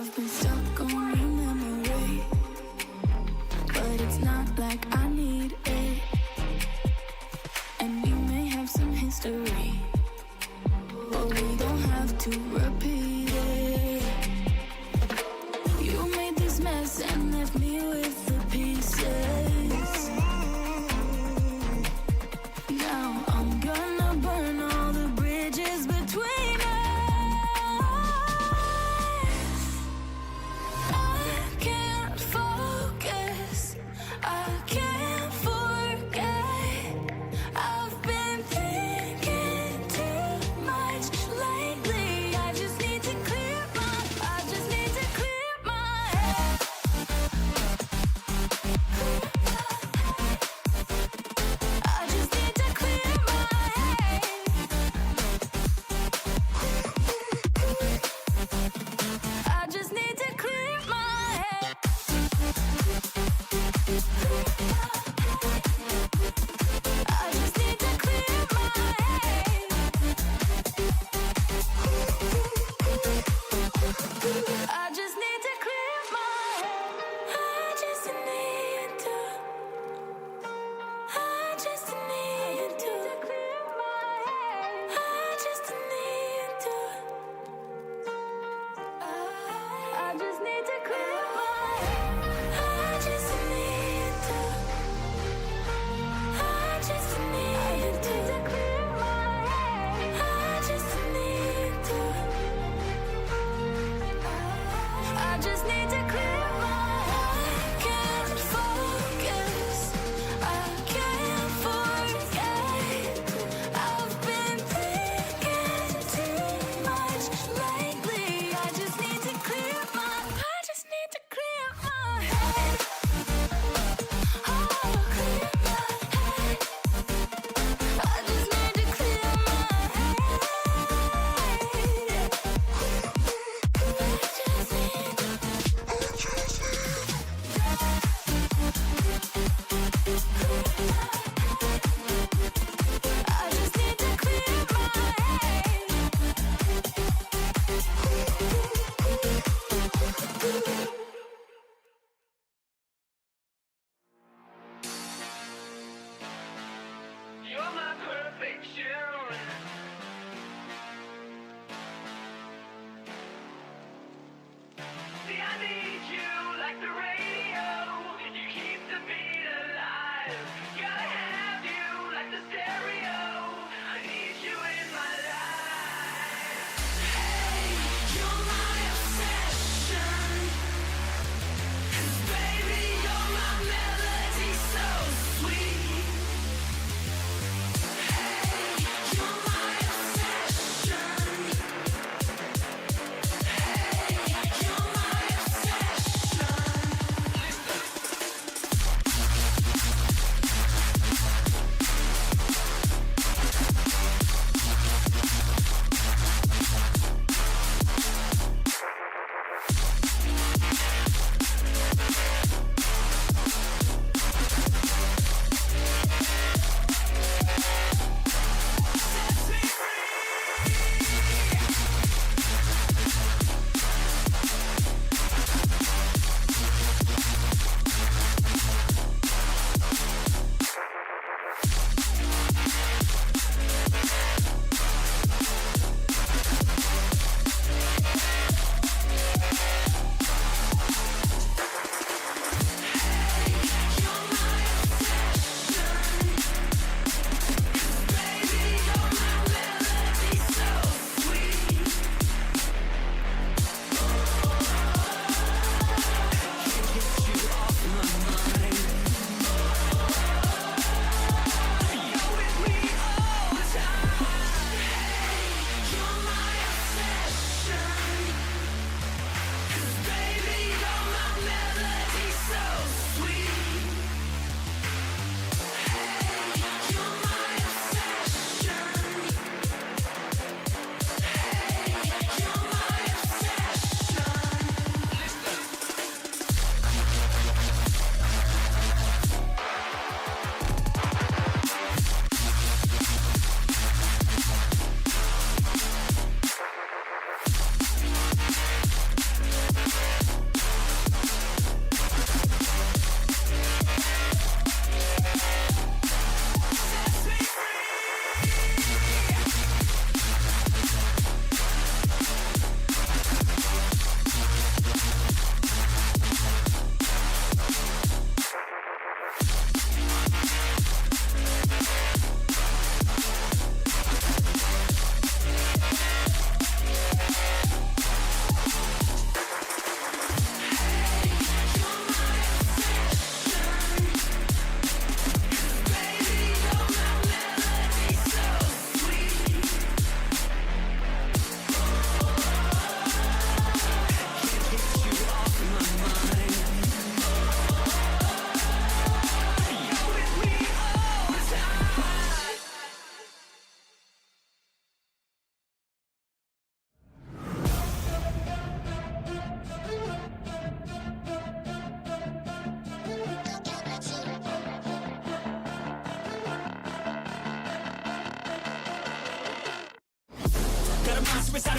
I've been stuck on your memory, but it's not like I need it. And we may have some history, but we don't have to repeat it. You made this mess and left me with the pieces. Now I'm gonna burn all the bridges between us. I can't focus, I can't forget. I've been thinking too much lately. I just need to clear my head. I just need to clear my head. I just need to clear my head. I just need to clear my head. I just need to clear my head. I just need to. I just need to clear my head. I just need to. I just need to clear my head. I just need to. I just need to clear my head. I just need to. I just need to clear my head. I can't focus, I can't forget. I've been thinking too much lately. I just need to clear my head. Oh, clear my head. I just need to clear my head. I just need to clear my head. You're my perfection. See, I need you like the radio. You keep the beat alive. Gotta have you like the stereo. I need you in my life. Hey, you're my obsession. 'Cause baby, you're my melody so sweet. Hey, you're my obsession. Hey, you're my obsession.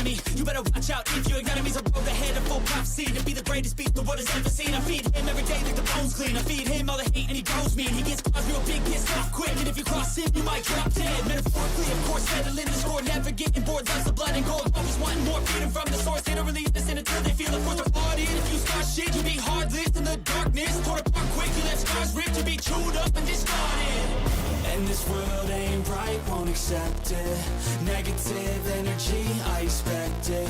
enemy. You better watch out if your enemies. A road ahead of full prophecy to be the greatest beast the world has ever seen. I feed him every day like the bones clean. I feed him all the hate and he grows me. And he gets caused real big, pissed off quick. And if you cross him, you might drop dead. Metaphorically, of course, settling the score. Never getting bored, loves the blood and gold. Always wanting more freedom from the source. They don't really understand until they feel the force of art in. If you start shit, you be hard lived in the darkness. Torn apart quick, you left scars ripped. You be chewed up and discarded. And this world ain't right, won't accept it. Negative energy, I expect it.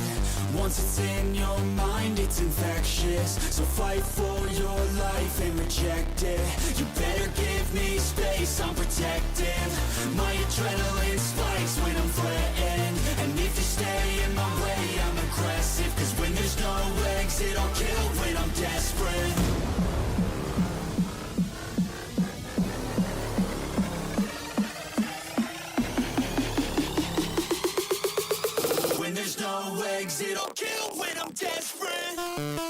Once it's in your mind, it's infectious. So fight for your life and reject it. You better give me space, I'm protective. My adrenaline spikes when I'm threatened. And if you stay in my way, I'm aggressive. Cause when there's no exit, I'll kill when I'm desperate. There's no exit, I'll kill when I'm desperate.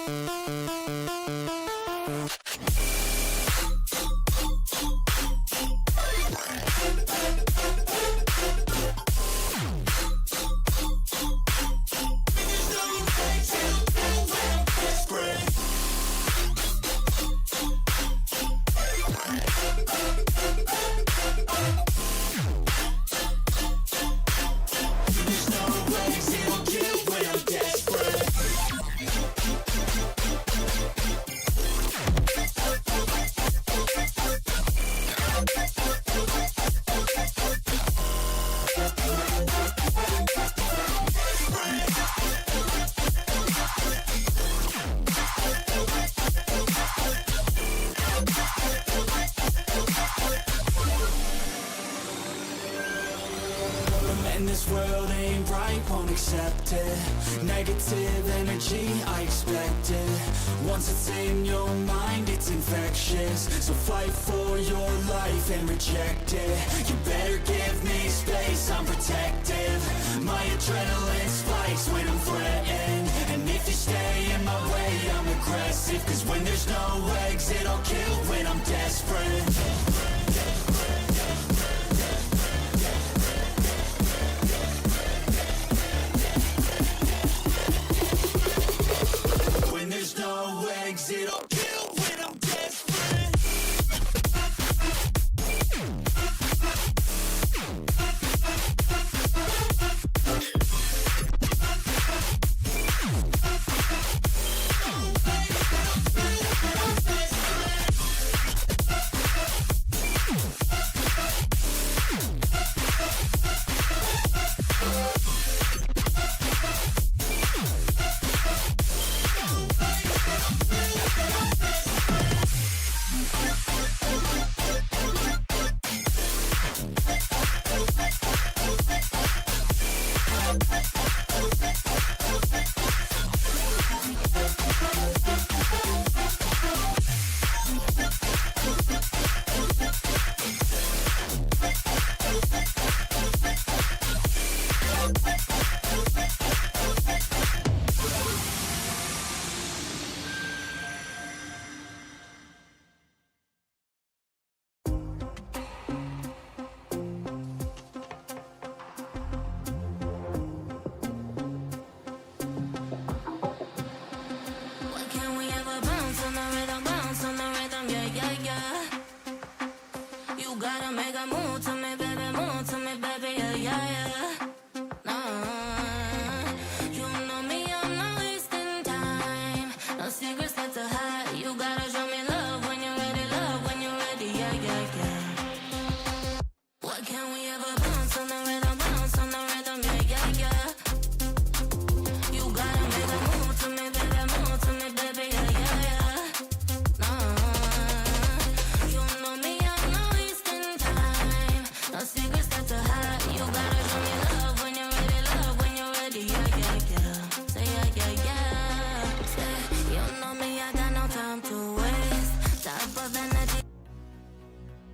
And this world ain't right, won't accept it. Negative energy, I expect it. Once it's in your mind, it's infectious. So fight for your life and reject it. You better give me space, I'm protective. My adrenaline spikes when I'm threatened. And if you stay in my way, I'm aggressive. Cause when there's no exit, I'll kill when I'm desperate. Exit, I'll kill when I'm desperate.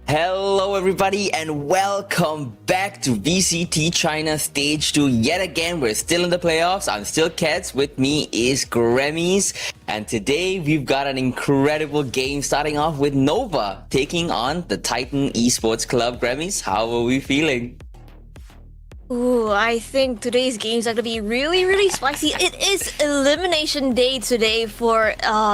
Hello everybody and welcome back to VCT China Stage 2 yet again. We're still in the playoffs. I'm still Keds. With me is Grammys. And today we've got an incredible game starting off with Nova taking on the Titan Esports Club. Grammys, how are we feeling? Ooh, I think today's games are gonna be really, really spicy. It is elimination day today for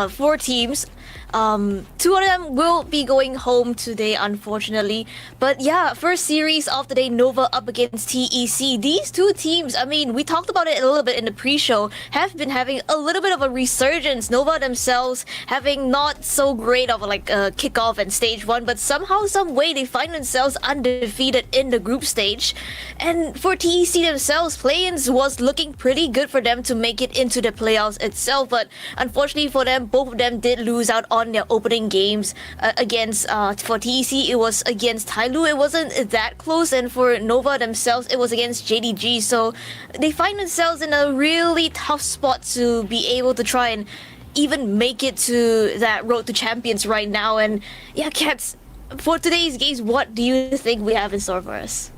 4 teams. Two of them will be going home today, unfortunately. But yeah, first series of the day, Nova up against TEC. These two teams, I mean, we talked about it a little bit in the pre-show, have been having a little bit of a resurgence. Nova themselves having not so great of a kickoff and stage 1, but somehow, some way, they find themselves undefeated in the group stage. And for TEC themselves, play-ins was looking pretty good for them to make it into the playoffs itself. But unfortunately for them, both of them did lose out on their opening games against for TEC it was against Tailu. It wasn't that close, and for Nova themselves it was against JDG, so they find themselves in a really tough spot to be able to try and even make it to that road to champions right now. And yeah, Cats, for today's games, what do you think we have in store for us?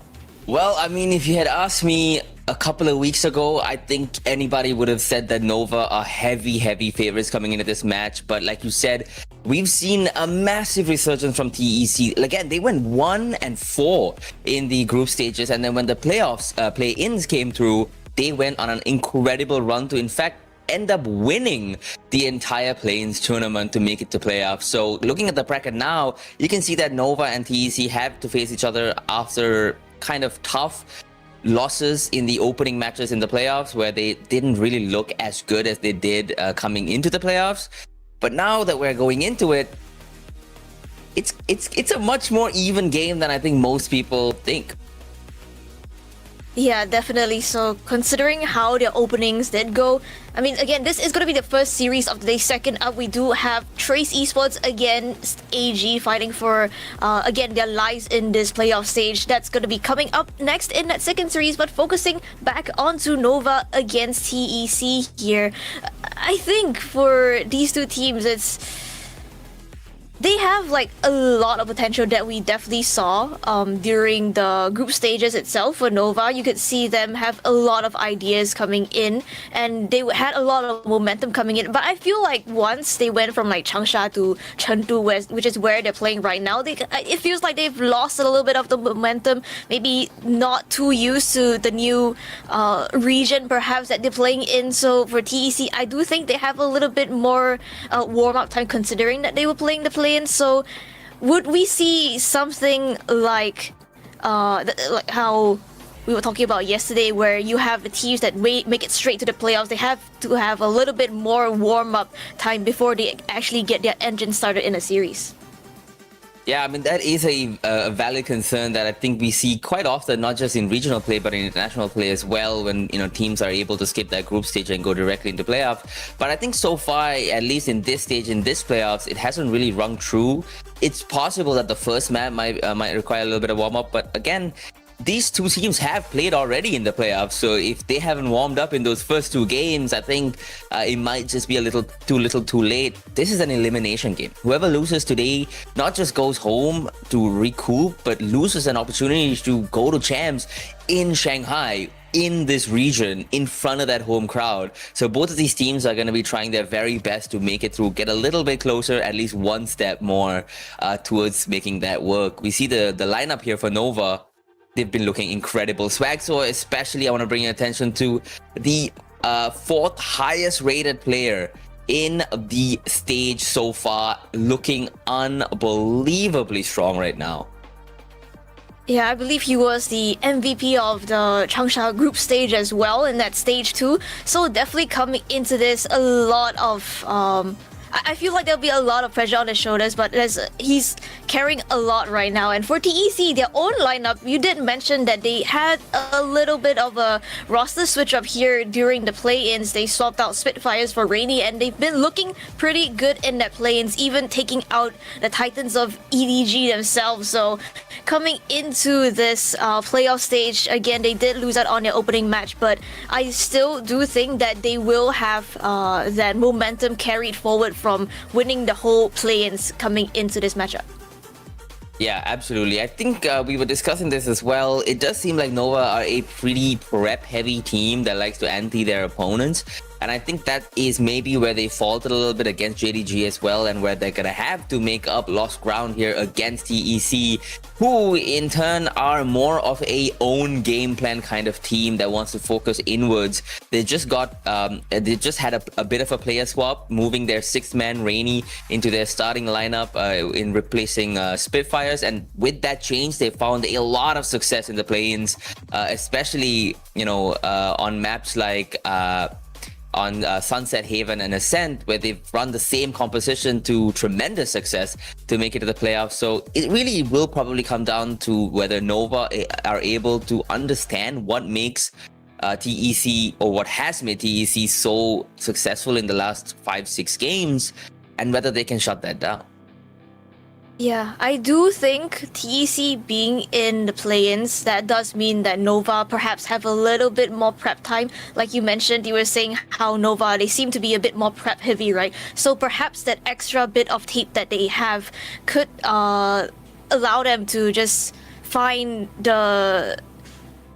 Well, I mean, if you had asked me a couple of weeks ago, I think anybody would have said that Nova are heavy favorites coming into this match. But like you said, we've seen a massive resurgence from TEC. Again, they went 1-4 in the group stages, and then when the playoffs, play-ins came through, they went on an incredible run to, in fact, end up winning the entire play-ins tournament to make it to playoffs. So looking at the bracket now, you can see that Nova and TEC have to face each other after kind of tough losses in the opening matches in the playoffs, where they didn't really look as good as they did coming into the playoffs. But now that we're going into it, it's a much more even game than I think most people think. Yeah, definitely. So considering how their openings did go, I mean, again, this is going to be the first series of the day. Second up, we do have Trace Esports against AG fighting for, again, their lives in this playoff stage. That's going to be coming up next in that second series, but focusing back onto Nova against TEC here. I think for these two teams, they have like a lot of potential that we definitely saw during the group stages itself. For Nova, you could see them have a lot of ideas coming in, and they had a lot of momentum coming in. But I feel like once they went from like Changsha to Chengdu, which is where they're playing right now, it feels like they've lost a little bit of the momentum. Maybe not too used to the new region perhaps that they're playing in. So for TEC, I do think they have a little bit more warm-up time, considering that they were playing the play. So would we see something like how we were talking about yesterday, where you have the teams that make it straight to the playoffs? They have to have a little bit more warm-up time before they actually get their engine started in a series. Yeah, I mean, that is a valid concern that I think we see quite often, not just in regional play, but in international play as well, when, you know, teams are able to skip that group stage and go directly into playoff. But I think so far, at least in this stage, in this playoffs, it hasn't really rung true. It's possible that the first map might require a little bit of warm-up, but again, these two teams have played already in the playoffs, so if they haven't warmed up in those first 2 games, I think it might just be a little too late. This is an elimination game. Whoever loses today not just goes home to recoup, but loses an opportunity to go to champs in Shanghai, in this region, in front of that home crowd. So both of these teams are going to be trying their very best to make it through, get a little bit closer, at least one step more towards making that work. We see the lineup here for Nova. They've been looking incredible. Swagso, especially, I want to bring your attention to the 4th highest rated player in the stage so far, looking unbelievably strong right now. Yeah, I believe he was the MVP of the Changsha group stage as well in that stage 2. So definitely coming into this, a lot of I feel like there'll be a lot of pressure on his shoulders, but he's carrying a lot right now. And for TEC, their own lineup, you did mention that they had a little bit of a roster switch up here during the play-ins. They swapped out Spitfires for Rainy, and they've been looking pretty good in that play-ins, even taking out the Titans of EDG themselves. So coming into this playoff stage, again, they did lose out on their opening match, but I still do think that they will have that momentum carried forward from winning the whole play-ins coming into this matchup. Yeah, absolutely. I think we were discussing this as well. It does seem like Nova are a pretty prep-heavy team that likes to ante their opponents. And I think that is maybe where they faltered a little bit against JDG as well, and where they're gonna have to make up lost ground here against TEC, who in turn are more of a own game plan kind of team that wants to focus inwards. They just had a bit of a player swap, moving their sixth man Rainy into their starting lineup in replacing Spitfires, and with that change, they found a lot of success in the play-ins, especially on maps like on Sunset, Haven, and Ascent, where they've run the same composition to tremendous success to make it to the playoffs. So it really will probably come down to whether Nova are able to understand what makes TEC, or what has made TEC so successful in the last 5-6 games, and whether they can shut that down. Yeah, I do think TEC being in the play-ins, that does mean that Nova perhaps have a little bit more prep time. Like you mentioned, you were saying how Nova, they seem to be a bit more prep heavy, right? So perhaps that extra bit of tape that they have could allow them to just find the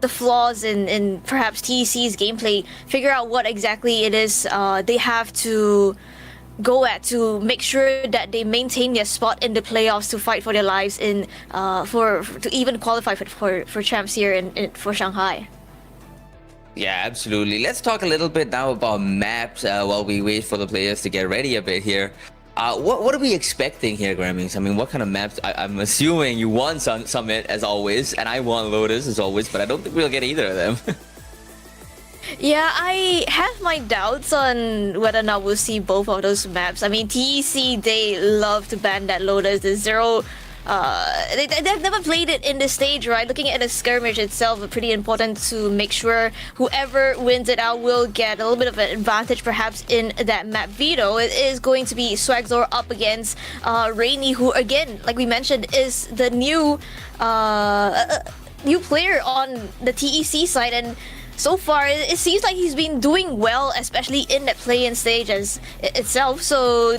flaws in perhaps TEC's gameplay, figure out what exactly it is they have to go at to make sure that they maintain their spot in the playoffs to fight for their lives in to even qualify for champs here for Shanghai. Yeah, absolutely. Let's talk a little bit now about maps while we wait for the players to get ready a bit here. What are we expecting here, Grammys? I mean, what kind of maps? I'm assuming you want Summit as always, and I want Lotus as always, but I don't think we'll get either of them. Yeah, I have my doubts on whether or not we'll see both of those maps. I mean, TEC, they love to ban that Lotus. The zero, they've never played it in this stage, right? Looking at the skirmish itself, pretty important to make sure whoever wins it out will get a little bit of an advantage, perhaps in that map veto. It is going to be Swagzor up against Rainy, who again, like we mentioned, is the new player on the TEC side, and so far, it seems like he's been doing well, especially in that play-in stage itself. So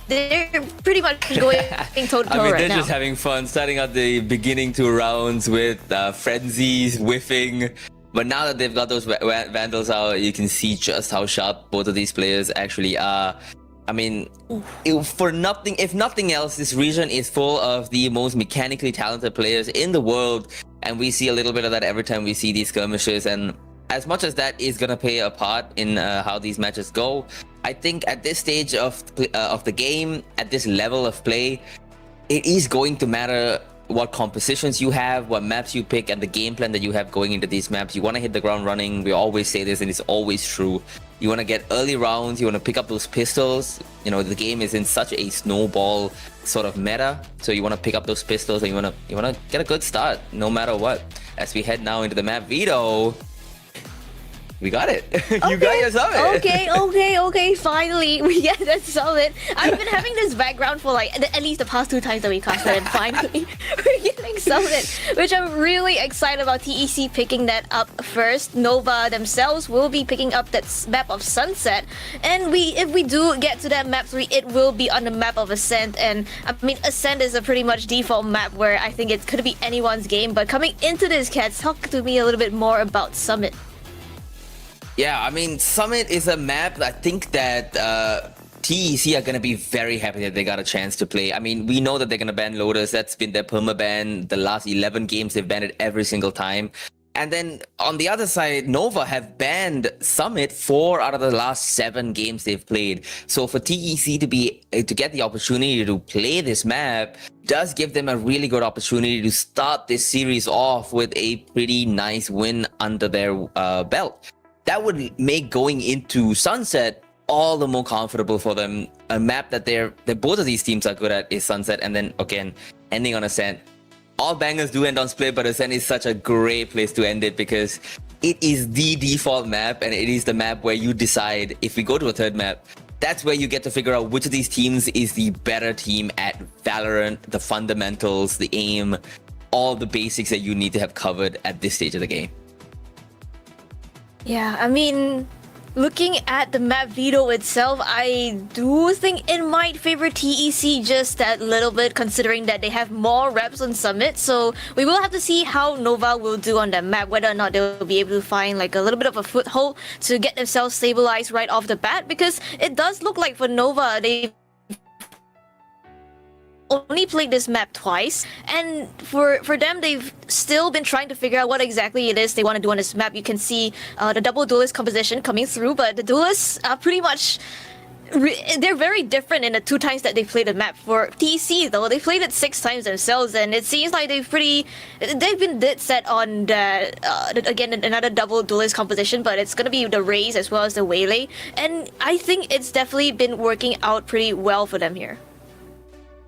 they're pretty much going toe-to-toe I mean, right they're now. just having fun, starting out the beginning 2 rounds with frenzies, whiffing. But now that they've got those Vandals out, you can see just how sharp both of these players actually are. I mean, if nothing else, this region is full of the most mechanically talented players in the world, and we see a little bit of that every time we see these skirmishes. And as much as that is gonna play a part in how these matches go, I think at this stage of the game, at this level of play, it is going to matter what compositions you have, what maps you pick, and the game plan that you have going into these maps. You want to hit the ground running. We always say this, and it's always true. You want to get early rounds. You want to pick up those pistols. The game is in such a snowball sort of meta, so you want to pick up those pistols, and you want to get a good start no matter what. As we head now into the map veto, we got it. You got your summit. Okay. Finally, we get that summit. I've been having this background for like at least the past 2 times that we casted, and finally we're getting summit, which I'm really excited about. TEC picking that up first. Nova themselves will be picking up that map of Sunset, and if we do get to that map 3, it will be on the map of Ascent. And I mean, Ascent is a pretty much default map where I think it could be anyone's game. But coming into this, Cats, talk to me a little bit more about Summit. Yeah, I mean, Summit is a map I think that TEC are going to be very happy that they got a chance to play. I mean, we know that they're going to ban Lotus. That's been their permaban. The last 11 games, they've banned it every single time. And then on the other side, Nova have banned Summit 4 out of the last 7 games they've played. So for TEC to get the opportunity to play this map does give them a really good opportunity to start this series off with a pretty nice win under their belt. That would make going into Sunset all the more comfortable for them. A map that both of these teams are good at is Sunset, and then again ending on Ascent. All bangers do end on Split, but Ascent is such a great place to end it because it is the default map, and it is the map where you decide if we go to a third map. That's where you get to figure out which of these teams is the better team at Valorant, the fundamentals, the aim, all the basics that you need to have covered at this stage of the game. Yeah, I mean, Looking at the map veto itself, I do think it might favor TEC just that little bit, considering that they have more reps on Summit. So we will have to see how Nova will do on that map, whether or not they'll be able to find like a little bit of a foothold to get themselves stabilized right off the bat, because it does look like for Nova, they only played this map twice, and for them, they've still been trying to figure out what exactly it is they want to do on this map. You can see the double duelist composition coming through, but the duelists are pretty much they're very different in the 2 times that they played the map. For TC though, they played it 6 times themselves, and it seems like they've been dead set on again another double duelist composition, but it's gonna be the Raze as well as the Waylay, and I think it's definitely been working out pretty well for them here.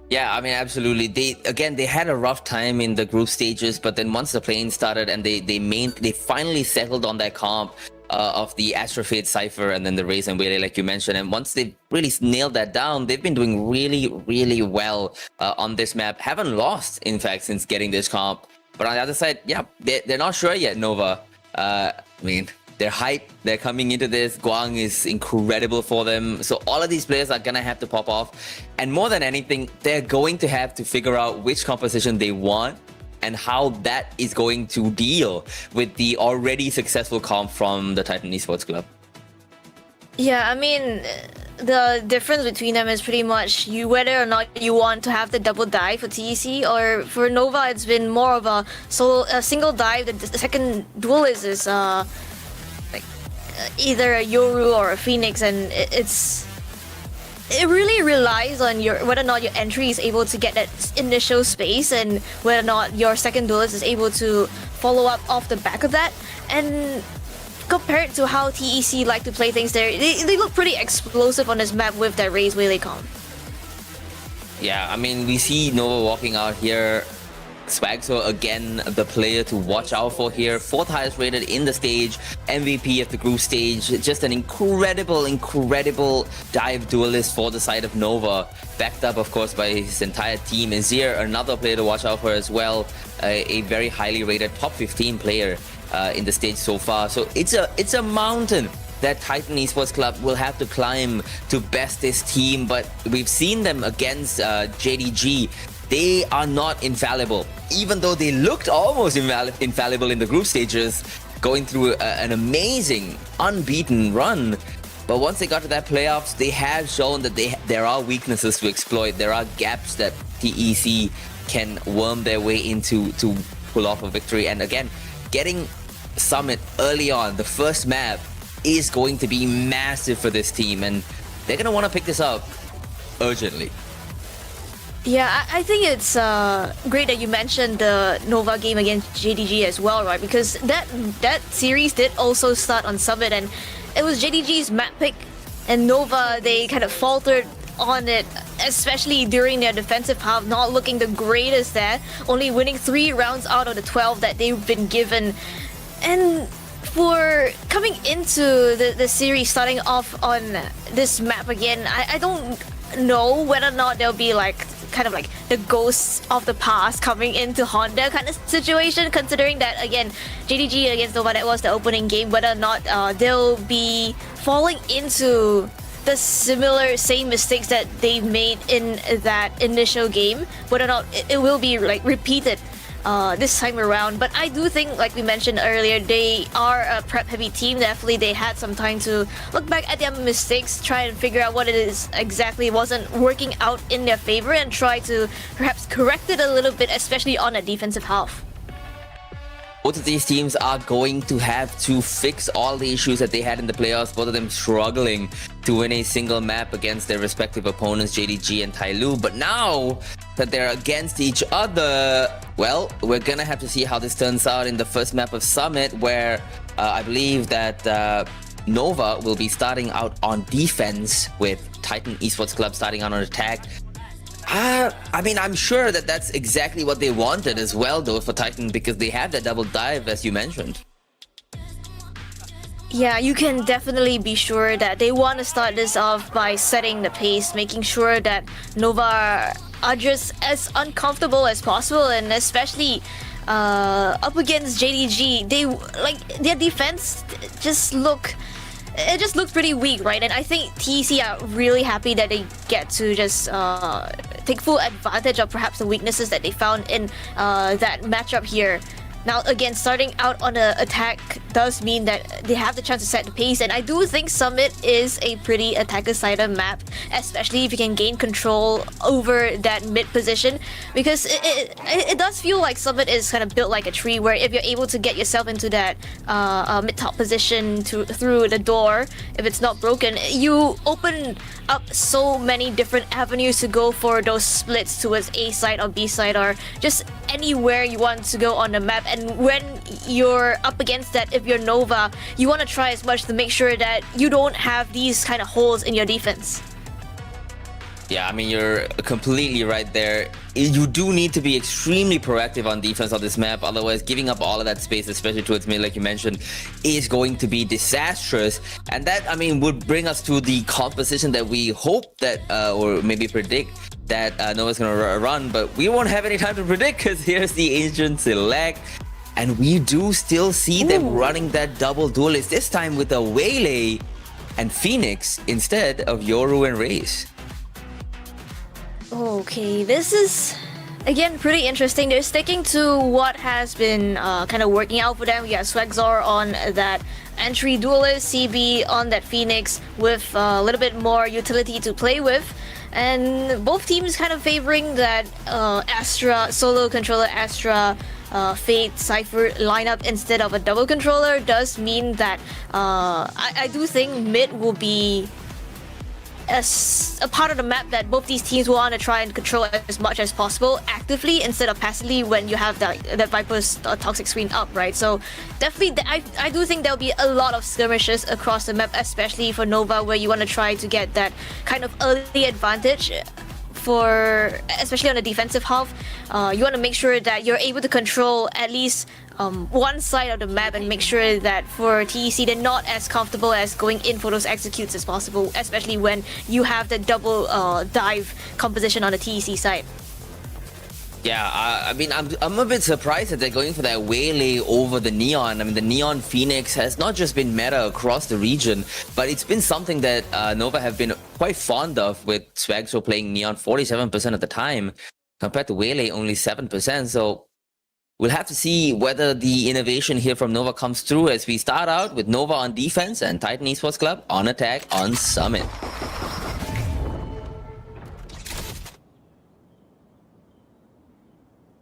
Yeah, I mean, absolutely. They had a rough time in the group stages, but then once the playing started and they finally settled on that comp of the Astrofade Cypher and then the Raze and Waylay, like you mentioned, and once they really nailed that down, they've been doing really, really well on this map. Haven't lost, in fact, since getting this comp. But on the other side, yeah, they're not sure yet, Nova. I mean, they're hyped. They're coming into this. Guang is incredible for them. So all of these players are going to have to pop off. And more than anything, they're going to have to figure out which composition they want and how that is going to deal with the already successful comp from the Titan Esports Club. Yeah, I mean, the difference between them is pretty much whether or not you want to have the double dive for TEC, or for Nova, it's been more of a single dive. The second duelist is either a Yoru or a Phoenix, and it really relies on whether or not your entry is able to get that initial space, and whether or not your second duelist is able to follow up off the back of that. And compared to how TEC like to play things there, they look pretty explosive on this map with their Raze Waylay comp. Yeah, I mean, we see Nova walking out here. Swagso, again, the player to watch out for here. 4th highest rated in the stage, MVP of the group stage. Just an incredible dive duelist for the side of Nova. Backed up, of course, by his entire team. And Zir, another player to watch out for as well. A very highly rated top 15 player in the stage so far. So it's a mountain that Titan Esports Club will have to climb to best this team. But we've seen them against JDG. They are not infallible, even though they looked almost infallible in the group stages, going through an amazing, unbeaten run. But once they got to that playoffs, they have shown that there are weaknesses to exploit. There are gaps that TEC can worm their way into to pull off a victory. And again, getting Summit early on, the first map, is going to be massive for this team. And they're going to want to pick this up urgently. Yeah, I think it's great that you mentioned the Nova game against JDG as well, right? Because that series did also start on Summit, and it was JDG's map pick, and Nova, they kind of faltered on it, especially during their defensive half, not looking the greatest there, only winning 3 rounds out of the 12 that they've been given. And for coming into the series, starting off on this map again, I don't know whether or not there'll be kind of like the ghosts of the past coming into Honda kind of situation, considering that, again, JDG against Nova, that was the opening game, whether or not they'll be falling into the same mistakes that they made in that initial game, whether or not it will be repeated this time around. But I do think, like we mentioned earlier, they are a prep heavy team. Definitely they had some time to look back at their mistakes, try and figure out what it is exactly wasn't working out in their favor, and try to perhaps correct it a little bit, especially on a defensive half. Both of these teams are going to have to fix all the issues that they had in the playoffs, both of them struggling to win a single map against their respective opponents, JDG and Tyloo. But now that they're against each other, well, we're gonna have to see how this turns out in the first map of Summit, where I believe that Nova will be starting out on defense, with Titan Esports Club starting out on attack. I mean, I'm sure that that's exactly what they wanted as well, though, for Titan, because they have that double dive, as you mentioned. Yeah, you can definitely be sure that they want to start this off by setting the pace, making sure that Nova are just as uncomfortable as possible, and especially up against JDG, their defense just look it just looks pretty weak, right? And I think TEC are really happy that they get to just take full advantage of perhaps the weaknesses that they found in that matchup here. Now, again, starting out on an attack does mean that they have the chance to set the pace, and I do think Summit is a pretty attacker-sided map, especially if you can gain control over that mid position, because it does feel like Summit is kind of built like a tree, where if you're able to get yourself into that mid-top position through the door, if it's not broken, you open up so many different avenues to go for those splits towards A side or B side or just anywhere you want to go on the map. And when you're up against that, if you're Nova, you want to try as much to make sure that you don't have these kind of holes in your defense. Yeah, I mean, you're completely right there. You do need to be extremely proactive on defense on this map, otherwise giving up all of that space, especially towards mid, like you mentioned, is going to be disastrous. And that, I mean, would bring us to the composition that we hope that, or maybe predict that Nova's gonna run, but we won't have any time to predict because here's the Ancient Select. And we do still see them running that double duelist, this time with a Waylay and Phoenix instead of Yoru and Raze. Okay, this is again pretty interesting. They're sticking to what has been kind of working out for them. We got Swagzor on that entry duelist, CB on that Phoenix with a little bit more utility to play with. And both teams kind of favoring that Astra, solo controller Astra, Fate, Cypher lineup instead of a double controller does mean that I do think mid will be a part of the map that both these teams will want to try and control as much as possible actively instead of passively when you have that Viper's toxic screen up, right? So definitely I do think there'll be a lot of skirmishes across the map, especially for Nova, where you want to try to get that kind of early advantage for, especially on the defensive half. You want to make sure that you're able to control at least one side of the map and make sure that for TEC they're not as comfortable as going in for those executes as possible, especially when you have the double dive composition on the TEC side. Yeah, I mean, I'm a bit surprised that they're going for that Waylay over the Neon. I mean, the Neon Phoenix has not just been meta across the region, but it's been something that Nova have been quite fond of, with Swagzor playing Neon 47% of the time, compared to Waylay only 7%. So we'll have to see whether the innovation here from Nova comes through as we start out with Nova on defense and Titan Esports Club on attack on Summit.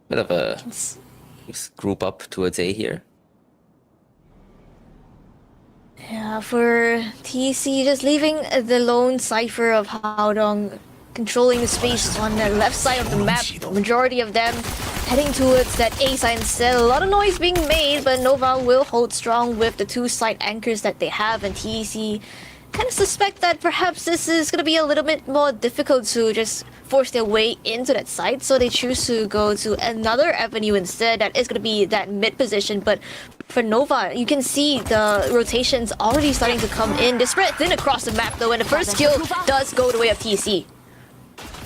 Bit of a group up towards A here. Yeah, for TEC, just leaving the lone Cypher of Haodong controlling the space on the left side of the map. The majority of them heading towards that A side instead. A lot of noise being made, but Nova will hold strong with the two side anchors that they have, and TEC kind of suspect that perhaps this is going to be a little bit more difficult to just force their way into that side, so they choose to go to another avenue instead. That is going to be that mid position. But for Nova, you can see the rotations already starting to come in. They spread thin across the map though, and the first kill does go the way of TEC.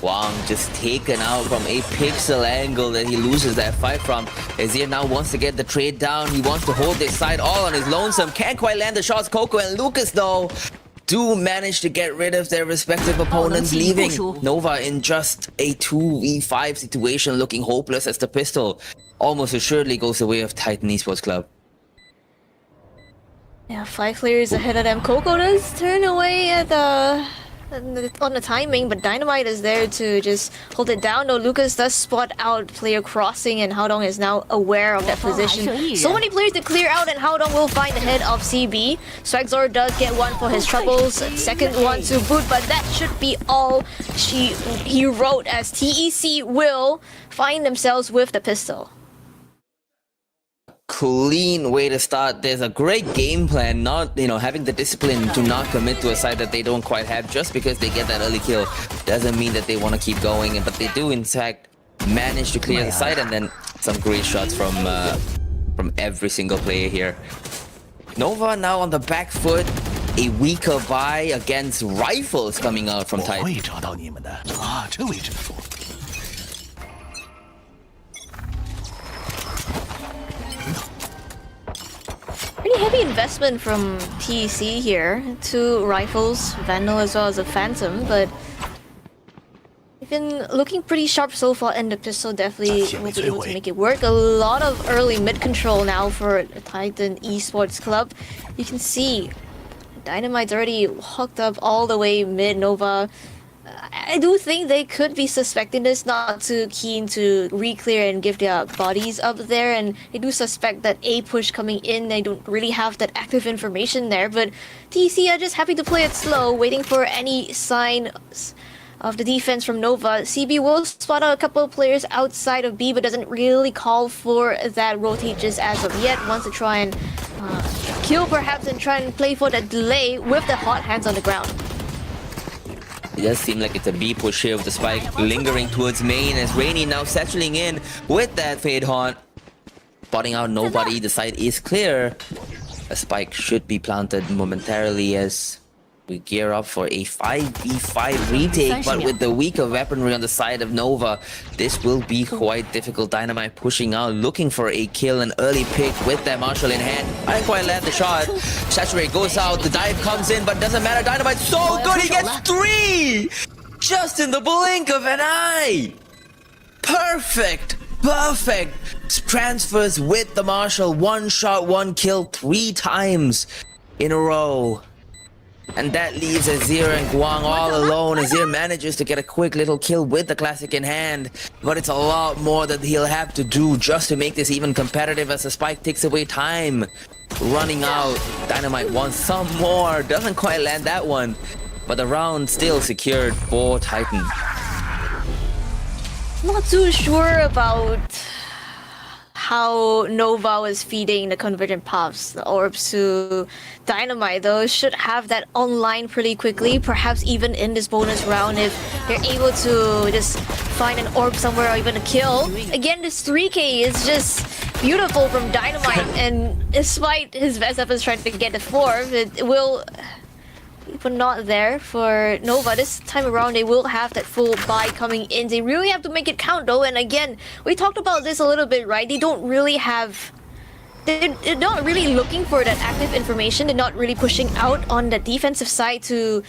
Wang just taken out from a pixel angle that he loses that fight from. Azir now wants to get the trade down. He wants to hold this side all on his lonesome. Can't quite land the shots. Coco and Lucas though do manage to get rid of their respective opponents, leaving Nova in just a 2v5 situation, looking hopeless as the pistol almost assuredly goes the way of Titan Esports Club. Yeah, 5 players ahead of them. Coco does turn away at on the timing, but Dynamite is there to just hold it down. Though Lucas does spot out player crossing, and Haodong is now aware of that position. So many players to clear out, and Haodong will find the head of CB. Swagzor does get one for his troubles, second one to boot, but that should be all he wrote, as TEC will find themselves with the pistol. Clean way to start. There's a great game plan, not, having the discipline to not commit to a side that they don't quite have. Just because they get that early kill doesn't mean that they want to keep going, but they do in fact manage to clear the side, and then some great shots from every single player here. Nova now on the back foot, a weaker buy against rifles coming out from Titan. Pretty heavy investment from TEC here. 2 rifles, Vandal as well as a Phantom, but they've been looking pretty sharp so far, and the pistol definitely will be able to make it work. A lot of early mid control now for Titan Esports Club. You can see Dynamite's already hooked up all the way mid. Nova, I do think they could be suspecting this, not too keen to re-clear and give their bodies up there, and they do suspect that A push coming in. They don't really have that active information there, but TC are just happy to play it slow, waiting for any sign of the defense from Nova. CB will spot out a couple of players outside of B, but doesn't really call for that rotate just as of yet. Wants to try and kill perhaps and try and play for that delay with the hot hands on the ground. It does seem like it's a B push here with the spike lingering towards main as Rainy now settling in with that Fade Haunt. Spotting out nobody, the side is clear. A spike should be planted momentarily as we gear up for a 5v5 retake, but with the weaker weaponry on the side of Nova, this will be quite difficult. Dynamite pushing out, looking for a kill, an early pick with that Marshall in hand. I didn't quite land the shot. Saturate goes out, the dive comes in, but doesn't matter. Dynamite's so good, he gets 3! Just in the blink of an eye! Perfect! Perfect! Transfers with the Marshall. 1 shot, 1 kill, 3 times in a row. And that leaves Azir and Guang all alone. Azir manages to get a quick little kill with the classic in hand, but it's a lot more that he'll have to do just to make this even competitive as the spike takes away time. Running out, Dynamite wants some more, doesn't quite land that one, but the round still secured for Titan. Not too sure about how Nova was feeding the convergent paths, the orbs to Dynamite, though. Should have that online pretty quickly, perhaps even in this bonus round if they're able to just find an orb somewhere or even a kill. Again, this 3k is just beautiful from Dynamite, and despite his best efforts trying to get the 4th, it will... but not there for Nova. This time around, they will have that full buy coming in. They really have to make it count, though. And again, we talked about this a little bit, right? They don't really have... They're not really looking for that active information. They're not really pushing out on the defensive side to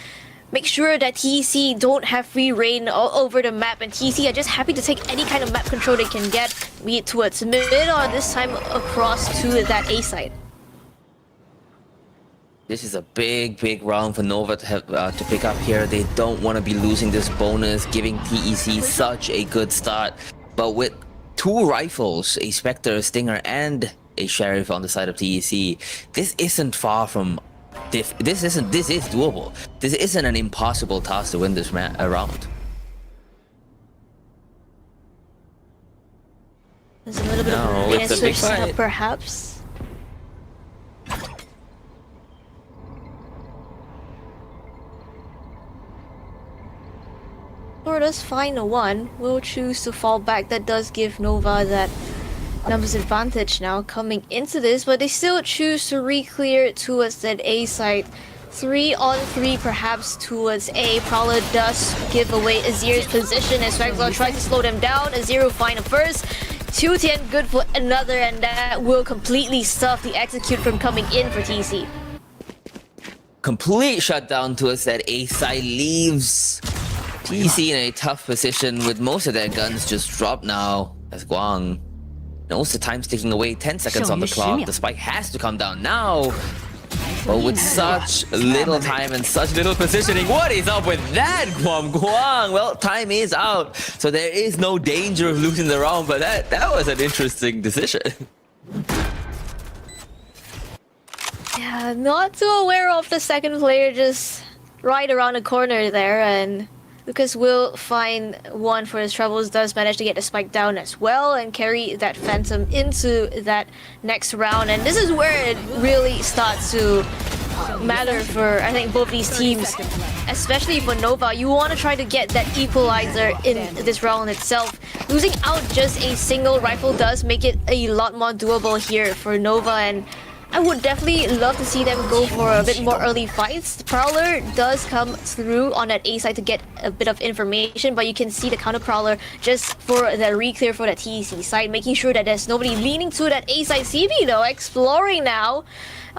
make sure that TEC don't have free reign all over the map. And TEC are just happy to take any kind of map control they can get, be it towards mid or this time across to that A side. This is a big round for Nova to have to pick up here. They don't want to be losing this bonus, giving TEC such a good start. But with 2 rifles, a Spectre, a Stinger, and a Sheriff on the side of TEC, this isn't far from... This is doable. This isn't an impossible task to win this round. There's a little bit of a switch setup, perhaps. Or does find a 1, will choose to fall back. That does give Nova that numbers advantage now coming into this, but they still choose to re-clear towards that A side. 3 on 3 perhaps towards A. Prowler does give away Azir's position as Swagzor tries to slow them down. Azir will find a first. 210 good for another, and that will completely stop the execute from coming in for TC. Complete shutdown towards that A side leaves TEC in a tough position with most of their guns just dropped now as Guang knows the time's ticking away. 10 seconds on the clock. The spike has to come down now. But with such little time and such little positioning, what is up with that, Guang? Well, time is out, so there is no danger of losing the round, but that was an interesting decision. Yeah, not too aware of the second player just right around the corner there, and Lucas will find 1 for his troubles, does manage to get the spike down as well and carry that Phantom into that next round. And this is where it really starts to matter for, I think, both these teams, especially for Nova. You want to try to get that equalizer in this round itself. Losing out just a single rifle does make it a lot more doable here for Nova, and I would definitely love to see them go for a bit more early fights. The Prowler does come through on that A side to get a bit of information, but you can see the counter Prowler just for the re-clear for the TEC side, making sure that there's nobody leaning to that A side. CB though, exploring now.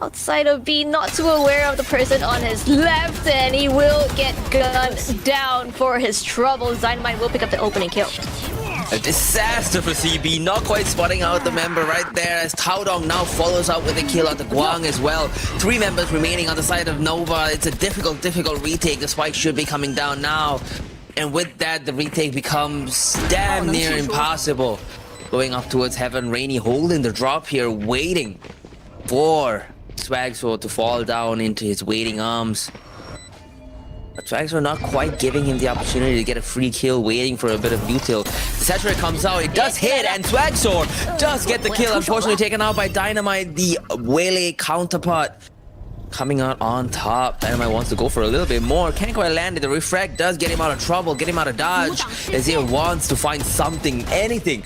Outside of B, not too aware of the person on his left, and he will get gunned down for his troubles. Dynamite will pick up the opening kill. A disaster for CB, not quite spotting out the member right there as Taodong now follows up with a kill on the Guang as well. 3 members remaining on the side of Nova. It's a difficult retake. The spike should be coming down now. And with that, the retake becomes damn near impossible. Going up towards Heaven, Rainy holding the drop here, waiting for Swagsword to fall down into his waiting arms. But Swagsword not quite giving him the opportunity to get a free kill, waiting for a bit of util. The Saturate comes out, it does hit, and Swagsword does get the kill, unfortunately taken out by Dynamite, the Wele counterpart. Coming out on top. Dynamite wants to go for a little bit more. Can't quite land it. The refract does get him out of trouble, get him out of dodge. Azir wants to find something, anything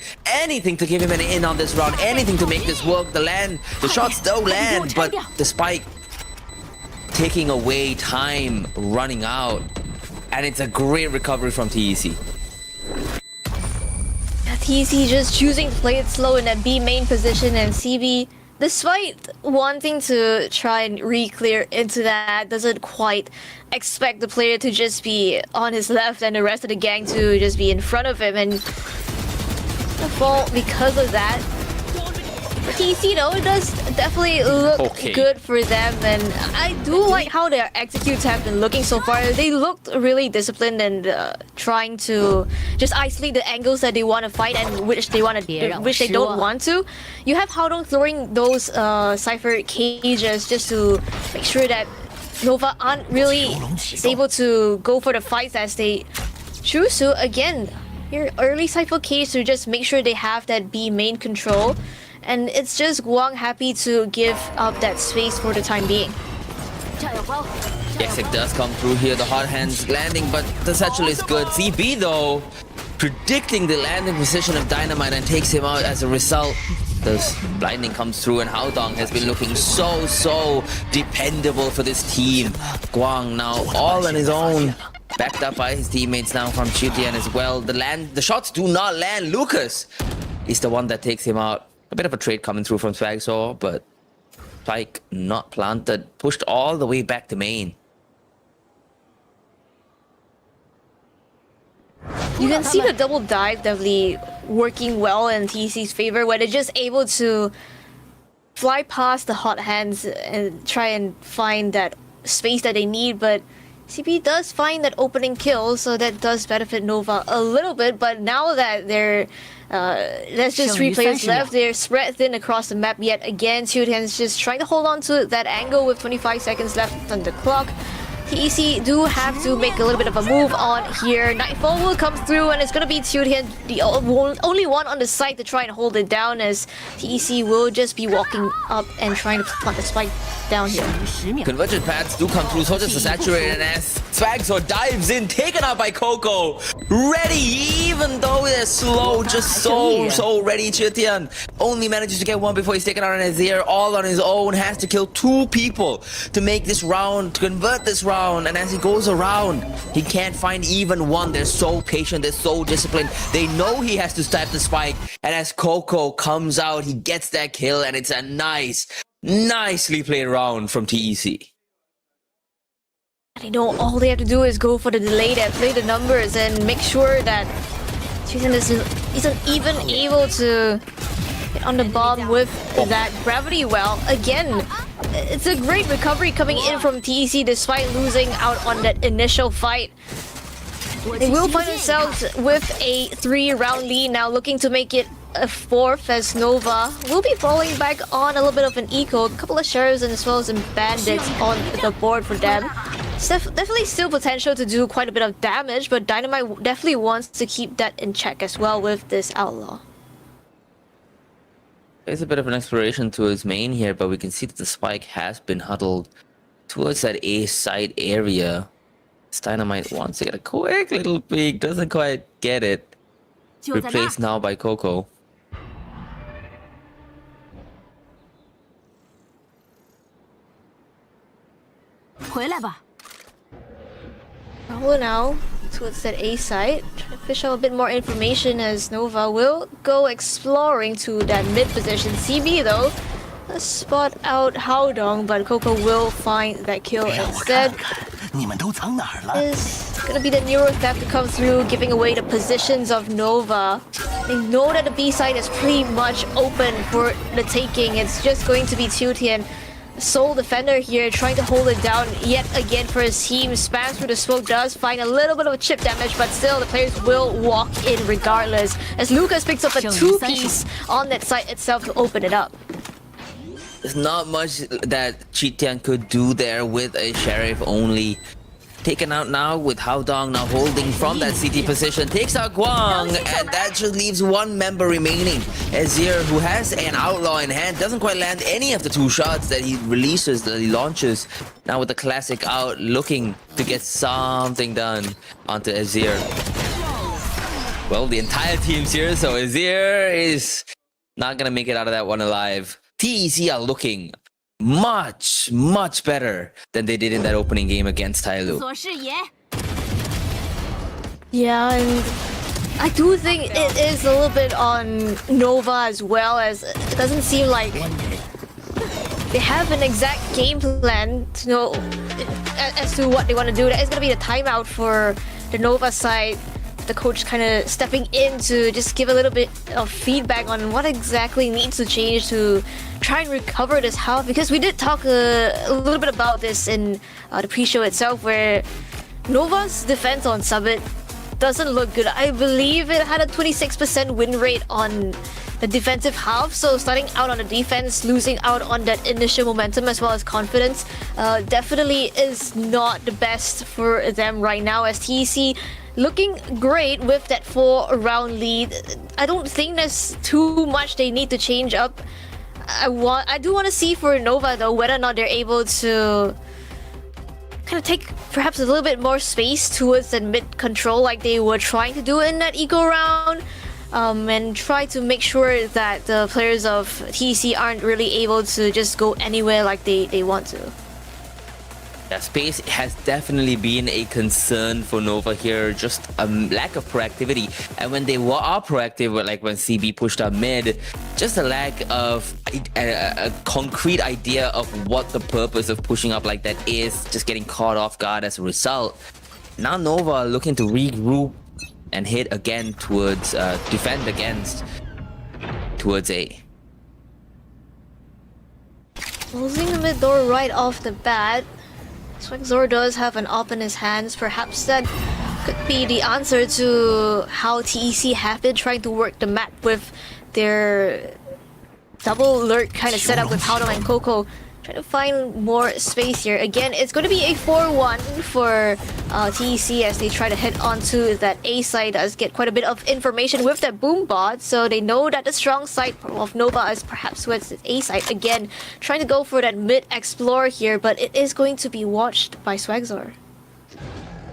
to give him an in on this round, anything to make this work. The shots don't land, but the spike taking away time, running out. And it's a great recovery from TEC. TEC just choosing to play it slow in that B main position, and CB, despite wanting to try and re-clear into that, doesn't quite expect the player to just be on his left and the rest of the gang to just be in front of him, and the fall because of that. For TEC though, it does definitely look good for them, and I do like how their executes have been looking so far. They looked really disciplined and trying to just isolate the angles that they want to fight and which they don't want to. You have Haodong throwing those Cypher cages just to make sure that Nova aren't really able to go for the fights as they choose to. Again, your early Cypher cage to just make sure they have that B main control. And it's just Guang happy to give up that space for the time being. Yes, it does come through here. The hot hands landing, but the satchel is good. CB though, predicting the landing position of Dynamite and takes him out as a result. The blinding comes through, and Haodong has been looking so dependable for this team. Guang now all on his own, backed up by his teammates now from Chutian as well. The shots do not land. Lucas is the one that takes him out. A bit of a trade coming through from Swagsaw, but spike not planted, pushed all the way back to main. You can see the double dive definitely working well in TC's favor, where they're just able to fly past the hot hands and try and find that space that they need, but CP does find that opening kill, so that does benefit Nova a little bit. But now that they're there's just 3 players left, they're spread thin across the map yet again. Chutian's just trying to hold on to that angle with 25 seconds left on the clock. TEC do have to make a little bit of a move on here. Nightfall will come through, and it's gonna be Chutian, the only one on the site to try and hold it down, as TEC will just be walking up and trying to plant the spike down here. Convergent pads do come through, so just a saturated, and as Swagsaw dives in, taken out by Coco. Ready, even though they're slow, just so ready. Chutian only manages to get one before he's taken out on Azir, all on his own, has to kill 2 people to make this round, to convert this round. And as he goes around, he can't find even one. They're so patient, they're so disciplined. They know he has to stab the spike, and as Coco comes out, he gets that kill, and it's a nicely played round from TEC. They know all they have to do is go for the delay there, play the numbers, and make sure that Chutian isn't even able to get on the bomb with that gravity well. Again, it's a great recovery coming in from TEC despite losing out on that initial fight. They will find themselves with a 3-round lead now, looking to make it a 4th, as Nova will be falling back on a little bit of an eco. A couple of sheriffs and as well as some bandits on the board for them. It's definitely still potential to do quite a bit of damage, but Dynamite definitely wants to keep that in check as well with this outlaw. There's a bit of an exploration to his main here, but we can see that the spike has been huddled towards that A side area. Dynamite wants to get a quick little peek, doesn't quite get it. Replaced now by Coco. 回来吧。 Well, now towards that A site, trying to fish out a bit more information as Nova will go exploring to that mid position. CB though, let's spot out Haodong, but Coco will find that kill 让我 instead. 看看你们都藏哪儿了。 Is gonna be the Neuro Theft to come through, giving away the positions of Nova. They know that the B side is pretty much open for the taking. It's just going to be Tian, sole defender here, trying to hold it down yet again for his team. Spans through the smoke, does find a little bit of a chip damage, but still the players will walk in regardless. As Lucas picks up a 2-piece on that site itself to open it up. There's not much that Chitian could do there with a Sheriff only. Taken out now with Haodong now holding from that CT position. Takes out Guang, and that just leaves one member remaining. Azir, who has an outlaw in hand, doesn't quite land any of the 2 shots that he releases, that he launches. Now with the classic out, looking to get something done onto Azir. Well, the entire team's here, so Azir is not gonna make it out of that one alive. TEC are looking much better than they did in that opening game against Tailu. 左视野， Yeah, and I do think it is a little bit on Nova as well, as it doesn't seem like they have an exact game plan to know as to what they want to do. That is going to be the timeout for the Nova side. The coach kind of stepping in to just give a little bit of feedback on what exactly needs to change to try and recover this half, because we did talk a little bit about this in the pre-show itself, where Nova's defense on Summit doesn't look good. I believe it had a 26% win rate on the defensive half, so starting out on the defense, losing out on that initial momentum as well as confidence definitely is not the best for them right now, as TEC looking great with that 4-round lead. I don't think there's too much they need to change up. I do want to see for Nova though whether or not they're able to kind of take perhaps a little bit more space towards the mid control like they were trying to do in that eco round, and try to make sure that the players of TEC aren't really able to just go anywhere like they want to. Yeah, space has definitely been a concern for Nova here, just a lack of proactivity. And when they are proactive, like when CB pushed up mid, just a lack of a concrete idea of what the purpose of pushing up like that is, just getting caught off guard as a result. Now Nova looking to regroup and hit again towards, defend against, towards A. Closing the mid door right off the bat. Swagzor does have an op in his hands. Perhaps that could be the answer to how TEC have been trying to work the map with their double lurk kind of setup with Haodong and Coco. Trying to find more space here. Again, it's going to be a 4-1 for TEC as they try to hit onto that A side. Does get quite a bit of information with that boom bot, so they know that the strong side of Nova is perhaps towards the A side. Again, trying to go for that mid explore here, but it is going to be watched by Swagzor.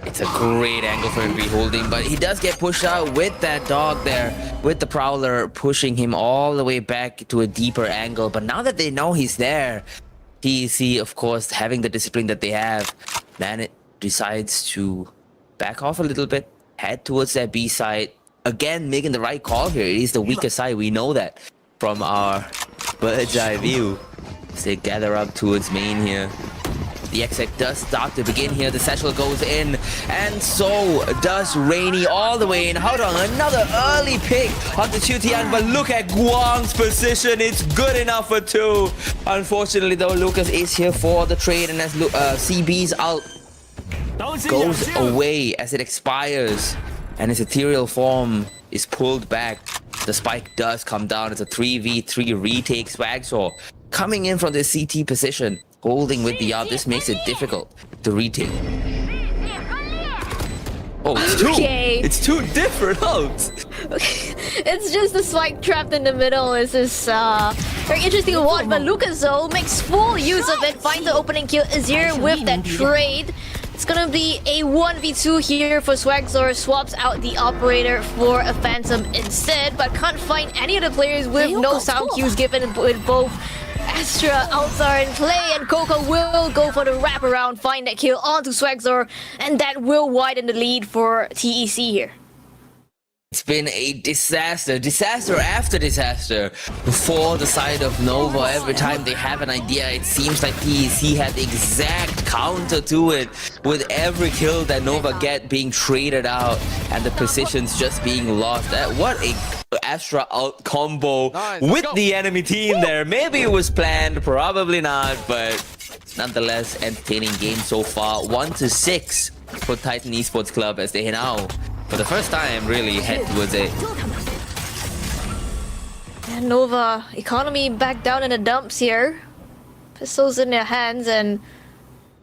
It's a great angle for him to be holding, but he does get pushed out with that dog there, with the Prowler pushing him all the way back to a deeper angle. But now that they know he's there, TEC, of course, having the discipline that they have, then it decides to back off a little bit, head towards that B side. Again, making the right call here. It is the weaker side. We know that from our bird's eye view. As they gather up towards main here. The exec does start to begin here. The satchel goes in, and so does Rainy all the way in. Hold on, another early pick on the Chutian, but look at Guang's position. It's good enough for 2. Unfortunately, though, Lucas is here for the trade, and as CB's out goes away as it expires, and his ethereal form is pulled back. The spike does come down. It's a 3v3 retake. Swagzor coming in from the CT position, holding with the up. This makes it difficult to retake. Oh, it's 2. Okay. It's 2 different ults. It's just the spike trapped in the middle. This is very interesting to watch, but Lucas though makes full use of it, finds the opening kill. Azir with that trade. It's gonna be a 1v2 here for Swagzor. Swaps out the operator for a Phantom instead, but can't find any of the players with no sound cues given with both Astra outside in play, and Coco will go for the wraparound, find that kill onto Swagzor, and that will widen the lead for TEC here. It's been a disaster after disaster for the side of Nova. Every time they have an idea, it seems like TEC had the exact counter to it, with every kill that Nova get being traded out and the positions just being lost. What a Astra out combo with the enemy team there. Maybe it was planned, probably not, but nonetheless, entertaining game so far. 1-6 for Titan Esports Club as they now, for the first time, really head towards it. And Nova economy back down in the dumps here. Pistols in their hands and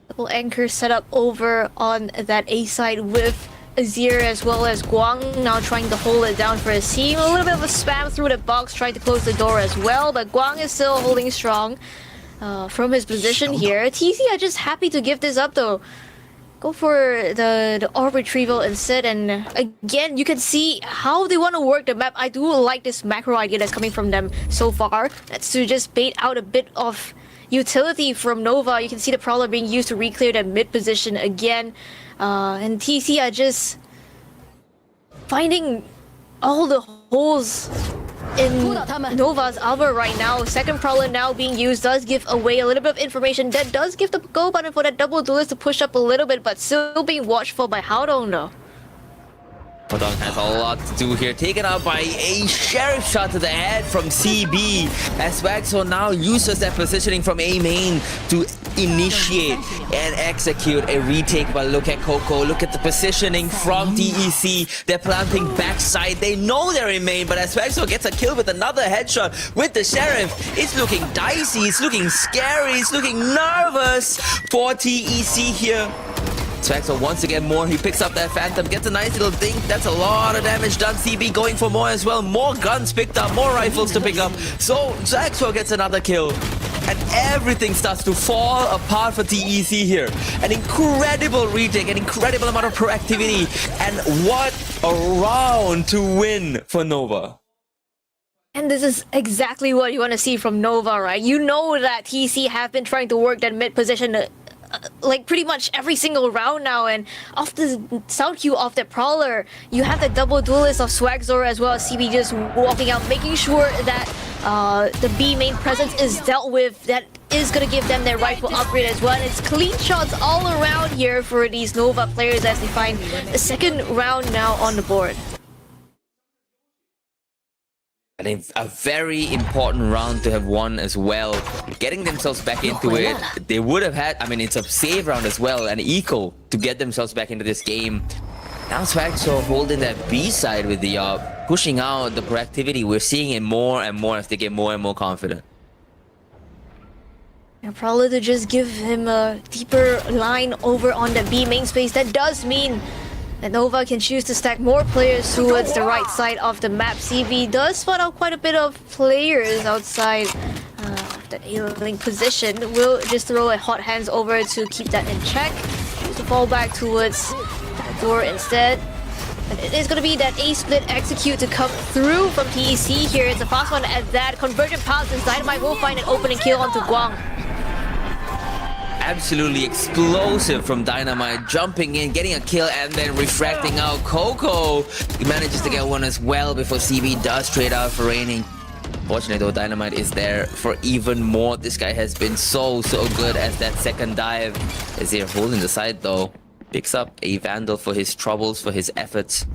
double anchor set up over on that A side with Azir as well as Guang now trying to hold it down for his team. A little bit of a spam through the box, trying to close the door as well, but Guang is still holding strong from his position here. TC are just happy to give this up though. Go for the orb retrieval instead, and again you can see how they want to work the map. I do like this macro idea that's coming from them so far. That's to just bait out a bit of utility from Nova. You can see the Prowler being used to re-clear that mid position again, and TC are just finding all the holes in Nova's armor right now. Second Prowler now being used does give away a little bit of information. That does give the go button for that double duelist to push up a little bit, but still being watched for by Haodong though. Haodong has a lot to do here, taken out by a Sheriff shot to the head from CB, as Swagzor now uses that positioning from A main to initiate and execute a retake. But look at Coco, look at the positioning from TEC. They're planting backside, they know they're in main, but as Swagzor gets a kill with another headshot with the Sheriff, it's looking dicey, it's looking scary, it's looking nervous for TEC here. Swagzor once again more, he picks up that Phantom, gets a nice little dink, that's a lot of damage done. CB going for more as well, more guns picked up, more rifles to pick up, so Swagzor gets another kill. And everything starts to fall apart for TEC here. An incredible retake, an incredible amount of proactivity, and what a round to win for Nova. And this is exactly what you want to see from Nova, right? You know that TEC have been trying to work that mid position like pretty much every single round now, and off the sound cue of the Prowler, you have the double duelist of Swagzor as well as CB just walking out, making sure that the B main presence is dealt with. That is going to give them their rifle upgrade as well, and it's clean shots all around here for these Nova players as they find the second round now on the board. And a very important round to have won as well. Getting themselves back into it, they would have had, I mean, it's a save round as well, an eco to get themselves back into this game. Now Swagzor holding that B side with the pushing out the proactivity. We're seeing it more and more as they get more and more confident. And probably to just give him a deeper line over on the B main space. That does mean that Nova can choose to stack more players towards the right side of the map. CB does spot out quite a bit of players outside that A-link position. Will just throw a hot hands over to keep that in check. Choose to fall back towards the door instead. But it is going to be that A-split execute to come through from TEC here. It's a fast one at that. Convergent paths, and Dynamite will find an opening kill onto Guang. Absolutely explosive from Dynamite, jumping in, getting a kill, and then refracting out. Coco he manages to get one as well before CB does trade out for raining. Fortunately though, Dynamite is there for even more. This guy has been so good as that second dive. As they're holding the side though, picks up a Vandal for his troubles, for his efforts.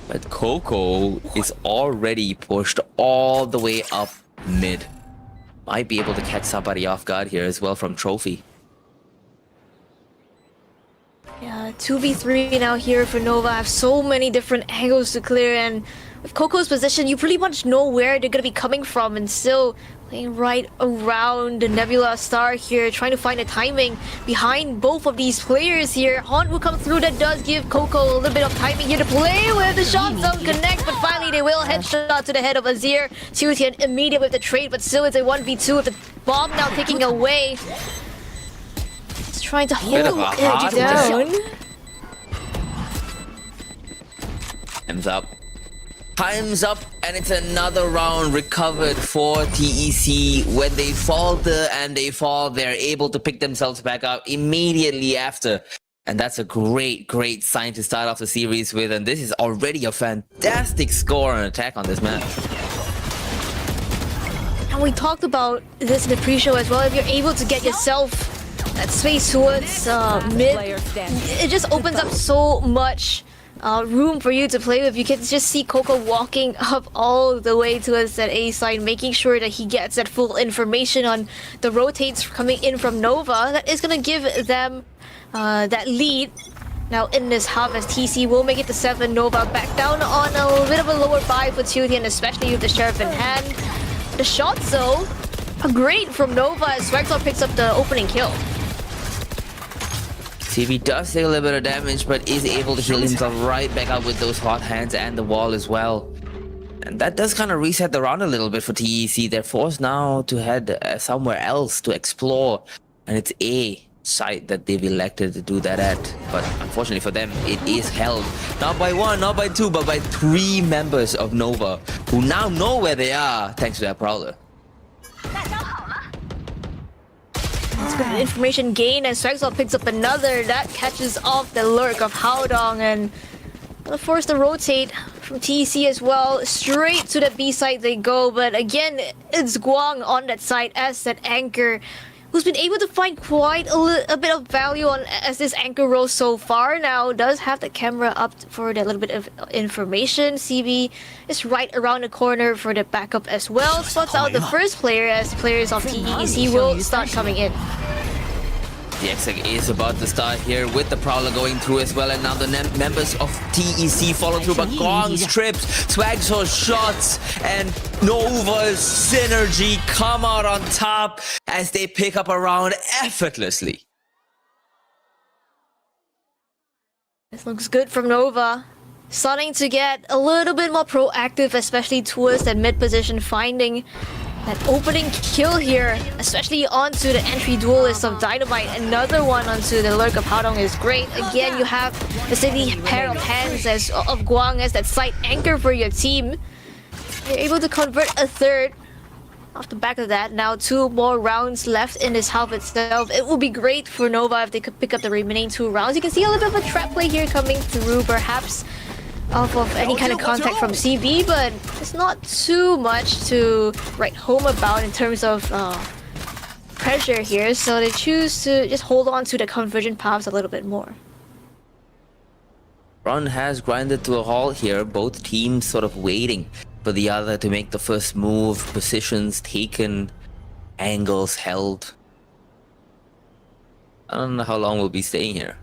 But Coco is already pushed all the way up mid. Might be able to catch somebody off guard here as well from Trophy. Yeah, 2v3 now here for Nova. Have so many different angles to clear, and with Coco's position, you pretty much know where they're gonna be coming from, and still playing right around the Nebula Star here, trying to find the timing behind both of these players here. Haunt will come through, that does give Coco a little bit of timing here to play with. The shots don't connect, but finally they will headshot to the head of Azir. Tian immediate with the trade, but still it's a 1v2 with the bomb now taking away. Trying to hold it down. Hands up. Time's up, and it's another round recovered for TEC. When they falter and they fall, they're able to pick themselves back up immediately after. And that's a great, great sign to start off the series with. And this is already a fantastic score and attack on this match. And we talked about this in the pre-show as well. If you're able to get yourself that space towards mid, it just opens up so much room for you to play with. You can just see Coco walking up all the way towards that A side, making sure that he gets that full information on the rotates coming in from Nova. That is going to give them that lead. Now in this half, as TC will make it to 7, Nova back down on a little bit of a lower buy for Tuti, and especially with the Sheriff in hand. The shots though are great from Nova as Swagzor picks up the opening kill. CB does take a little bit of damage, but is able to heal himself right back up with those hot hands and the wall as well. And that does kind of reset the round a little bit for TEC. They're forced now to head somewhere else to explore. And it's A site that they've elected to do that at. But unfortunately for them, it is held. Not by 1, not by 2, but by 3 members of Nova, who now know where they are thanks to that Prowler. It's good information gain, and Swagzor picks up another. That catches off the lurk of Haodong, and gonna force the rotate from TEC as well. Straight to the B side they go, but again, it's Guang on that side as that anchor, who's been able to find quite a bit of value on as this anchor role so far. Now does have the camera up for that little bit of information. CB is right around the corner for the backup as well. Spots out the first player as players of TEC will start coming in. The Exec is about to start here with the Prowler going through as well, and now the members of TEC follow through, but Gong's trips, Swagzor's shots, and Nova's synergy come out on top as they pick up a round effortlessly. This looks good from Nova. Starting to get a little bit more proactive, especially towards that mid position, finding that opening kill here, especially onto the entry duelist of Dynamite. Another one onto the lurk of Haodong is great. Again, you have the steady pair of hands of Guang as that side anchor for your team. You're able to convert a third off the back of that. Now 2 more rounds left in this half itself. It would be great for Nova if they could pick up the remaining 2 rounds. You can see a little bit of a trap play here coming through, perhaps off of any kind of contact from CB, but it's not too much to write home about in terms of pressure here, so they choose to just hold on to the conversion paths a little bit more. Run has grinded to a halt here, both teams sort of waiting for the other to make the first move, positions taken, angles held. I don't know how long we'll be staying here.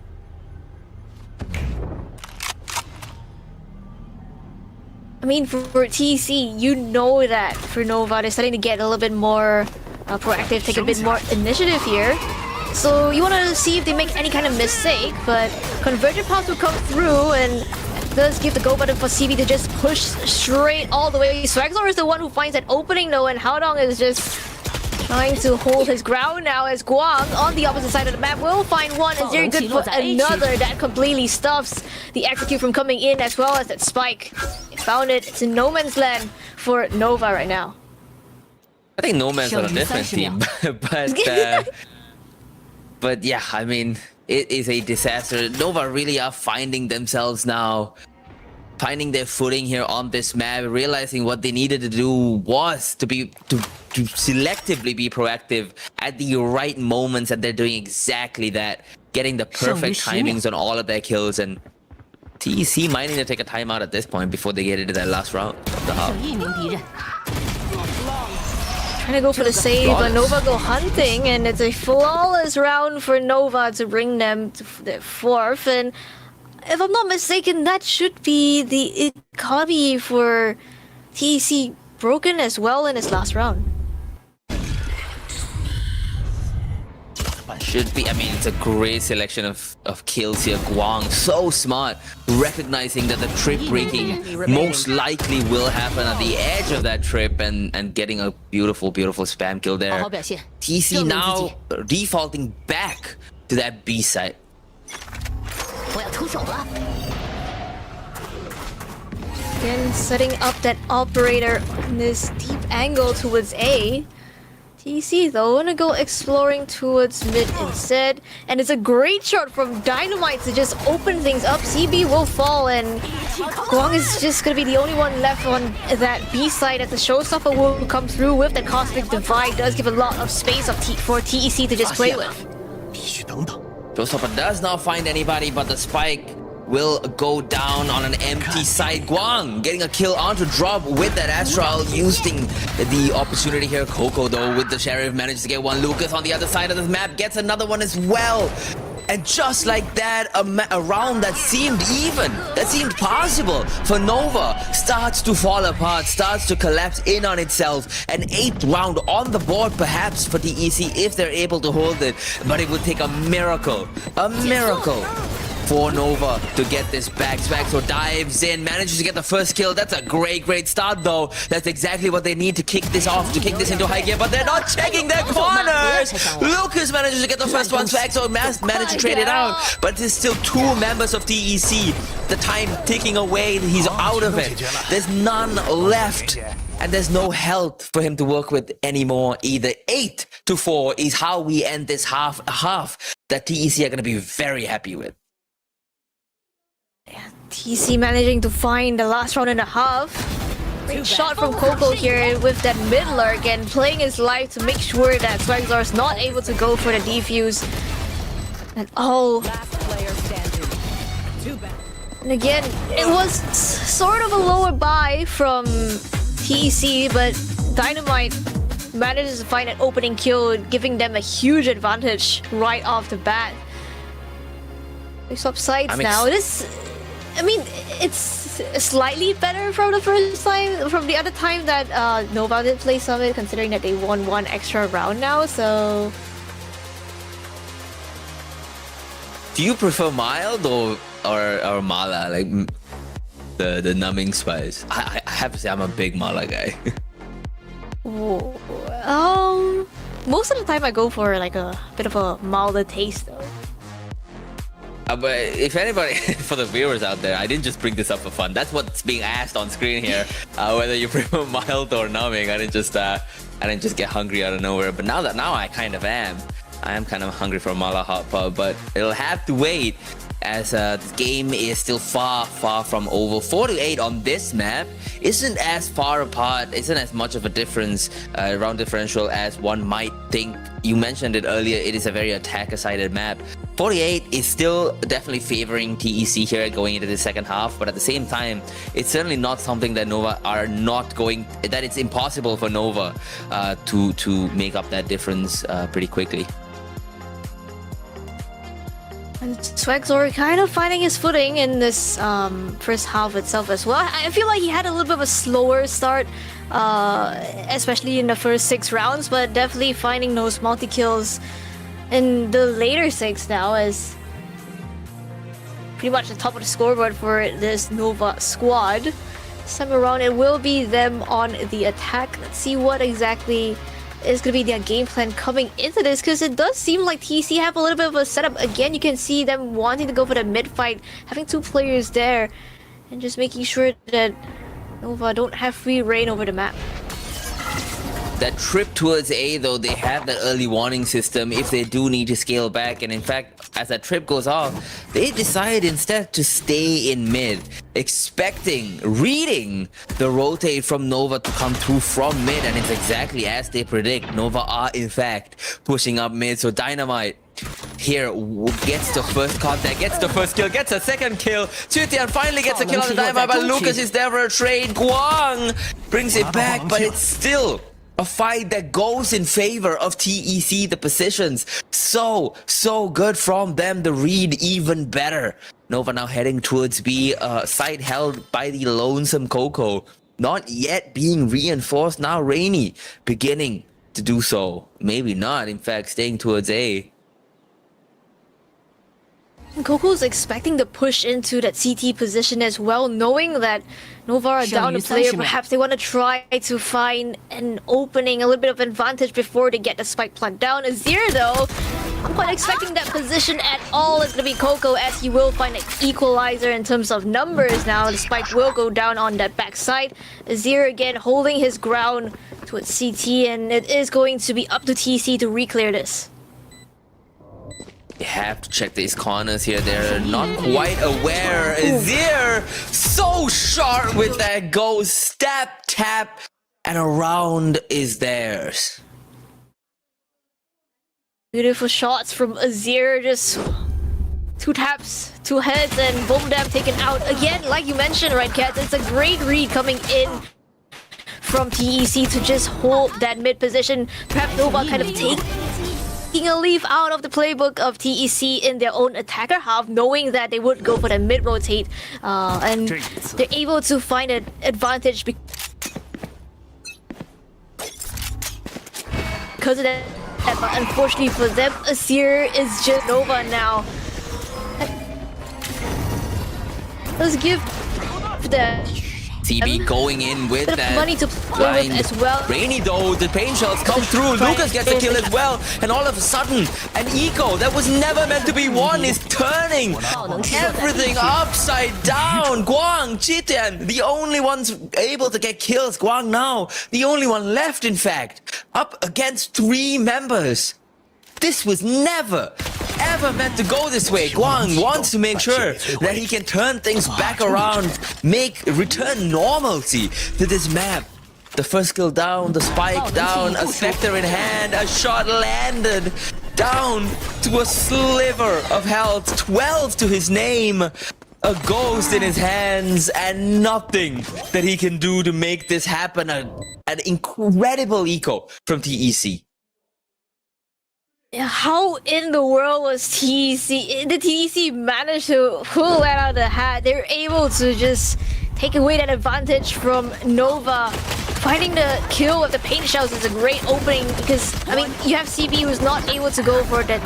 I mean, for TEC, you know that for Nova, they're starting to get a little bit more proactive, take a bit more initiative here. So you want to see if they make any kind of mistake, but conversion paths will come through, and it does give the go button for CB to just push straight all the way. Swagzor is the one who finds that opening though, and Haodong is just trying to hold his ground now as Guang on the opposite side of the map will find one, and very good for another. That completely stuffs the execute from coming in, as well as that spike. Found it. It's in no man's land for Nova right now. I think No Man's on a different team, but yeah, I mean, it is a disaster. Nova really are finding themselves now, finding their footing here on this map, realizing what they needed to do was to selectively be proactive at the right moments, and they're doing exactly that, getting the perfect timings on all of their kills. And TEC might need to take a timeout at this point before they get into that last round of the half. Trying to go for the save, but Nova go hunting, and it's a flawless round for Nova to bring them to their 4th. And if I'm not mistaken, that should be the economy for TEC broken as well in his last round. Should be. I mean, it's a great selection of kills here. Guang, so smart, recognizing that the trip breaking most likely will happen at the edge of that trip, and getting a beautiful, beautiful spam kill there. TC now defaulting back to that B site. Again, setting up that operator on this deep angle towards A. TEC though gonna go exploring towards mid instead, and it's a great shot from Dynamite to just open things up. CB will fall, and Guang is just gonna be the only one left on that B side, as the showstopper will come through with the Cosmic Divide. Does give a lot of space for TEC to just play with. 必须等等。 Showstopper does not find anybody, but the spike will go down on an empty side. Guang getting a kill onto drop with that Astral, using the opportunity here. Coco though with the Sheriff manages to get one. Lucas on the other side of the map gets another one as well. And just like that, a round that seemed even, that seemed possible for Nova, starts to fall apart, starts to collapse in on itself. An 8th round on the board perhaps for TEC if they're able to hold it. But it would take a miracle for Nova to get this back. Swagzo dives in, manages to get the first kill. That's a great start though. That's exactly what they need to kick this off, to kick this into high gear, but they're not checking their corners. Lucas manages to get the first one. Swagzo managed to trade it out, but there's still 2 members of TEC. The time ticking away, he's out of it. There's none left. And there's no health for him to work with anymore either. 8-4 is how we end this half that TEC are going to be very happy with. TEC managing to find the last round and a half. Great shot from Coco here with that mid lurk, and playing his life to make sure that Swagzor is not able to go for the defuse. And and again, it was sort of a lower buy from TEC, but Dynamite manages to find an opening kill, giving them a huge advantage right off the bat. They swap sides now. It's slightly better from the first time, from the other time that Nova did play Summit, considering that they won 1 extra round now, so... Do you prefer mild or mala, like the numbing spice? I have to say I'm a big mala guy. Most of the time I go for like a bit of a milder taste though. But if anybody, for the viewers out there, I didn't just bring this up for fun. That's what's being asked on screen here. Whether you prefer mild or numbing. I didn't just get hungry out of nowhere. But now I kind of am. I am kind of hungry for a mala hot pot, but it'll have to wait, as the game is still far from over. 4-8 on this map isn't as far apart, isn't as much of a difference, round differential as one might think. You mentioned it earlier, it is a very attacker-sided map. 48 is still definitely favoring TEC here going into the second half, but at the same time, it's certainly not something that Nova are not going, that it's impossible for Nova to make up that difference pretty quickly. And Swagzor kind of finding his footing in this first half itself as well. I feel like he had a little bit of a slower start, especially in the first 6 rounds, but definitely finding those multi-kills in the later 6 now, as pretty much the top of the scoreboard for this Nova squad. This time around, it will be them on the attack. Let's see what exactly is going to be their game plan coming into this, because it does seem like TEC have a little bit of a setup. Again, you can see them wanting to go for the mid fight, having 2 players there, and just making sure that Nova don't have free reign over the map. That trip towards A though, they have that early warning system if they do need to scale back, and in fact, as that trip goes off, they decide instead to stay in mid, reading the rotate from Nova to come through from mid, and it's exactly as they predict. Nova are in fact pushing up mid, so Dynamite here gets the first contact, gets the first kill, gets a second kill. Chutian finally gets a kill on the Dynamite, but Lucas is there for a trade. Guang brings it back, but it's still a fight that goes in favor of TEC. The positions so good from them. The read even better. Nova now heading towards B, side held by the lonesome Coco, not yet being reinforced. Now Rainy beginning to do so, maybe not, in fact staying towards A. Coco's expecting to push into that CT position as well, knowing that Nova are down a player. Perhaps they want to try to find an opening, a little bit of advantage before they get the spike plant down. Azir though I'm not expecting that position at all. It's gonna be Coco, as he will find an equalizer in terms of numbers now. The spike will go down on that backside. Azir again holding his ground towards CT, and it is going to be up to TC to re-clear this. You have to check these corners here. They're not quite aware. Azir so sharp with that go. Step, tap, and a round is theirs. Beautiful shots from Azir, just 2 taps, 2 heads, and both of them taken out. Again, like you mentioned, right, Kat, it's a great read coming in from TEC to just hold that mid position. Perhaps Nova kind of taking a leaf out of the playbook of TEC in their own attacker half, knowing that they would go for the mid rotate, and they're able to find an advantage because of that. But unfortunately for them, Azir is just Nova now. Let's give the TB going in with that money to play with as well. Rainy though, the pain shells come through. Lucas gets a kill as well, and all of a sudden, an eco that was never meant to be won is turning everything upside down. Guang, Chitian, the only ones able to get kills. Guang now, the only one left, in fact, up against 3 members. This was never, ever meant to go this way. Guang wants to make sure that he can turn things back around, return normalcy to this map. The first kill down, the spike down, a Spectre in hand, a shot landed down to a sliver of health, 12 to his name, a ghost in his hands, and nothing that he can do to make this happen. An incredible eco from TEC. How in the world was TEC? Did TEC manage to pull that out of the hat? They're able to just take away that advantage from Nova. Finding the kill with the paint shells is a great opening because, I mean, you have CB who's not able to go for that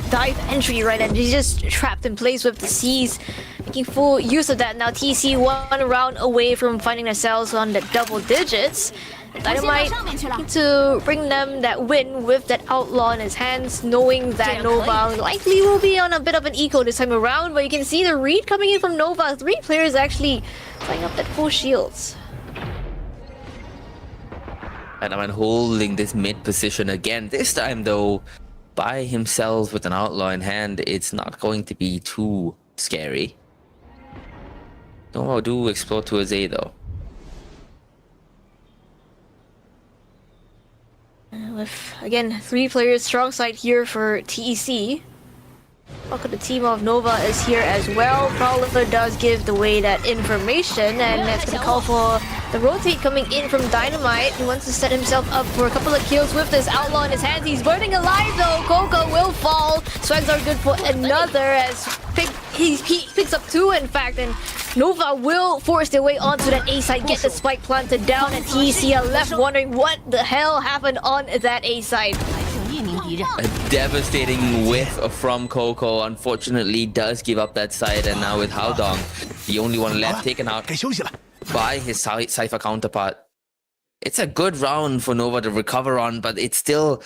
dive entry, right? And he's just trapped in place with the C's, making full use of that. Now TC 1 round away from finding themselves on the double digits. Dynamite looking to bring them that win with that outlaw in his hands, knowing that Nova likely will be on a bit of an eco this time around. But you can see the read coming in from Nova. 3 players actually playing up that full shields. Dynamite holding this mid position again. This time though, by himself with an outlaw in hand, it's not going to be too scary. Nova do explore towards A though. With, again, 3 players strong side here for TEC. Welcome the team of Nova is here as well. Prowler does give the way that information, and that's going to call for the rotate coming in from Dynamite. He wants to set himself up for a couple of kills with this outlaw in his hands. He's burning alive though. Coco will fall. Swags are good for another as he picks up 2 in fact, and Nova will force their way onto that A side, get the spike planted down, and TEC are left wondering what the hell happened on that A side. A devastating whiff from Coco, unfortunately does give up that side, and now with Haodong, the only one left, taken out by his Cypher counterpart. It's a good round for Nova to recover on, but it's still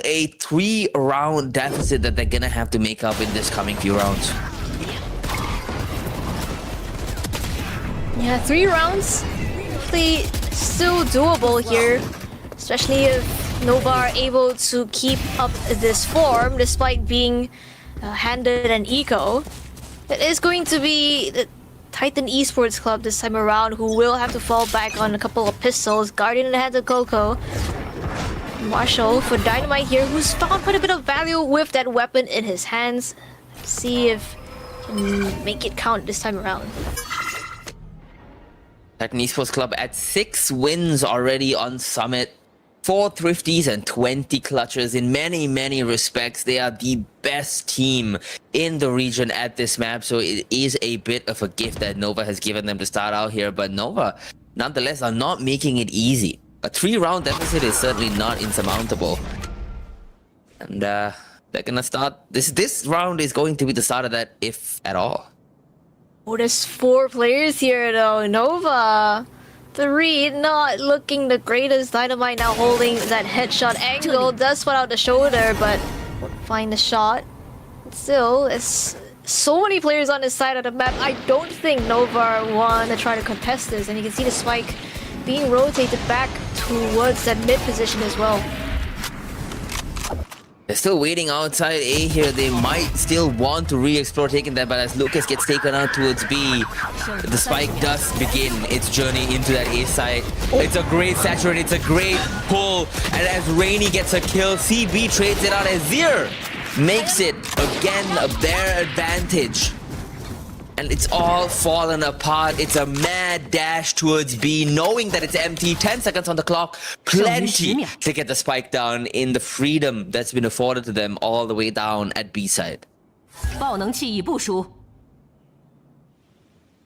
a 3-round deficit that they're gonna have to make up in this coming few rounds. Yeah, 3 rounds, hopefully still doable here, especially if Nova are able to keep up this form despite being handed an eco. It is going to be the Titan Esports Club this time around who will have to fall back on a couple of pistols. Guardian in the hands of Coco. Marshall for Dynamite here, who's found quite a bit of value with that weapon in his hands. Let's see if he can make it count this time around. Titan Esports Club at 6 wins already on Summit. 4 thrifties and 20 clutches. In many respects, they are the best team in the region at this map, so it is a bit of a gift that Nova has given them to start out here, but Nova nonetheless are not making it easy. A 3-round deficit is certainly not insurmountable, and they're gonna start this round is going to be the start of that, if at all. Oh, there's 4 players here though. Nova The read not looking the greatest. Dynamite now holding that headshot angle. Does spot out the shoulder, but won't find the shot. Still, it's so many players on this side of the map. I don't think Nova want to try to contest this, and you can see the spike being rotated back towards that mid position as well. They're still waiting outside A here. They might still want to re-explore taking that, but as Lucas gets taken out towards B, the spike does begin its journey into that A side. It's a great saturate, it's a great pull, and as Rainy gets a kill, CB trades it out as Zir makes it again their advantage. And it's all fallen apart. It's a mad dash towards B, knowing that it's empty. 10 seconds on the clock. Plenty to get the spike down in the freedom that's been afforded to them all the way down at B side. 爆能器已部署。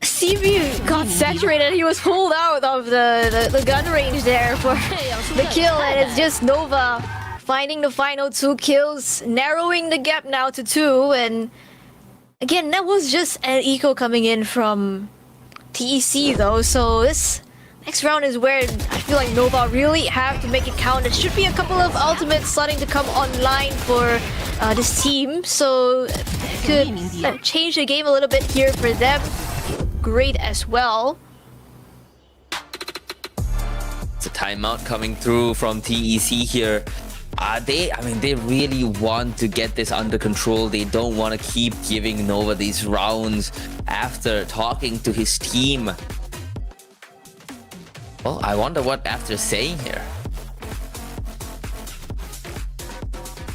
CB got saturated. He was pulled out of the gun range there for the kill, and it's just Nova finding the final 2 kills, narrowing the gap now to 2, and again, that was just an eco coming in from TEC though, so this next round is where I feel like Nova really have to make it count. There should be a couple of ultimates starting to come online for this team, so it could change the game a little bit here for them. Great as well. It's a timeout coming through from TEC here. They really want to get this under control. They don't want to keep giving Nova these rounds after talking to his team. Well, I wonder what After's saying here.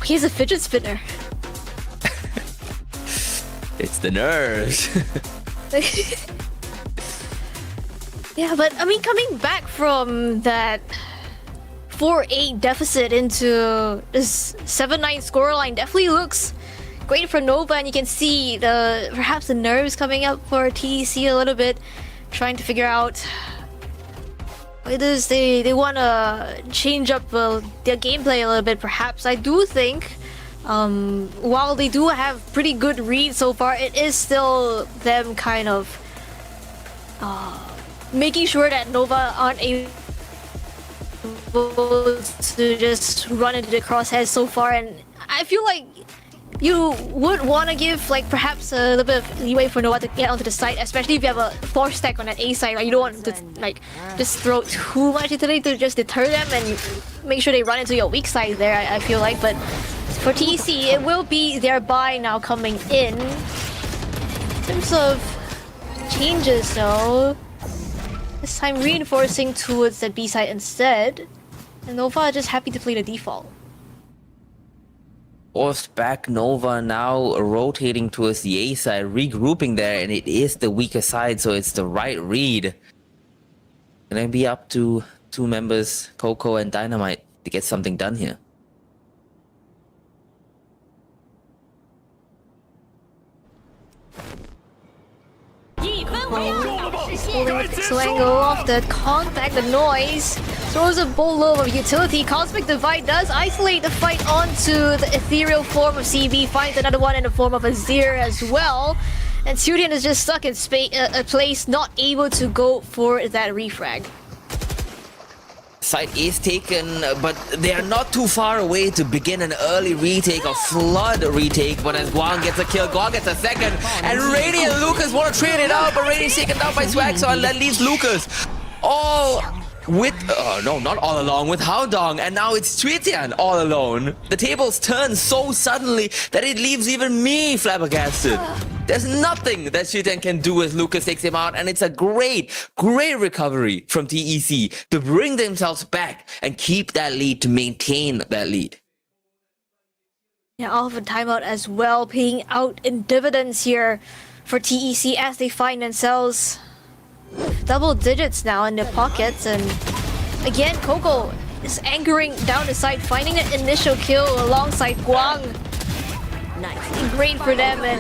He's a fidget spinner. It's the nerves. Yeah, but I mean, coming back from that 4-8 deficit into this 7-9 scoreline definitely looks great for Nova, and you can see perhaps the nerves coming up for TEC a little bit, trying to figure out whether they want to change up their gameplay a little bit. Perhaps I do think while they do have pretty good reads so far, it is still them kind of making sure that Nova aren't able to just run into the crosshairs so far, and I feel like you would want to give like perhaps a little bit of leeway for Nova to get onto the site, especially if you have a 4 stack on that A side. Like, you don't want to like just throw too much into it to just deter them and make sure they run into your weak side there, I feel like. But for TEC, it will be their buy now coming in terms of changes though. This time reinforcing towards the B side instead. And Nova are just happy to play the default. Forced back Nova now rotating towards the A side, regrouping there, and it is the weaker side, so it's the right read. Gonna be up to 2 members, Coco and Dynamite, to get something done here. Holding the pixel angle off the contact, the noise throws a boatload of utility. Cosmic Divide does isolate the fight onto the ethereal form of CB, finds another one in the form of a Zir as well. And Sudian is just stuck in a place, not able to go for that refrag. Site is taken, but they are not too far away to begin an early retake, a flood retake. But as Guang gets a kill, Guang gets a second, and Rainy and Lucas want to trade it out, but Rainy's taken down by Swag, so that leaves Lucas all with, no, not all along, with Haodong, and now it's Tweetian all alone. The tables turn so suddenly that it leaves even me flabbergasted. There's nothing that Tweetian can do as Lucas takes him out, and it's a great recovery from TEC to bring themselves back and keep that lead, to maintain that lead. Yeah, off a timeout as well, paying out in dividends here for TEC as they find themselves double digits now in their pockets. And again, Coco is anchoring down the side, finding an initial kill alongside Guang. Nice. Great for them, and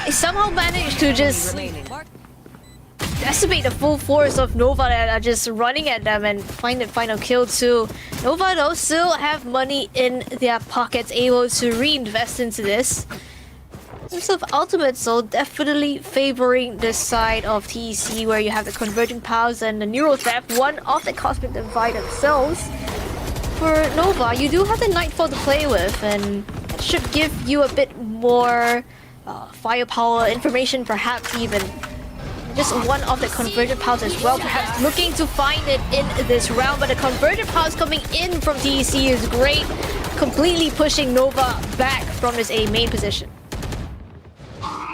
they somehow managed to just decimate the full force of Nova that are just running at them and find the final kill too. Nova though still have money in their pockets, able to reinvest into this. terms of ultimates, so definitely favoring this side of TEC where you have the Convergent Powers and the Neural Theft, one of the Cosmic Divide themselves. For Nova, you do have the Nightfall to play with, and that should give you a bit more firepower, information perhaps even. Just one of the Convergent Powers as well, perhaps looking to find it in this round, but the Convergent Powers coming in from TEC is great, completely pushing Nova back from his A main position.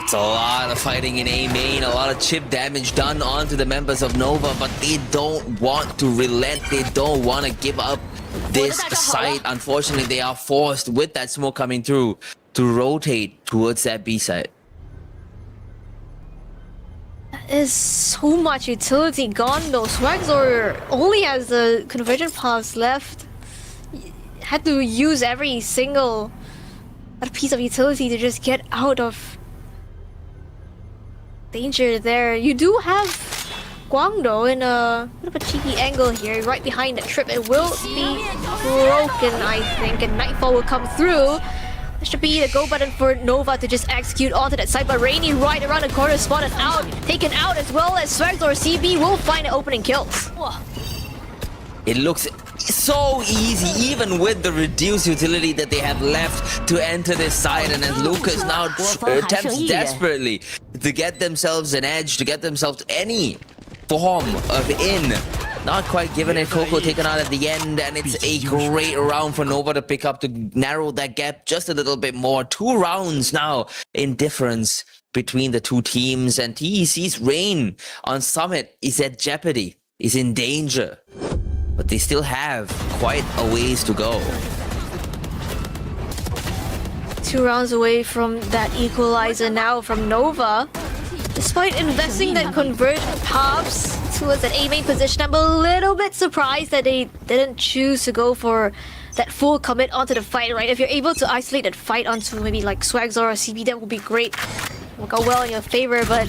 It's a lot of fighting in A main, a lot of chip damage done onto the members of Nova, but they don't want to relent, they don't want to give up this side. Unfortunately, they are forced, with that smoke coming through, to rotate towards that B side. Is so much utility gone though. Swagzor only has the Convergent Powers left. Had to use every single piece of utility to just get out of danger there. You do have Guangdo in a bit of a cheeky angle here, right behind the trip. It will be broken, I think, and Nightfall will come through. That should be the go button for Nova to just execute onto that side, but Rainy right around the corner, spotted out, taken out, as well as Swagzor CB will find the opening kills. It looks so easy, even with the reduced utility that they have left to enter this side, and as Lucas now attempts desperately to get themselves an edge, to get themselves any form of in. Not quite given it. Coco taken out at the end, and it's a great round for Nova to pick up to narrow that gap just a little bit more. 2 rounds now in difference between the two teams, and TEC's reign on Summit is at jeopardy, is in danger. But they still have quite a ways to go. 2 rounds away from that equalizer now from Nova. Despite investing that Convergent Powers towards that A main position, I'm a little bit surprised that they didn't choose to go for that full commit onto the fight, right? If you're able to isolate that fight onto maybe like Swagzor or CB, that would be great. Will go well in your favor, but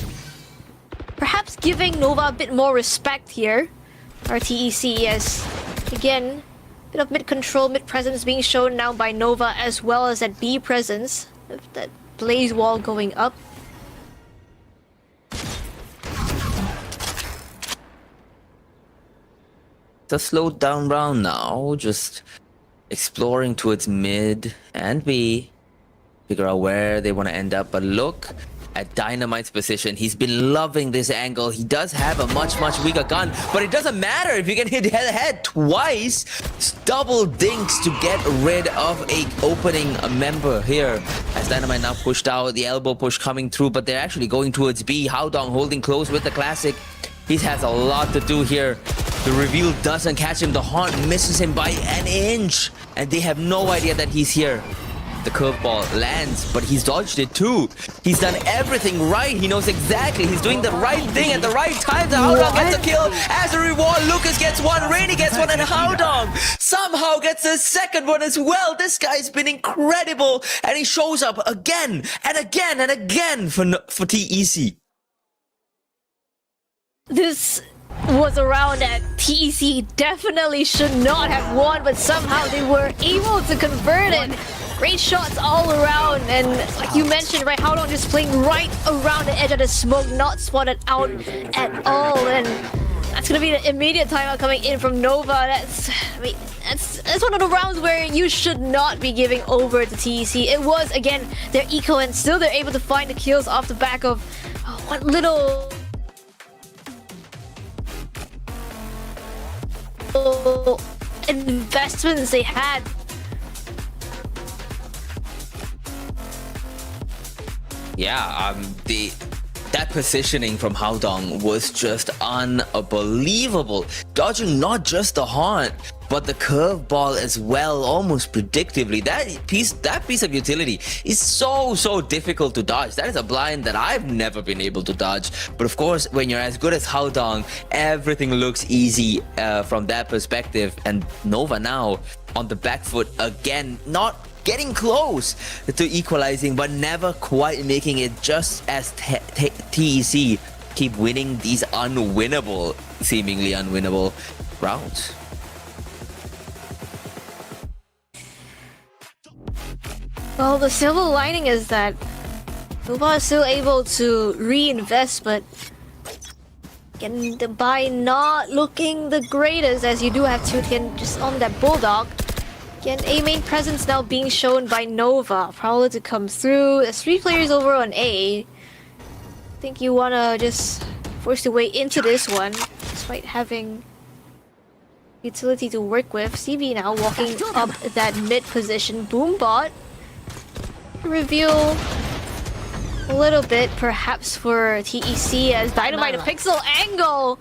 perhaps giving Nova a bit more respect here. Or TEC, as again, a bit of mid control, mid presence being shown now by Nova, as well as that B presence, that blaze wall going up. It's a slowed down round now, just exploring towards mid and B, figure out where they want to end up. But look at Dynamite's position. He's been loving this angle. He does have a much weaker gun, but it doesn't matter if you can hit head twice. Double dinks to get rid of a opening member here, as Dynamite now pushed out, the elbow push coming through, but they're actually going towards B. Haodong holding close with the classic. He has a lot to do here. The reveal doesn't catch him. The haunt misses him by an inch, and they have no idea that he's here. The curveball lands, but he's dodged it too. He's done everything right. He knows exactly. He's doing the right thing at the right time. The Haodong gets a kill. As a reward, Lucas gets one, Rainy gets one, and Haodong somehow gets a second one as well. This guy's been incredible, and he shows up again and again and again for TEC. This was a round that TEC definitely should not have won, but somehow they were able to convert it. Great shots all around, and like you mentioned, right, Haodong just playing right around the edge of the smoke, not spotted out at all, and that's gonna be the immediate timeout coming in from Nova. That's one of the rounds where you should not be giving over to TEC. It was, again, their eco, and still they're able to find the kills off the back of what little investments they had. Yeah, that positioning from Haodong was just unbelievable. Dodging not just the haunt, but the curveball as well, almost predictively. That piece of utility is so difficult to dodge. That is a blind that I've never been able to dodge. But of course, when you're as good as Haodong, everything looks easy from that perspective. And Nova now on the back foot again, not getting close to equalizing, but never quite making it, just as TEC keep winning these seemingly unwinnable rounds. Well, the silver lining is that Nova is still able to reinvest, but again, the buy not looking the greatest as you do have Tian just on that Bulldog. Again, A main presence now being shown by Nova. Probably to come through. There's 3 players over on A. I think you wanna just force your way into this one, despite having utility to work with. CB now walking up that mid position. Boombot. Reveal a little bit, perhaps for TEC, as Dynamite, a pixel angle,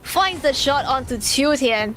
finds the shot onto Tian.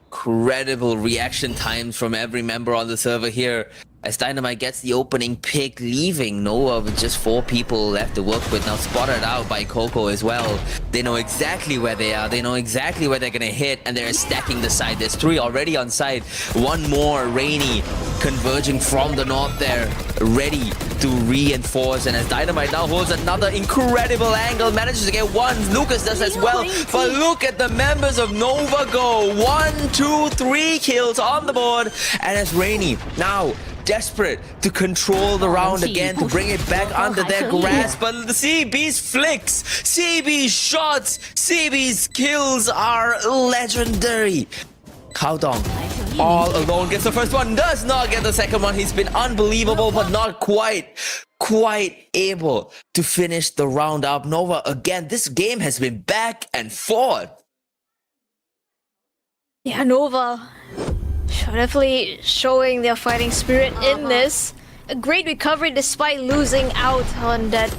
Incredible reaction times from every member on the server here as Dynamite gets the opening pick, leaving Noah with just 4 people left to work with. Now spotted out by Coco as well. They know exactly where they are. They know exactly where they're gonna hit, and they're stacking the side. There's 3 already on side. 1 more, Rainy, converging from the north there, ready to reinforce. And as Dynamite now holds another incredible angle, manages to get 1. Lucas does as well. But look at the members of Nova go. 1, 2, 3 kills on the board. And as Rainy now desperate to control the round again, to bring it back under their grasp. But the CB's flicks, CB's shots, CB's kills are legendary. Kaodong all alone gets the first one, does not get the second one. He's been unbelievable, but not quite able to finish the round up. Nova again, this game has been back and forth. Yeah, Nova definitely showing their fighting spirit in this. A great recovery despite losing out on that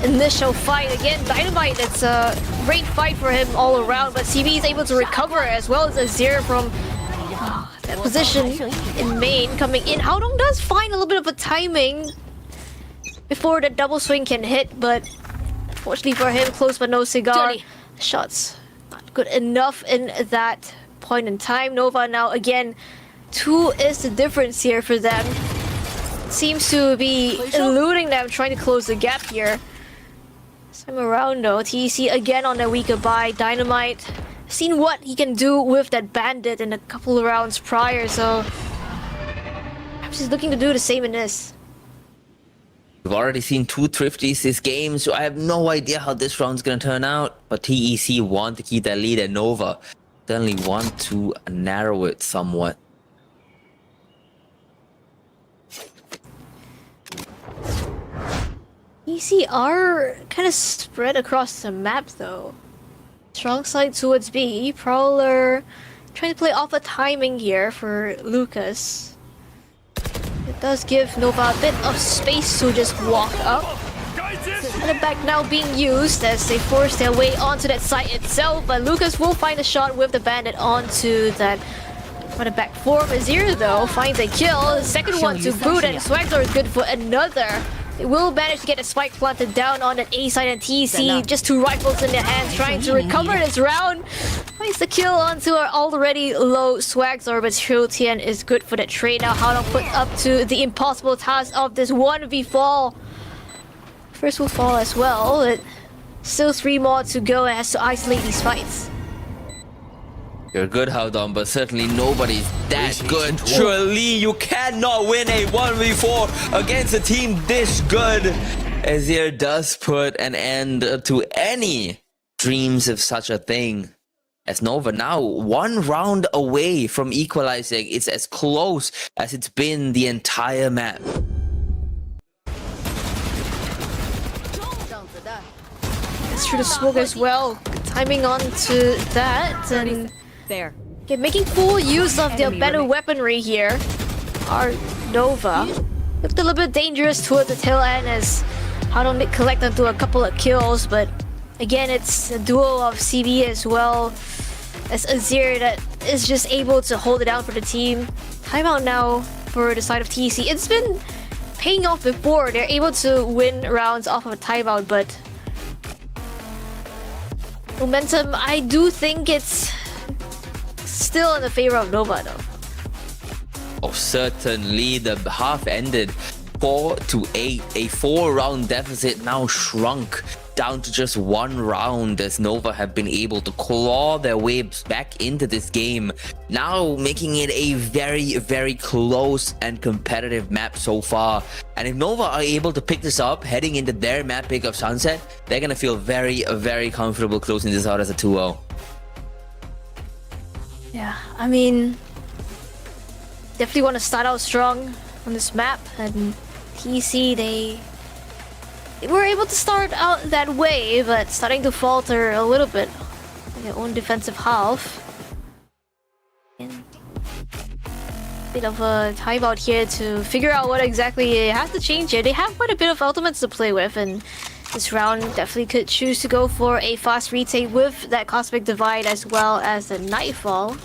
initial fight. Again, Dynamite, it's a great fight for him all around, but CB is able to recover as well as Azir from that position in main coming in. Haodong does find a little bit of a timing before the double swing can hit, but fortunately for him, close but no cigar. Shots not good enough in that point in time. Nova now again, 2 is the difference here for them. Seems to be eluding them, trying to close the gap here. This time around though, TEC again on a weaker buy. Dynamite seen what he can do with that bandit in a couple of rounds prior, so perhaps he's looking to do the same in this. We've already seen 2 thrifties this game, so I have no idea how this round's gonna turn out. But TEC want to keep that lead, and Nova certainly want to narrow it somewhat. TEC are kind of spread across the map though. Strong side towards B. Prowler trying to play off a timing here for Lucas. It does give Nova a bit of space to just walk up. And the back now being used as they force their way onto that site itself, but Lucas will find a shot with the bandit onto that running back form. Azir though finds a kill, the second one to boot, and Swagzor is good for another. They will manage to get a spike planted down on that A side, and TEC just 2 rifles in their hands trying to recover this round. Finds the kill onto our already low Swagzor, but Tian is good for that trade. Now Haodong put up to the impossible task of this 1v4. First will fall as well, but still 3 more to go and has to isolate these fights. You're good, Haodong, but certainly nobody's that good. Surely you cannot win a 1v4 against a team this good. Azir does put an end to any dreams of such a thing. As Nova now 1 round away from equalizing. It's as close as it's been the entire map. It's through the smoke as well. Good timing on to that, and There. okay, making full use of their better weaponry here are Nova. Looked a little bit dangerous towards the tail end as Haodong did collect onto a couple of kills, but again, it's a duo of CB as well as Azir that is just able to hold it down for the team. Timeout now for the side of TEC. It's been paying off before. They're able to win rounds off of a timeout, but momentum, I do think it's still in the favor of Nova though. Oh, certainly the half ended 4-8. A 4-round deficit now shrunk down to just 1 round as Nova have been able to claw their way back into this game, now making it a very, very close and competitive map so far. And if Nova are able to pick this up heading into their map pick of Sunset, they're gonna feel very, very comfortable closing this out as a 2-0. Yeah, I mean, definitely want to start out strong on this map, and TEC, they were able to start out that way, but starting to falter a little bit in their own defensive half. And a bit of a timeout here to figure out what exactly has to change here. They have quite a bit of ultimates to play with, and this round definitely could choose to go for a fast retake with that Cosmic Divide as well as the Nightfall.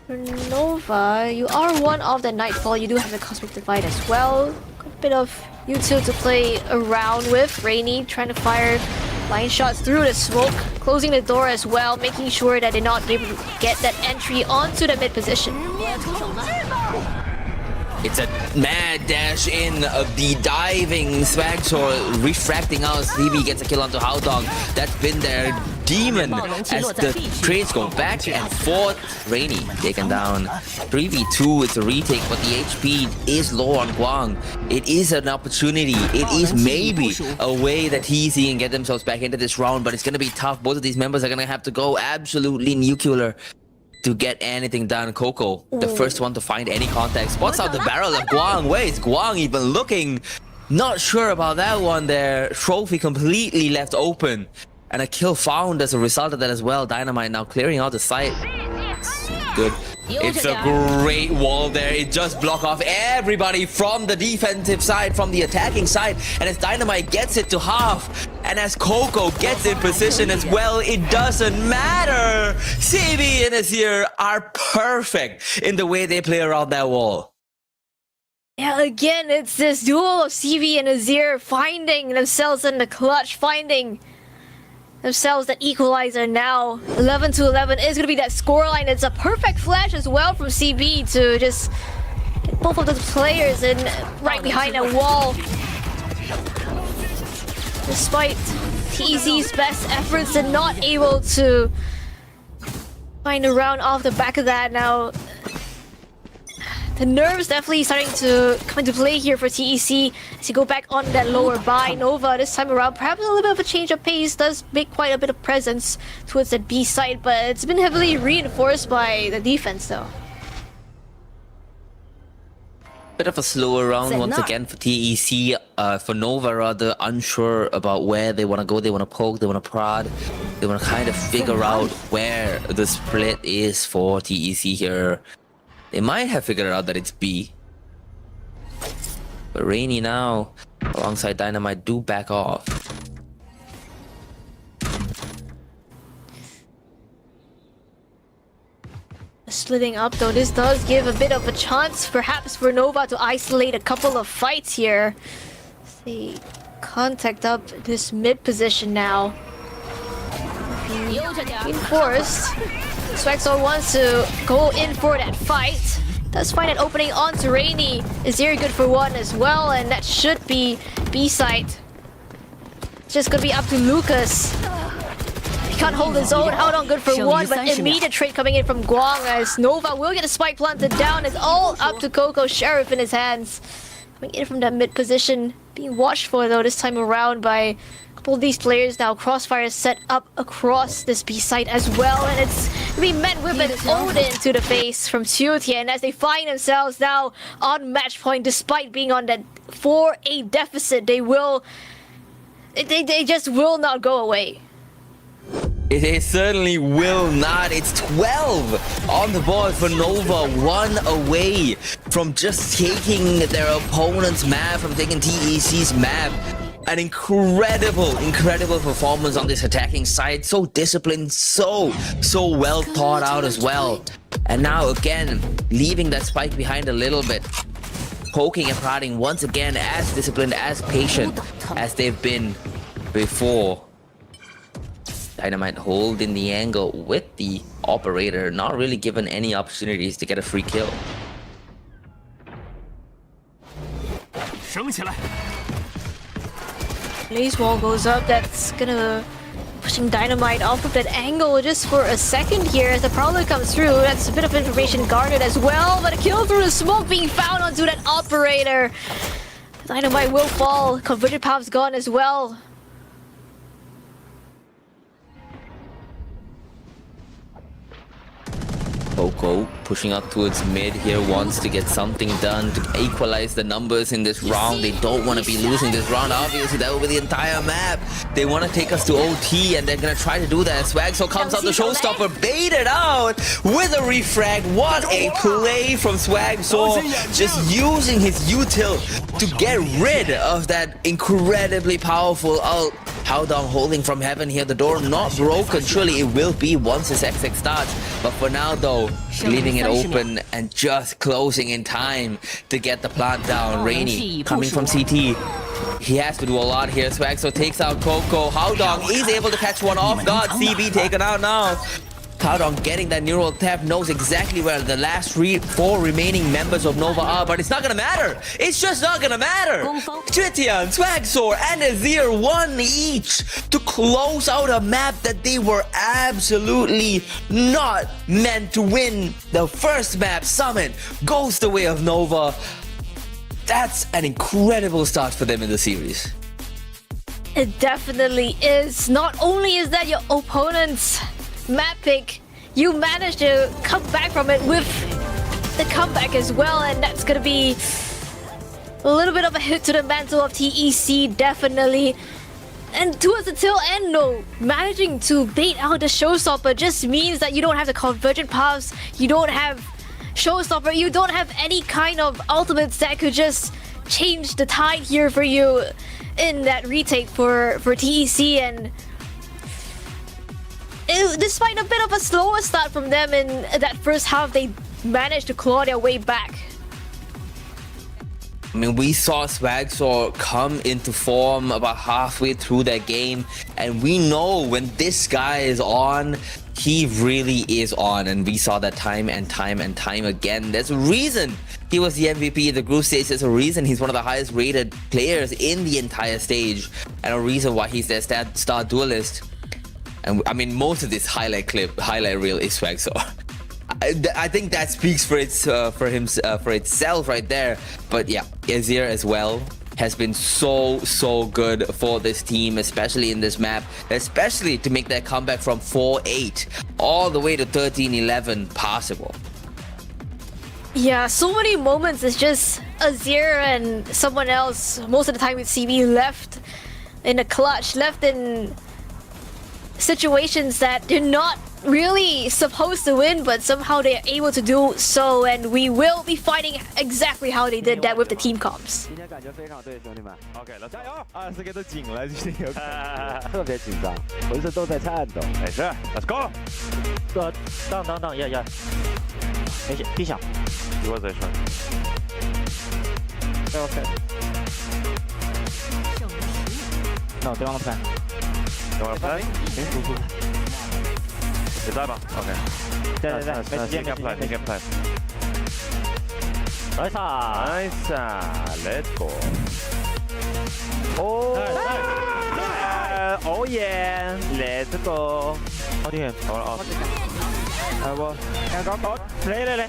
For Nova, you are one of the Nightfall. You do have the Cosmic Divide as well. A bit of you two to play around with. Rainy trying to fire line shots through the smoke, closing the door as well, making sure that they're not able to get that entry onto the mid position. It's a mad dash in of the diving swag sword, refracting out. CB gets a kill onto Haodong. That's been their demon as the trades go back and forth. Rainy taken down. 3v2, it's a retake, but the HP is low on Guang. It is an opportunity. It is maybe a way that TEC can get themselves back into this round, but it's going to be tough. Both of these members are going to have to go absolutely nuclear to get anything done. Coco, the first one to find any contact, spots out the barrel of Guang. Where is Guang even looking? Not sure about that one there. Trophy completely left open. And a kill found as a result of that as well. Dynamite now clearing out the site. Good. It's a great wall there. It just blocked off everybody from the defensive side, from the attacking side. And as Dynamite gets it to half, and as Coco gets in position as well, it doesn't matter. CB and Azir are perfect in the way they play around that wall. Yeah, again, it's this duel of CV and Azir finding themselves in the clutch, finding themselves that equalizer now. 11-11 is going to be that scoreline. It's a perfect flash as well from CB to just get both of the players in right behind that wall. Despite TEC's best efforts, they're not able to find a round off the back of that. Now, the nerves definitely starting to come into play here for TEC as you go back on that lower buy. Nova this time around, perhaps a little bit of a change of pace, does make quite a bit of presence towards that B side, but it's been heavily reinforced by the defense though. Bit of a slower round once again for TEC. For Nova, rather unsure about where they want to go. They want to poke, they want to prod, they want to kind of figure out where the split is for TEC here. They might have figured out that it's B. But Rainy now, alongside Dynamite, do back off. Splitting up though, this does give a bit of a chance perhaps for Nova to isolate a couple of fights here. They contact up this mid position now. Reinforced. Swagzor wants to go in for that fight. Does find an opening onto Rainy. Azir good for one as well, and that should be B-side. It's just gonna be up to Lucas. He can't hold his own. Haodong good for one, but immediate trade coming in from Guang as Nova will get a spike planted down. It's all up to Coco. Sheriff in his hands. Coming in from that mid position. Being watched for though this time around by of these players now. Crossfire is set up across this B site as well, and it's gonna be met with an Odin to the face from Qiutian as they find themselves now on match point despite being on that 4-8 deficit. They just will not go away. It certainly will not. It's 12 on the board for Nova, 1 away from just taking their opponent's map, from taking TEC's map. An incredible performance on this attacking side. So disciplined, so well thought out as well. And now again, leaving that spike behind a little bit. Poking and prodding once again, as disciplined, as patient as they've been before. Dynamite holding the angle with the operator, not really given any opportunities to get a free kill. 省起来。 Blaze wall goes up. That's gonna pushing Dynamite off of that angle just for a second here as the Prowler comes through. That's a bit of information guarded as well, but a kill through the smoke being found onto that operator. Dynamite will fall. Converted Pop's gone as well. Coco pushing up towards mid here, wants to get something done to equalize the numbers in this round. They don't want to be losing this round. Obviously, that over the entire map. They want to take us to OT, and they're going to try to do that. Swagso comes out the showstopper, baited out with a refrag. What a play from Swagso, just using his util to get rid of that incredibly powerful ult. Haodong holding from heaven here. The door not broken. Surely it will be once this XX starts. But for now, though, leaving it open and just closing in time to get the plant down. Rainy coming from CT. He has to do a lot here. Swagso takes out Coco. Haodong is able to catch one off guard. CB taken out now. Haodong getting that neural tap, knows exactly where the last 4 remaining members of Nova are, but it's not gonna matter. It's just not gonna matter. Tritian, Swagso, and Azir 1 each to close out a map that they were absolutely not meant to win. The first map, Summit, goes the way of Nova. That's an incredible start for them in the series. It definitely is. Not only is that your opponent's map pick, you managed to come back from it with the comeback as well, and that's gonna be a little bit of a hit to the mantle of TEC, definitely. And towards the tail end, though, managing to bait out the showstopper just means that you don't have the convergent paths, you don't have showstopper, you don't have any kind of ultimates that could just change the tide here for you in that retake for TEC. And despite a bit of a slower start from them in that first half, they managed to claw their way back. I mean, we saw Swagso come into form about halfway through that game, and we know when this guy is on, he really is on, and we saw that time and time and time again. There's a reason he was the MVP of the group stage. There's a reason he's one of the highest rated players in the entire stage, and a reason why he's their star duelist. And I mean, most of this highlight reel is Swagso. I think that speaks for itself right there. But yeah, Azir as well has been so good for this team, especially in this map, especially to make that comeback from 4-8 all the way to 13-11 possible. Yeah, so many moments. It's just Azir and someone else, most of the time with CB, left in a clutch, left in situations that they're not really supposed to win, but somehow they're able to do so, and we will be finding exactly how they did that with the team comps. 今天感觉非常对，兄弟们。OK，老加油！24个都紧了，今天有特别紧张，浑身都在颤抖。没事 ，Let's go。当呀，没事，闭上。You was there. OK。No， 对方的plan。对方的plan。你在吧 ？OK。对，没时间，没plan。Nice，Let's go。Oh yeah，Let's go。好啲，好啦，係喎，講，嚟，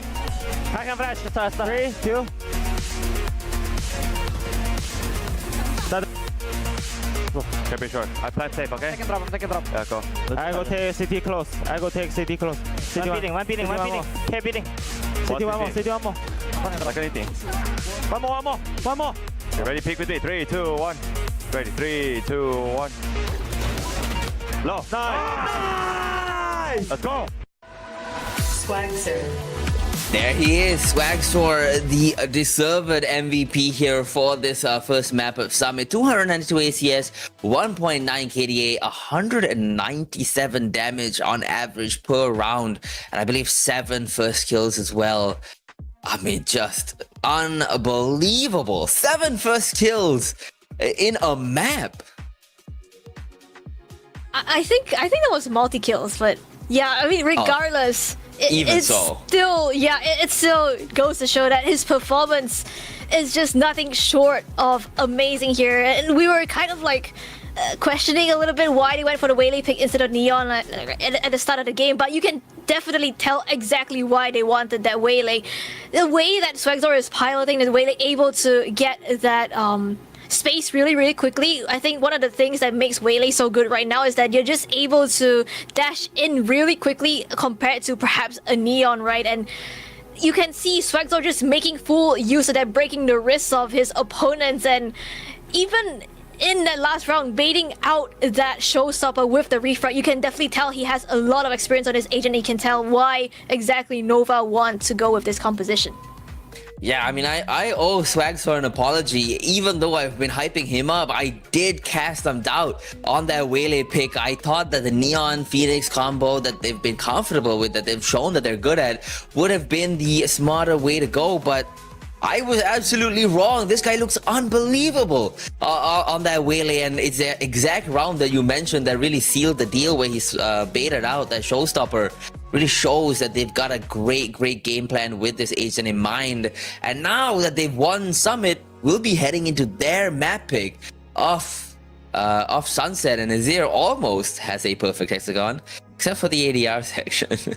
開緊 flash，3、2。Okay, be sure. I plan safe, okay? Second drop. Yeah, go. I go take CT close. One beating. Okay, beating. CT one more. Like anything. One more. Okay, ready, pick with me. 3, 2, 1. Ready, 3, 2, 1. Low. Nice! Let's go! There he is, Swagso, the deserved MVP here for this first map of Summit. 292 ACS, 1.9 KDA, 197 damage on average per round, and I believe 7 first kills as well. I mean, just unbelievable. 7 first kills in a map. I think that was multi kills, but yeah, I mean, regardless. It still goes to show that his performance is just nothing short of amazing here. And we were kind of like questioning a little bit why they went for the Waylay pick instead of Neon at the start of the game, but you can definitely tell exactly why they wanted that Waylay. The way that Swagzor is piloting the Waylay, able to get that space really quickly. I think one of the things that makes Waylay so good right now is that you're just able to dash in really quickly compared to perhaps a Neon, right? And you can see Swagzor just making full use of that, breaking the wrists of his opponents, and even in that last round, baiting out that showstopper with the refrag. You can definitely tell he has a lot of experience on his agent. You can tell why exactly Nova wants to go with this composition. Yeah, I mean, I owe Swagzor an apology. Even though I've been hyping him up, I did cast some doubt on that Waylay pick. I thought that the Neon Phoenix combo that they've been comfortable with, that they've shown that they're good at, would have been the smarter way to go, but I was absolutely wrong. This guy looks unbelievable on that Waylay, and it's the exact round that you mentioned that really sealed the deal where he's baited out that showstopper. Really shows that they've got a great game plan with this agent in mind. And now that they've won Summit, we'll be heading into their map pick of Sunset, and Azir almost has a perfect hexagon, except for the ADR section.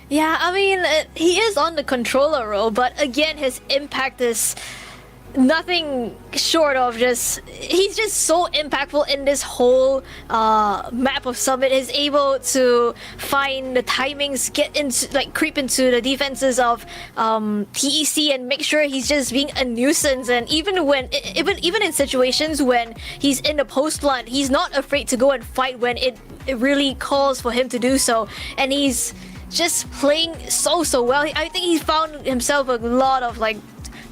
Yeah, I mean, he is on the controller role, but again, his impact is nothing short of he's just so impactful in this whole map of Summit. He's able to find the timings, get into, like, creep into the defenses of TEC and make sure he's just being a nuisance. And even in situations when he's in the post plant, he's not afraid to go and fight when it really calls for him to do so. And he's just playing so well. I think he's found himself a lot of like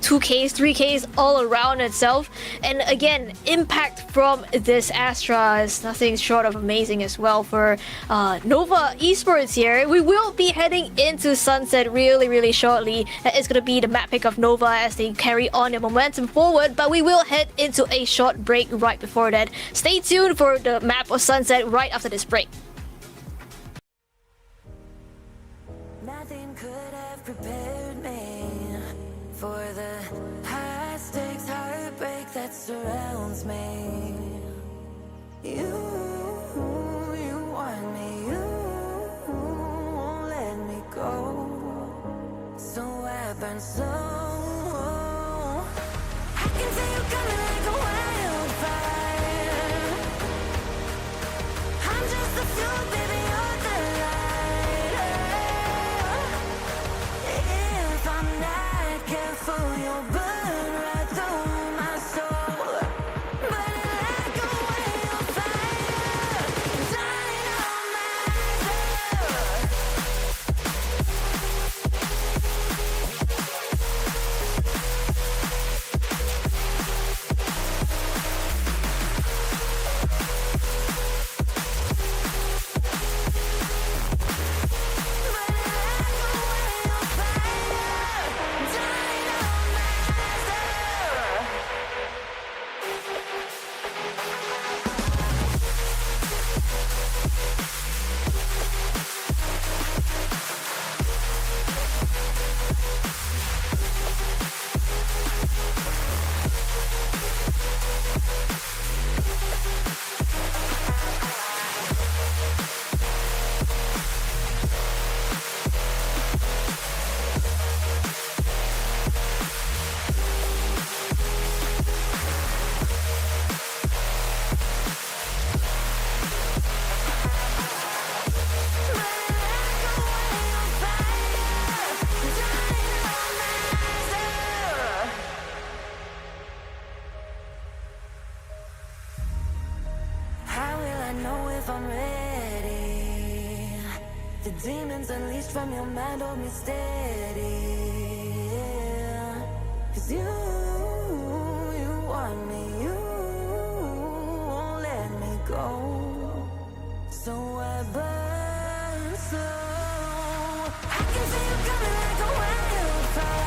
2Ks, 3Ks all around itself. And again, impact from this Astra is nothing short of amazing as well for Nova Esports here. We will be heading into Sunset really shortly. That is going to be the map pick of Nova as they carry on their momentum forward, but we will head into a short break right before that. Stay tuned for the map of Sunset right after this break. Nothing could have prepared me for the high stakes heartbreak that surrounds me. You want me, you won't let me go. So I burn so. I can feel you coming like a wildfire. I'm just a fuel, baby, you're the lighter. If I'm not careful, you'll burn right through my soul. Burning like a wildfire, demons unleashed from your mind hold me steady. Yeah. 'Cause you want me, you won't let me go. So I burn slow. I can see you coming like a wildfire.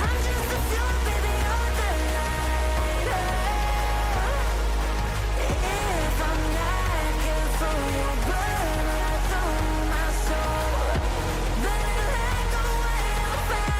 I'm just a fuel, baby, you're the lighter. If I'm not careful, you'll burn right through my soul. Burning like a wildfire.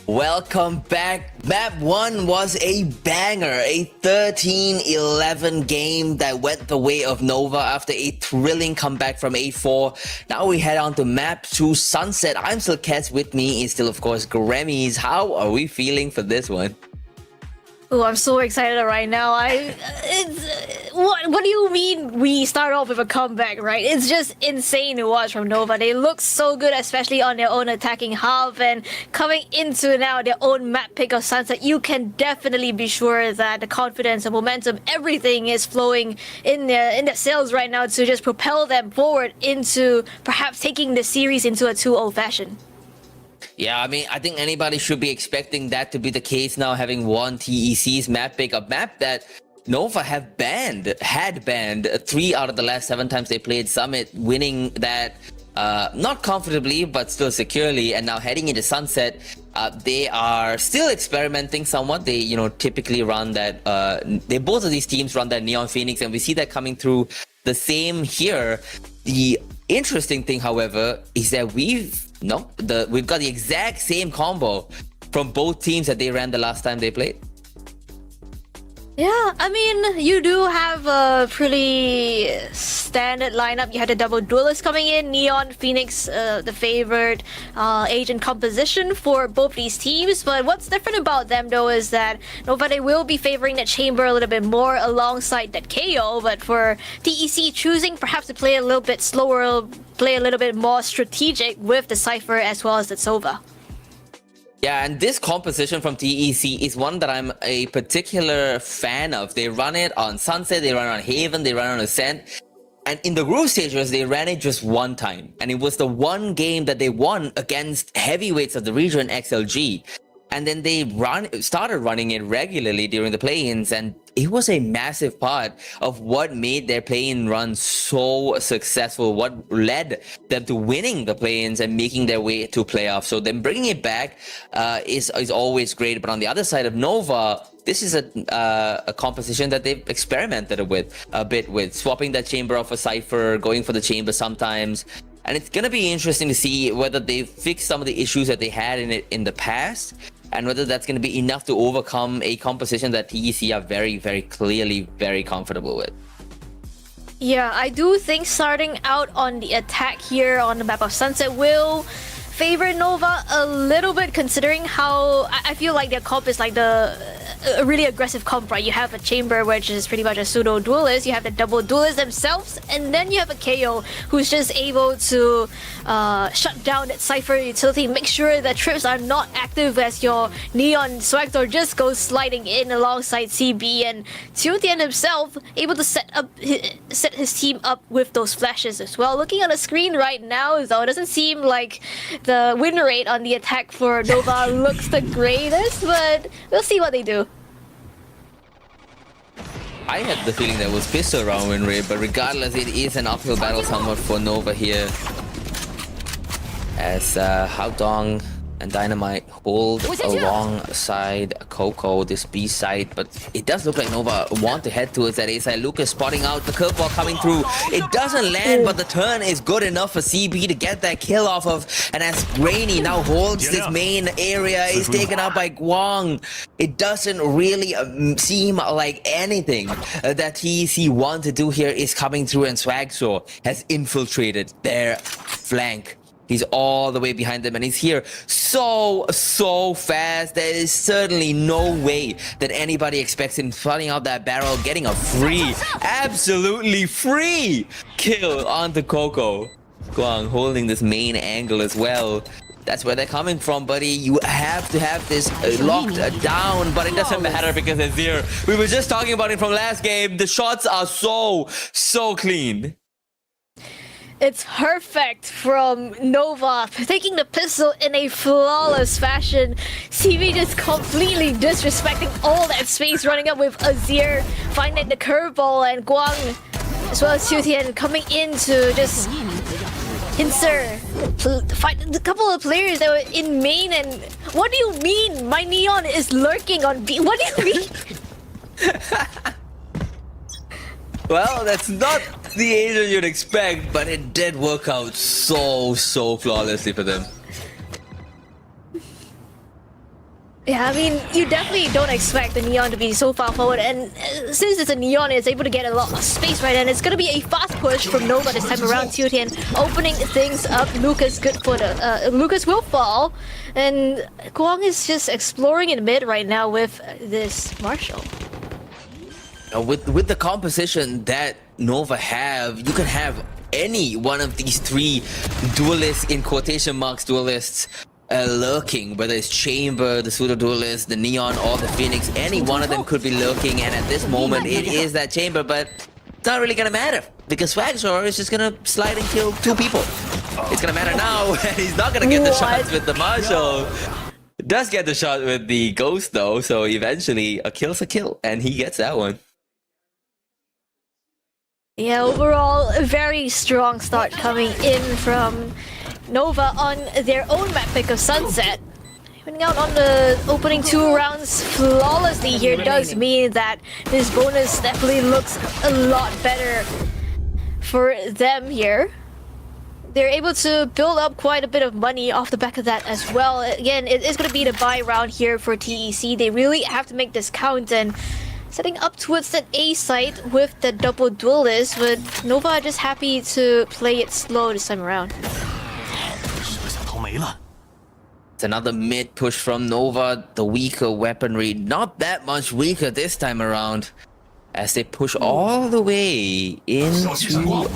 Welcome back. Map 1 was a banger, a 13-11 game that went the way of Nova after a thrilling comeback from 8-4. Now we head on to Map 2 Sunset. I'm still Kets, with me is still of course Grammys. How are we feeling for this one? Oh, I'm so excited right now. What do you mean we start off with a comeback, right? It's just insane to watch from Nova. They look so good, especially on their own attacking half, and coming into now their own map pick of Sunset, you can definitely be sure that the confidence and momentum, everything is flowing in their sails right now to just propel them forward into perhaps taking the series into a 2-0 fashion. Yeah, I mean, I think anybody should be expecting that to be the case now, having won TEC's map pick, a map that Nova had banned 3 out of the last 7 times they played Summit, winning that not comfortably, but still securely. And now heading into Sunset, they are still experimenting somewhat. They, typically run that, both of these teams run that Neon Phoenix, and we see that coming through the same here. The interesting thing, however, is that we've got the exact same combo from both teams that they ran the last time they played. Yeah, I mean, you do have a pretty standard lineup. You had a double duelist coming in, Neon, Phoenix, the favorite agent composition for both these teams. But what's different about them, though, is that Nova, they will be favoring that Chamber a little bit more alongside that KO. But for TEC, choosing perhaps to play a little bit slower, play a little bit more strategic with the Cypher as well as the Sova. Yeah, and this composition from TEC is one that I'm a particular fan of. They run it on Sunset, they run it on Haven, they run it on Ascent. And in the group stages, they ran it just one time. And it was the one game that they won against heavyweights of the region, XLG. And then they started running it regularly during the play-ins, and it was a massive part of what made their play-in run so successful, what led them to winning the play-ins and making their way to playoffs. So them bringing it back is always great. But on the other side of Nova, this is a composition that they've experimented a bit with, swapping that Chamber off a Cypher, going for the Chamber sometimes. And it's going to be interesting to see whether they fix some of the issues that they had in the past, and whether that's going to be enough to overcome a composition that TEC are very, very clearly very comfortable with. Yeah, I do think starting out on the attack here on the map of Sunset will favor Nova a little bit, considering how I feel like their comp is like a really aggressive comp, right? You have a Chamber, which is pretty much a pseudo duelist. You have the double duelists themselves, and then you have a KO who's just able to shut down that Cypher utility, make sure that trips are not active as your Neon Swagtor just goes sliding in alongside CB, and Tian himself able to set his team up with those flashes as well. Looking on the screen right now, though, it doesn't seem like the win rate on the attack for Nova looks the greatest, but we'll see what they do. I had the feeling there was pistol round win rate, but regardless, it is an uphill battle somewhat for Nova here, as Hao Dong and Dynamite hold alongside Coco, this B side, but it does look like Nova want to head towards that A side. Lucas spotting out the curveball coming through. It doesn't land, but the turn is good enough for CB to get that kill off of, and as Grainy now holds this main area, is taken out by Guang. It doesn't really seem like anything that TEC want to do here is coming through, and Swagsaw has infiltrated their flank. He's all the way behind them, and he's here so fast. There is certainly no way that anybody expects him flooding out that barrel, getting a free, absolutely free kill onto Coco. Guang holding this main angle as well. That's where they're coming from, buddy. You have to have this locked down, but it doesn't matter because it's here. We were just talking about it from last game. The shots are so clean. It's perfect from Nova, taking the pistol in a flawless fashion. CV just completely disrespecting all that space, running up with Azir, finding the curveball, and Guang, as well as Tian coming in to just fight a couple of players that were in main. And what do you mean? My Neon is lurking on B. What do you mean? Well, that's not the agent you'd expect, but it did work out so flawlessly for them. Yeah, I mean, you definitely don't expect the Neon to be so far forward, and since it's a Neon, it's able to get a lot of space right, and it's gonna be a fast push from Nova this time around. Tian opening things up. Lucas good for the Lucas will fall, and Kwang is just exploring in mid right now with this Marshall. With the composition that Nova have, you can have any one of these three duelists, in quotation marks duelists, lurking, whether it's Chamber, the Pseudo Duelist, the Neon, or the Phoenix. Any one of them could be lurking, and at this moment it is that Chamber, but it's not really gonna matter because Swagzor is just gonna slide and kill two people. It's gonna matter now, and he's not gonna get the shots with the Marshall. Does get the shot with the Ghost though, so eventually a kill's a kill, and he gets that one. Yeah, overall, a very strong start coming in from Nova on their own map pick of Sunset. Winning out on the opening 2 rounds flawlessly here does mean that this bonus definitely looks a lot better for them here. They're able to build up quite a bit of money off the back of that as well. Again, it is going to be the buy round here for TEC. They really have to make this count, and setting up towards that A site with the double duelist, but Nova just happy to play it slow this time around. It's another mid push from Nova, the weaker weaponry, not that much weaker this time around, as they push all the way into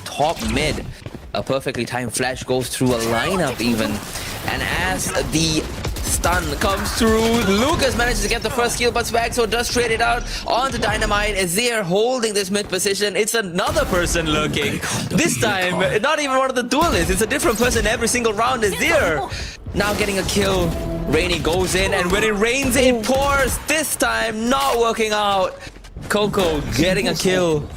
top mid. A perfectly timed flash goes through a lineup even, and as the stun comes through, Lucas manages to get the first kill, but Swagzor does trade it out onto Dynamite as they are holding this mid position. It's another person lurking. This time, not even one of the duelists, it's a different person every single round is there. Now getting a kill, Rainy goes in, and when it rains, it pours. This time, not working out. Coco getting a kill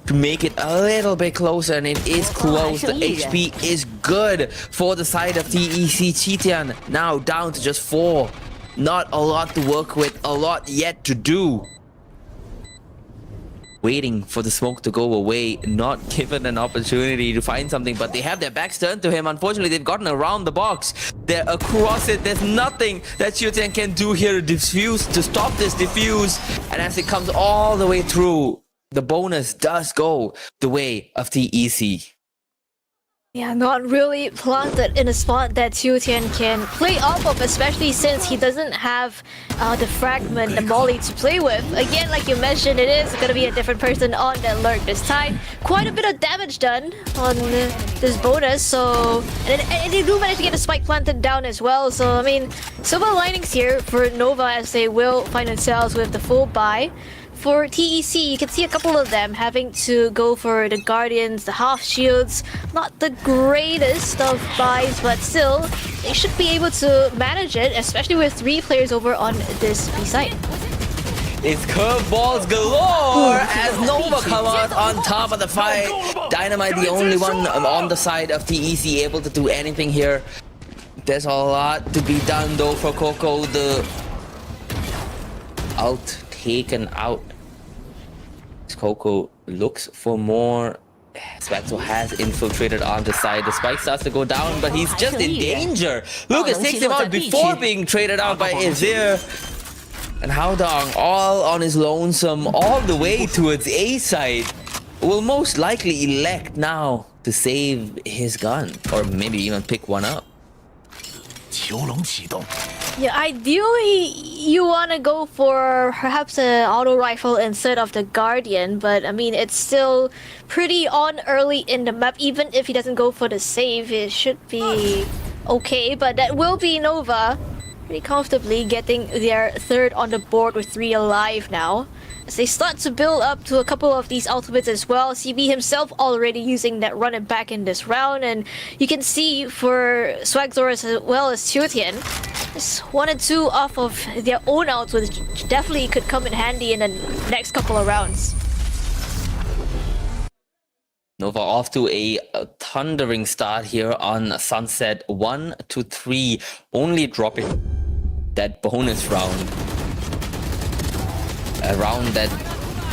to make it a little bit closer, and it is close. The HP is good for the side of TEC. Chitian now down to just 4. Not a lot to work with, a lot yet to do. Waiting for the smoke to go away, not given an opportunity to find something, but they have their backs turned to him. Unfortunately, they've gotten around the box. They're across it. There's nothing that Chitian can do here to diffuse, to stop this diffuse. And as it comes all the way through, the bonus does go the way of TEC. Yeah, not really planted in a spot that Tian can play off of, especially since he doesn't have the fragment, the molly to play with. Again, like you mentioned, it is going to be a different person on the lurk this time. Quite a bit of damage done on this bonus, so... And they do manage to get a spike planted down as well, so I mean, silver linings here for Nova as they will find themselves with the full buy. For TEC, you can see a couple of them having to go for the Guardians, the half shields. Not the greatest of buys, but still, they should be able to manage it, especially with 3 players over on this B site. It's curveballs galore as Nova come out on top of the fight. Dynamite the only one on the side of TEC able to do anything here. There's a lot to be done though for Coco. The taken out. Coco looks for more. Swagzor has infiltrated on the side. The spike starts to go down, but he's just in danger. Lucas takes him out before being traded out by Azir. And Haodong, all on his lonesome, all the way towards A side, will most likely elect now to save his gun, or maybe even pick one up. Yeah, ideally you want to go for perhaps an auto rifle instead of the Guardian, but I mean it's still pretty on early in the map. Even if he doesn't go for the save, it should be okay, but that will be Nova pretty comfortably getting their 3rd on the board with 3 alive now. As they start to build up to a couple of these ultimates as well. CB himself already using that run and back in this round, and you can see for Swagzor as well as Tian, just 1 and 2 off of their own outs, which definitely could come in handy in the next couple of rounds. Nova off to a thundering start here on Sunset. 1 to 3, only dropping that bonus round. A round that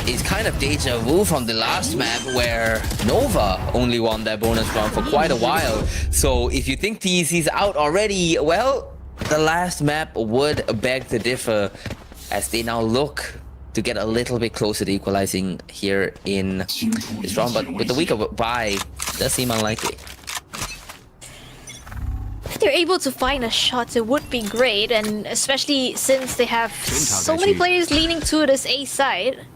is kind of deja vu from the last map where Nova only won that bonus round for quite a while. So if you think TEC's out already, well, the last map would beg to differ as they now look to get a little bit closer to equalizing here in this round, but with the week of bye, does seem unlikely. If they're able to find a shot, it would be great, and especially since they have so many players leaning to this A side.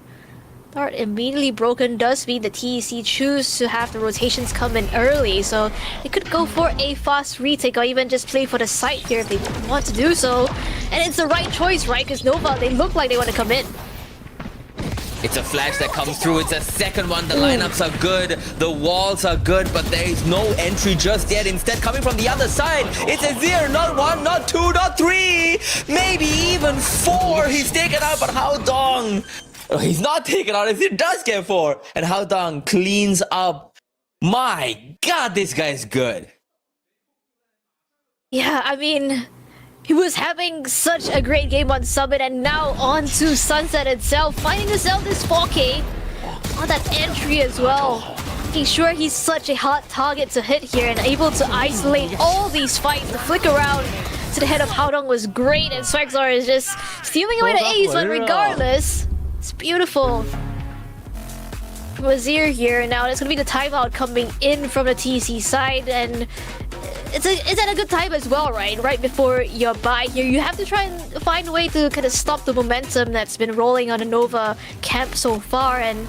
Dart immediately broken does mean the TEC choose to have the rotations come in early, so they could go for a fast retake or even just play for the site here if they want to do so. And it's the right choice, right? Because Nova, they look like they want to come in. It's a flash that comes through. It's a second one. The lineups are good. The walls are good, but there is no entry just yet. Instead, coming from the other side, it's Azir. Not one, not two, not three, maybe even four. He's taken out, but Hao Dong. Oh, he's not taken out. Azir does get four. And Hao Dong cleans up. My God, this guy is good. Yeah, I mean, he was having such a great game on Summit, and now on to Sunset itself, finding himself this 4K on that entry as well. Making sure he's such a hot target to hit here and able to isolate all these fights. The flick around to the head of Hao Dong was great, and Swagzar is just stealing away the ace, but regardless, it's beautiful. From Azir here, now it's gonna be the timeout coming in from the TC side, and it's at a good time as well, right? Right before your bye here, you have to try and find a way to kind of stop the momentum that's been rolling on the Nova camp so far, and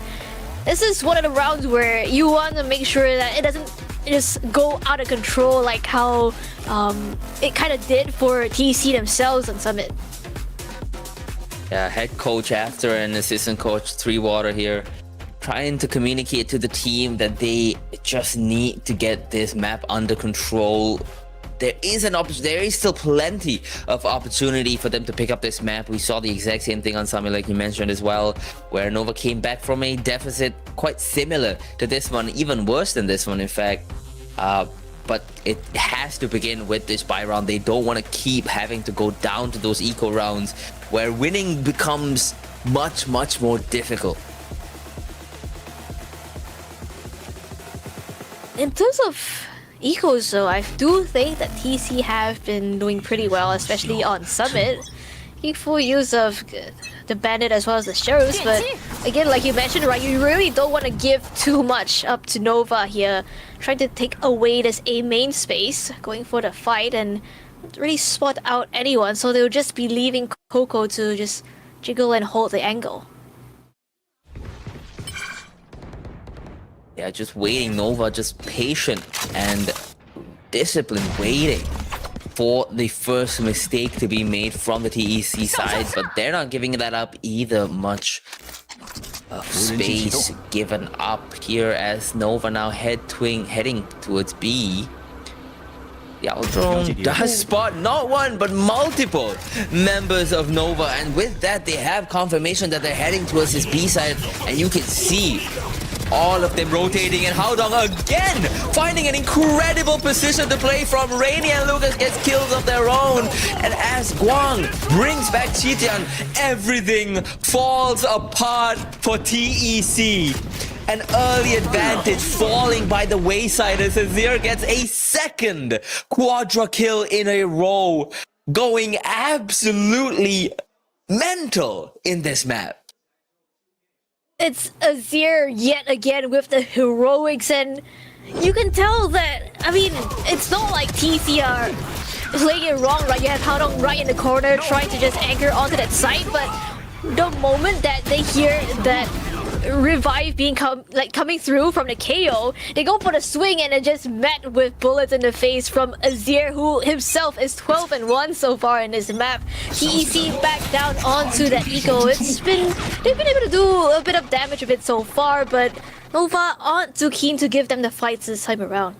this is one of the rounds where you want to make sure that it doesn't just go out of control like how it kind of did for TC themselves on Summit. Yeah, head coach after an assistant coach, 3water here, trying to communicate to the team that they just need to get this map under control. There is still plenty of opportunity for them to pick up this map. We saw the exact same thing on Summit, like you mentioned as well, where Nova came back from a deficit quite similar to this one, even worse than this one, in fact. But it has to begin with this bye round. They don't want to keep having to go down to those eco rounds where winning becomes much, much more difficult. In terms of ecos though, I do think that TC have been doing pretty well, especially on Summit. Making full use of the Bandit as well as the Sheriffs, but again, like you mentioned, right, you really don't want to give too much up to Nova here. Trying to take away this A main space, going for the fight, and not really spot out anyone, so they'll just be leaving Coco to just jiggle and hold the angle. Yeah, just waiting. Nova just patient and disciplined, waiting for the first mistake to be made from the TEC side, but they're not giving that up either. Much of space given up here as Nova now heading towards B. The Outdrone does spot not one but multiple members of Nova, and with that they have confirmation that they're heading towards this B side, and you can see all of them rotating, and Hao Dong again finding an incredible position to play from. Rainy and Lucas gets kills of their own, and as Guang brings back Chitian, everything falls apart for TEC. An early advantage falling by the wayside as Azir gets a second quadra kill in a row, going absolutely mental in this map. It's Azir yet again with the heroics, and you can tell that, I mean, it's not like TC are playing it wrong, right? You have Hao Dong right in the corner trying to just anchor onto that side, but the moment that they hear that revive being coming through from the KO, they go for the swing, and it just met with bullets in the face from Azir, who himself is 12-1 so far in this map. TEC back down onto that eco. They've been able to do a bit of damage with it so far, but Nova aren't too keen to give them the fights this time around.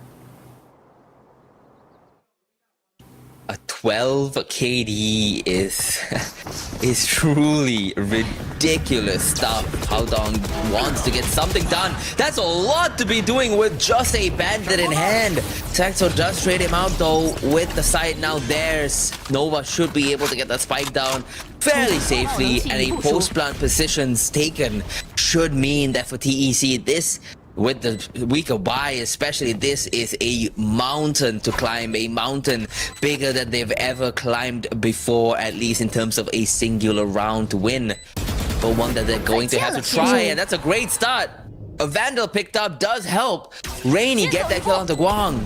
A 12 KD is truly ridiculous stuff. Hao Dong wants to get something done. That's a lot to be doing with just a bandit in hand. Saxo does trade him out though with the side now theirs. Nova should be able to get that spike down fairly safely, and a post plant positions taken should mean that for TEC this with the weaker buy, especially, this is a mountain to climb, a mountain bigger than they've ever climbed before, at least in terms of a singular round to win, but one that they're going to have to try, and that's a great start. A Vandal picked up does help Rainy get that kill onto Guang.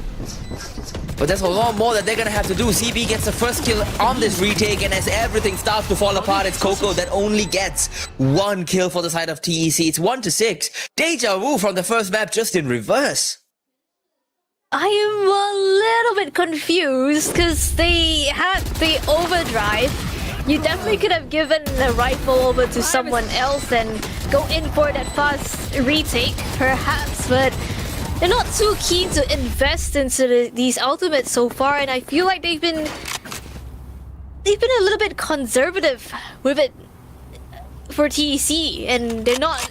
But there's a lot more that they're gonna have to do. CB gets the first kill on this retake, and as everything starts to fall apart, it's Coco that only gets one kill for the side of TEC. It's 1-6. Deja vu from the first map, just in reverse. I am a little bit confused because they had the overdrive. You definitely could have given the rifle over to someone else and go in for that fast retake, perhaps, but they're not too keen to invest into these ultimates so far, and I feel like they've been a little bit conservative with it for TEC, and they're not.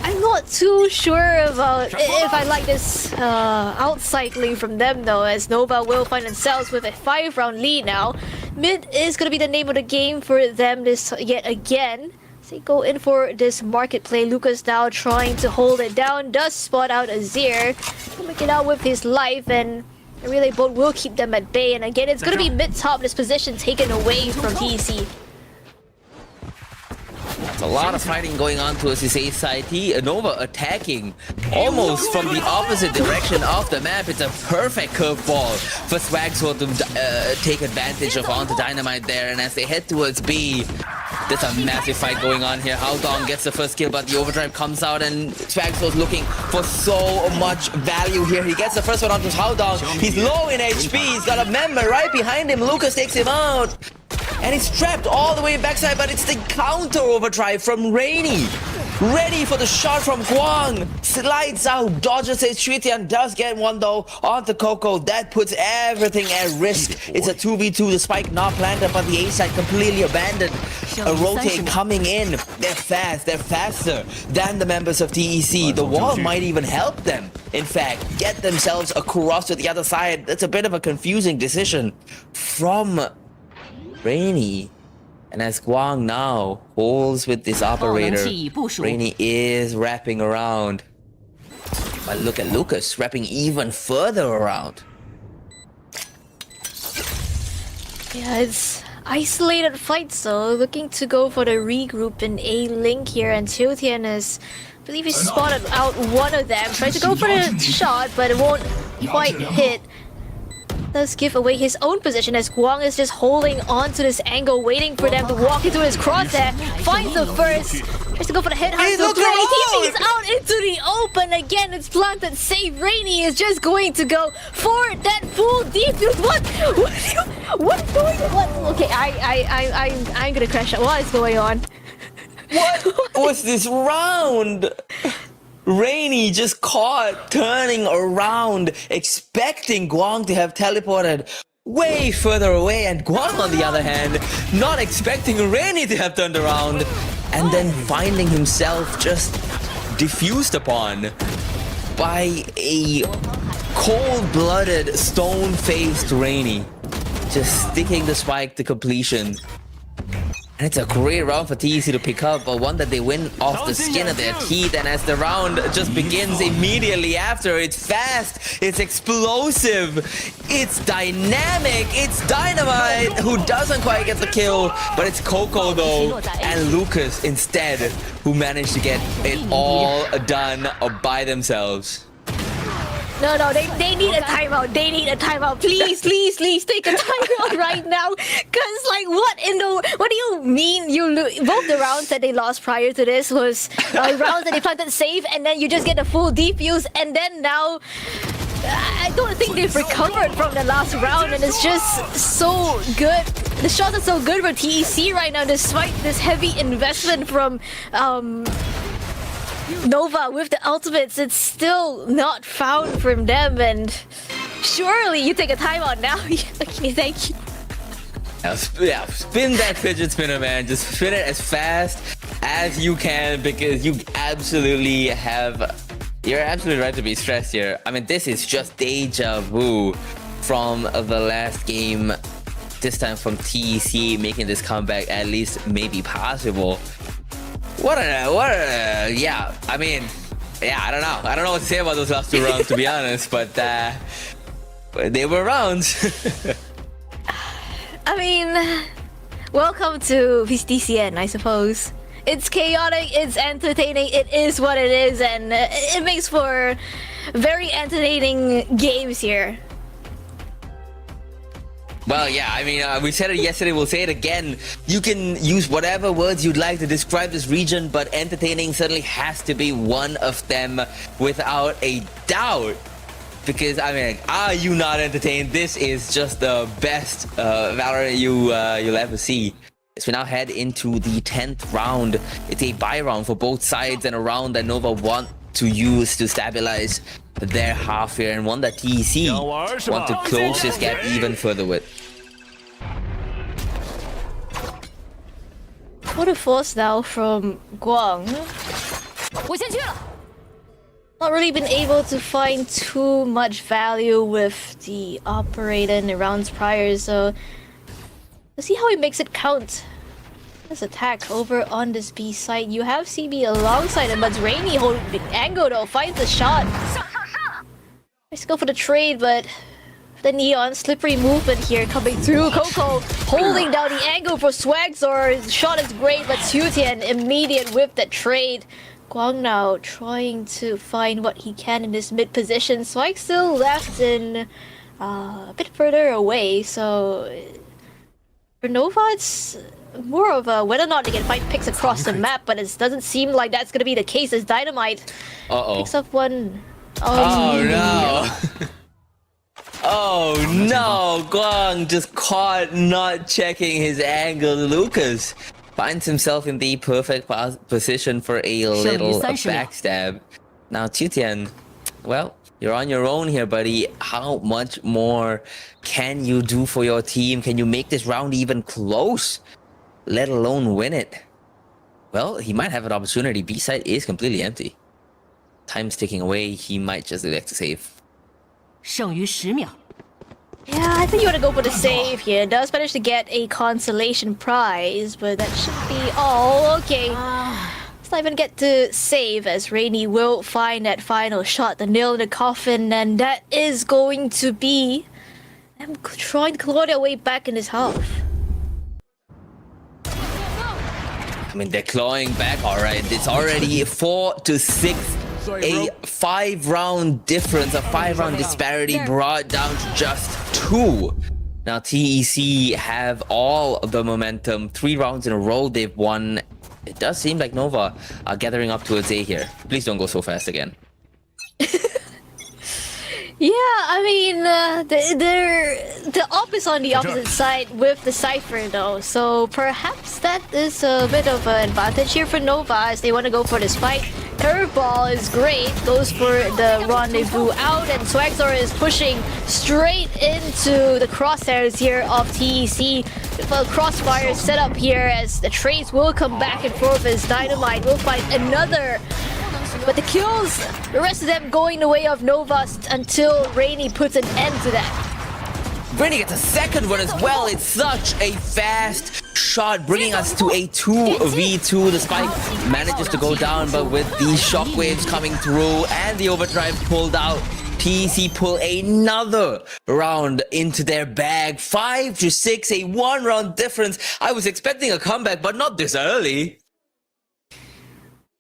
I'm not too sure about if I like this outcycling from them though, as Nova will find themselves with a 5-round lead now. Mid is gonna be the name of the game for them this yet again. They go in for this market play. Lucas now trying to hold it down, does spot out Azir, make it out with his life, and the relay boat will keep them at bay. And again, it's going to be mid-top, this position taken away from TEC. There's a lot of fighting going on towards his A side. Nova attacking almost from the opposite direction of the map. It's a perfect curveball for Swagsword to take advantage of onto Dynamite there. And as they head towards B, there's a massive fight going on here. Haldong gets the first kill, but the overdrive comes out, and Swagsword's looking for so much value here. He gets the first one onto Haldong. He's low in HP. He's got a member right behind him. Lucas takes him out. And he's trapped all the way backside, but it's the counter overdrive from Rainy. Ready for the shot from Guang. Slides out, dodges his Shuitian, does get one though onto Coco. That puts everything at risk. It's a 2v2, the spike not planted, but the A side completely abandoned. A rotate coming in. They're fast, they're faster than the members of TEC. The wall might even help them, in fact, get themselves across to the other side. That's a bit of a confusing decision from Rainy. And as Guang now holds with this operator, Rainy is wrapping around. But look at Lucas wrapping even further around. Yeah, it's isolated fights though. Looking to go for the regroup in A link here, and Chiltian is, I believe he spotted out one of them. Tries to go for the shot, but it won't quite hit. Does give away his own position as Guang is just holding on to this angle, waiting for them to walk into his crosshair. Finds the first. Tries to go for the headhunt. So he's out into the open again. It's planted. Save Rainy is just going to go for that full defuse. What is going on? Okay, I'm gonna crash out. What is going on? What was this round? Rainy just caught turning around, expecting Guang to have teleported way further away, and Guang on the other hand, not expecting Rainy to have turned around, and then finding himself just diffused upon by a cold-blooded, stone-faced Rainy, just sticking the spike to completion. And it's a great round for TEC to pick up, but one that they win off the skin of their teeth. And as the round just begins immediately after, it's fast, it's explosive, it's dynamic, it's Dynamite who doesn't quite get the kill, but it's Coco though, and Lucas instead, who managed to get it all done by themselves. No, they need a timeout. They need a timeout. Please take a timeout right now. Cause like, what do you mean both the rounds that they lost prior to this was rounds that they planted safe, and then you just get a full defuse, and then now I don't think they've recovered from the last round, and it's just so good. The shots are so good for TEC right now, despite this heavy investment from Nova with the ultimates. It's still not found from them, and surely you take a timeout now. Okay, thank you. Yeah, spin that fidget spinner, man. Just spin it as fast as you can, because you're absolutely right to be stressed here. I mean, this is just deja vu from the last game. This time from TEC making this comeback at least maybe possible. Yeah, I mean, yeah, I don't know. I don't know what to say about those last 2 rounds, to be honest, but they were rounds. I mean, welcome to VCTCN, I suppose. It's chaotic, it's entertaining, it is what it is, and it makes for very entertaining games here. Well, yeah, I mean, we said it yesterday, we'll say it again. You can use whatever words you'd like to describe this region, but entertaining certainly has to be one of them without a doubt. Because, I mean, are you not entertained? This is just the best Valorant you'll ever see. As we now head into the 10th round, it's a buy round for both sides and a round that Nova want to use to stabilize their half here, and one that TEC want to close this gap even further with. What a force now from Guang. Not really been able to find too much value with the operator in the rounds prior, so let's see how he makes it count. This attack over on this B site. You have CB alongside him, but Rainy holding the angle though, finds the shot. Let's go for the trade, but the Neon slippery movement here coming through. Coco holding down the angle for Swagzor. His shot is great, but Tian immediate whip that trade. Guang now trying to find what he can in this mid position. Swag still left in a bit further away, so for Nova it's more of a whether or not they can find picks across the map, but it doesn't seem like that's gonna be the case as Dynamite picks up one. Oh no! Oh no! Guang just caught not checking his angle. Lucas finds himself in the perfect position for a little backstab. Now Tian, well, you're on your own here, buddy. How much more can you do for your team? Can you make this round even close, let alone win it? Well, he might have an opportunity. B side is completely empty. Time's ticking away. He might just elect to save. 剩余10秒。 Yeah, I think you want to go for the save here. Does manage to get a consolation prize, but that should be all. Okay. Let's not even get to save as Rainy will find that final shot, the nail in the coffin, and that is going to be them trying to claw their way back in this half. I mean, they're clawing back, alright. It's already 4-6. A 5-round difference, a 5-round disparity brought down to just 2. Now TEC have all the momentum. 3 rounds in a row they've won. It does seem like Nova are gathering up towards A here. Please don't go so fast again. Yeah, I mean, the op is on the opposite side with the Cypher though, so perhaps that is a bit of an advantage here for Nova as they want to go for this fight. Curveball is great, goes for the rendezvous out, and Swagzor is pushing straight into the crosshairs here of TEC. With a crossfire set up here as the trades will come back and forth as Dynamite will find another. But the kills, the rest of them going the way of Nova until Rainy puts an end to that. Rainy gets a second one as well. It's such a fast shot, bringing us to a 2v2. The spike manages to go down, but with these shockwaves coming through and the overdrive pulled out, TEC pull another round into their bag. 5-6, a 1-round difference. I was expecting a comeback, but not this early.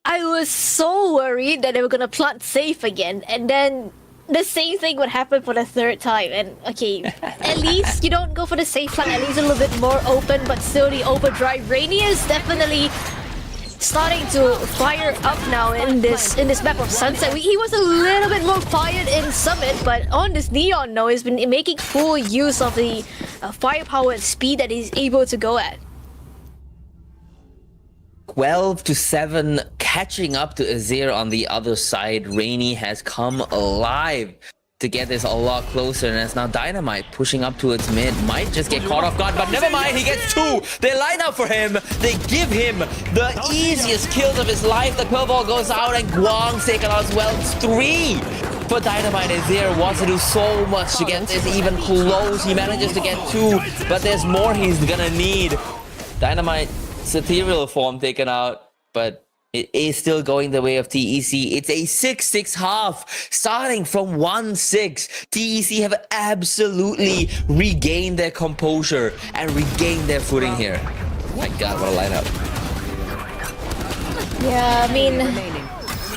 I was so worried that they were gonna plant safe again, and then the same thing would happen for the 3rd time. And okay, at least you don't go for the safe plant, at least a little bit more open, but still the overdrive. Rainy is definitely starting to fire up now in this map of Sunset. He was a little bit more quiet in Summit, but on this Neon now, he's been making full use of the firepower and speed that he's able to go at. 12-7, catching up to Azir on the other side. Rainy has come alive to get this a lot closer, and it's now Dynamite pushing up towards mid. Might just get caught off guard, but never mind, he gets 2. They line up for him. They give him the easiest kills of his life. The curveball goes out, and Guang's taken out as well. It's 3 for Dynamite. Azir wants to do so much to get this even close. He manages to get 2, but there's more he's gonna need. Dynamite Ethereal form taken out, but It is still going the way of TEC. It's a 6-6 half, starting from 1-6. TEC have absolutely regained their composure and regained their footing here. My god, what a lineup. Yeah, I mean,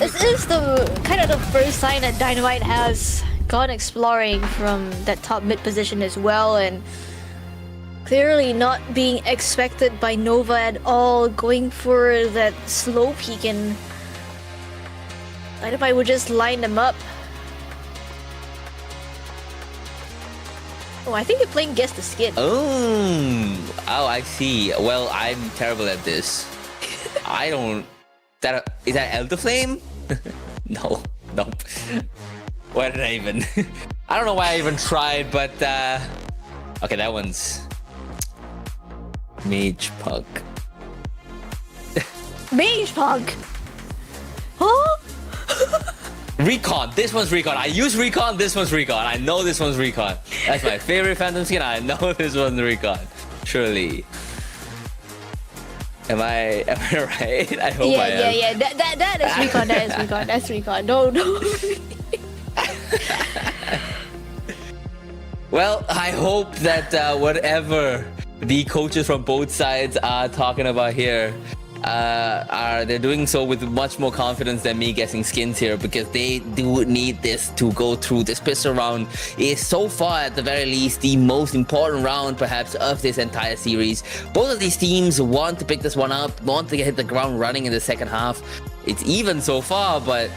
this is the kind of the first sign that Dynamite has gone exploring from that top mid position as well, and clearly not being expected by Nova at all, going for that slow peek, and Dynamite would just line them up. Oh, I think they're playing Guess the Skin. Oh, I see. Well, I'm terrible at this. I don't... Is that Elder Flame? No, nope. Why did I even... I don't know why I even tried, but... Okay, that one's... Mage Pug. Mage Pug! Huh? Recon. This one's Recon. I use Recon. This one's Recon. I know this one's Recon. That's my favorite Phantom skin. I know this one's Recon. Surely. Am I right? I hope I am. Yeah. That is Recon. That is Recon. That's Recon. No. Well, I hope that whatever the coaches from both sides are talking about here, they're doing so with much more confidence than me guessing skins here, because they do need this to go through. This pistol round is so far, at the very least, the most important round perhaps of this entire series. Both of these teams want to pick this one up, want to hit the ground running in the second half. It's even so far, but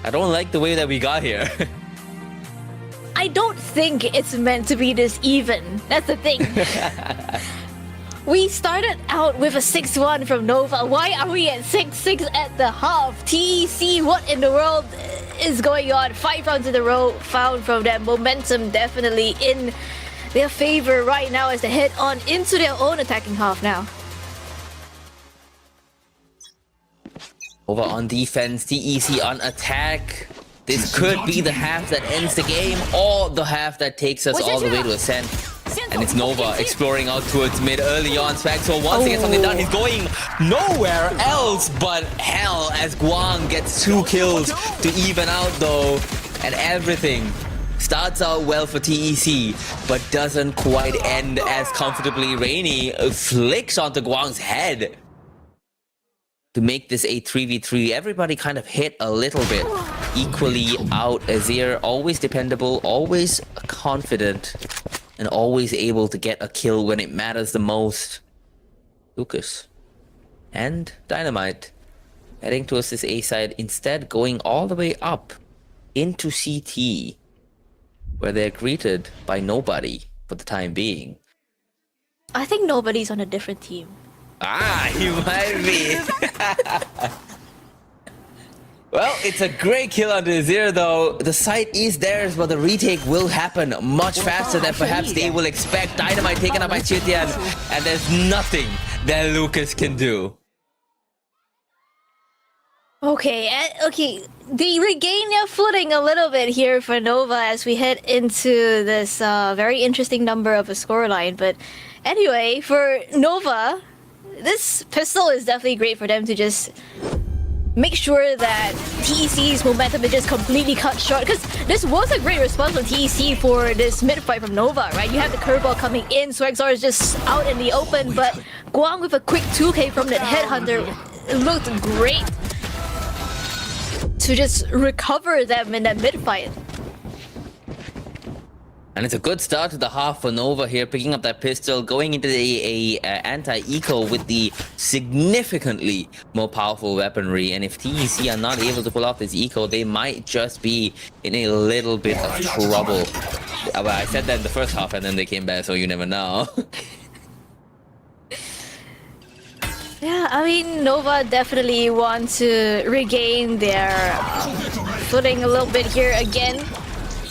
I don't like the way that we got here. I don't think it's meant to be this even. That's the thing. We started out with a 6-1 from Nova. Why are we at 6-6 at the half? TEC, what in the world is going on? 5 rounds in a row found from them. Momentum definitely in their favor right now as they head on into their own attacking half now. Over on defense, TEC on attack. This could be the half that ends the game, or the half that takes us all the way to Ascent. And it's Nova exploring out towards mid early on. Spaxo wants to get something done. He's going nowhere else but hell, as Guang gets 2 kills to even out though. And everything starts out well for TEC, but doesn't quite end as comfortably. Rainy flicks onto Guang's head to make this a 3v3. Everybody kind of hit a little bit equally out. Azir, always dependable, always confident, and always able to get a kill when it matters the most. Lucas and Dynamite heading towards this A side, instead going all the way up into CT, where they're greeted by nobody for the time being. I think nobody's on a different team. Ah, he might be. Well, it's a great kill on Azir though. The site is theirs, but the retake will happen much faster than perhaps they will expect. Dynamite taken up by Chitian, and there's nothing that Lucas can do. Okay, they regain their footing a little bit here for Nova as we head into this very interesting number of a scoreline. But anyway, for Nova, this pistol is definitely great for them to just make sure that TEC's momentum is just completely cut short, because this was a great response from TEC for this mid-fight from Nova, right? You have the curveball coming in, Swagzar is just out in the open, but Guang with a quick 2k from that Headhunter, it looked great to just recover them in that mid-fight. And it's a good start to the half for Nova here, picking up that pistol, going into the anti-eco with the significantly more powerful weaponry. And if TEC are not able to pull off this eco, they might just be in a little bit of trouble. But I said that in the first half and then they came back, so you never know. Yeah, I mean, Nova definitely want to regain their footing a little bit here again.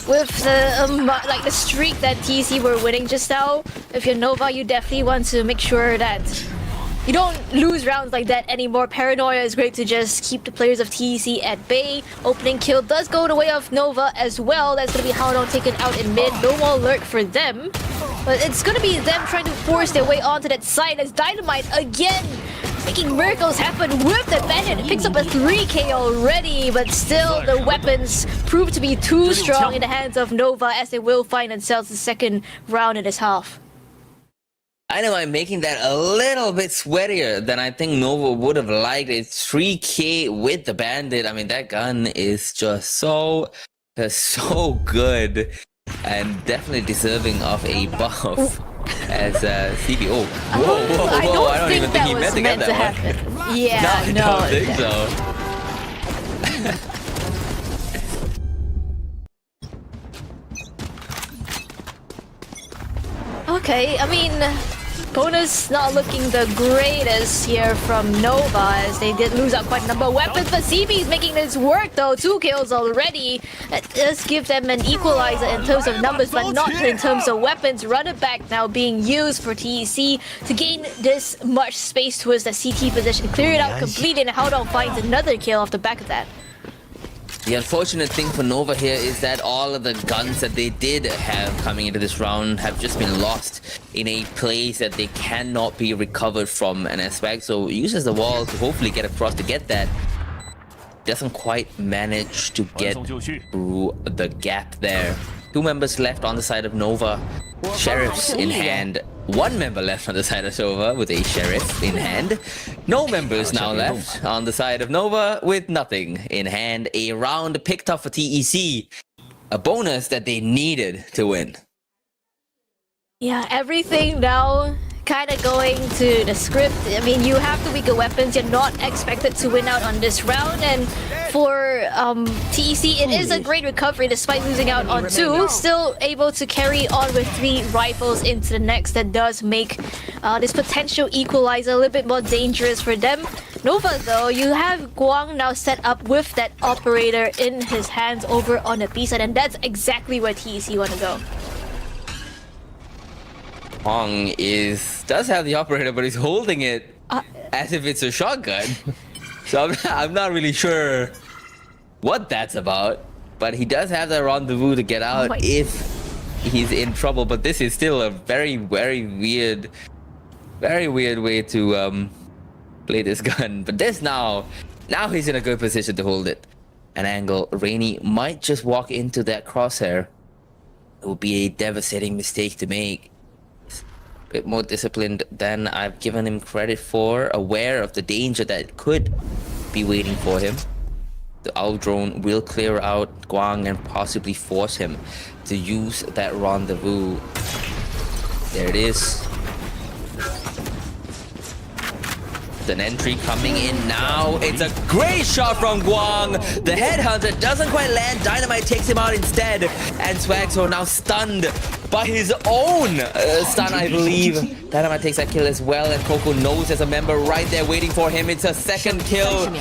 With the streak that TEC were winning just now, if you're Nova, you definitely want to make sure that you don't lose rounds like that anymore. Paranoia is great to just keep the players of TEC at bay. Opening kill does go the way of Nova as well. That's going to be Howdown taken out in mid. No more lurk for them. But it's going to be them trying to force their way onto that side as Dynamite again making miracles happen with the bandit. It picks up a 3k already, but still the weapons prove to be too strong in the hands of Nova as they will find themselves the second round in this half. I know I'm making that a little bit sweatier than I think Nova would have liked. It's 3k with the bandit. I mean, that gun is just so good and definitely deserving of a buff as CBO. Whoa, I don't I don't even think he meant to get to that happen. one. Yeah, I no. don't think so. Okay, I mean, bonus not looking the greatest here from Nova as they did lose out quite a number of weapons, but CB is making this work though. 2 kills already. That does give them an equalizer in terms of numbers, but not in terms of weapons. Runner back now being used for TEC to gain this much space towards the CT position. Clear it out completely, and Haodong finds another kill off the back of that. The unfortunate thing for Nova here is that all of the guns that they did have coming into this round have just been lost in a place that they cannot be recovered from. And as Swagzo uses the wall to hopefully get across to get that, doesn't quite manage to get through the gap there. 2 members left on the side of Nova, sheriffs in hand. 1 member left on the side of Nova with a sheriff in hand. No members now left on the side of Nova with nothing in hand. A round picked up for TEC. A bonus that they needed to win. Yeah, everything now kind of going to the script. I mean, you have the weaker weapons. You're not expected to win out on this round. And for TEC, it is a great recovery despite losing out on 2. Still able to carry on with 3 rifles into the next. That does make this potential equalizer a little bit more dangerous for them. Nova, though, you have Guang now set up with that operator in his hands over on the B side. And that's exactly where TEC want to go. Hong does have the operator, but he's holding it as if it's a shotgun. So I'm not really sure what that's about. But he does have that rendezvous to get out if he's in trouble. But this is still a very, very weird way to play this gun. But this now he's in a good position to hold it. An angle. Rainy might just walk into that crosshair. It would be a devastating mistake to make. Bit more disciplined than I've given him credit for, aware of the danger that could be waiting for him. The owl drone will clear out Guang and possibly force him to use that rendezvous. There it is. An entry coming in now. It's a great shot from Guang. The headhunter doesn't quite land. Dynamite takes him out instead. And Swagzo now stunned by his own stun, I believe. Dynamite takes that kill as well. And Coco knows there's a member right there waiting for him. It's a second kill.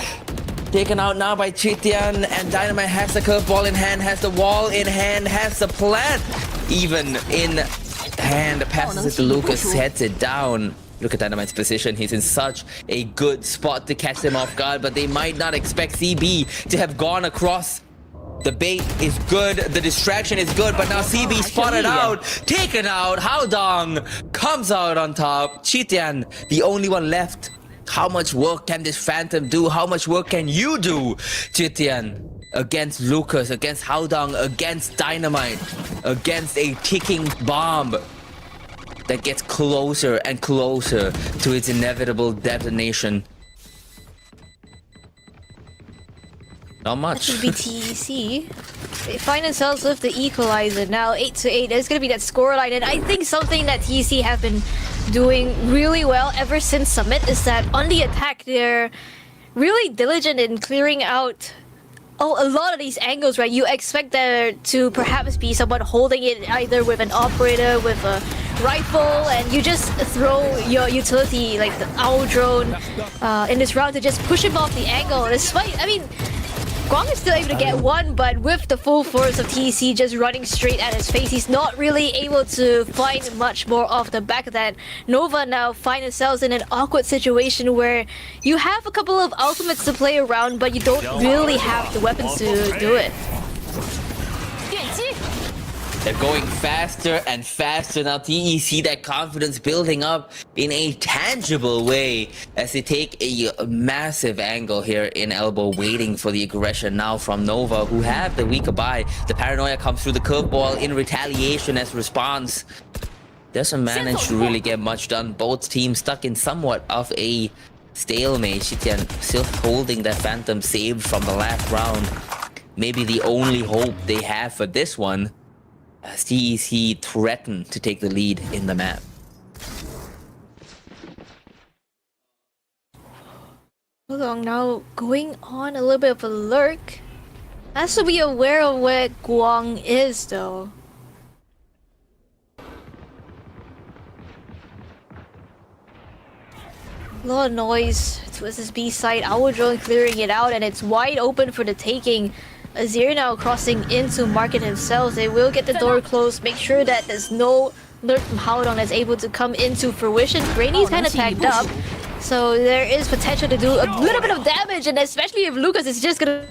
Taken out now by Chitian. And Dynamite has the curveball in hand, has the wall in hand, has the plant even in hand. Passes it to Lucas, heads it down. Look at Dynamite's position. He's in such a good spot to catch them off guard, but they might not expect CB to have gone across. The bait is good, the distraction is good, but now CB spotted out, taken out. Haodong comes out on top. Chitian, the only one left. How much work can this Phantom do? How much work can you do, Chitian? Against Lucas, against Haodong, against Dynamite, against a ticking bomb that gets closer and closer to its inevitable detonation. Not much. That should be TEC. They find themselves with the equalizer now, 8-8. There's gonna be that scoreline, and I think something that TEC have been doing really well ever since Summit is that on the attack they're really diligent in clearing out a lot of these angles, right? You expect there to perhaps be someone holding it either with an operator, with a rifle, and you just throw your utility like the owl drone in this round to just push him off the angle. Despite, I mean, Guang is still able to get one, but with the full force of TEC just running straight at his face, he's not really able to find much more off the back of that. Nova now find themselves in an awkward situation where you have a couple of ultimates to play around, but you don't really have the weapons to do it. They're going faster and faster now. TEC, that confidence building up in a tangible way as they take a massive angle here in elbow, waiting for the aggression now from Nova, who have the weaker buy. The paranoia comes through the curveball in retaliation as response. Doesn't manage to really get much done. Both teams stuck in somewhat of a stalemate. Xitian still holding that Phantom saved from the last round. Maybe the only hope they have for this one, as TEC threaten to take the lead in the map. Hold on, now going on a little bit of a lurk. Has to be aware of where Guang is though. A lot of noise towards this B side. Our drone clearing it out, and it's wide open for the taking. Azir now crossing into market himself. They will get the door closed, make sure that there's no lurk from Haodong that's able to come into fruition. Brainy's kind of tagged up, so there is potential to do a little bit of damage, and especially if Lucas is just gonna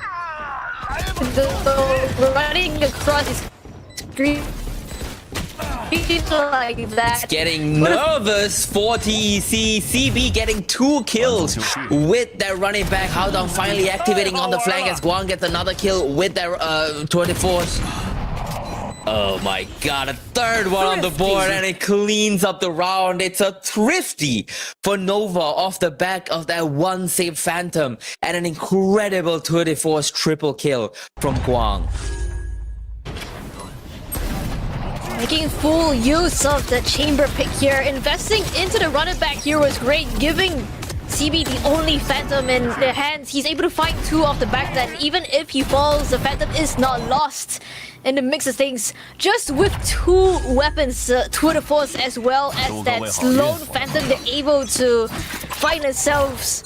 go running across his screen like that. It's getting nervous for TEC. CB getting 2 kills with their running back. Haodong finally activating on the flank as Guang gets another kill with their 24s. Oh my god, a third one on the board, and it cleans up the round. It's a thrifty for Nova off the back of that one saved Phantom and an incredible 24's triple kill from Guang. Making full use of the chamber pick here. Investing into the running back here was great, giving CB the only Phantom in their hands. He's able to find 2 off the back then. Even if he falls, the Phantom is not lost in the mix of things. Just with 2 weapons, tour de force as well as that lone Phantom, they're able to find themselves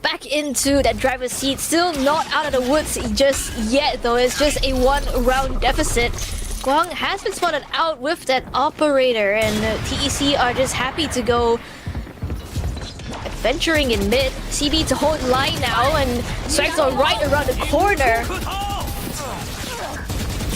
back into that driver's seat. Still not out of the woods just yet though. It's just a 1-round deficit. Guang has been spotted out with that operator, and TEC are just happy to go adventuring in mid. CB to hold line now, and strikes are right around the corner.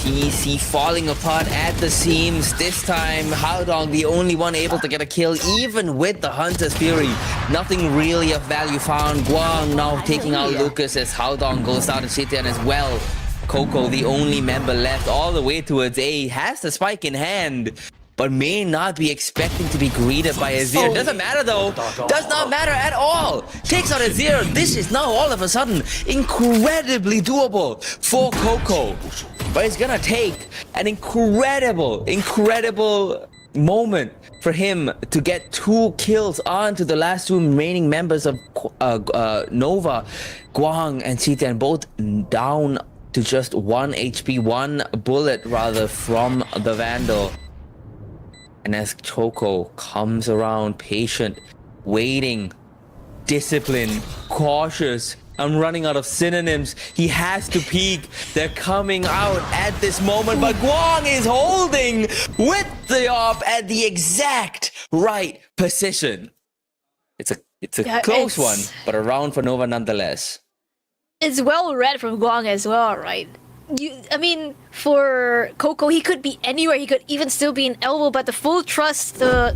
TEC falling apart at the seams. This time, Haodong the only one able to get a kill, even with the Hunter's Fury. Nothing really of value found. Guang now taking out Lucas as Haodong goes down to Xitian as well. Coco, the only member left all the way towards A, has the spike in hand, but may not be expecting to be greeted by Azir. Doesn't matter though. Does not matter at all. Takes out Azir. This is now all of a sudden incredibly doable for Coco. But it's gonna take an incredible moment for him to get 2 kills onto the last 2 remaining members of Nova. Guang and Xitian both down to just 1 HP, 1 bullet rather from the Vandal. And as Choco comes around, patient, waiting, disciplined, cautious. I'm running out of synonyms. He has to peek. They're coming out at this moment, but Guang is holding with the AWP at the exact right position. It's a close one, but a round for Nova nonetheless. It's well read from Guang as well, right? I mean, for Coco, he could be anywhere. He could even still be in elbow, but the full trust to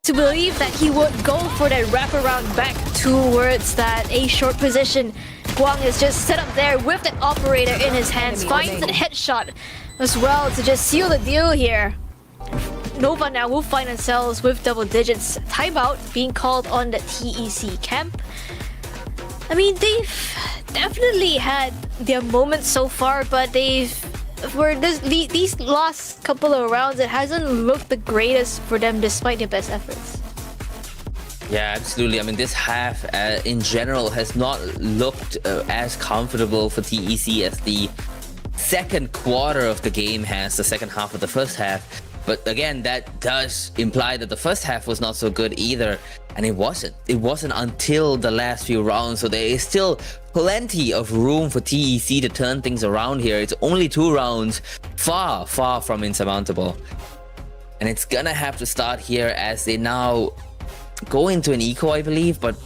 believe that he would go for that wraparound back towards that A short position. Guang is just set up there with that operator in his hands, finds that headshot as well to just seal the deal here. Nova now will find themselves with double digits. Timeout being called on the TEC camp. I mean, they've definitely had their moments so far, but these last couple of rounds, it hasn't looked the greatest for them despite their best efforts. Yeah, absolutely. I mean, this half in general has not looked as comfortable for TEC as the second quarter of the game has, the second half of the first half. But again, that does imply that the first half was not so good either. And it wasn't. It wasn't until the last few rounds. So there is still plenty of room for TEC to turn things around here. It's only 2 rounds, far, far from insurmountable. And it's gonna have to start here as they now go into an eco, I believe. But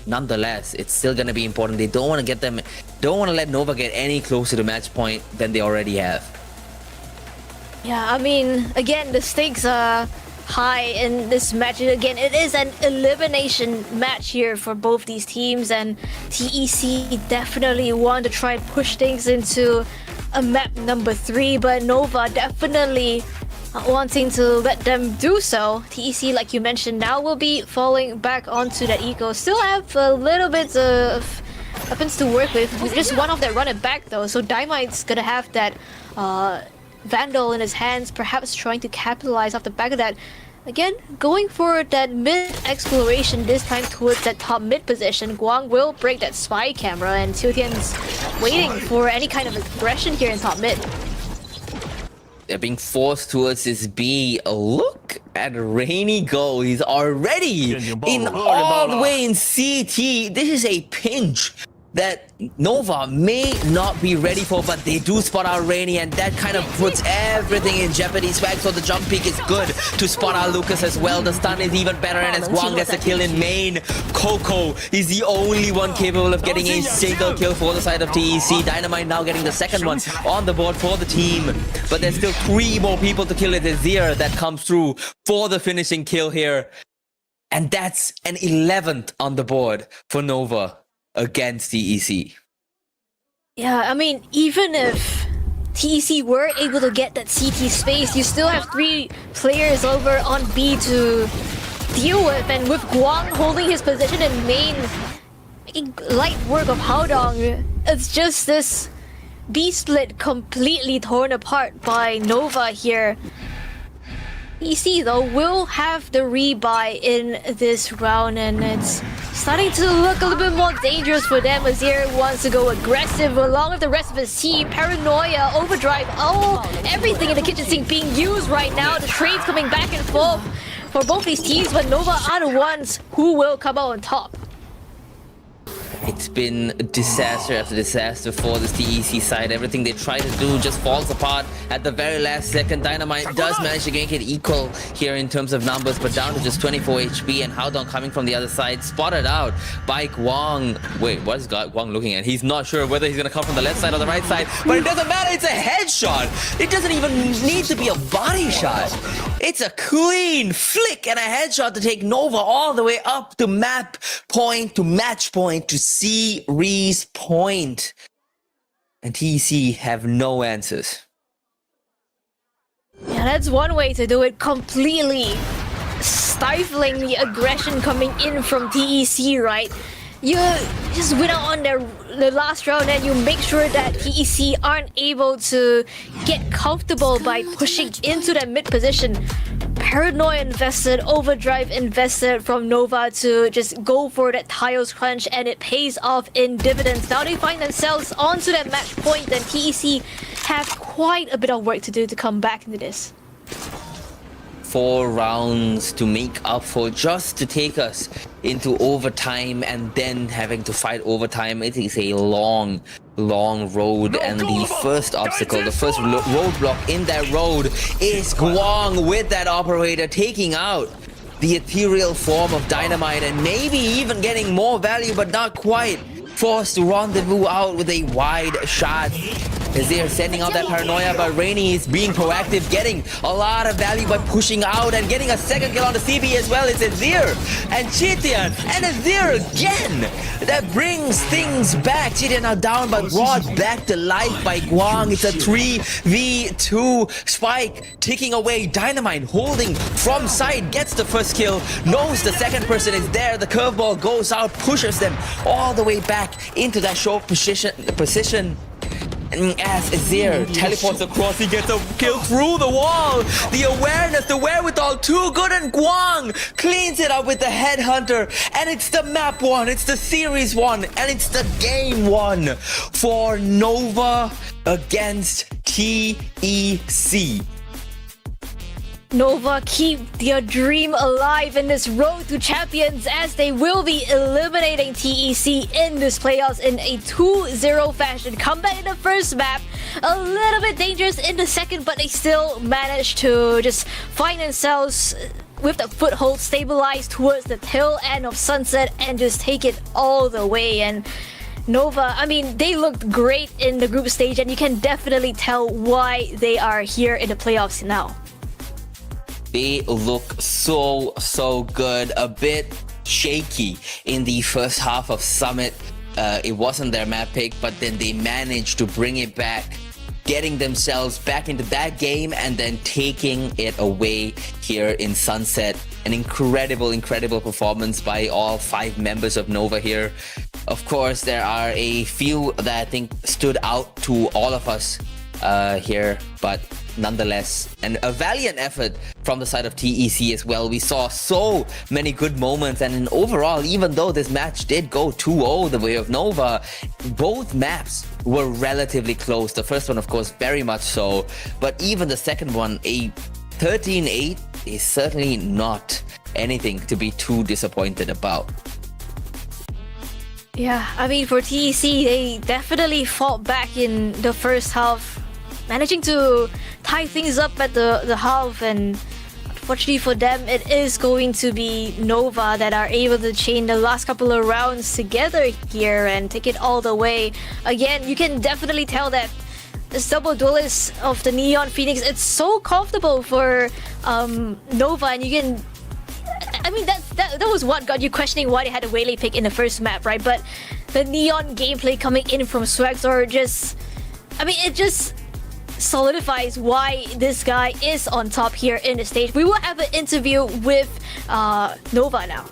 nonetheless, it's still gonna be important. They don't want to let Nova get any closer to match point than they already have. Yeah, I mean, again, the stakes are high in this match. Again, it is an elimination match here for both these teams, and TEC definitely want to try and push things into a map number 3, but Nova definitely wanting to let them do so. TEC, like you mentioned, now will be falling back onto that eco. Still have a little bit of weapons to work with. Just one of them run it back though, so Dynamite's gonna have that Vandal in his hands, perhaps trying to capitalize off the back of that. Again, going for that mid exploration, this time towards that top mid position. Guang will break that spy camera, and Tian's waiting for any kind of aggression here in top mid. They're being forced towards this B. Look at Rainy go. He's already in all the way in CT. This is a pinch that Nova may not be ready for, but they do spot out Rainy, and that kind of puts everything in jeopardy. Swag, so the jump peak is good to spot out Lucas as well. The stun is even better, and as Guang gets the kill in main, Coco is the only one capable of getting a single kill for the side of TEC. Dynamite now getting the second one on the board for the team, but there's still 3 more people to kill. It is Azir that comes through for the finishing kill here, and that's an 11th on the board for Nova against TEC. Yeah, I mean, even if TEC were able to get that CT space, you still have 3 players over on B to deal with, and with Guang holding his position in main, making light work of Haodong, it's just this B split completely torn apart by Nova here. TEC though will have the rebuy in this round, and it's starting to look a little bit more dangerous for them. Azir wants to go aggressive along with the rest of his team. Paranoia, Overdrive, everything in the kitchen sink being used right now. The trades coming back and forth for both these teams, but Nova are the ones who will come out on top. It's been disaster after disaster for this TEC side. Everything they try to do just falls apart at the very last second. Dynamite does manage to make it equal here in terms of numbers, but down to just 24 HP, and Haodong coming from the other side, spotted out by Guang. Wait, what is Guang looking at? He's not sure whether he's gonna come from the left side or the right side, but it doesn't matter, it's a headshot! It doesn't even need to be a body shot. It's a clean flick and a headshot to take Nova all the way up to map point, to match point, to series point. And TEC have no answers. Yeah, that's one way to do it, completely stifling the aggression coming in from TEC, right? You just win out on the last round, and you make sure that TEC aren't able to get comfortable by pushing into that mid position. Paranoia invested, Overdrive invested from Nova to just go for that tiles crunch, and it pays off in dividends. Now they find themselves onto that match point, and TEC have quite a bit of work to do to come back into this. 4 rounds to make up for, just to take us into overtime, and then having to fight overtime. It is a long road, and the first obstacle, the first roadblock in that road is Guang with that operator taking out the ethereal form of Dynamite, and maybe even getting more value, but not quite. Forced to rendezvous out with a wide shot as they are sending out that Paranoia, but Rainy is being proactive, getting a lot of value by pushing out and getting a second kill on the CB as well. It's Azir and Chitian, and Azir again. That brings things back. Chitian now down, but brought back to life by Guang. It's a 3v2. Spike ticking away. Dynamite holding from side, gets the first kill, knows the second person is there. The curveball goes out, pushes them all the way back into that short position. And as Azir teleports across, he gets a kill through the wall. The awareness, the wherewithal, too good, and Guang cleans it up with the headhunter. And it's the map 1, it's the series 1, and it's the game 1 for Nova against TEC. Nova keep their dream alive in this road to champions, as they will be eliminating TEC in this playoffs in a 2-0 fashion. Comeback in the first map, a little bit dangerous in the second, but they still managed to just find themselves with the foothold stabilized towards the tail end of Sunset and just take it all the way. And Nova, I mean, they looked great in the group stage, and you can definitely tell why they are here in the playoffs now. They look so good. A bit shaky in the first half of Summit. It wasn't their map pick, but then they managed to bring it back, getting themselves back into that game and then taking it away here in Sunset. An incredible performance by all 5 members of Nova here. Of course, there are a few that I think stood out to all of us here, but nonetheless, and a valiant effort from the side of TEC as well. We saw so many good moments, and in overall, even though this match did go 2-0 the way of Nova, both maps were relatively close. The first one, of course, very much so, but even the second one, a 13-8 is certainly not anything to be too disappointed about. Yeah, I mean, for TEC, they definitely fought back in the first half, managing to tie things up at the half, and unfortunately for them, it is going to be Nova that are able to chain the last couple of rounds together here and take it all the way. Again, you can definitely tell that this double duelist of the Neon Phoenix, it's so comfortable for Nova, and you can... I mean, that was what got you questioning why they had a Waylay pick in the first map, right? But the Neon gameplay coming in from Swagzor just... I mean, it just solidifies why this guy is on top here in the stage. We will have an interview with Nova now.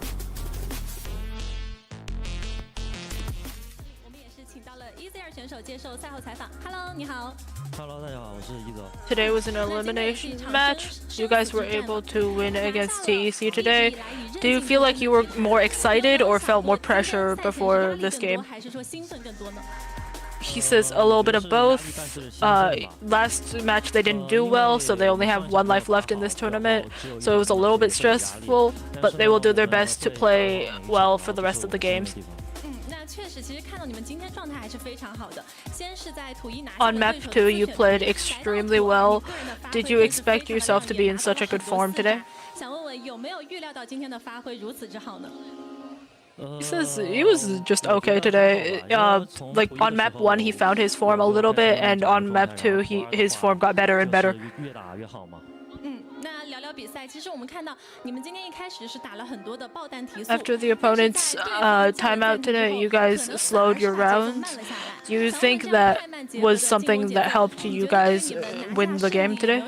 Today was an elimination match. You guys were able to win against TEC today. Do you feel like you were more excited or felt more pressure before this game? He says a little bit of both. Last match they didn't do well, so they only have 1 life left in this tournament. So it was a little bit stressful, but they will do their best to play well for the rest of the games. On map 2, you played extremely well. Did you expect yourself to be in such a good form today? He says he was just okay today. Like on map 1, he found his form a little bit, and on map 2, his form got better and better. After the opponent's timeout today, you guys slowed your rounds. Do you think that was something that helped you guys win the game today?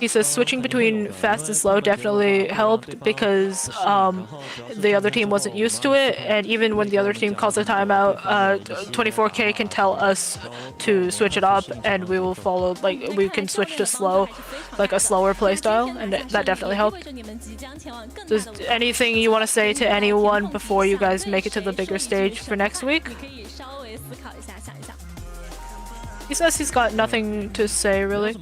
He says switching between fast and slow definitely helped because the other team wasn't used to it, and even when the other team calls a timeout, 24K can tell us to switch it up, and we will follow. Like we can switch to slow, like a slower playstyle, and that definitely helped. Is anything you want to say to anyone before you guys make it to the bigger stage for next week? He says he's got nothing to say really.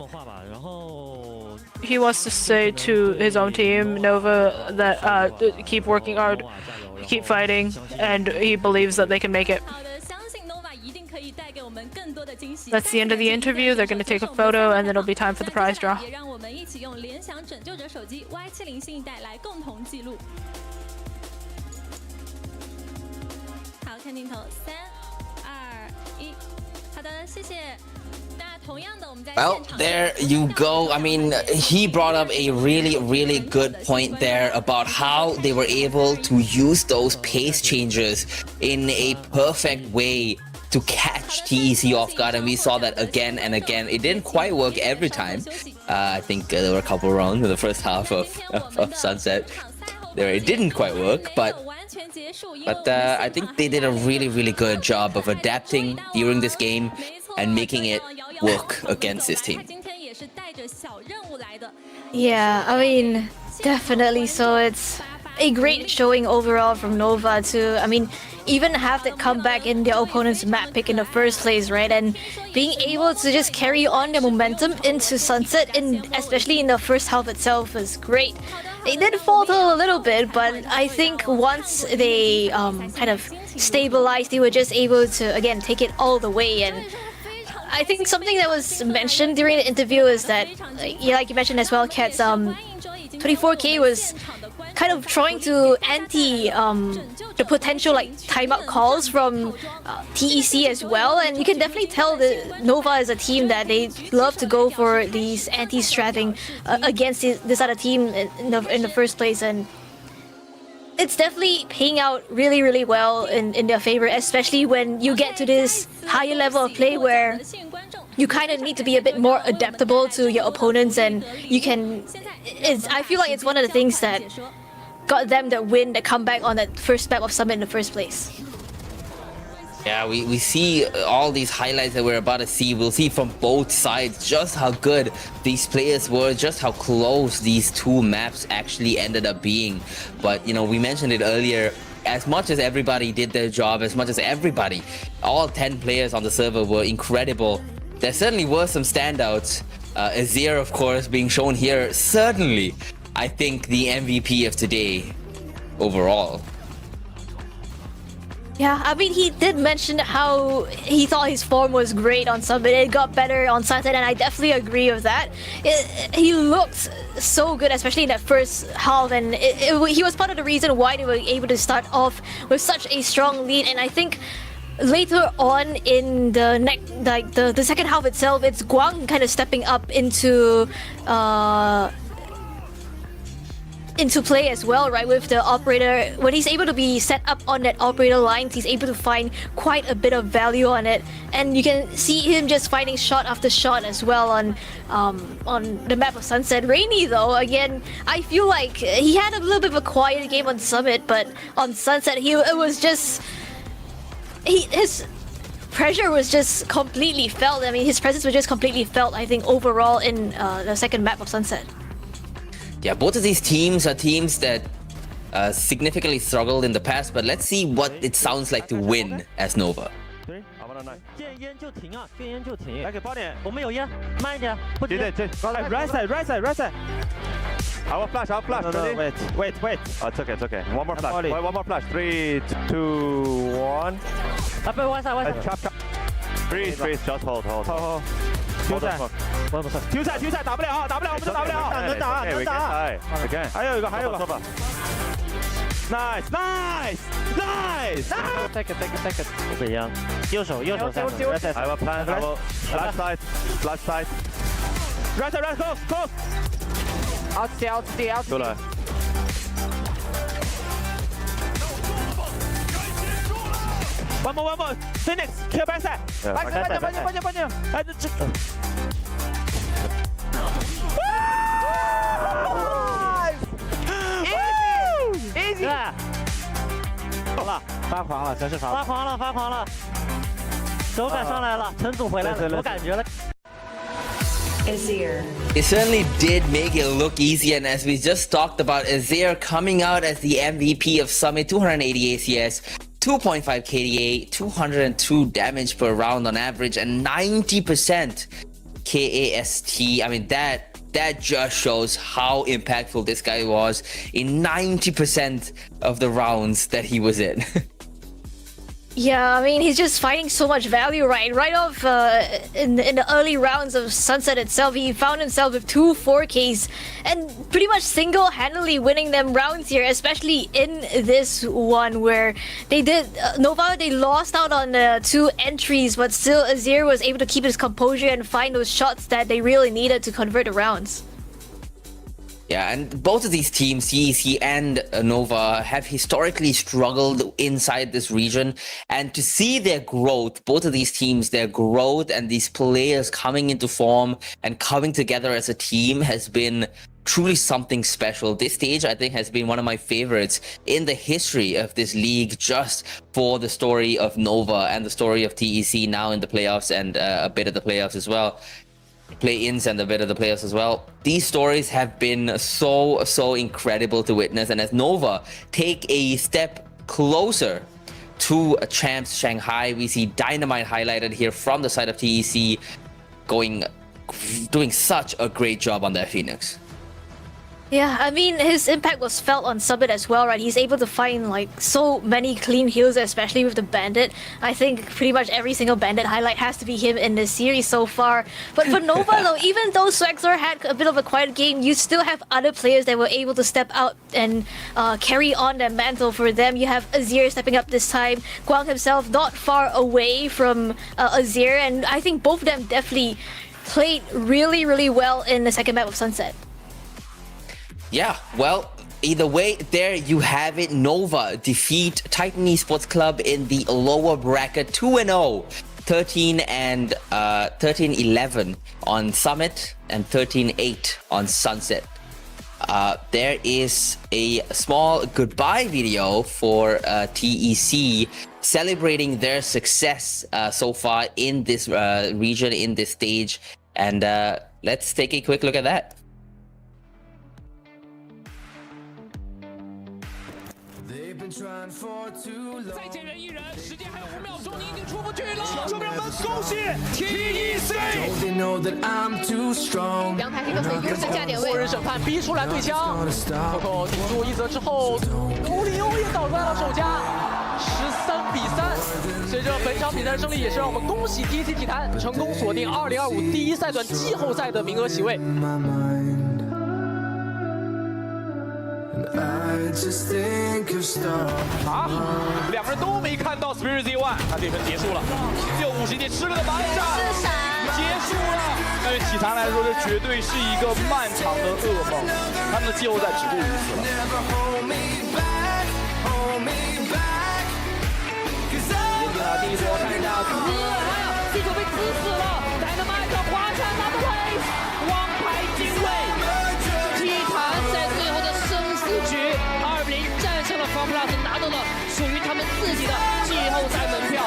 He wants to say to his own team, Nova, that keep working hard, keep fighting, and he believes that they can make it. That's the end of the interview. They're going to take a photo, and then it'll be time for the prize draw. Well, there you go. I mean, he brought up a really good point there about how they were able to use those pace changes in a perfect way to catch TEC off guard, and we saw that again and again. It didn't quite work every time. I think there were a couple wrong in the first half of Sunset. There it didn't quite work, but I think they did a really good job of adapting during this game and making it work against this team. Yeah, I mean, definitely. So it's a great showing overall from Nova to, I mean, even have that comeback in their opponent's map pick in the first place, right? And being able to just carry on their momentum into Sunset, especially in the first half itself, is great. They did falter a little bit, but I think once they kind of stabilized, they were just able to, again, take it all the way. And I think something that was mentioned during the interview is that, like you mentioned as well, Cats, 24K was kind of trying to anti the potential like timeout calls from TEC as well, and you can definitely tell that Nova is a team that they love to go for these anti-stratting against this other team in the first place, and it's definitely paying out really, really well in their favor, especially when you get to this higher level of play where you kind of need to be a bit more adaptable to your opponents, and you can. I feel like it's one of the things that got them the win, the comeback on that first map of Summit in the first place. Yeah, we see all these highlights that we're about to see. We'll see from both sides just how good these players were, just how close these two maps actually ended up being. But, you know, we mentioned it earlier, as much as everybody did their job, as much as everybody, all 10 players on the server were incredible, there certainly were some standouts. Azir, of course, being shown here, certainly, I think, the MVP of today overall. Yeah, I mean, he did mention how he thought his form was great on Summit. It got better on Sunset, and I definitely agree with that. He looked so good, especially in that first half, and he was part of the reason why they were able to start off with such a strong lead. And I think later on in the second half itself, it's Guang kind of stepping up into play as well, right? With the operator, when he's able to be set up on that operator line, he's able to find quite a bit of value on it, and you can see him just finding shot after shot as well on the map of Sunset. Rainy though, again, I feel like he had a little bit of a quiet game on Summit, but on Sunset, it was just his pressure was just completely felt. I mean, his presence was just completely felt, I think, overall in the second map of Sunset. Yeah, both of these teams are teams that significantly struggled in the past, but let's see what it sounds like to win as Nova. 见烟就停啊，见烟就停。来给爆点，我们有烟，慢一点，不急。对， right side。I will flash. No, wait. Oh, it's okay. One more flash. Wait, one more flash. 3, 2, 1. Up one side. Chop. Freeze. Just hold. 丢赛，打不了，我们都打不了，能打。Again. 还有一个。Nice. Take it. 不一样。右手。I will plan. Left side. Right side. Close. Out. 出来。One more. Phoenix. Kill back side. 搬进。哎，这。Easy！ 发狂了，真是发狂了，手感上来了，陈总回来了，有感觉了。Azir. It certainly did make it look easy, and as we just talked about, Azir coming out as the MVP of Summit, 280 ACS, 2.5 KDA, 202 damage per round on average, and 90% KAST. I mean, that just shows how impactful this guy was in 90% of the rounds that he was in. Yeah, I mean, he's just finding so much value, right? Right off in the early rounds of Sunset itself, he found himself with 2 4Ks and pretty much single-handedly winning them rounds here, especially in this one where they did... Nova, they lost out on 2 entries, but still Azir was able to keep his composure and find those shots that they really needed to convert the rounds. Yeah, and both of these teams, TEC and Nova, have historically struggled inside this region. And to see their growth, both of these teams, their growth and these players coming into form and coming together as a team has been truly something special. This stage, I think, has been one of my favorites in the history of this league, just for the story of Nova and the story of TEC now in the playoffs and a bit of the playoffs as well. Play-ins and a bit of the players as well. These stories have been so incredible to witness, and as Nova take a step closer to champs Shanghai, we see Dynamite highlighted here from the side of TEC doing such a great job on their Phoenix. Yeah, I mean, his impact was felt on Summit as well, right? He's able to find like so many clean kills, especially with the Bandit. I think pretty much every single Bandit highlight has to be him in this series so far. But for Nova, though, even though Swagzor had a bit of a quiet game, you still have other players that were able to step out and carry on that mantle for them. You have Azir stepping up this time, Guang himself not far away from Azir, and I think both of them definitely played really, really well in the second map of Sunset. Yeah, well, either way, there you have it. Nova defeat Titan Esports Club in the lower bracket 2-0. 13-11 on Summit and 13-8 on Sunset. There is a small goodbye video for TEC celebrating their success so far in this region, in this stage. And let's take a quick look at that. They know that I'm too strong. 阳台是一个水平的价点位，末日审判逼出来对枪，Coco 顶住一泽之后，欧里欧也倒在了手家，13-3。随着本场比赛胜利，也是让我们恭喜 TEC 体坛成功锁定2025第一赛段季后赛的名额席位。 啊！两个人都没看到 Spirit Z1，那这分结束了。651吃了个白斩，结束了。对于体坛来说，这绝对是一个漫长的噩梦。他们的季后赛只顾于此了。接近了第一波，看一下记者被刺死了，戴德麦克滑铲拿到位，王牌精卫，体坛在最后的生死局2-0战胜了 FunPlus， 拿到了属于他们自己的季后赛门票。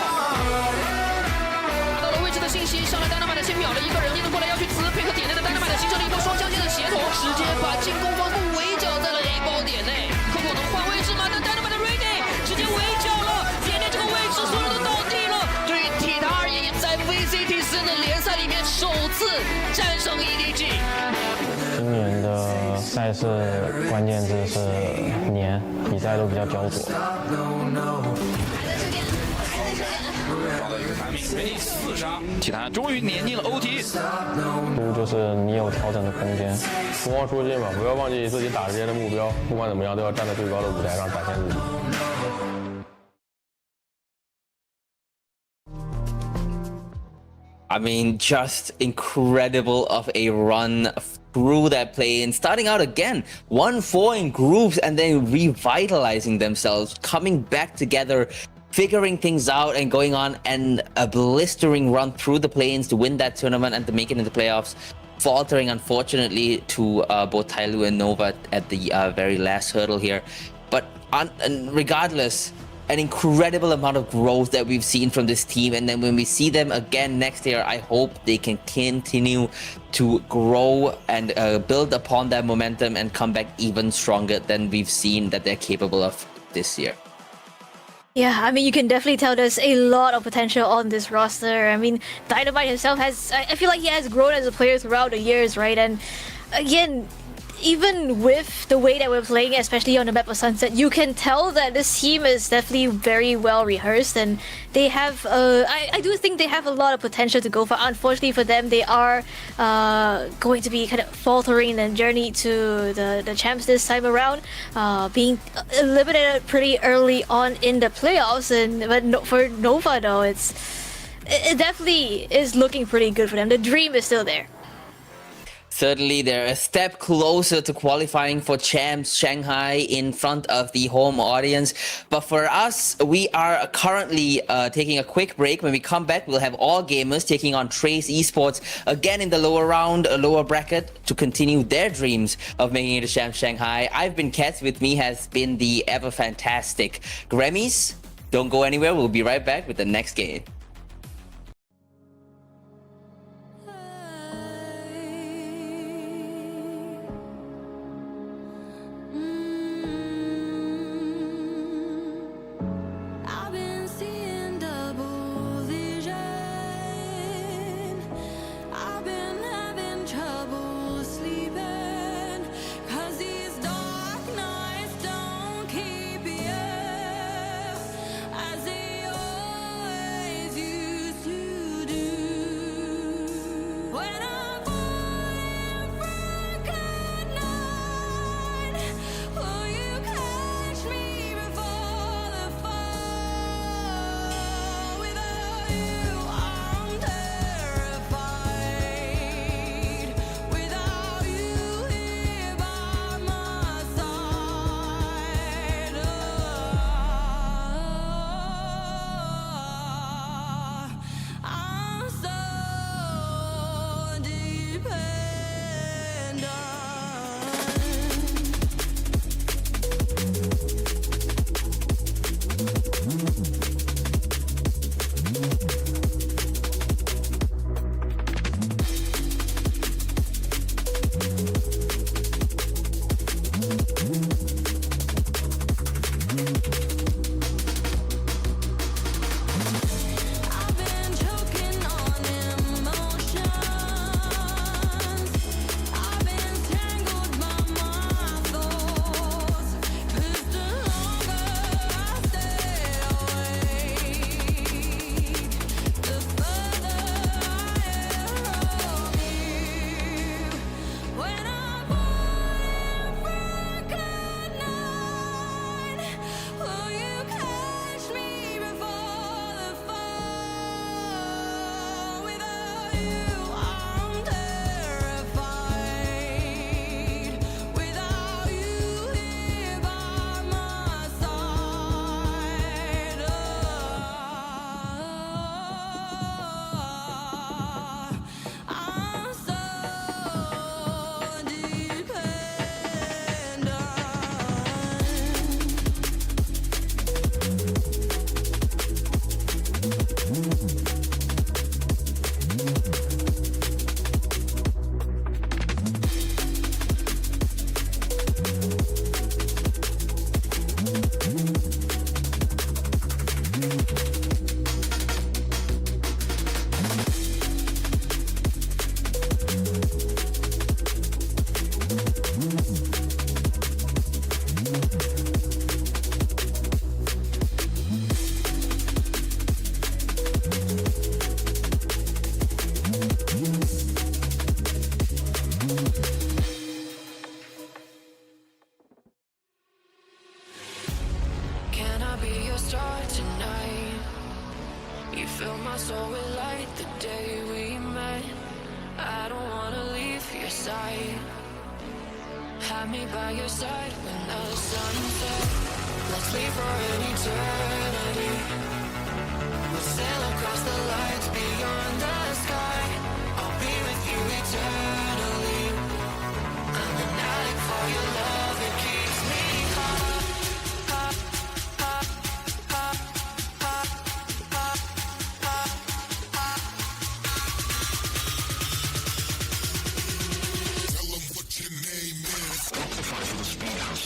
拿到了位置的信息，上来戴德麦克先秒了一个人，接着过来要去刺，配合点内的戴德麦克形成了一波双枪间的协同，直接把进攻方向围剿在了 A 包点内。Coco 能换位置吗？但戴德麦克 ready 直接围剿了，点内这个位置所有人都倒地了。对于体坛而言，在 VCT 4的联赛里面首次战胜 EDG。今年的赛事关键字是黏，比赛都比较焦灼。4杀，体坛终于碾进了 OT。输就是你有调整的空间，不忘初心嘛，不要忘记自己打这些的目标，不管怎么样都要站在最高的舞台上展现自己。 I mean, just incredible of a run through that play and starting out again 1-4 in groups and then revitalizing themselves, coming back together, figuring things out and going on and a blistering run through the play-ins to win that tournament and to make it into the playoffs. Faltering, unfortunately, to both Tyloo and Nova at the very last hurdle here. But regardless, an incredible amount of growth that we've seen from this team, and then when we see them again next year, I hope they can continue to grow and build upon that momentum and come back even stronger than we've seen that they're capable of this year. Yeah, I mean, you can definitely tell there's a lot of potential on this roster. I mean, Dynamite himself I feel like he has grown as a player throughout the years, right? And again, even with the way that we're playing, especially on the map of Sunset, you can tell that this team is definitely very well rehearsed, and they have, I do think they have a lot of potential to go for. Unfortunately for them, they are going to be kind of faltering in their journey to the champs this time around, being eliminated pretty early on in the playoffs. But for Nova though, it definitely is looking pretty good for them. The dream is still there. Certainly, they're a step closer to qualifying for Champs Shanghai in front of the home audience. But for us, we are currently taking a quick break. When we come back, we'll have all gamers taking on Trace Esports again in the lower round, lower bracket, to continue their dreams of making it to Champs Shanghai. I've been Kets. With me has been the ever fantastic Grammys. Don't go anywhere. We'll be right back with the next game. I've been having trouble sleeping 'cause the side. Have me by your side when the sun sets. Let's leave for an eternity. We'll sail across the lights beyond the sky. I'll be with you eternally. I'm an addict for your love, it keeps me hot, hot, hot, hot, hot, hot, hot, hot. Tell them what your name is. Sacrifice for the speedhouse.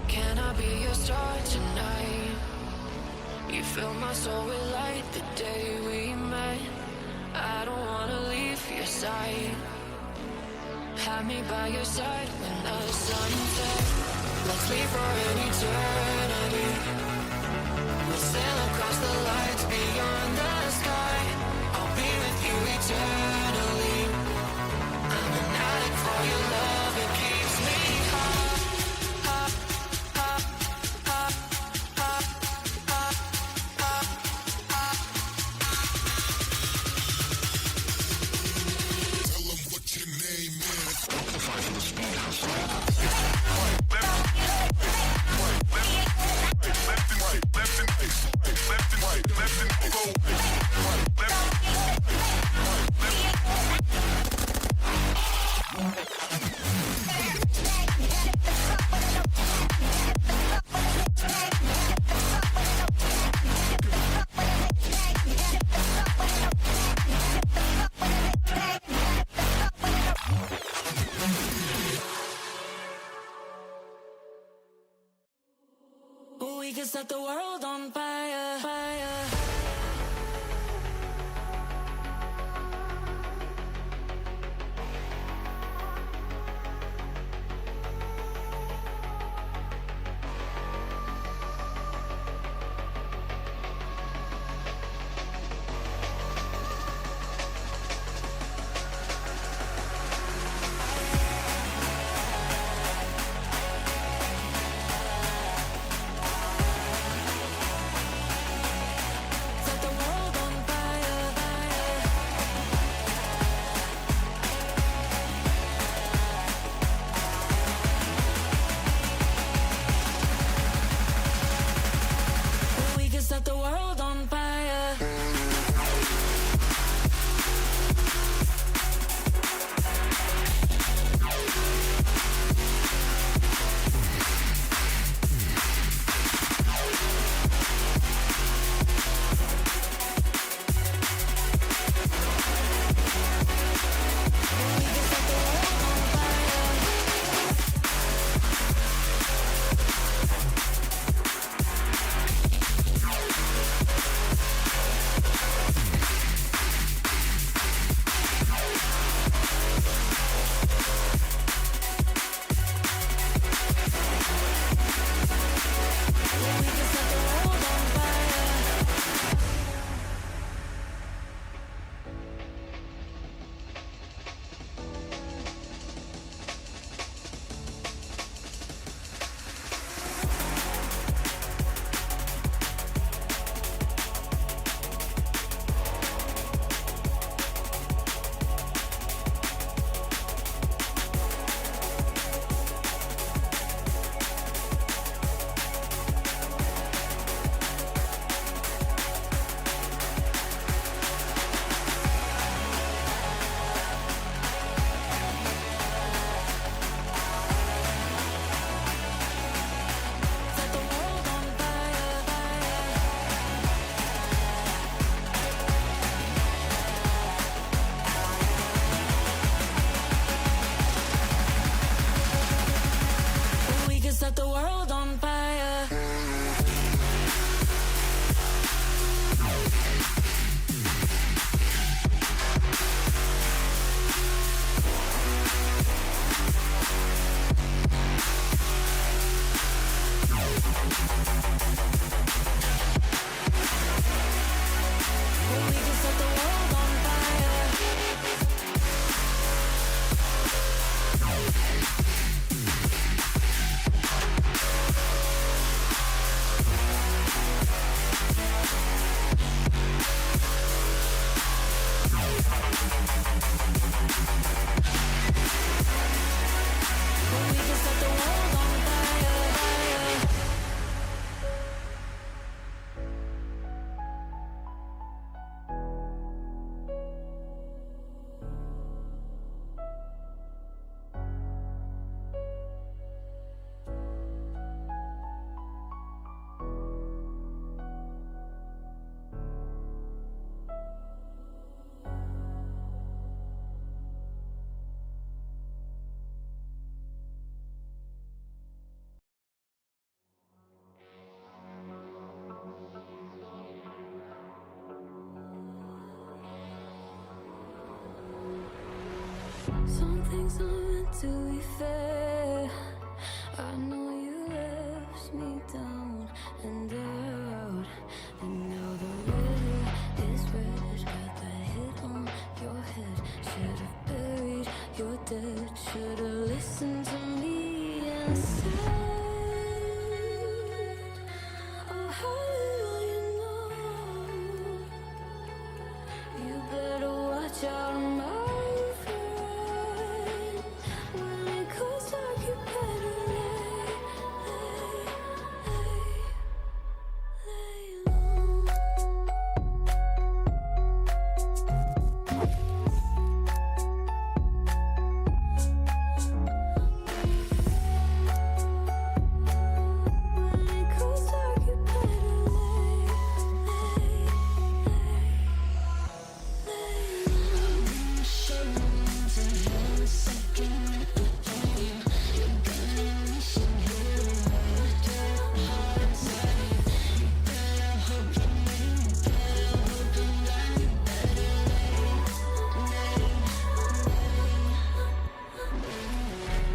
Can I be your star tonight? You fill my soul with light the day we met. I don't wanna leave your side. Have me by your side when the sun sets. Let's leave for an eternity. We'll sail across the lights beyond the sky. I'll be with you eternally. I'm an addict for your love, it keeps me hot, hot, hot, hot, hot, hot, hot, hot. Tell them what your name is. Sacrifice for the speedhouse. We can set the world on fire, fire. Some things aren't meant to be fair. I know you left me down and out, and now the red is red. Got that hit on your head. Should've buried your dead. Should've listened to me and said, oh, how little you know. You better watch out, my friend. When it goes dark, you better lay When it goes dark, you better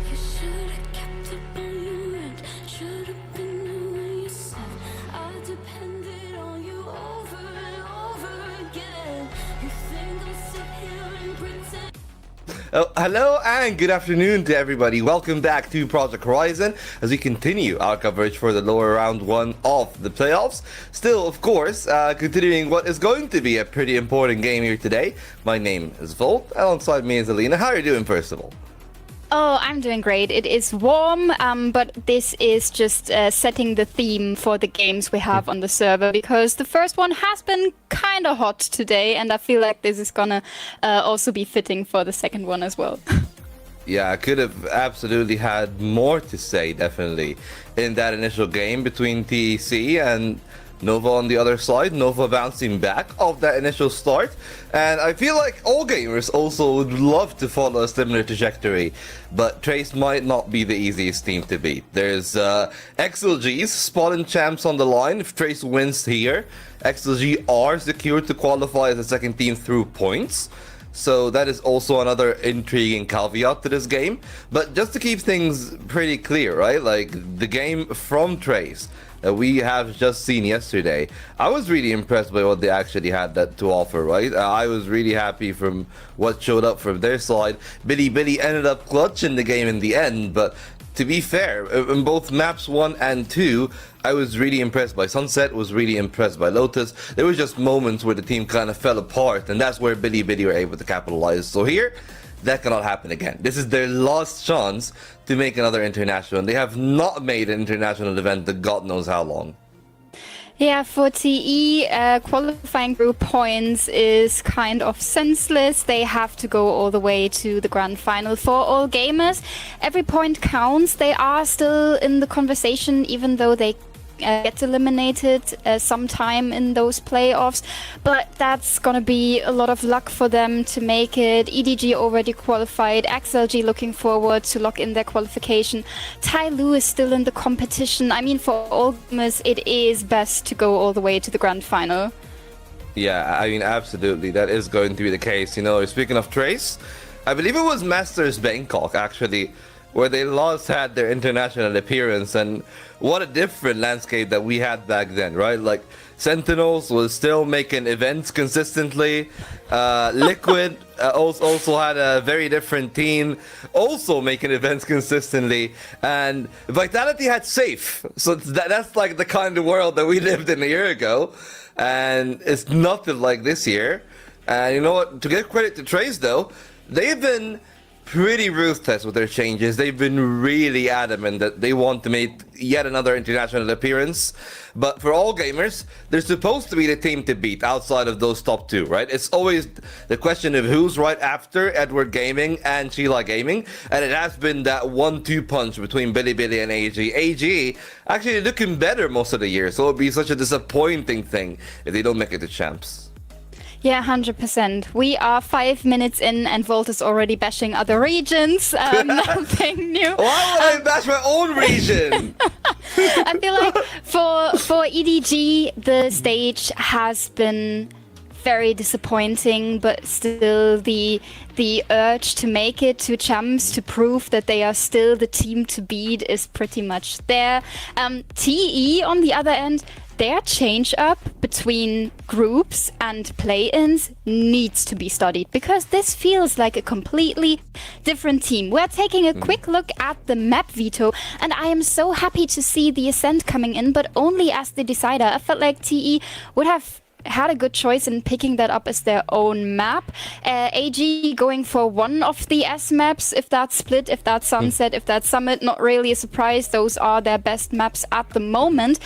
You should've kept up on your end. Should've been doing yourself. I depended on you over and over again. You think I'll sit here and pretend? Oh, hello and good afternoon to everybody. Welcome back to Project Horizon as we continue our coverage for the lower round one of the playoffs. Still, of course, continuing what is going to be a pretty important game here today. My name is Volt. Alongside me is Alina. How are you doing, first of all? Oh, I'm doing great. It is warm, but this is just setting the theme for the games we have on the server, because the first one has been kind of hot today, and I feel like this is gonna also be fitting for the second one as well. Yeah, I could have absolutely had more to say, definitely, in that initial game between TEC and Nova on the other side. Nova bouncing back off that initial start, and I feel like all gamers also would love to follow a similar trajectory, but Trace might not be the easiest team to beat. There's XLG's spot and champs on the line. If Trace wins here, XLG are secured to qualify as a second team through points. So that is also another intriguing caveat to this game. But just to keep things pretty clear, right? Like the game from Trace that we have just seen yesterday, I was really impressed by what they actually had that to offer, right? I was really happy from what showed up from their side. Billy ended up clutch in the game in the end, but to be fair, in both maps 1 and 2, I was really impressed by Sunset, was really impressed by Lotus. There was just moments where the team kind of fell apart, and that's where Billy were able to capitalize. So here, that cannot happen again. This is their last chance to make another international, and they have not made an international event in God knows how long. Yeah, for TE, qualifying group points is kind of senseless. They have to go all the way to the grand final. For all gamers, every point counts. They are still in the conversation, even though they get eliminated sometime in those playoffs, but that's gonna be a lot of luck for them to make it. EDG already qualified, XLG looking forward to lock in their qualification. Tai Lu is still in the competition. I mean, for all gamers, it is best to go all the way to the grand final. Yeah, I mean, absolutely, that is going to be the case. You know, speaking of Trace, I believe it was Masters Bangkok, actually, where they last had their international appearance, and what a different landscape that we had back then, right? Like, Sentinels was still making events consistently. Liquid also had a very different team, also making events consistently. And Vitality had Safe. So that's like the kind of world that we lived in a year ago. And it's nothing like this year. And you know what? To give credit to Trace, though, they've been pretty ruthless with their changes. They've been really adamant that they want to make yet another international appearance. But for all gamers, they're supposed to be the team to beat outside of those top two, right? It's always the question of who's right after Edward Gaming and Sheila Gaming, and it has been that 1-2 punch between Billy and AG. AG actually looking better most of the year, so it would be such a disappointing thing if they don't make it to champs. Yeah, 100%. We are 5 minutes in and Volt is already bashing other regions. Nothing new. Why would I bash my own region? I feel like for EDG, the stage has been very disappointing, but still the urge to make it to champs, to prove that they are still the team to beat, is pretty much there. TE on the other end, their change up between groups and play-ins needs to be studied, because this feels like a completely different team. We're taking a quick look at the map veto, and I am so happy to see the Ascent coming in, but only as the decider. I felt like TE would have had a good choice in picking that up as their own map. AG going for one of the S maps, if that's Split, if that's Sunset, if that's Summit, not really a surprise. Those are their best maps at the moment.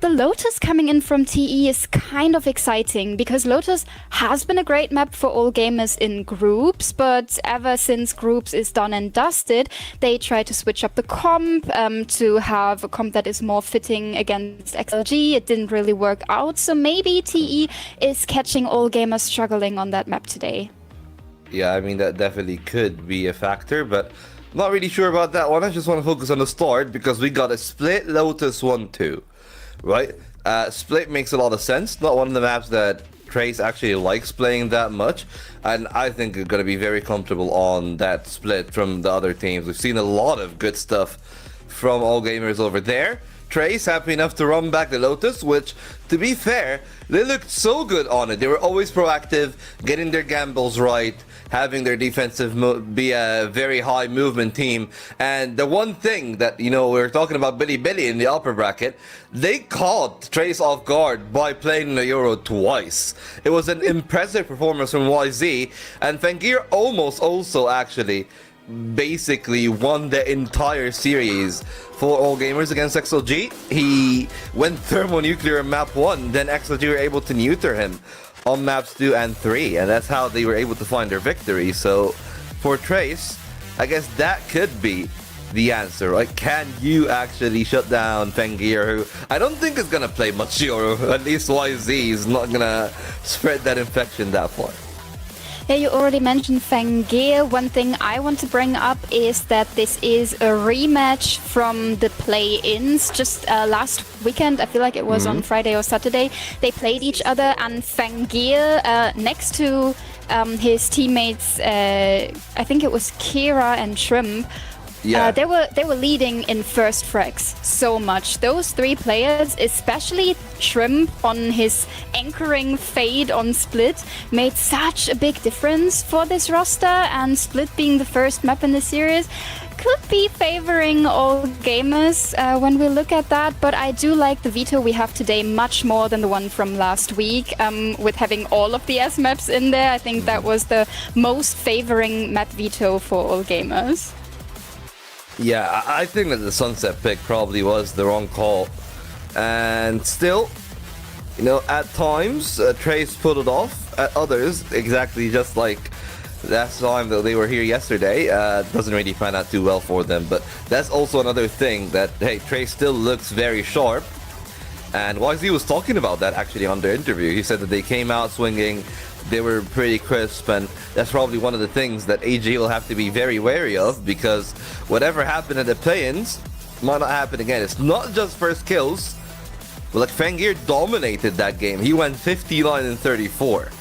The Lotus coming in from TE is kind of exciting, because Lotus has been a great map for all gamers in groups, but ever since groups is done and dusted, they try to switch up the comp to have a comp that is more fitting against XLG. It didn't really work out, so maybe TE is catching all gamers struggling on that map today. Yeah, I mean, that definitely could be a factor, but not really sure about that one. I just want to focus on the start, because we got a Split Lotus 1-2. Right? Split makes a lot of sense. Not one of the maps that Trace actually likes playing that much. And I think they're going to be very comfortable on that Split from the other teams. We've seen a lot of good stuff from all gamers over there. Trace happy enough to run back the Lotus, which, to be fair, they looked so good on it. They were always proactive, getting their gambles right, having their defensive be a very high movement team. And the one thing that, you know, we were talking about Billy in the upper bracket, they caught Trace off guard by playing the Euro twice. It was an impressive performance from YZ, and Fengir almost also actually basically won the entire series for all gamers against XLG. He went thermonuclear in map 1, then XLG were able to neuter him on maps 2 and 3, and that's how they were able to find their victory. So for Trace, I guess that could be the answer, right? Can you actually shut down Fengir, who I don't think is gonna play much Euro? At least YZ is not gonna spread that infection that far. Yeah, you already mentioned Fengir. One thing I want to bring up is that this is a rematch from the play-ins. Just last weekend, I feel like it was on Friday or Saturday, they played each other, and Fengir, next to his teammates, I think it was Kira and Shrimp, yeah. They were leading in first frags so much. Those three players, especially Shrimp on his anchoring fade on Split, made such a big difference for this roster, and Split being the first map in the series could be favoring all gamers when we look at that. But I do like the veto we have today much more than the one from last week, with having all of the S maps in there. I think that was the most favoring map veto for all gamers. Yeah, I think that the Sunset pick probably was the wrong call. And still, you know, at times, Trace pulled it off. At others, exactly just like last time that they were here yesterday, doesn't really pan out too well for them. But that's also another thing that, hey, Trace still looks very sharp. And YZ was talking about that actually on their interview. He said that they came out swinging, they were pretty crisp, and that's probably one of the things that AG will have to be very wary of, because whatever happened at the play-ins might not happen again. It's not just first kills, but like Fengir dominated that game. He went 59 and 34,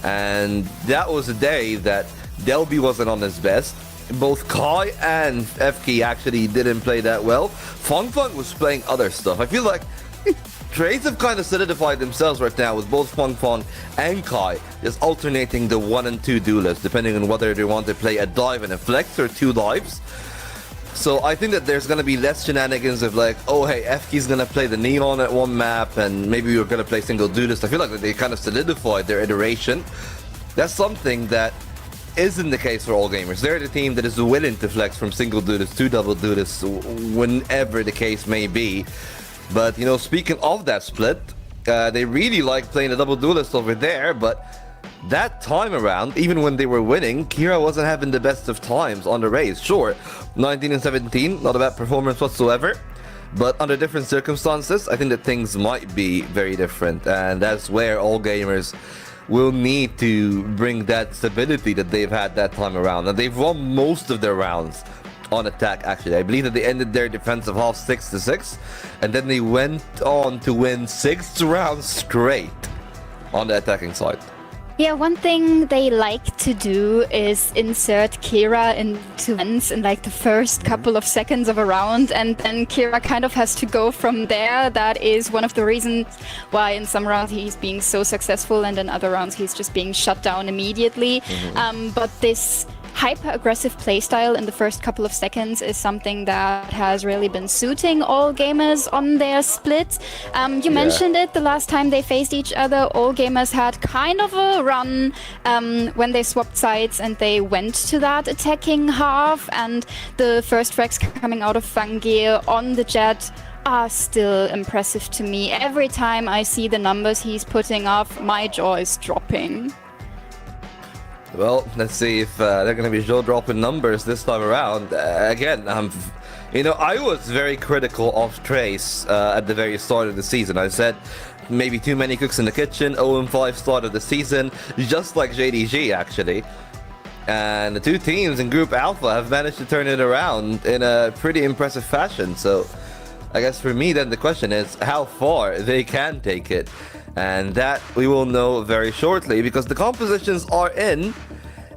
and that was a day that Delby wasn't on his best. Both Kai and FK actually didn't play that well. Feng was playing other stuff. I feel like Trace have kind of solidified themselves right now with both Feng and Kai just alternating the 1 and 2 duelists, depending on whether they want to play a dive and a flex or 2 dives. So I think that there's going to be less shenanigans of like, oh hey, FK's going to play the Neon at one map and maybe we're going to play single duelist. I feel like they kind of solidified their iteration. That's something that isn't the case for all gamers. They're the team that is willing to flex from single duelist to double duelist whenever the case may be. But, you know, speaking of that Split, they really like playing the double duelist over there, but that time around, even when they were winning, Kira wasn't having the best of times on the race. Sure, 19 and 17, not a bad performance whatsoever, but under different circumstances, I think that things might be very different, and that's where all gamers will need to bring that stability that they've had that time around. And they've won most of their rounds on attack, actually. I believe that they ended their defensive half 6-6, and then they went on to win 6 rounds straight on the attacking side. Yeah, one thing they like to do is insert Kira into ends in like the first couple of seconds of a round, and then Kira kind of has to go from there. That is one of the reasons why in some rounds he's being so successful, and in other rounds he's just being shut down immediately. But this hyper-aggressive playstyle in the first couple of seconds is something that has really been suiting all gamers on their split. You mentioned it, the last time they faced each other, all gamers had kind of a run when they swapped sides and they went to that attacking half, and the first frags coming out of Fangir on the Jet are still impressive to me. Every time I see the numbers he's putting up, my jaw is dropping. Well, let's see if they're going to be jaw-dropping numbers this time around. Again, I was very critical of Trace at the very start of the season. I said maybe too many cooks in the kitchen, 0-5 start of the season, just like JDG actually. And the two teams in Group Alpha have managed to turn it around in a pretty impressive fashion. So I guess for me then the question is how far they can take it. And that we will know very shortly because the compositions are in.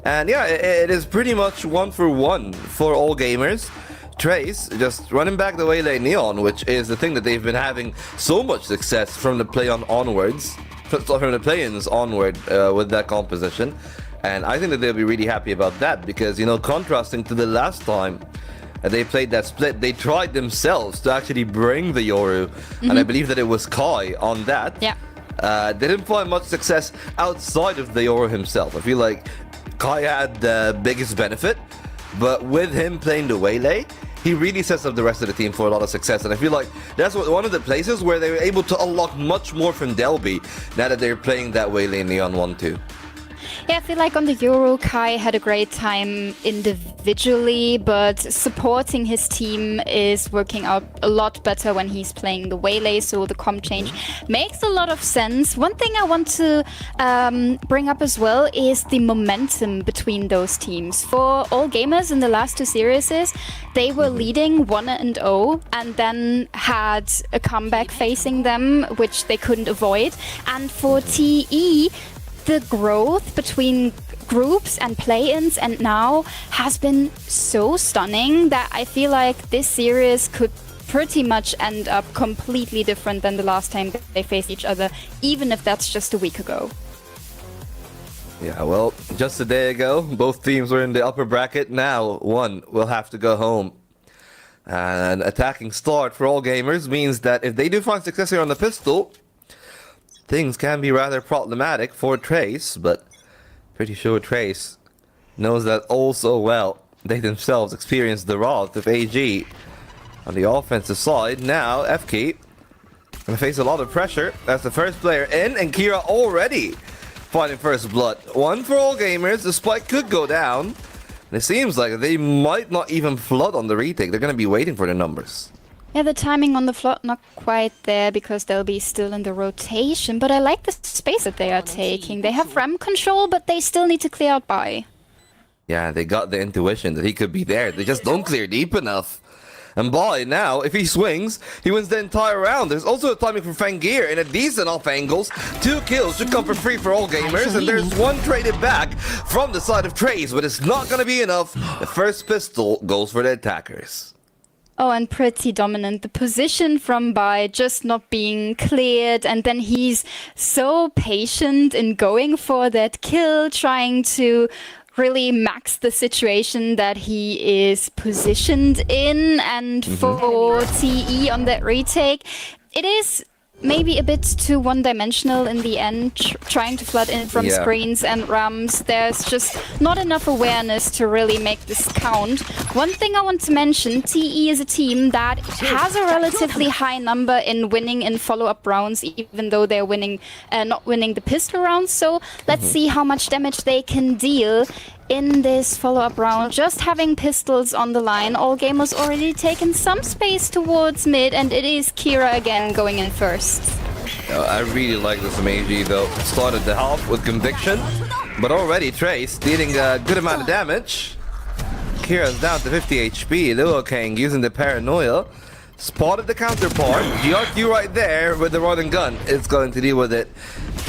And yeah, it is pretty much 1-for-1 for all gamers. Trace just running back the Waylay Neon, which is the thing that they've been having so much success from the play-on onwards. From the play-ins onward with that composition. And I think that they'll be really happy about that because, contrasting to the last time they played that split, they tried themselves to actually bring the Yoru. And I believe that it was Kai on that. Yeah. They didn't find much success outside of the Yoru himself. I feel like Kai had the biggest benefit, but with him playing the Waylay, he really sets up the rest of the team for a lot of success. And I feel like that's one of the places where they were able to unlock much more from Delby now that they're playing that Waylay Neon 1-2. Yeah, I feel like on the Euro, Kai had a great time individually, but supporting his team is working out a lot better when he's playing the Waylay, so the comp change makes a lot of sense. One thing I want to bring up as well is the momentum between those teams. For all gamers in the last two series, they were leading 1-0 and then had a comeback facing them, which they couldn't avoid. And for TE, the growth between groups and play-ins and now has been so stunning that I feel like this series could pretty much end up completely different than the last time they faced each other, even if that's just a week ago. Yeah, well, just a day ago, both teams were in the upper bracket. Now, one will have to go home. An attacking start for all gamers means that if they do find success here on the pistol, things can be rather problematic for Trace, but pretty sure Trace knows that all so well. They themselves experienced the wrath of AG on the offensive side. Now, FK gonna face a lot of pressure. That's the first player in, and Kira already finding first blood. One for all gamers. The spike could go down. And it seems like they might not even flood on the retake. They're gonna be waiting for the numbers. Yeah, the timing on the flood not quite there because they'll be still in the rotation, but I like the space that they are taking. They have RAM control, but they still need to clear out by. Yeah, they got the intuition that he could be there. They just don't clear deep enough. And Boy, now, if he swings, he wins the entire round. There's also a timing for Fangir in a decent off angles. 2 kills should come for free for all gamers. And there's one traded back from the side of Trace, but it's not going to be enough. The first pistol goes for the attackers. Oh, and pretty dominant. The position from Bai just not being cleared, and then he's so patient in going for that kill, trying to really max the situation that he is positioned in. And for TE on that retake, it is maybe a bit too one-dimensional in the end, trying to flood in from screens and rams. There's just not enough awareness to really make this count. One thing I want to mention, TE is a team that has a relatively high number in winning in follow-up rounds, even though they're winning, not winning the pistol rounds. So let's see how much damage they can deal in this follow-up round. Just having pistols on the line, all gamers already taken some space towards mid, and it is Kira again going in first. I really like this from AG though. Started the half with conviction, but already Trace dealing a good amount of damage. Kira's down to 50 HP. Luo Kang using the paranoia. Spotted the counterpart. GRQ right there with the rod and gun. It's going to deal with it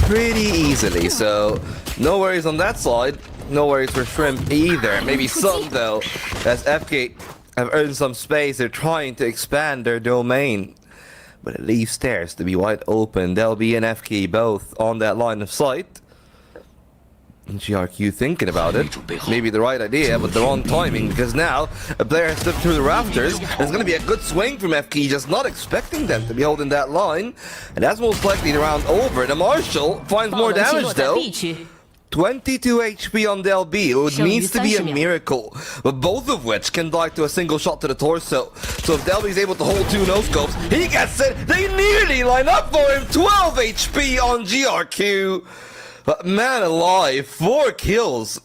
pretty easily. So No worries on that side. No worries for Shrimp either. Maybe some though, as FK have earned some space. They're trying to expand their domain, but it leaves stairs to be wide open. They'll be an FK both on that line of sight. And GRQ thinking about it. Maybe the right idea, but the wrong timing, because now a player has slipped through the rafters. It's going to be a good swing from FK, just not expecting them to be holding that line. And that's most likely the round over. The Marshall finds more damage though. 22 HP on Del B. It needs to be a miracle, but both of which can die to a single shot to the torso. So if Del B is able to hold 2 no-scopes, he gets it. They nearly line up for him. 12 HP on GRQ. But man alive, 4 kills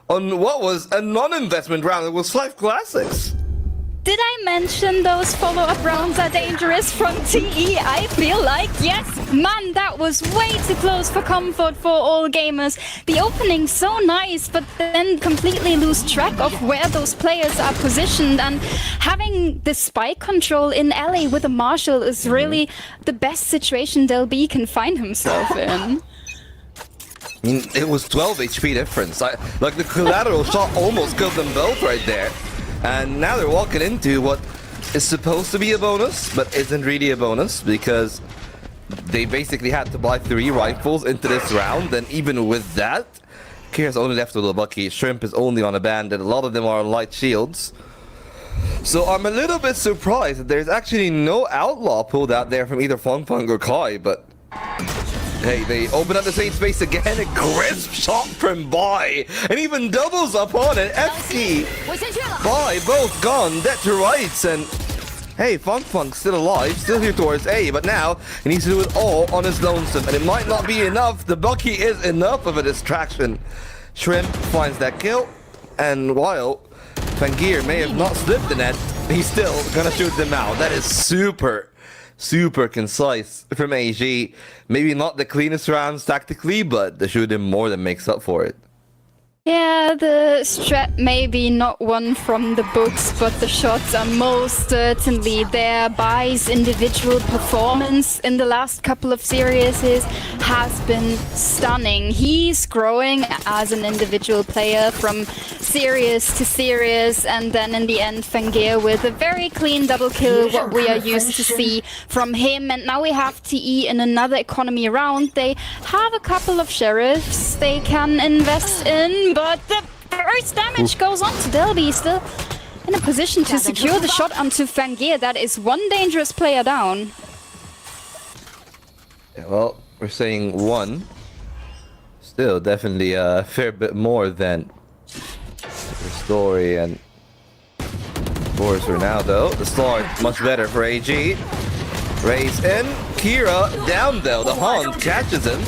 on what was a non-investment round. It was 5 classics. Did I mention those follow-up rounds are dangerous from TE? I feel like, yes, man, that was way too close for comfort for all gamers. The opening so nice, but then completely lose track of where those players are positioned. And having the spike control in LA with a Marshall is really the best situation Del B can find himself in. I mean, it was 12 HP difference. Like the collateral shot almost killed them both right there. And now they're walking into what is supposed to be a bonus, but isn't really a bonus, because they basically had to buy 3 rifles into this round. And even with that, Kira's only left with a Bucky. Shrimp is only on a bandit. A lot of them are on light shields. So I'm a little bit surprised that there's actually no outlaw pulled out there from either Fung Fung or Kai, but hey, they open up the same space again. A crisp shot from Bai, and even doubles up on it. FK, Bai, both gone, dead to rights, and hey, Funk Funk's still alive, still here towards A, but now he needs to do it all on his lonesome, and it might not be enough. The Bucky is enough of a distraction. Shrimp finds that kill, and while Fangir may have not slipped the net, he's still gonna shoot them out. That is super concise from AG. Maybe not the cleanest rounds tactically, but the shooting more than makes up for it. Yeah, the strat may be not one from the books, but the shots are most certainly there. Bai's individual performance in the last couple of series has been stunning. He's growing as an individual player from series to series, and then in the end Fangir with a very clean double kill, what we are used to see from him. And now we have TE in another economy round. They have a couple of sheriffs they can invest in, but the first damage goes on to Del B, still in a position to secure the shot onto Fangir. That is 1 dangerous player down. Yeah, well, we're saying 1. Still, definitely a fair bit more than the story and Forrester now, though. The start much better for AG. Raise in. Kira down, though. The Hunt catches him,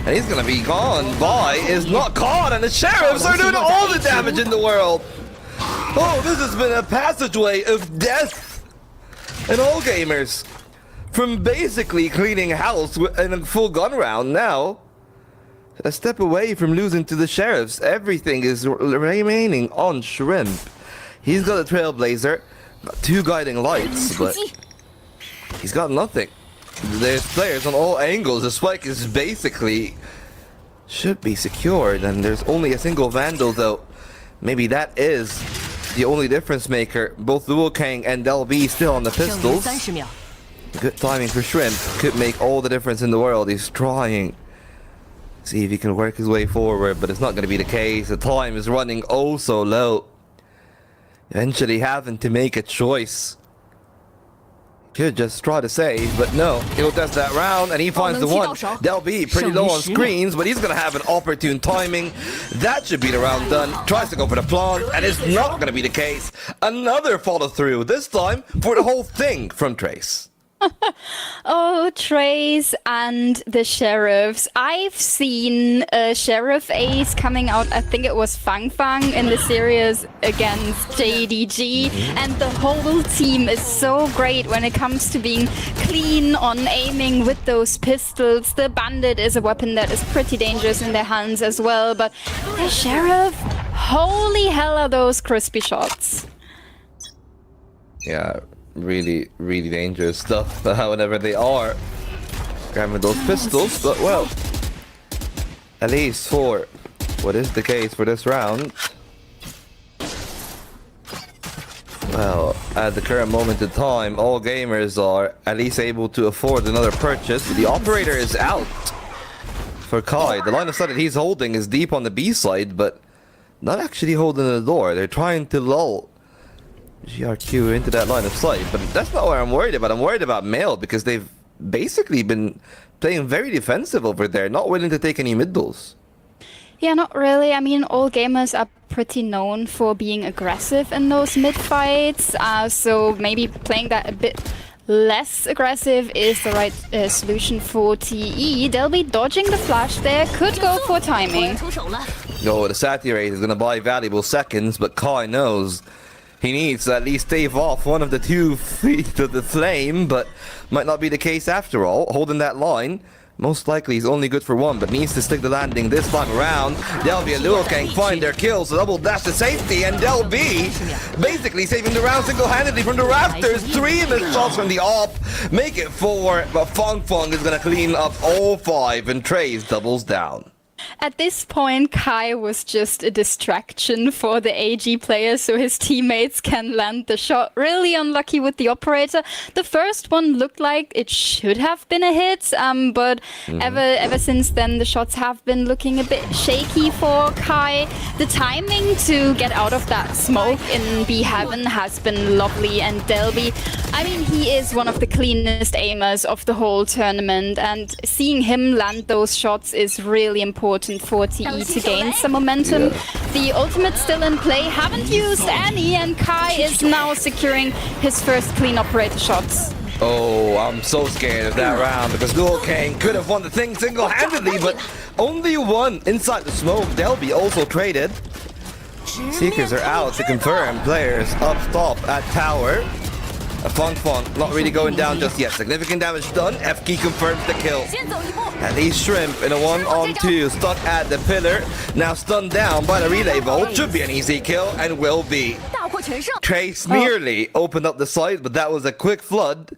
and he's gonna be gone. Bai is not caught, and the sheriffs are doing all the damage in the world. Oh, this has been a passageway of death. And all gamers, from basically cleaning house in a full gun round, now a step away from losing to the sheriffs. Everything is remaining on Shrimp. He's got a Trailblazer, got 2 guiding lights, but he's got nothing. There's players on all angles. The spike is basically should be secured, and there's only a single Vandal, though. Maybe that is the only difference maker. Both Luo Kang and Del B still on the pistols. Good timing for Shrimp. Could make all the difference in the world. He's trying. See if he can work his way forward, but it's not going to be the case. The time is running oh so low. Eventually having to make a choice. Could just try to save, but no. He'll test that round, and he finds the one. Del B pretty low on screens, but he's going to have an opportune timing. That should be the round done. Tries to go for the plant, and it's not going to be the case. Another follow through, this time for the whole thing from Trace. Oh, Trace and the sheriffs. I've seen Sheriff Ace coming out, I think it was Fang Fang in the series against JDG, and the whole team is so great when it comes to being clean on aiming with those pistols. The Bandit is a weapon that is pretty dangerous in their hands as well, but the Sheriff, holy hell are those crispy shots. Yeah. Really dangerous stuff, whenever they are grabbing those pistols, but well, at least for what is the case for this round? Well, at the current moment in time, all gamers are at least able to afford another purchase. The operator is out for Kai. The line of sight that he's holding is deep on the B side, but not actually holding the door. They're trying to lull GRQ into that line of sight, but that's not what I'm worried about. I'm worried about Mail because they've basically been playing very defensive over there, not willing to take any mid-duels. Yeah, not really. I mean, all gamers are pretty known for being aggressive in those mid-fights, so maybe playing that a bit less aggressive is the right solution for TE. They'll be dodging the flash there, could go for timing. No, the Saturate is going to buy valuable seconds, but Kai knows he needs to at least stave off one of the 2 feet of the flame, but might not be the case after all. Holding that line, most likely he's only good for 1, but needs to stick the landing this time around. Delby and Luokang find their kills, so double dash to safety, and Delby basically saving the round single-handedly from the rafters. 3 missed shots from the op, make it 4, but Fong Fong is gonna clean up all 5, and Trace doubles down. At this point, Kai was just a distraction for the AG players, so his teammates can land the shot. Really unlucky with the operator. The first one looked like it should have been a hit, but ever since then, the shots have been looking a bit shaky for Kai. The timing to get out of that smoke in B Heaven has been lovely, and Delby, I mean, he is one of the cleanest aimers of the whole tournament, and seeing him land those shots is really important for TE to gain some momentum. The ultimate still in play, haven't used any, and Kai is now securing his first clean operator shots. Oh, I'm so scared of that round because Luokang could have won the thing single-handedly, but only 1 inside the smoke. Delby also traded. Seekers are out to confirm players up top at tower. Fong Fong not really going down just yet. Significant damage done. FK confirms the kill. And he's Shrimp in a 1-on-2, stuck at the pillar. Now stunned down by the relay bolt. Should be an easy kill and will be. Trace nearly opened up the site, but that was a quick flood.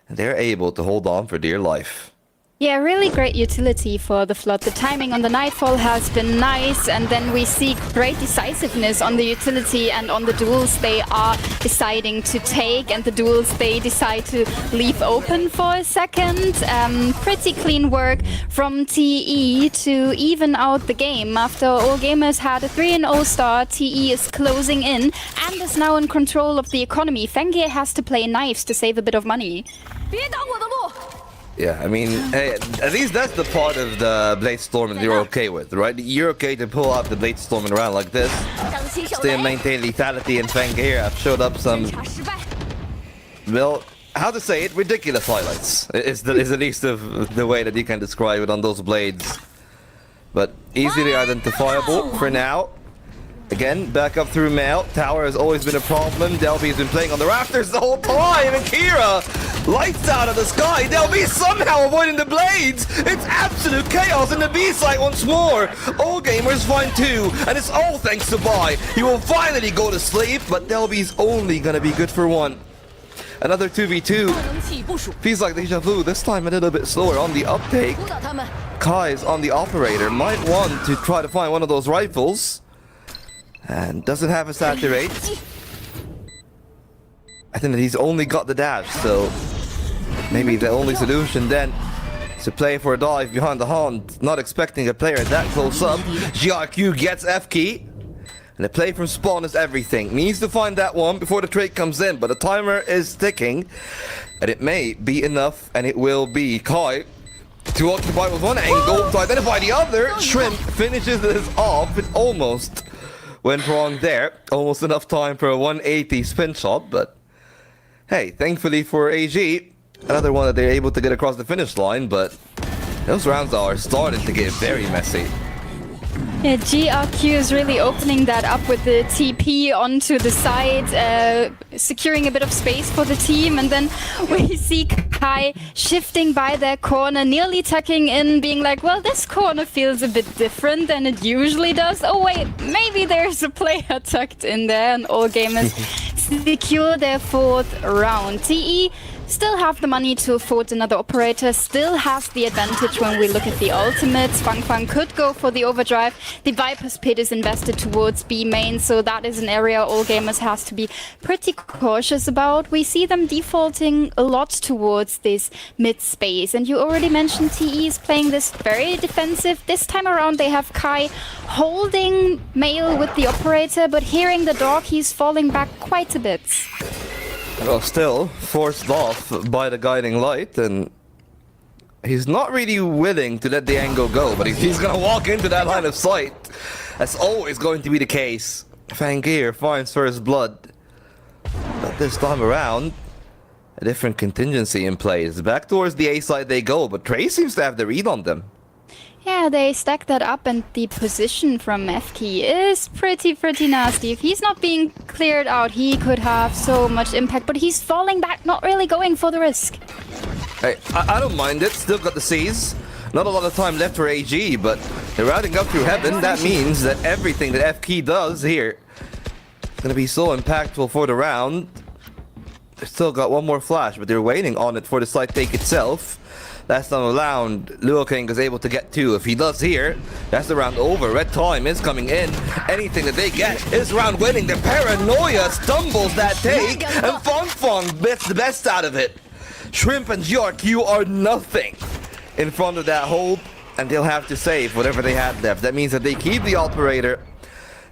And they're able to hold on for dear life. Yeah, really great utility for the Flood. The timing on the Nightfall has been nice, and then we see great decisiveness on the utility and on the duels they are deciding to take, and the duels they decide to leave open for a second. Pretty clean work from TE to even out the game. After all gamers had a 3-0 start, TE is closing in and is now in control of the economy. Fengyue has to play knives to save a bit of money. Yeah, I mean, hey, at least that's the part of the Blade Storm that you're okay with, right? You're okay to pull out the Blade Storm in a round like this. Still maintain lethality, and Fang here have showed up some, well, how to say it, ridiculous highlights. Is the least of the way that you can describe it on those blades. But easily identifiable for now. Again, back up through Mail. Tower has always been a problem. Delby has been playing on the rafters the whole time. And Kira, lights out of the sky. Delby somehow avoiding the blades. It's absolute chaos in the B site once more. All gamers find 2. And it's all thanks to Bai. He will finally go to sleep. But Delby's only going to be good for 1. Another 2v2. Feels like deja vu. This time a little bit slower on the uptake. Kai's on the operator. Might want to try to find one of those rifles. And doesn't have a saturate. I think that he's only got the dash, so maybe the only solution then is to play for a dive behind the Hunt. Not expecting a player that close up. GRQ gets F key. And the play from spawn is everything. Needs to find that one before the trade comes in, but the timer is ticking. And it may be enough, and it will be. Kai to occupy with one angle, to identify the other. Shrimp finishes this off. It almost went wrong there. Almost enough time for a 180 spin shot, but hey, thankfully for AG, another one that they're able to get across the finish line, but those rounds are starting to get very messy. Yeah, GRQ is really opening that up with the TP onto the side, securing a bit of space for the team, and then we see Kai shifting by their corner, nearly tucking in, being like, well, this corner feels a bit different than it usually does. Oh wait, maybe there's a player tucked in there, and all gamers secure their 4th round. TE still have the money to afford another operator, still has the advantage when we look at the ultimates. Fang could go for the overdrive. The Viper's Pit is invested towards B main, so that is an area all gamers has to be pretty cautious about. We see them defaulting a lot towards this mid space, and you already mentioned TE is playing this very defensive. This time around they have Kai holding Mail with the operator, but hearing the dog, he's falling back quite a bit. Well, still forced off by the guiding light, and he's not really willing to let the angle go, but he's gonna walk into that line of sight. That's always going to be the case. Fangir finds first blood, but this time around, a different contingency in place. Back towards the A side they go, but Trey seems to have the read on them. Yeah, they stack that up, and the position from FK is pretty nasty. If he's not being cleared out, he could have so much impact, but he's falling back, not really going for the risk. Hey, I don't mind it, still got the C's. Not a lot of time left for AG, but they're routing up through heaven. That means that everything that FK does here is gonna be so impactful for the round. They still got one more flash, but they're waiting on it for the side take itself. Last time around, Luo King is able to get 2. If he does here, that's the round over. Red time is coming in. Anything that they get is round winning. The paranoia stumbles that take, and Fong gets the best out of it. Shrimp and GRQ are nothing in front of that hold, and they'll have to save whatever they have left. That means that they keep the operator,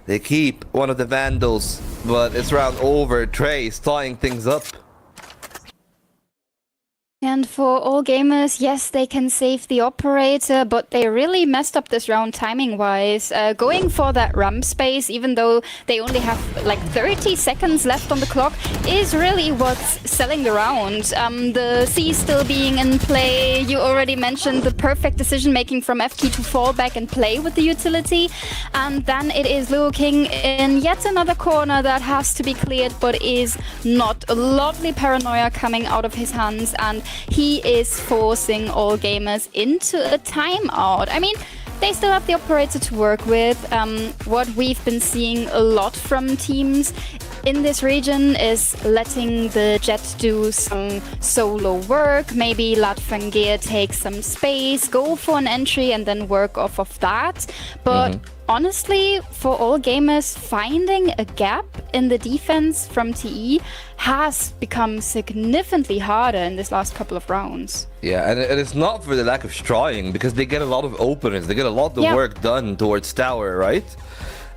they keep one of the Vandals, but it's round over. Trey's tying things up. And for all gamers, yes, they can save the operator, but they really messed up this round timing-wise. Going for that ramp space, even though they only have like 30 seconds left on the clock, is really what's selling the round. The C still being in play. You already mentioned the perfect decision-making from FK to fall back and play with the utility. And then it is Luo King in yet another corner that has to be cleared, but is not. A lovely paranoia coming out of his hands, and he is forcing all gamers into a timeout. I mean, they still have the operator to work with. What we've been seeing a lot from teams in this region is letting the Jet do some solo work, maybe let Fangir take some space, go for an entry and then work off of that. But honestly, for all gamers, finding a gap in the defense from TE has become significantly harder in this last couple of rounds. Yeah, and it's not for the lack of trying, because they get a lot of openers, they get a lot of work done towards tower, right?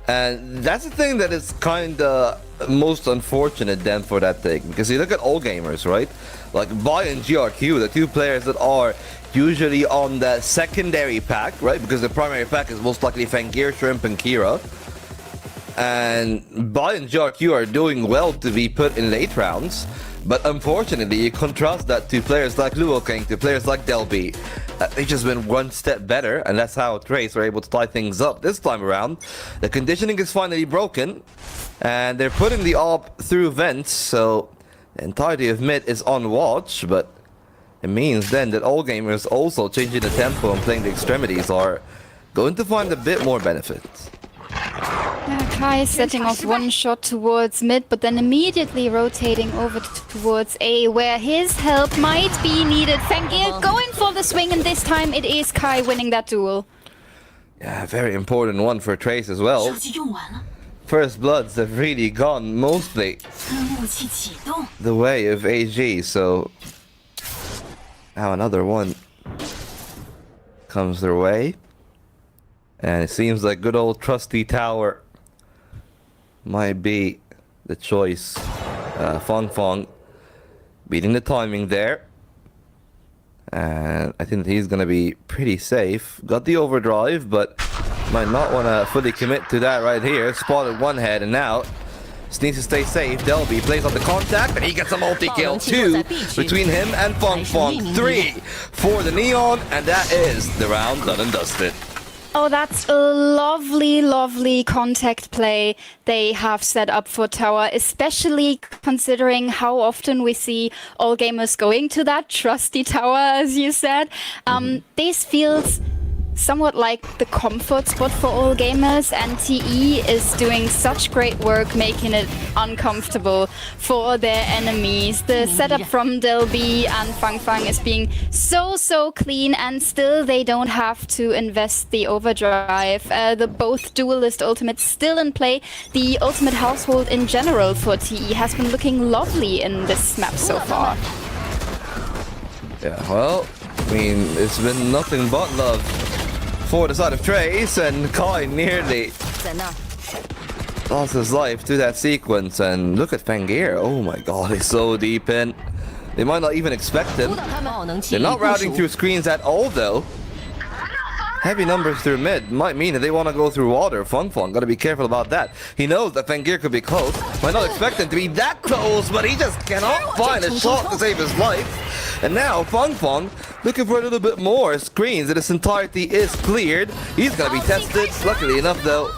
And that's the thing that is kind of most unfortunate then for that thing, because you look at all gamers, right? Like Bai and GRQ, the two players that are usually on the secondary pack, right? Because the primary pack is most likely Fangir, Shrimp, and Kira. And Bai and GRQ are doing well to be put in late rounds, but unfortunately you contrast that to players like Luo King, to players like Delby. They've just been one step better, and that's how Trace are able to tie things up this time around. The conditioning is finally broken, and they're putting the AWP through vents, so the entirety of mid is on watch, but it means then that all gamers also changing the tempo and playing the extremities are going to find a bit more benefit. Kai setting off one shot towards mid, but then immediately rotating over towards A, where his help might be needed. Fangir going for the swing, and this time it is Kai winning that duel. Yeah, very important one for Trace as well. First bloods have really gone mostly the way of AG, so now another one comes their way. And it seems like good old trusty tower might be the choice. Fong beating the timing there. And I think he's going to be pretty safe. Got the overdrive, but might not want to fully commit to that right here. Spotted one head, and now just needs to stay safe. Delby plays on the contact, and he gets a multi-kill. 2 between him and Fong. 3 for the Neon, and that is the round done and dusted. Oh, that's a lovely, lovely contact play they have set up for tower, especially considering how often we see all gamers going to that trusty tower, as you said. This feels somewhat like the comfort spot for all gamers, and TE is doing such great work making it uncomfortable for their enemies. The setup from Delby and Fang is being so clean, and still they don't have to invest the overdrive. The both duelist ultimates still in play. The ultimate household in general for TE has been looking lovely in this map so far. Yeah, well, I mean, it's been nothing but love for the side of Trace, and Kai nearly lost his life to that sequence. And look at Fangir. Oh my god, he's so deep in. They might not even expect him. They're not routing through screens at all, though. Heavy numbers through mid might mean that they want to go through water. Fang gotta be careful about that. He knows that Fangir could be close. Might not expect him to be that close, but he just cannot find a shot to save his life. And now Fang looking for a little bit more screens. That its entirety is cleared. He's gonna be tested. Luckily enough, though,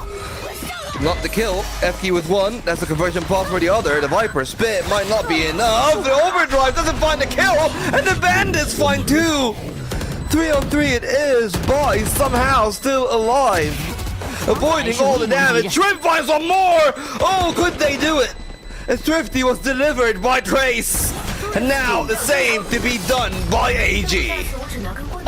not the kill. FK with one. That's the conversion path for the other. The Viper spit might not be enough. The overdrive doesn't find the kill, and the Bandits find two. 3-on-3 it is, but he's somehow still alive, avoiding all the damage. Shrimp finds one more! Oh, could they do it? And Thrifty was delivered by Trace, and now the same to be done by AG.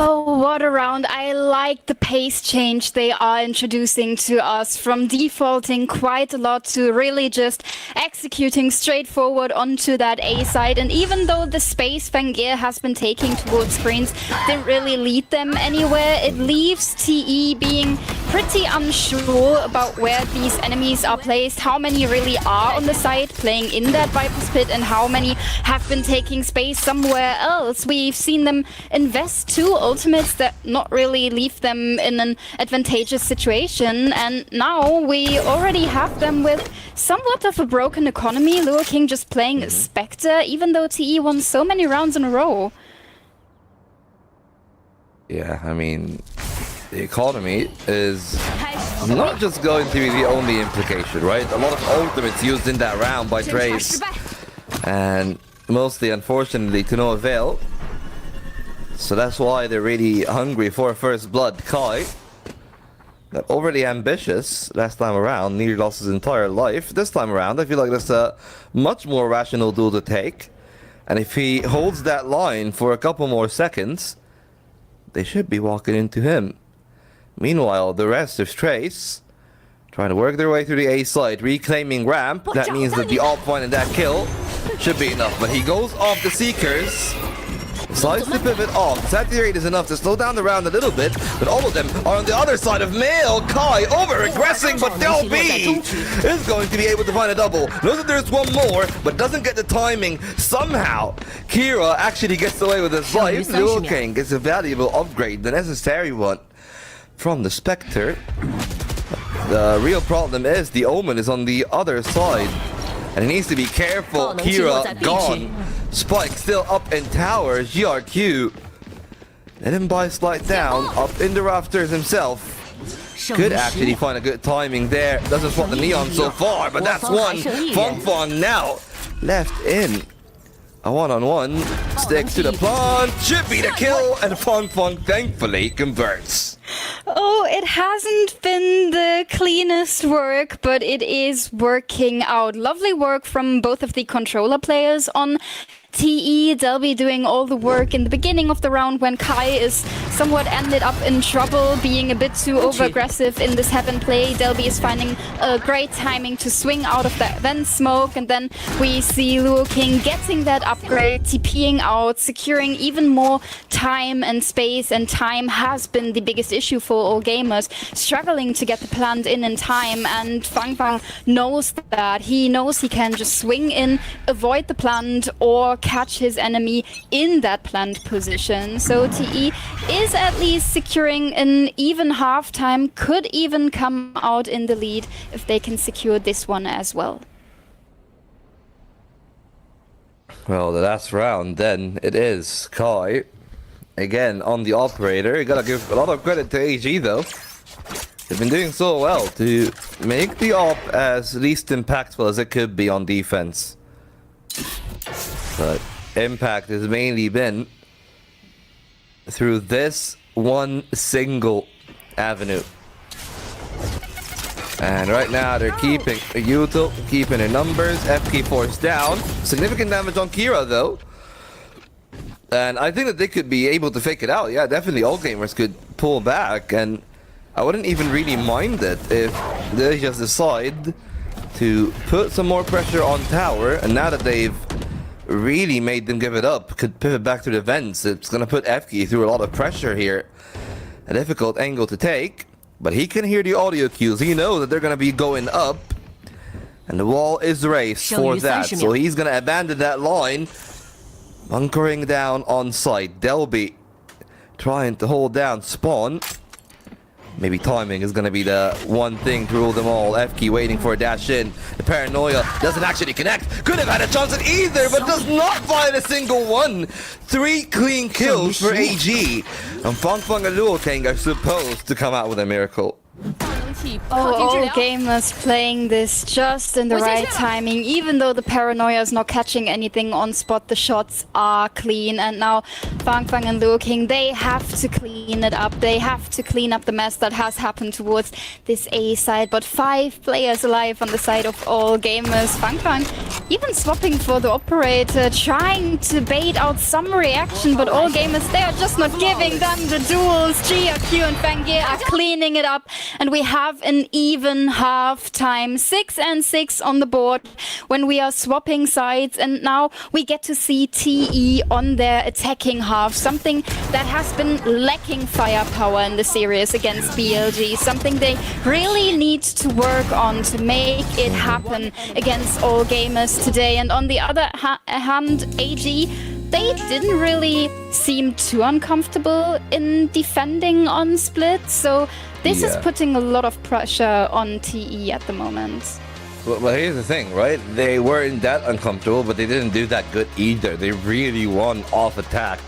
Oh, what a round. I like the pace change they are introducing to us, from defaulting quite a lot to really just executing straightforward onto that A side. And even though the space Fangir has been taking towards screens didn't really lead them anywhere, it leaves TE being pretty unsure about where these enemies are placed, how many really are on the side playing in that Viper's pit, and how many have been taking space somewhere else. We've seen them invest two ultimates that not really leave them in an advantageous situation, and now we already have them with somewhat of a broken economy. Lure King just playing Spectre, even though TE won so many rounds in a row. Yeah, I mean, the economy is not just going to be the only implication, right? A lot of ultimates used in that round by Trace, and mostly, unfortunately, to no avail. So that's why they're really hungry for first blood. Kai, got overly ambitious last time around, nearly lost his entire life. This time around, I feel like that's a much more rational duel to take. And if he holds that line for a couple more seconds, they should be walking into him. Meanwhile, the rest of Trace trying to work their way through the A side, reclaiming ramp. That means that the op point and that kill should be enough. But he goes off the Seekers. Decides to pivot off. Saturate is enough to slow down the round a little bit, but all of them are on the other side of Mail. Kai over-aggressing, but Delby is going to be able to find a double. Knows that there's one more, but doesn't get the timing. Somehow, Kira actually gets away with his life. Lure King gets a valuable upgrade, the necessary one, from the Spectre. The real problem is the Omen is on the other side, and he needs to be careful. Kira gone. Spike still up in tower. GRQ. Let him buy slide down. Up in the rafters himself. Could actually find a good timing there. Doesn't spot the Neon so far, but that's one. Fang now left in. A one-on-one. Stick to the plant. Should be the kill. And Fang thankfully converts. Oh, it hasn't been the cleanest work, but it is working out. Lovely work from both of the controller players on TE. Delby doing all the work in the beginning of the round when Kai is somewhat ended up in trouble, being a bit too over-aggressive in this heaven play. Delby is finding a great timing to swing out of that vent smoke, and then we see Lure King getting that upgrade, TPing out, securing even more time and space, and time has been the biggest issue for all gamers, struggling to get the plant in time, and Fang knows that. He knows he can just swing in, avoid the plant, or catch his enemy in that plant position. So TE is at least securing an even halftime, could even come out in the lead if they can secure this one as well. Well, the last round then it is Kai again on the operator. You gotta give a lot of credit to AG though. They've been doing so well to make the op as least impactful as it could be on defense. But impact has mainly been through this one single avenue. And right now they're keeping Yuto, keeping their numbers. FK forced down. Significant damage on Kira though. And I think that they could be able to fake it out. Yeah, definitely all gamers could pull back. And I wouldn't even really mind it if they just decide to put some more pressure on tower. And now that they've really made them give it up, could pivot back to the vents. It's going to put FK through a lot of pressure here. A difficult angle to take. But he can hear the audio cues. He knows that they're going to be going up. And the wall is raised for that. So he's going to abandon that line. Bunkering down on site. Delby trying to hold down spawn. Maybe timing is going to be the one thing to rule them all. FK waiting for a dash in. The paranoia doesn't actually connect. Could have had a chance at either, but does not find a single one. 3 clean kills for AG. And Fang Fang and Luo Kang are supposed to come out with a miracle. All gamers playing this just in the right timing. Even though the paranoia is not catching anything on spot, the shots are clean. And now Fang Fang and Luo King, they have to clean it up. They have to clean up the mess that has happened towards this A side. But 5 players alive on the side of all gamers. Fang Fang even swapping for the operator, trying to bait out some reaction. But all gamers, they are just not giving them the duels. GRQ and Fangir are cleaning it up. And we have an even half time, 6 and 6 on the board when we are swapping sides, and now we get to see TE on their attacking half, something that has been lacking firepower in the series against BLG, something they really need to work on to make it happen against all gamers today. And on the other hand, AG, they didn't really seem too uncomfortable in defending on split, so this is putting a lot of pressure on TE at the moment. Well, here's the thing, right? They weren't that uncomfortable, but they didn't do that good either. They really won off attack.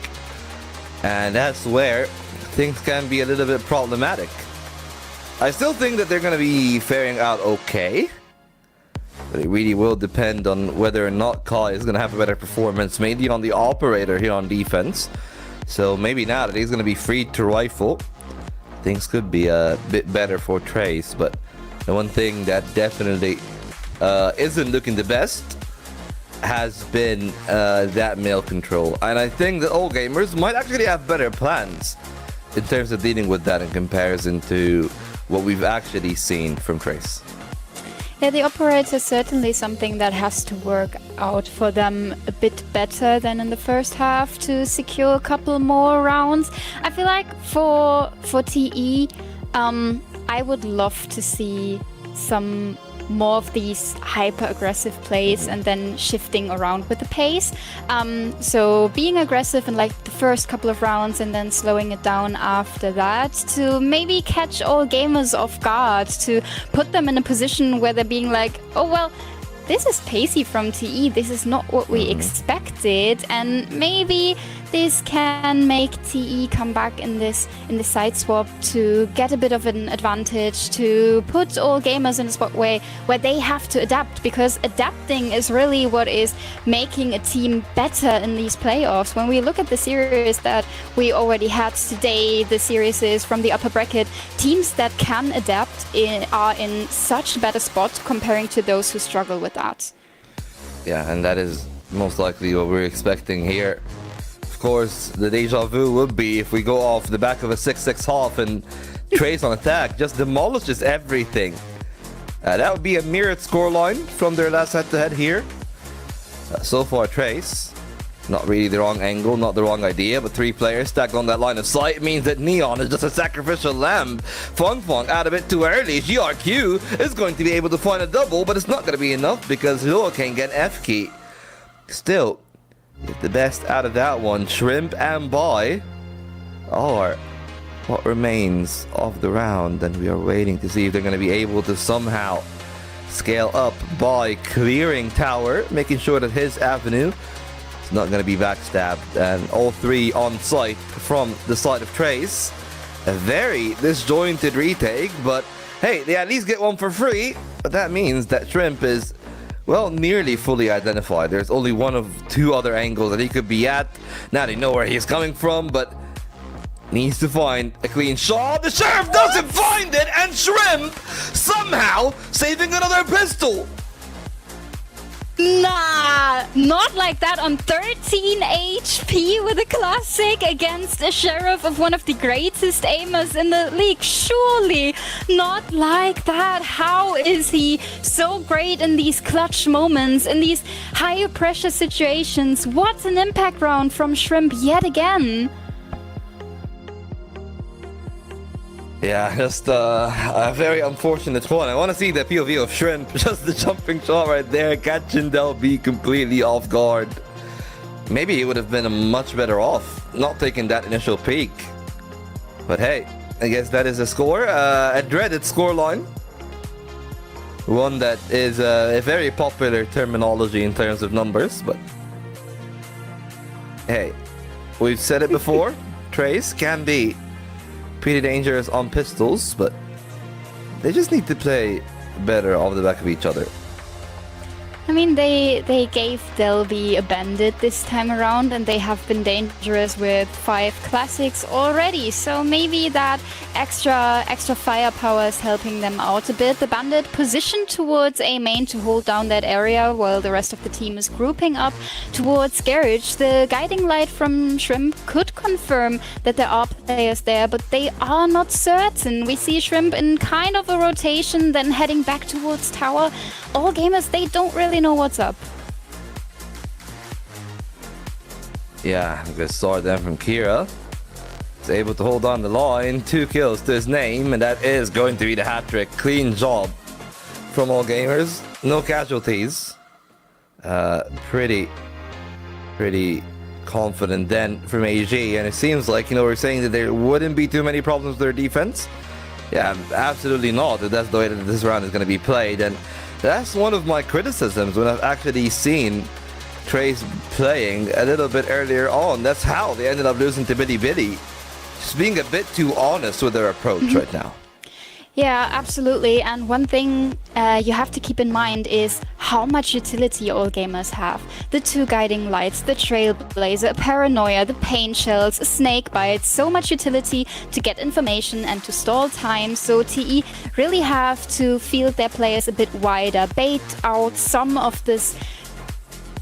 And that's where things can be a little bit problematic. I still think that they're going to be faring out okay. But it really will depend on whether or not Kai is going to have a better performance, mainly on the operator here on defense. So maybe now that he's going to be free to rifle, things could be a bit better for Trace. But the one thing that definitely isn't looking the best has been that male control. And I think that all gamers might actually have better plans in terms of dealing with that in comparison to what we've actually seen from Trace. Yeah, the operator is certainly something that has to work out for them a bit better than in the first half to secure a couple more rounds. I feel like for TE, I would love to see some more of these hyper-aggressive plays and then shifting around with the pace. So being aggressive in like the first couple of rounds and then slowing it down after that to maybe catch all gamers off guard, to put them in a position where they're being like, oh well, this is pacey from TE, this is not what we expected, and maybe this can make TE come back in this side swap to get a bit of an advantage, to put all gamers in a spot where they have to adapt, because adapting is really what is making a team better in these playoffs. When we look at the series that we already had today, the series is from the upper bracket, teams that can adapt are in such a better spot comparing to those who struggle with that. Yeah, and that is most likely what we're expecting here. Of course, the deja vu would be if we go off the back of a 6-6 half and Trace on attack just demolishes everything. That would be a mirrored scoreline from their last head-to-head here. So far, Trace, not really the wrong angle, not the wrong idea, but 3 players stacked on that line of sight means that Neon is just a sacrificial lamb. Fang Fang out a bit too early. GRQ is going to be able to find a double, but it's not going to be enough because Luo can get F key. Still, the best out of that one, Shrimp and Bai, are what remains of the round, and we are waiting to see if they're going to be able to somehow scale up by clearing tower, making sure that his avenue is not going to be backstabbed, and all 3 on site from the side of Trace. A very disjointed retake, but hey, they at least get one for free, but that means that Shrimp is, well, nearly fully identified. There's only one of 2 other angles that he could be at. Now they know where he's coming from, but needs to find a clean shot. The Sheriff doesn't find it, and Shrimp somehow saving another pistol. Nah, not like that on 13 HP with a classic against a Sheriff of one of the greatest aimers in the league. Surely not like that. How is he so great in these clutch moments, in these higher pressure situations? What an impact round from Shrimp yet again. Yeah, just a very unfortunate one. I want to see the POV of Shrimp. Just the jumping shot right there, catching Del B completely off guard. Maybe he would have been much better off not taking that initial peek. But hey, I guess that is a score. A dreaded scoreline. One that is a very popular terminology in terms of numbers, but hey, we've said it before. Trace can be pretty dangerous on pistols, but they just need to play better off the back of each other. I mean, they gave Delby a bandit this time around, and they have been dangerous with 5 classics already. So maybe that extra firepower is helping them out a bit. The bandit positioned towards A main to hold down that area while the rest of the team is grouping up towards Garage. The guiding light from Shrimp could confirm that there are players there, but they are not certain. We see Shrimp in kind of a rotation, then heading back towards tower. All gamers, they don't really know what's up. Yeah, good start then from Kira. He's able to hold on the line. 2 kills to his name, and that is going to be the hat-trick. Clean job from all gamers. No casualties. Pretty confident then from AG, and it seems like, we're saying that there wouldn't be too many problems with their defense. Yeah, absolutely not. That's the way that this round is going to be played, and that's one of my criticisms when I've actually seen Trace playing a little bit earlier on. That's how they ended up losing to Bitty Bitty. Just being a bit too honest with their approach right now. Yeah, absolutely. And one thing you have to keep in mind is how much utility all gamers have. The 2 guiding lights, the Trailblazer, Paranoia, the Pain Shells, Snake Bite, so much utility to get information and to stall time. So TE really have to field their players a bit wider, bait out some of this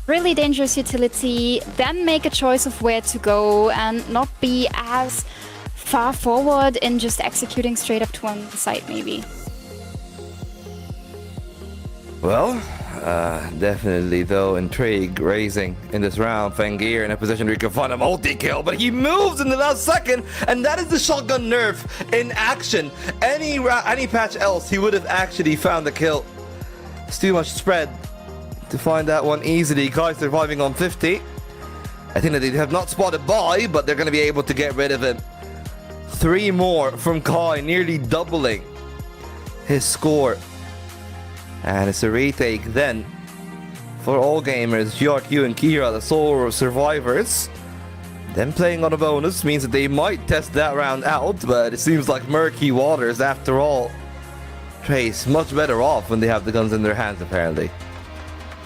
really dangerous utility, then make a choice of where to go and not be as far forward in just executing straight up to one side, maybe. Well, definitely though, intrigue raising in this round. Fangir in a position where he can find a multi-kill, but he moves in the last second, and that is the shotgun nerf in action. Any patch else, he would have actually found the kill. It's too much spread to find that one easily. Kai surviving on 50. I think that they have not spotted Boy, but they're going to be able to get rid of him. 3 more from Kai, nearly doubling his score. And it's a retake then for all gamers. GRQ and Kira, the sole survivors. Them playing on a bonus means that they might test that round out, but it seems like murky waters after all. Trace much better off when they have the guns in their hands, apparently.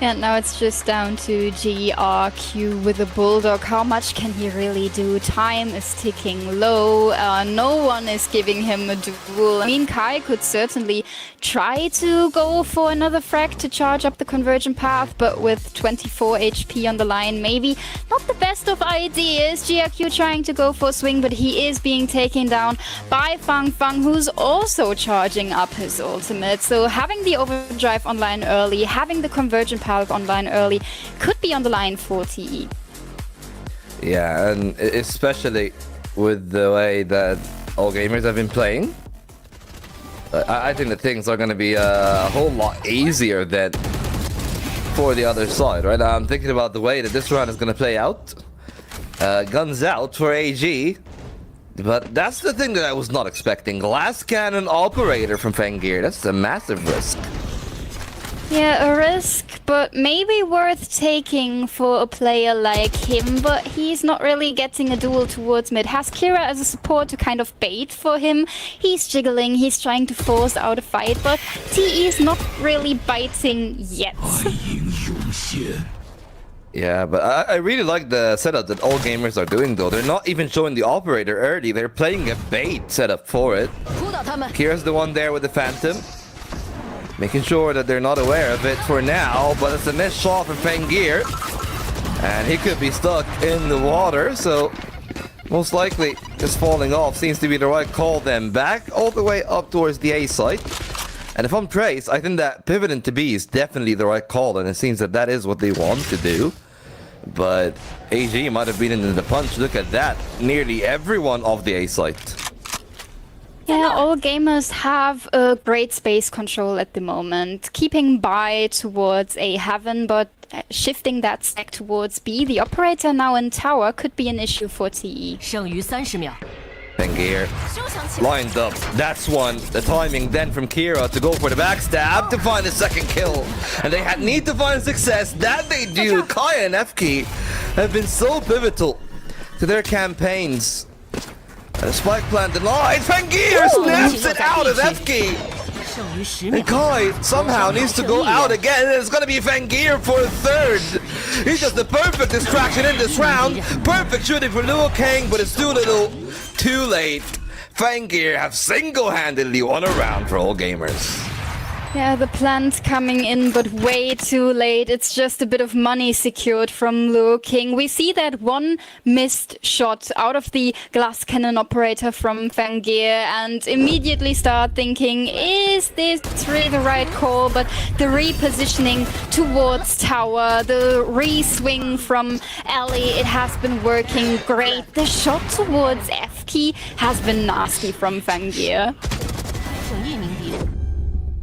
And now it's just down to GRQ with the Bulldog. How much can he really do? Time is ticking low. No one is giving him a duel. I mean, Kai could certainly try to go for another frag to charge up the convergent path, but with 24 HP on the line, maybe not the best of ideas. GRQ trying to go for a swing, but he is being taken down by Fang Fang, who's also charging up his ultimate. So having the overdrive online early, having the convergent path online early could be on the line for TE. Yeah, and especially with the way that all gamers have been playing, I think that things are going to be a whole lot easier than for the other side, right? I'm thinking about the way that this round is going to play out. Guns out for AG, but that's the thing that I was not expecting. Glass Cannon Operator from Fangir, that's a massive risk. Yeah, a risk, but maybe worth taking for a player like him, but he's not really getting a duel towards mid. Has Kira as a support to kind of bait for him. He's jiggling, he's trying to force out a fight, but TE is not really biting yet. Yeah, but I really like the setup that all gamers are doing though. They're not even showing the operator early. They're playing a bait setup for it. Kira's the one there with the Phantom. Making sure that they're not aware of it for now, but it's a missed shot from Fengir. And he could be stuck in the water, so most likely just falling off seems to be the right call then. Back all the way up towards the A site. And if I'm Trace, I think that pivoting to B is definitely the right call, and it seems that that is what they want to do. But AG might have been in the punch. Look at that. Nearly everyone off the A site. Yeah, all gamers have a great space control at the moment. Keeping by towards A heaven, but shifting that stack towards B. The operator now in tower could be an issue for TE. 剩余30秒。 Fengir lined up. That's one. The timing then from Kira to go for the backstab to find the second kill. And they need to find success. That they do. Kaya and FK have been so pivotal to their campaigns. And the spike plant denied. Fengir snaps it out of FK. And Kai somehow needs to go out again, and it's gonna be Fengir for a third. He's just the perfect distraction in this round. Perfect shooting for Luo Kang, but it's too little, too late. Fengir have single-handedly won a round for all gamers. Yeah, the plant coming in, but way too late. It's just a bit of money secured from Luo King. We see that one missed shot out of the glass cannon operator from Fengir and immediately start thinking, is this really the right call? But the repositioning towards tower, the re-swing from Ellie, it has been working great. The shot towards F-Key has been nasty from Fengir.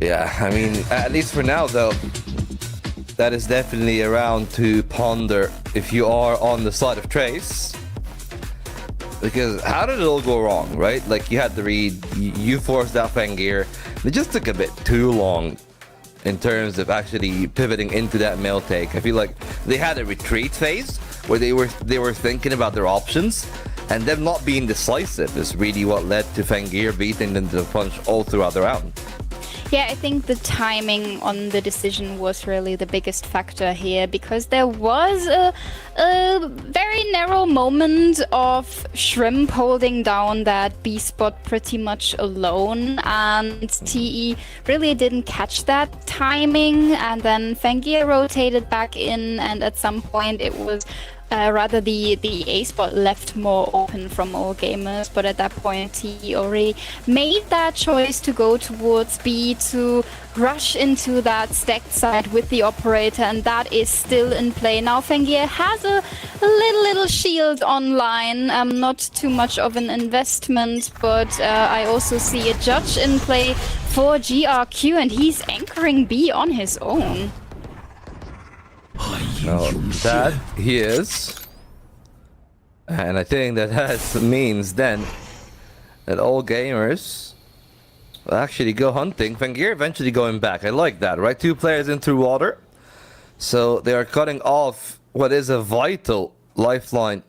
Yeah, I mean, at least for now, though, that is definitely a round to ponder if you are on the side of Trace. Because how did it all go wrong, right? Like, you had the read, you forced out Fengir. It just took a bit too long in terms of actually pivoting into that mail take. I feel like they had a retreat phase where they were thinking about their options, and them not being decisive is really what led to Fengir beating them to the punch all throughout the round. Yeah, I think the timing on the decision was really the biggest factor here, because there was a very narrow moment of Shrimp holding down that B spot pretty much alone, and TE really didn't catch that timing, and then Fengir rotated back in, and at some point it was rather the A spot left more open from all gamers, but at that point he already made that choice to go towards B, to rush into that stacked side with the operator, and that is still in play. Now Fengir has a little shield online, not too much of an investment, but I also see a judge in play for GRQ, and he's anchoring B on his own. No, that he is. And I think that means then that all gamers will actually go hunting. Fengir eventually going back. I like that, right? 2 players in through water. So they are cutting off what is a vital lifeline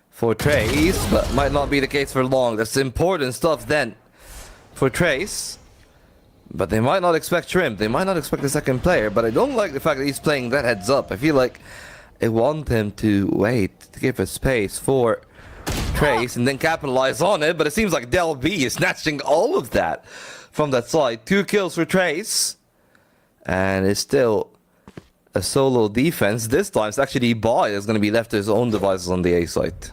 for Trace, but might not be the case for long. That's important stuff then for Trace. But they might not expect Shrimp. They might not expect the second player. But I don't like the fact that he's playing that heads up. I feel like I want him to wait, to give a space for Trace and then capitalize on it. But it seems like Del B is snatching all of that from that side. 2 kills for Trace. And it's still a solo defense. This time it's actually Boy is going to be left to his own devices on the A site.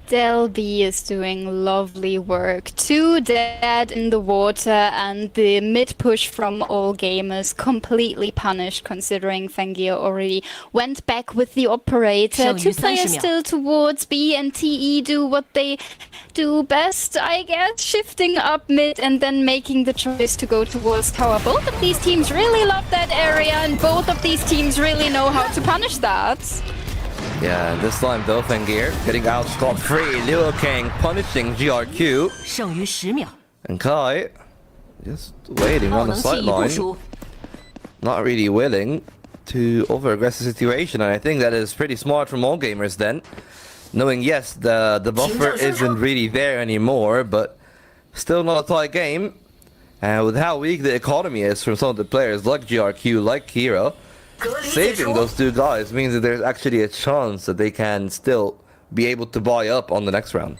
Del B is doing lovely work. 2 dead in the water, and the mid push from all gamers completely punished, considering Fengir already went back with the operator. 2 players still towards B, and TE do what they do best, I guess, shifting up mid and then making the choice to go towards tower. Both of these teams really love that area, and both of these teams really know how to punish that. Yeah, this time though, Fengir getting out scot-free. Luo Kang punishing GRQ. 剩余10秒。 And Kai just waiting on the sideline. Not really willing to over-aggress the situation. And I think that is pretty smart from all gamers then. Knowing, yes, the buffer isn't really there anymore, but still not a tight game. And with how weak the economy is from some of the players like GRQ, like Kira, saving those two guys means that there's actually a chance that they can still be able to buy up on the next round.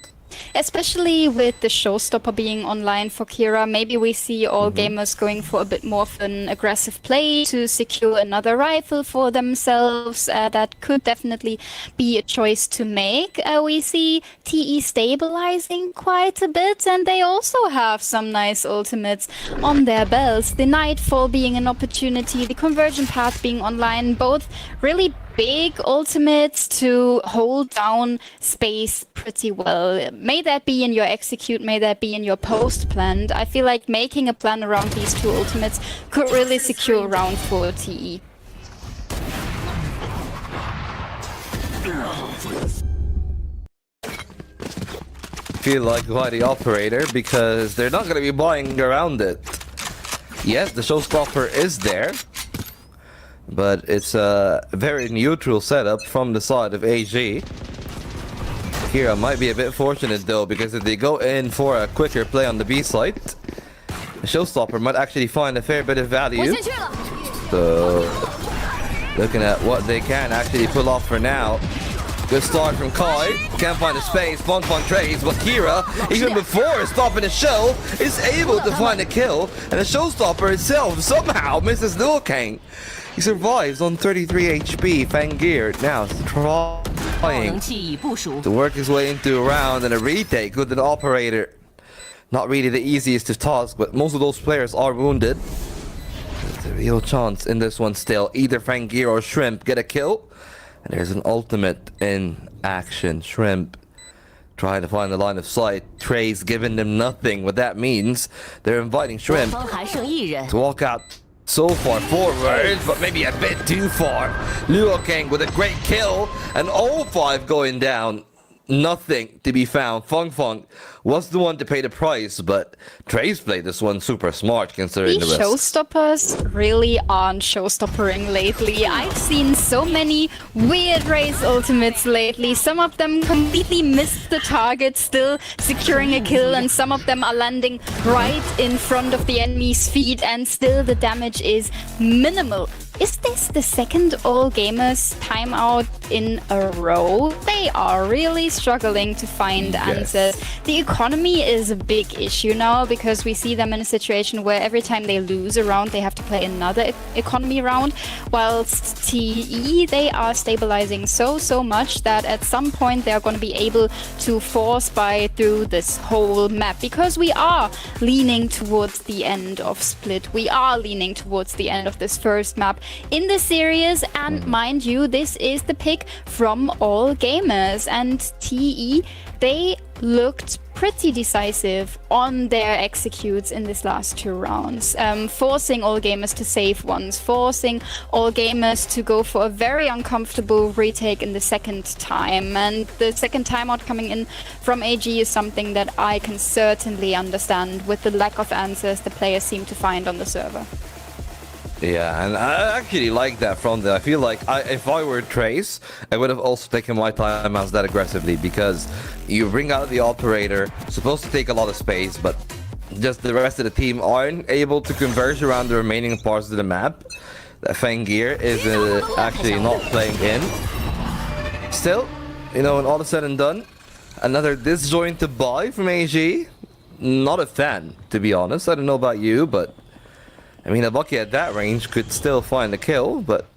Especially with the showstopper being online for Kira, maybe we see all gamers going for a bit more of an aggressive play to secure another rifle for themselves. That could definitely be a choice to make. We see TE stabilizing quite a bit, and they also have some nice ultimates on their belts. The Nightfall being an opportunity, the Conversion Path being online, both really big ultimates to hold down space pretty well. May that be in your execute, may that be in your post plan. I feel like making a plan around these two ultimates could really secure round 4 TE. Feel like by the operator because they're not going to be buying around it. Yes, the showstopper is there, but it's a very neutral setup from the side of AG. Kira might be a bit fortunate though, because if they go in for a quicker play on the B side, the showstopper might actually find a fair bit of value. So, looking at what they can actually pull off for now. Good start from Kai. Can't find a space. Fun trades, but Kira, even before stopping the show, is able to find a kill. And the showstopper itself somehow misses Lil Kang. He survives on 33 HP. Fangir now trying to work his way into a round and a retake with an operator. Not really the easiest of tasks, but most of those players are wounded. There's a real chance in this one still. Either Fangir or Shrimp get a kill. And there's an ultimate in action. Shrimp trying to find the line of sight. Trey's giving them nothing. What that means, they're inviting Shrimp to walk out so far forward, but maybe a bit too far. Luo Kang with a great kill, and all 5 going down. Nothing to be found. Fung was the one to pay the price, but Trey's played this one super smart considering the rest. Showstoppers really aren't showstoppering lately. I've seen so many weird race ultimates lately. Some of them completely missed the target, still securing a kill, and some of them are landing right in front of the enemy's feet, and still the damage is minimal. Is this the second All Gamers timeout in a row? They are really struggling to find answers. The economy is a big issue now, because we see them in a situation where every time they lose a round, they have to play another economy round. Whilst TE, they are stabilizing so much that at some point they are going to be able to force buy through this whole map, because we are leaning towards the end of Split. We are leaning towards the end of this first map in the series, and mind you, this is the pick from All Gamers, and TE, they looked pretty decisive on their executes in this last 2 rounds, forcing All Gamers to save ones, forcing All Gamers to go for a very uncomfortable retake in the second time. And the second timeout coming in from AG is something that I can certainly understand with the lack of answers the players seem to find on the server. Yeah, and I actually like that from them. I feel like if I were Trace, I would have also taken my timeouts that aggressively, because you bring out the operator, supposed to take a lot of space, but just the rest of the team aren't able to converge around the remaining parts of the map. That Fangir is actually not playing in. Still, you know, when all is said and done, another disjointed buy from AG. Not a fan, to be honest. I don't know about you, but I mean, a Bucky at that range could still find a kill, but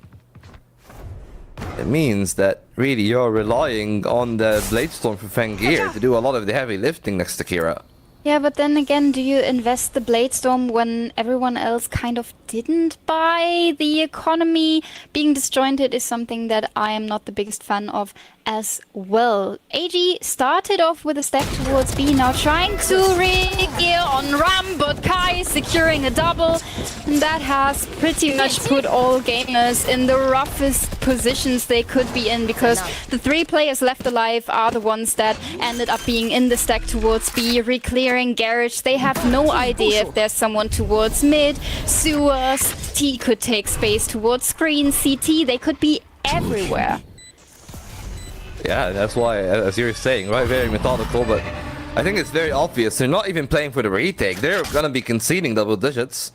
it means that really you're relying on the Bladestorm for Fangir to do a lot of the heavy lifting next to Kira. Yeah, but then again, do you invest the Bladestorm when everyone else kind of didn't buy? The economy being disjointed is something that I am not the biggest fan of as well. AG started off with a step towards B, now trying to re-gear on Ram, but Kai securing a double. And that has pretty much put All Gamers in the roughest positions they could be in, because the 3 players left alive are the ones that ended up being in the stack towards B, re-clearing garage. They have no idea if there's someone towards mid, sewers. T could take space towards screen, CT, they could be everywhere. Yeah, that's why, as you're saying, right, very methodical, but I think it's very obvious. They're not even playing for the retake. They're gonna be conceding double digits.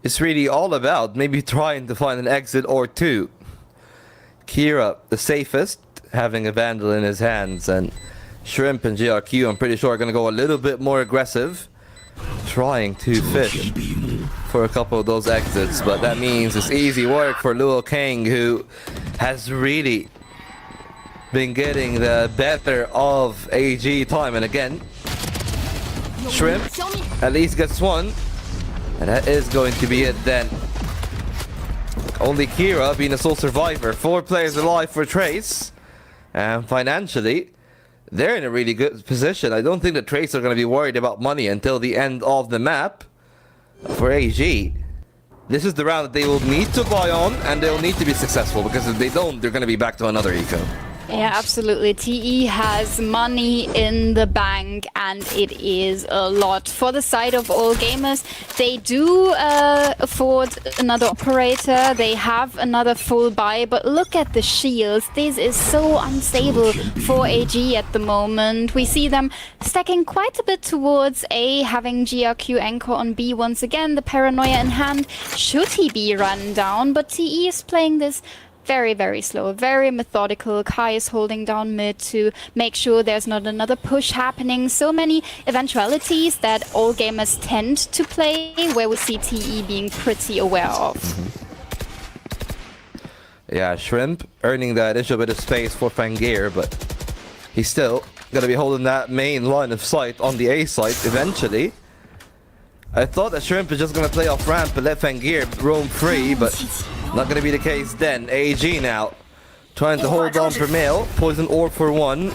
it's really all about maybe trying to find an exit or two. Kira, the safest, having a Vandal in his hands, and Shrimp and GRQ, I'm pretty sure, are going to go a little bit more aggressive, trying to fish for a couple of those exits, but that means it's easy work for Luo Kang, who has really been getting the better of AG time and again. Shrimp at least gets one, and that is going to be it then. Only Kira being a sole survivor. 4 players alive for Trace, and financially they're in a really good position. I don't think the Trace are going to be worried about money until the end of the map. For AG, this is the round that they will need to buy on, and they'll need to be successful, because if they don't, they're going to be back to another eco. Yeah, absolutely. TE has money in the bank, and it is a lot. For the side of all gamers, they do afford another operator. They have another full buy, but look at the shields. This is so unstable for AG at the moment. We see them stacking quite a bit towards A, having GRQ anchor on B once again. The paranoia in hand. Should he be run down? But TE is playing this very, very slow, very methodical. Kai is holding down mid to make sure there's not another push happening. So many eventualities that all gamers tend to play, where we see TE being pretty aware of. Yeah, Shrimp earning that initial bit of space for Fangir, but he's still going to be holding that main line of sight on the A site eventually. I thought that Shrimp is just going to play off ramp and let Fangir roam free, but not going to be the case then. AG now trying to hold on for Mail. Poison orb for 1.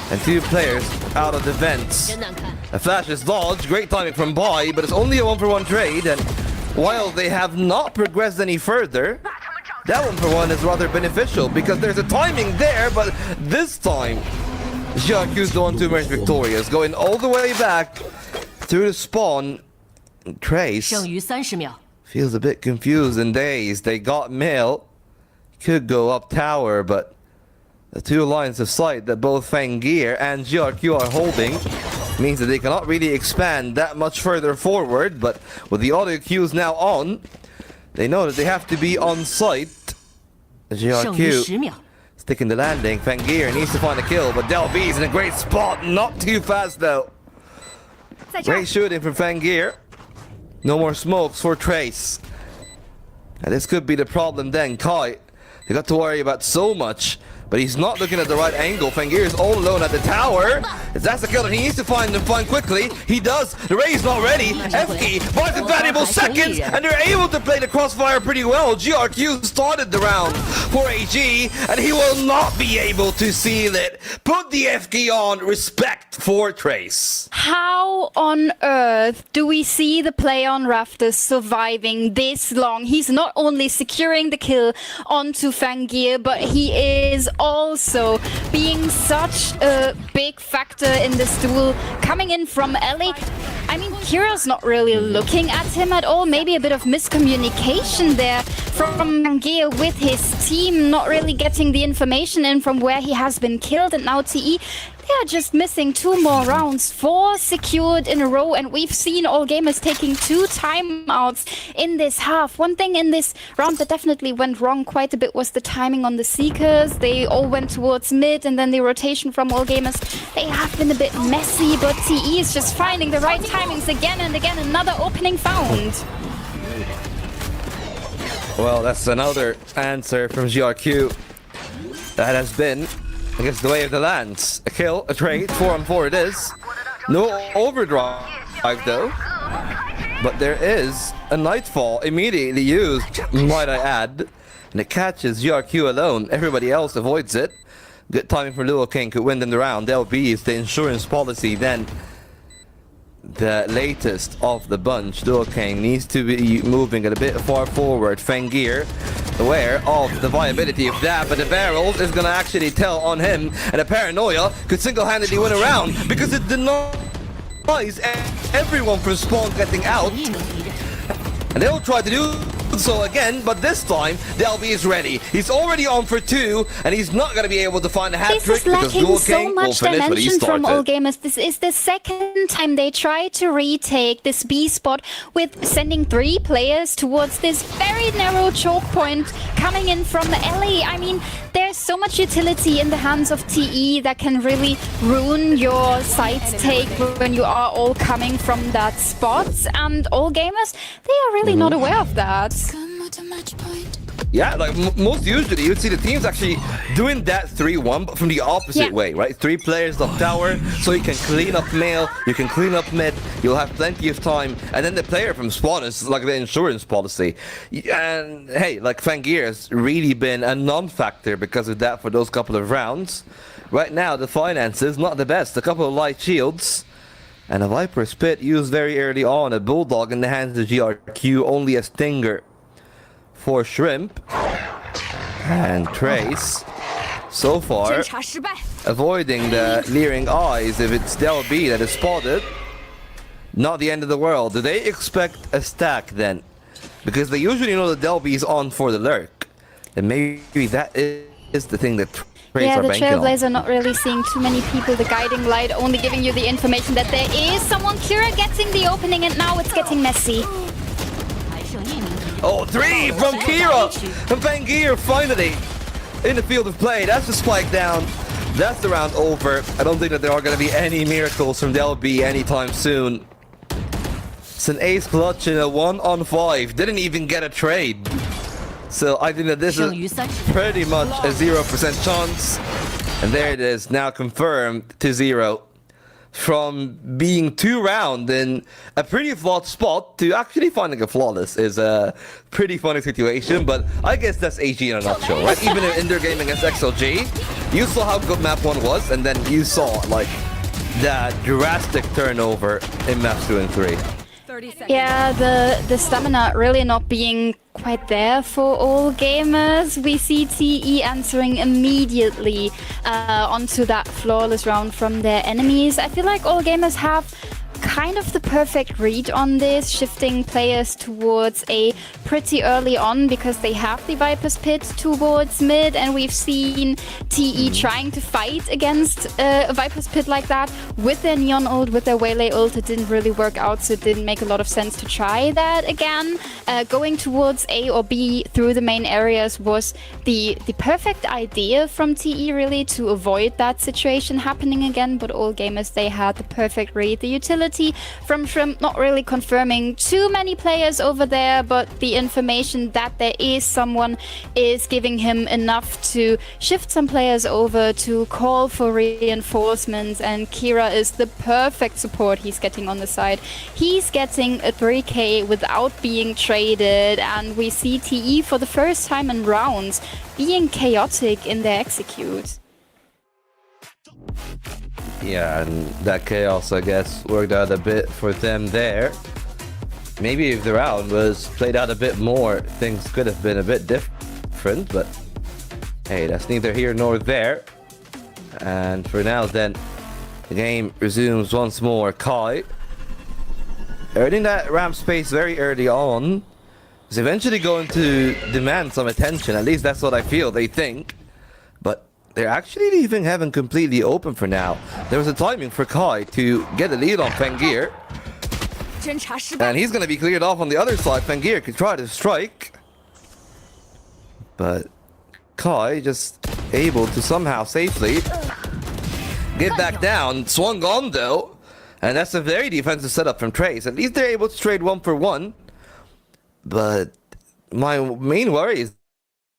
And 2 players out of the vents. A flash is dodged. Great timing from Bai, but it's only a 1-for-1 trade. And while they have not progressed any further, that 1-for-1 is rather beneficial, because there's a timing there, but this time GRQ's the one to emerge victorious. Going all the way back through the spawn. Trace feels a bit confused and dazed. They got Mail. Could go up tower, but the 2 lines of sight that both Fangir and GRQ are holding means that they cannot really expand that much further forward. But with the auto cues now on, they know that they have to be on site. GRQ sticking the landing. Fangir needs to find a kill, but Del B's in a great spot. Not too fast though. Great shooting from Fangir. No more smokes for Trace. And this could be the problem then. Kai, they got to worry about so much, but he's not looking at the right angle. Fangir is all alone at the tower. If that's the kill that he needs to find quickly, he does. The Ray's not ready. FK buys the valuable seconds, and they're able to play the crossfire pretty well. GRQ started the round for AG, and he will not be able to seal it. Put the FK on. Respect for Trace. How on earth do we see the play on Rafters surviving this long? He's not only securing the kill onto Fangir, but he is also being such a big factor in this duel. Coming in from Ellie, I mean, Kira's not really looking at him at all. Maybe a bit of miscommunication there from Fangir with his team, not really getting the information in from where he has been killed. And now TE, they are just missing 2 more rounds. 4 secured in a row, and we've seen all gamers taking 2 timeouts in this half. One thing in this round that definitely went wrong quite a bit was the timing on the Seekers. They all went towards mid, and then the rotation from all gamers, they have been a bit messy, but TE is just finding the right timings again and again. Another opening found. Well, that's another answer from GRQ. That has been, I guess, the way of the lands. A kill, a trade, 4-on-4 it is. No overdrive though. But there is a Nightfall immediately used, might I add. And it catches GRQ alone. Everybody else avoids it. Good timing for Luo King, could win them the round. LB is the insurance policy then. The latest of the bunch. Luo King needs to be moving a bit far forward. Fangir, aware of the viability of that, but the barrels is gonna actually tell on him, and the paranoia could single-handedly win a round because it denies everyone from spawn getting out, and they'll try to do So again, but this time, Delby is ready. He's already on for 2, and he's not going to be able to find a hat trick This is because lacking Dual so King will much finish what he dimension from all started. gamers. This is the second time they try to retake this B spot with sending 3 players towards this very narrow choke point coming in from the alley. I mean, there's so much utility in the hands of TE that can really ruin your side take when you are all coming from that spot. And all gamers, they are really not aware of that. Yeah, like most usually you'd see the teams actually doing that 3-1, but from the opposite way, right? 3 players up tower, so you can clean up male, you can clean up mid, you'll have plenty of time, and then the player from spawn is like the insurance policy. And hey, like Fangir has really been a non-factor because of that for those couple of rounds. Right now, the finances, not the best. A couple of light shields, and a Viper Spit used very early on, a Bulldog in the hands of GRQ, only a Stinger for Shrimp. And Trace, so far, avoiding the leering eyes if it's Del B that is spotted. Not the end of the world. Do they expect a stack then? Because they usually know that Del B is on for the lurk. And maybe that is the thing that Yeah, the banking on. Trailblazer not really seeing too many people. The guiding light only giving you the information that there is someone. Kira getting the opening, and now it's getting messy. Oh, 3 from Kira! And Fangir finally in the field of play. That's the spike down. That's the round over. I don't think that there are going to be any miracles from Del B anytime soon. It's an ace clutch in a 1-on-5. Didn't even get a trade. So I think that this is pretty much a 0% chance. And there it is, now confirmed to 0. From being 2 round in a pretty flawed spot to actually finding a flawless is a pretty funny situation. But I guess that's AG in a nutshell, right? Even in their game against XLG, you saw how good map 1 was, and then you saw like that drastic turnover in maps 2 and 3. Yeah, the stamina really not being quite there for all gamers. We see TE answering immediately onto that flawless round from their enemies. I feel like all gamers have kind of the perfect read on this, shifting players towards A pretty early on because they have the Viper's Pit towards mid, and we've seen TE trying to fight against a Viper's Pit like that with their Neon ult, with their Waylay ult. It didn't really work out, so it didn't make a lot of sense to try that again. Going towards A or B through the main areas was the perfect idea from TE, really, to avoid that situation happening again, but all gamers, they had the perfect read. The utility from Shrimp not really confirming too many players over there, but the information that there is someone is giving him enough to shift some players over to call for reinforcements, and Kira is the perfect support he's getting on the side. He's getting a 3k without being traded, and we see TE for the first time in rounds being chaotic in their execute. Yeah, and that chaos, I guess, worked out a bit for them there. Maybe if the round was played out a bit more, things could have been a bit different, but hey, that's neither here nor there. And for now then, the game resumes once more. Kai, earning that ramp space very early on, is eventually going to demand some attention. At least that's what I feel, they think. But they're actually leaving Heaven completely open for now. There was a timing for Kai to get the lead on Fangir. And he's going to be cleared off on the other side. Fangir could try to strike. But Kai just able to somehow safely get back down. Swung on though. And that's a very defensive setup from Trace. At least they're able to trade 1-for-1. But my main worry is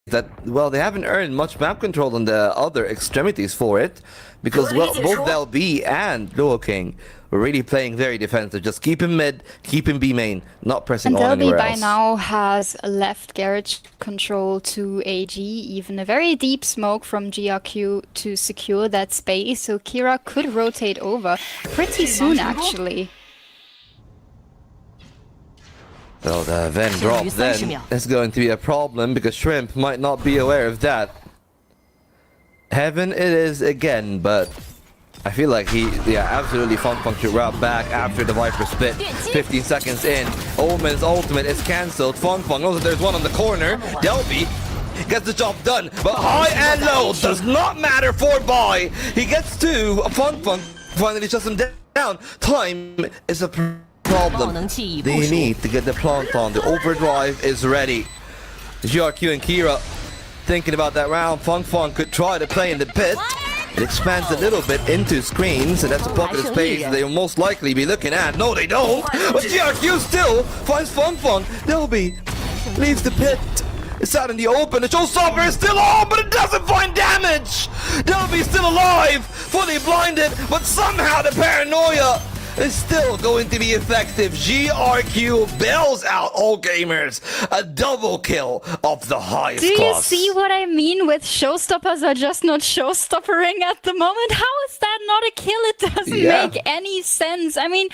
that, well, they haven't earned much map control on the other extremities for it, because, well, both Del B and Dual King were really playing very defensive. Just keep him mid, keep him B main, not pressing on anywhere else. And Del B by now has left garage control to AG, even a very deep smoke from GRQ to secure that space, so Kira could rotate over pretty soon, actually. So the Ven drop then is going to be a problem, because Shrimp might not be aware of that. Heaven it is again, but I feel like absolutely Funk should route back after the Viper split. 15 seconds in. Omen's ultimate is cancelled. Funk knows that there's one on the corner. Delby gets the job done, but high and low does not matter for Bai. He gets two. Funk finally shuts him down. Time is a problem. They need to get the plant on. The overdrive is ready. GRQ and Kira thinking about that round. Funk could try to play in the pit. It expands a little bit into screens, and that's a pocket of space they'll most likely be looking at. No, they don't. But GRQ still finds Funk. Delby leaves the pit. It's out in the open. The showstopper is still on, but it doesn't find damage. Delby's still alive, fully blinded, but somehow the paranoia is still going to be effective. GRQ bails out all gamers. A double kill of the highest class. Do you see what I mean with showstoppers are just not showstoppering at the moment? How is that not a kill? It doesn't make any sense. I mean,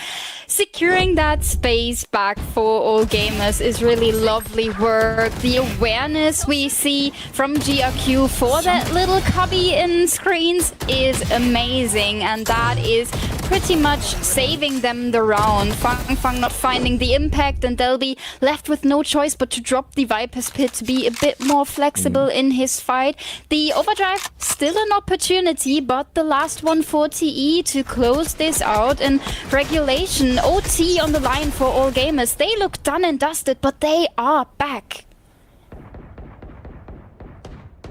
securing that space back for all gamers is really lovely work. The awareness we see from GRQ for that little cubby in screens is amazing, and that is pretty much saving them the round. Fang not finding the impact, and they'll be left with no choice but to drop the Viper's Pit to be a bit more flexible in his fight. The overdrive, still an opportunity, but the last one for TE to close this out. And regulation, OT on the line for all gamers. They look done and dusted, but they are back.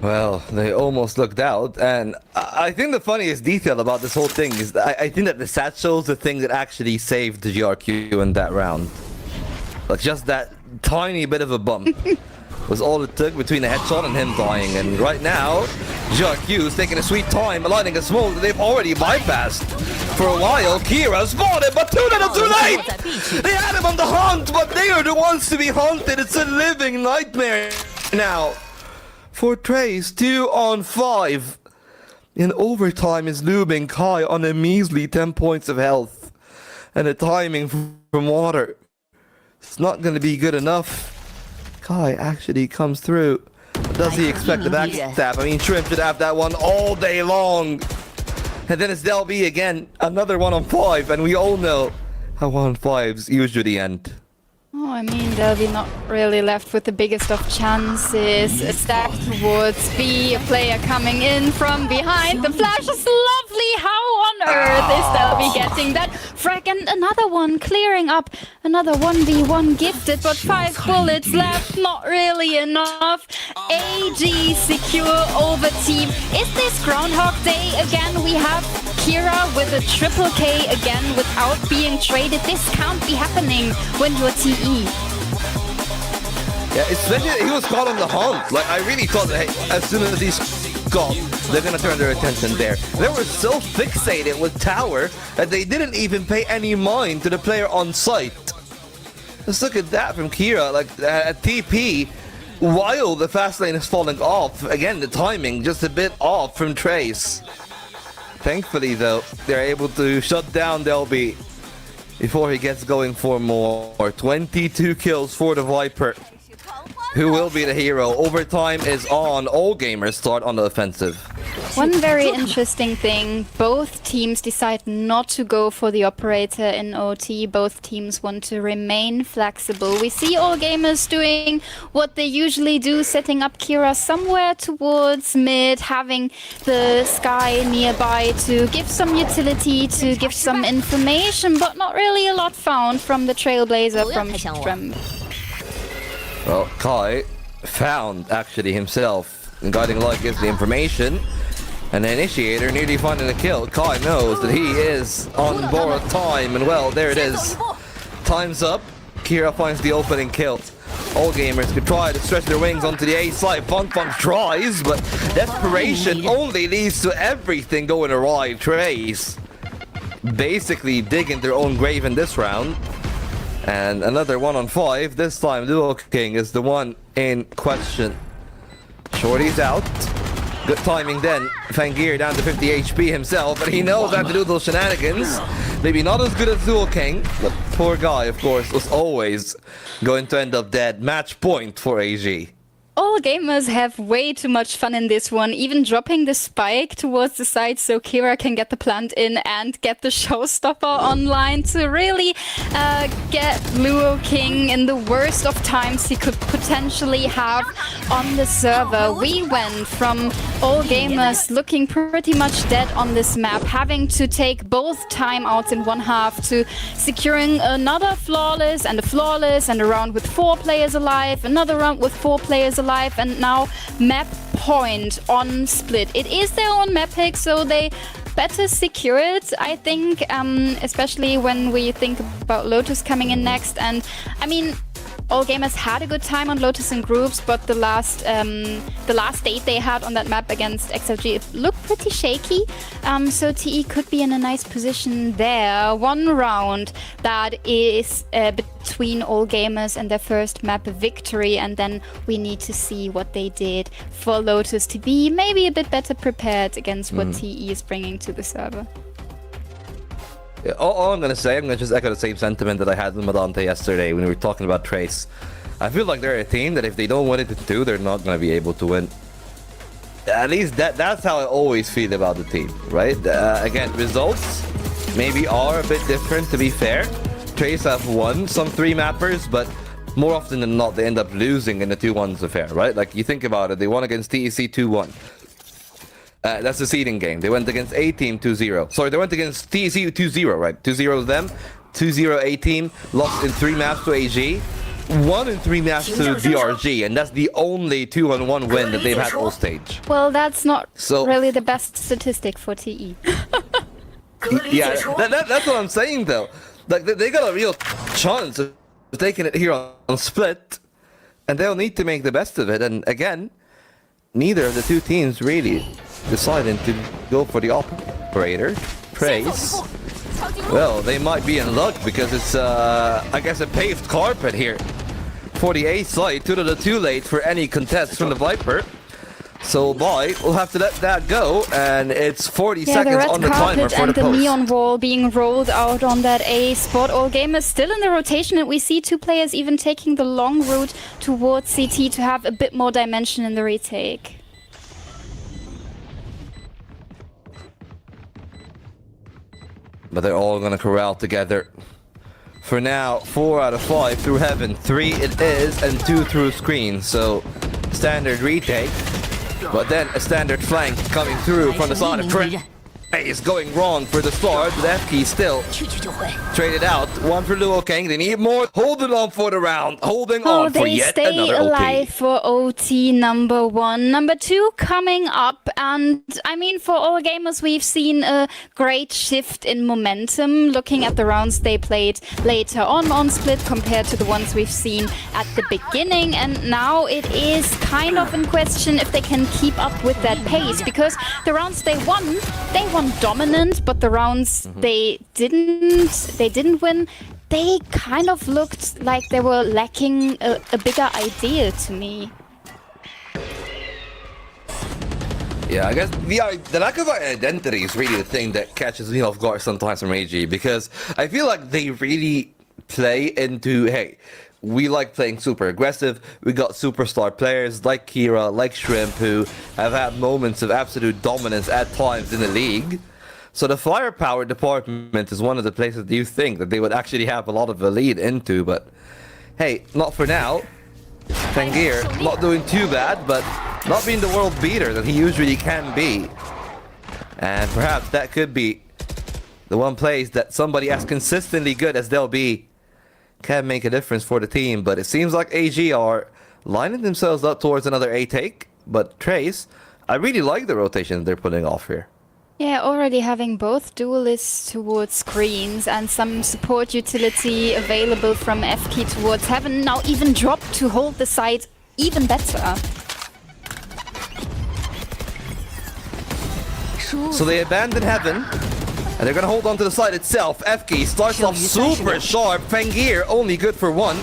Well, they almost looked out, and I think the funniest detail about this whole thing is I think that the stat shows the thing that actually saved the GRQ in that round. Like, just that tiny bit of a bump was all it took between the headshot and him dying. And right now, GRQ is taking a sweet time, lighting a smoke that they've already bypassed. For a while, Kira spotted, but too little too late! They had him on the hunt, but they are the ones to be hunted. It's a living nightmare now. For Trace, 2 on 5. In overtime is looming. Kai on a measly 10 points of health. And the timing from water. It's not going to be good enough. Kai actually comes through. Does he expect the backstab? I mean, Shrimp should have that one all day long. And then it's Delby again. Another 1 on 5. And we all know how 1 on 5s usually end. Oh, I mean, they'll be not really left with the biggest of chances. A stack towards B, a player coming in from behind. The flash is lovely. How on earth is Delby getting that frag? And another one clearing up. Another 1v1 gifted, but 5 bullets left. Not really enough. AG secure over team. Is this Groundhog Day again? We have Kira with a triple K again without being traded. This can't be happening when you're TE. Yeah, especially he was caught on the hunt. Like, I really thought that, hey, as soon as he's caught, they're gonna turn their attention there. They were so fixated with Tower that they didn't even pay any mind to the player on site. Let's look at that from Kira, like a TP while the fast lane is falling off. Again, the timing just a bit off from Trace. Thankfully, though, they're able to shut down Delby before he gets going for more. 22 kills for the Viper, who will be the hero. Overtime is on. All gamers start on the offensive. One very interesting thing, both teams decide not to go for the operator in OT. Both teams want to remain flexible. We see all gamers doing what they usually do, setting up Kira somewhere towards mid, having the Sky nearby to give some utility, to give some information, but not really a lot found from the Trailblazer from Costream. Well, Kai found actually himself, and Guiding Light gives the information, and the Initiator nearly finding a kill. Kai knows that he is on borrowed time, and well, there it is. Time's up. Kira finds the opening kill. All gamers could try to stretch their wings onto the A side. Funk tries, but desperation only leads to everything going awry. Trace basically digging their own grave in this round. And another 1 on 5. This time, Duo King is the one in question. Shorty's out. Good timing then. Fangir down to 50 HP himself, but he knows how to do those shenanigans. Maybe not as good as Duo King, but poor guy, of course, was always going to end up dead. Match point for AG. all gamers have way too much fun in this one, even dropping the spike towards the side so Kira can get the plant in and get the showstopper online to really get Luo King in the worst of times he could potentially have on the server. We went from all gamers looking pretty much dead on this map, having to take both timeouts in one half to securing another flawless and a flawless and a round with 4 players alive, another round with 4 players alive, and now map point on Split. It is their own map pick, so they better secure it, I think, especially when we think about Lotus coming in next. And I mean, all gamers had a good time on Lotus in groups, but the last date they had on that map against XLG, it looked pretty shaky. So TE could be in a nice position there. One round that is between all gamers and their first map victory, and then we need to see what they did for Lotus to be maybe a bit better prepared against what TE is bringing to the server. Yeah, all I'm gonna say, I'm gonna just echo the same sentiment that I had with Madante yesterday when we were talking about Trace. I feel like they're a team that if they don't win it in 2, they're not gonna be able to win. At least that's how I always feel about the team, right? Again, results maybe are a bit different, to be fair. Trace have won some 3 mappers, but more often than not, they end up losing in the 2-1s affair, right? Like, you think about it, they won against TEC 2-1. That's the seeding game. They went against A-Team 2-0. Sorry, they went against TEC 2-0, right? 2-0 them, 2-0 A-Team, lost in 3 maps to AG, 1 in 3 maps to DRG, and that's the only 2-on-1 win that they've had all stage. Well, that's not really the best statistic for TE. Yeah, that's what I'm saying, though. Like, they got a real chance of taking it here on Split, and they'll need to make the best of it. And again, neither of the 2 teams really deciding to go for the operator. Praise. Well, they might be in luck because it's, I guess, a paved carpet here for the A side. 2 to the too late for any contest from the Viper. So boy, we'll have to let that go, and it's 40 seconds on the timer for the post. And the neon wall being rolled out on that A spot. All gamers still in the rotation, and we see 2 players even taking the long route towards CT to have a bit more dimension in the retake. But they're all gonna corral together. For now, 4 out of 5 through heaven, 3 it is, and 2 through screen. So standard retake. But then a standard flank coming through from the side of Trent. Is going wrong for the start, but FK still traded out. 1 for Luo King. They need more. Holding on for the round. Holding on for yet another OT. They stay alive for OT number 1. Number 2 coming up. And I mean, for all gamers, we've seen a great shift in momentum. Looking at the rounds they played later on Split compared to the ones we've seen at the beginning. And now it is kind of in question if they can keep up with that pace. Because the rounds they won dominant, but the rounds they didn't win, they kind of looked like they were lacking a bigger idea to me. Yeah, I guess the lack of identity is really the thing that catches me off guard sometimes from AG, because I feel like they really play into, hey, we like playing super aggressive. We got superstar players like Kira, like Shrimp, who have had moments of absolute dominance at times in the league. So the firepower department is one of the places that you think that they would actually have a lot of a lead into, but hey, not for now. Tangier not doing too bad, but not being the world beater that he usually can be. And perhaps that could be the one place that somebody as consistently good as they'll be can make a difference for the team. But it seems like AG are lining themselves up towards another A take. But Trace, I really like the rotation they're putting off here. Yeah, already having both duelists towards screens and some support utility available from FK towards Heaven, now even dropped to hold the side even better. So they abandon Heaven, and they're gonna hold on to the side itself. FK starts off super sharp. Fangir only good for 1.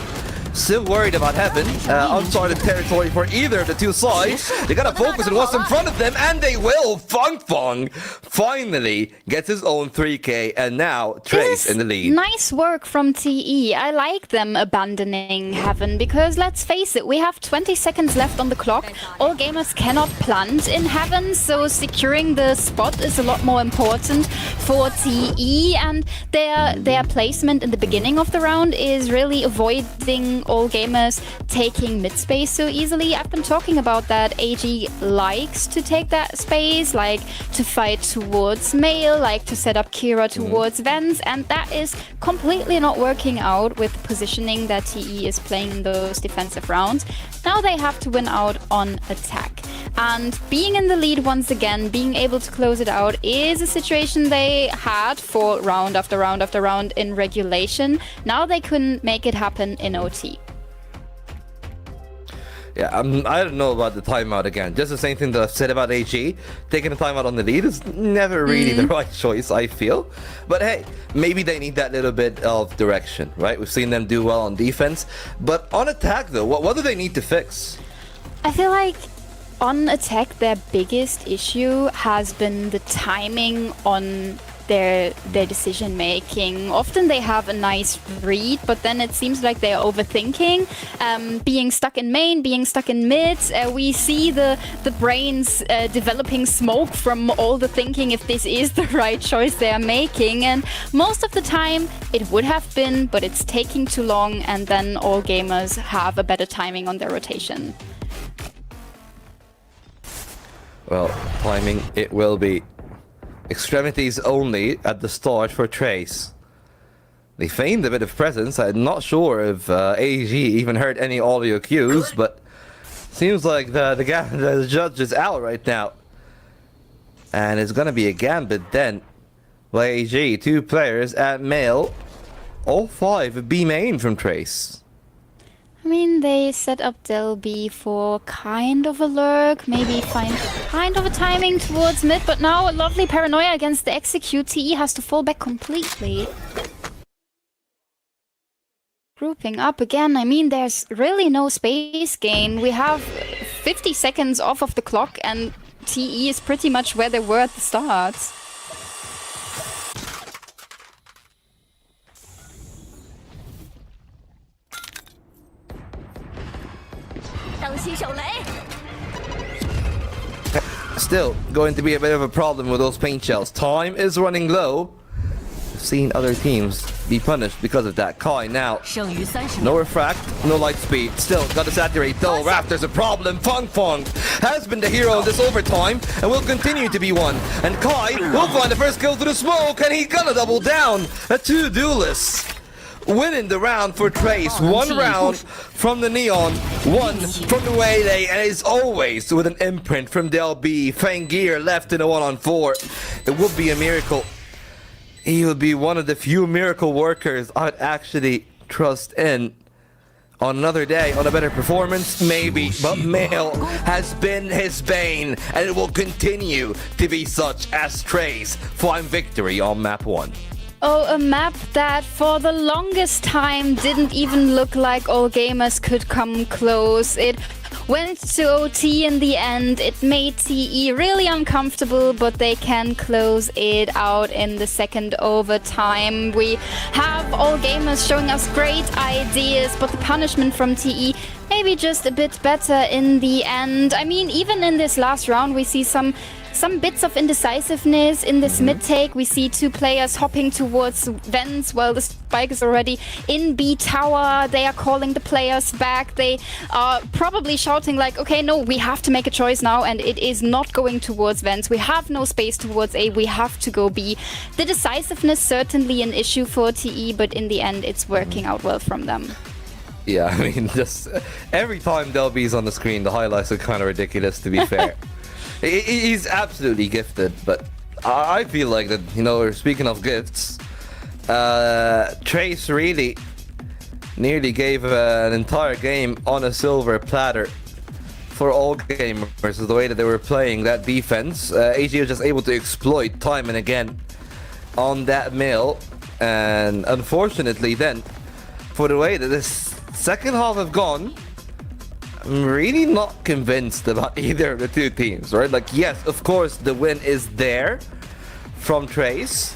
Still worried about Heaven. Uncharted territory for either of the two sides. They gotta focus on what's in front of them, and they will. Fung finally gets his own 3K, and now Trace in the lead. Nice work from TE. I like them abandoning Heaven because let's face it, we have 20 seconds left on the clock. All gamers cannot plant in Heaven, so securing the spot is a lot more important for TE, and their placement in the beginning of the round is really avoiding all gamers taking mid space so easily. I've been talking about that. AG likes to take that space, like to fight towards Mail, like to set up Kira towards Vents, and that is completely not working out with the positioning that TE is playing in those defensive rounds. Now they have to win out on attack. And being in the lead once again, being able to close it out is a situation they had for round after round after round in regulation. Now they couldn't make it happen in OT. Yeah, I don't know about the timeout again. Just the same thing that I've said about AG. Taking a timeout on the lead is never really the right choice, I feel. But hey, maybe they need that little bit of direction, right? We've seen them do well on defense. But on attack, though, what do they need to fix? I feel like on attack, their biggest issue has been the timing on their decision making. Often they have a nice read, but then it seems like they're overthinking. Being stuck in main, being stuck in mid, we see the brains developing smoke from all the thinking if this is the right choice they are making. And most of the time it would have been, but it's taking too long, and then all gamers have a better timing on their rotation. Well, timing it will be. Extremities only at the start for Trace. They feigned a bit of presence. I'm not sure if AG even heard any audio cues, but seems like the judge is out right now. And it's gonna be a gambit then by AG. 2 players at male. All 5 B main from Trace. I mean, they set up Del B for kind of a lurk, maybe find kind of a timing towards mid, but now a lovely paranoia against the execute. TE has to fall back completely. Grouping up again. I mean, there's really no space gain. We have 50 seconds off of the clock, and TE is pretty much where they were at the start. Still going to be a bit of a problem with those paint shells. Time is running low. We've seen other teams be punished because of that. Kai now. No refract, no light speed. Still got to saturate though. Raptor's a problem. Fung has been the hero of this overtime and will continue to be one. And Kai will find the first kill through the smoke, and he's gonna double down. 2 duelists winning the round for Trace. 1 round from the Neon, 1 from the Waylay, and it's always with an imprint from Del B. Fangir left in a 1-on-4. It would be a miracle. He would be one of the few miracle workers I'd actually trust in. On another day, on a better performance, maybe, but Mail has been his bane, and it will continue to be such as Trace find victory on map 1. Oh, a map that for the longest time didn't even look like all gamers could come close. It went to OT in the end. It made TE really uncomfortable, but they can close it out in the second overtime. We have all gamers showing us great ideas, but the punishment from TE maybe just a bit better in the end. I mean, even in this last round, we see some bits of indecisiveness in this mid-take. We see 2 players hopping towards Vents while the spike is already in B tower. They are calling the players back. They are probably shouting like, okay, no, we have to make a choice now, and it is not going towards Vents. We have no space towards A. We have to go B. The decisiveness certainly an issue for TE, but in the end, it's working out well from them. Yeah, I mean, just every time Del B's on the screen, the highlights are kind of ridiculous, to be fair. He's absolutely gifted, but I feel like that, you know, speaking of gifts, Trace really nearly gave an entire game on a silver platter for all gamers, the way that they were playing that defense. AG was just able to exploit time and again on that mill, and unfortunately then, for the way that this second half have gone, I'm really not convinced about either of the two teams, right? Like, yes, of course, the win is there from Trace,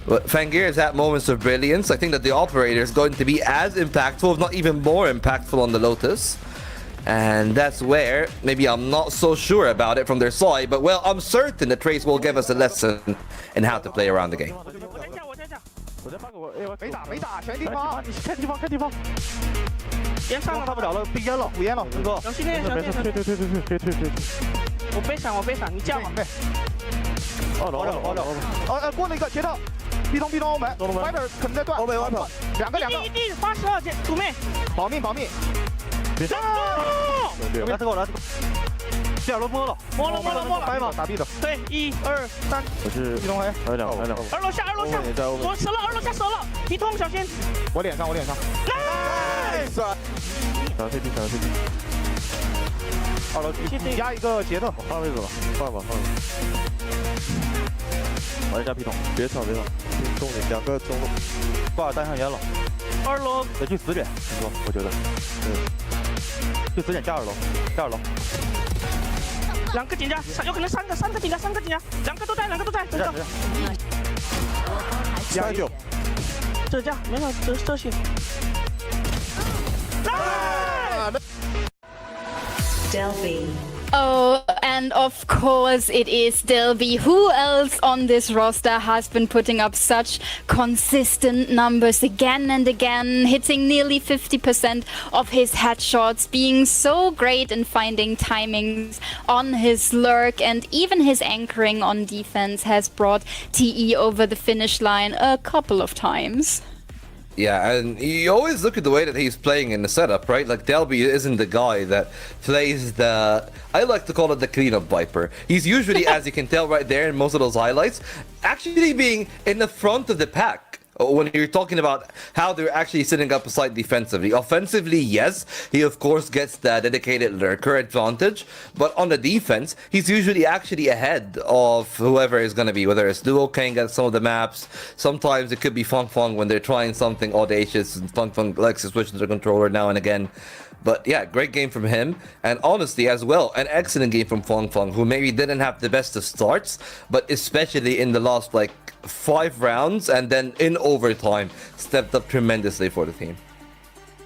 but Fangir has had moments of brilliance. I think that the operator is going to be as impactful, if not even more impactful on the Lotus. And that's where maybe I'm not so sure about it from their side, but well, I'm certain that Trace will give us a lesson in how to play around the game. 没打，全地方，你看地方。烟上了，看不了了，被淹了，五烟了，陈哥。小心点，退。我背闪，你叫我。好了。过了一个截到，壁咚欧门，外边可能在断。欧门，两个。地82姐，土妹，保命。别上！来这个。第二轮摸了，掰嘛，打 B 的。对，1、2、3。我是壁咚黑，还有两。二楼下，我折了，二楼下折了，皮痛小心。我脸上。nice。小 CT。二楼压一个杰特，换位置了，换吧。我来加皮桶，别吵。中路两个中路，挂单上烟了。二楼得去死点，你说？我觉得，去死点加二楼。两个警察，有可能三个警察，两个都在，等着。129，这架没事，这些。Delphi. Oh, and of course it is Delphi. Who else on this roster has been putting up such consistent numbers again and again, hitting nearly 50% of his headshots, being so great in finding timings on his lurk, and even his anchoring on defense has brought TE over the finish line a couple of times. Yeah, and you always look at the way that he's playing in the setup, right? Like, Delby isn't the guy that plays the... I like to call it the cleanup Viper. He's usually, as you can tell right there in most of those highlights, actually being in the front of the pack. When you're talking about how they're actually sitting up aside defensively. Offensively, yes, he of course gets the dedicated lurker advantage, but on the defense, he's usually actually ahead of whoever is going to be, whether it's Duo Kang at some of the maps, sometimes it could be Feng when they're trying something audacious, and Feng likes to switch to the controller now and again. But yeah, great game from him, and honestly as well, an excellent game from Feng, who maybe didn't have the best of starts, but especially in the last 5 rounds and then in overtime stepped up tremendously for the team.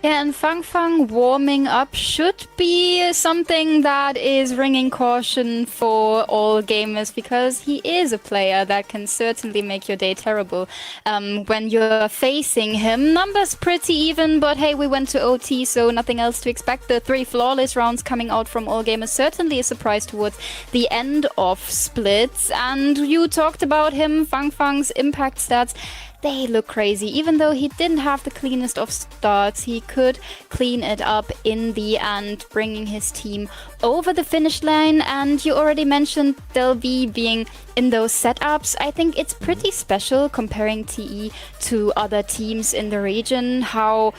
Yeah, and Feng warming up should be something that is ringing caution for all gamers, because he is a player that can certainly make your day terrible when you're facing him. Numbers pretty even, but hey, we went to OT, so nothing else to expect. The 3 flawless rounds coming out from all gamers, certainly a surprise towards the end of splits. And you talked about him, Feng's impact stats. They look crazy. Even though he didn't have the cleanest of starts, he could clean it up in the end, bringing his team over the finish line. And you already mentioned Delphi being in those setups. I think it's pretty special comparing TE to other teams in the region, how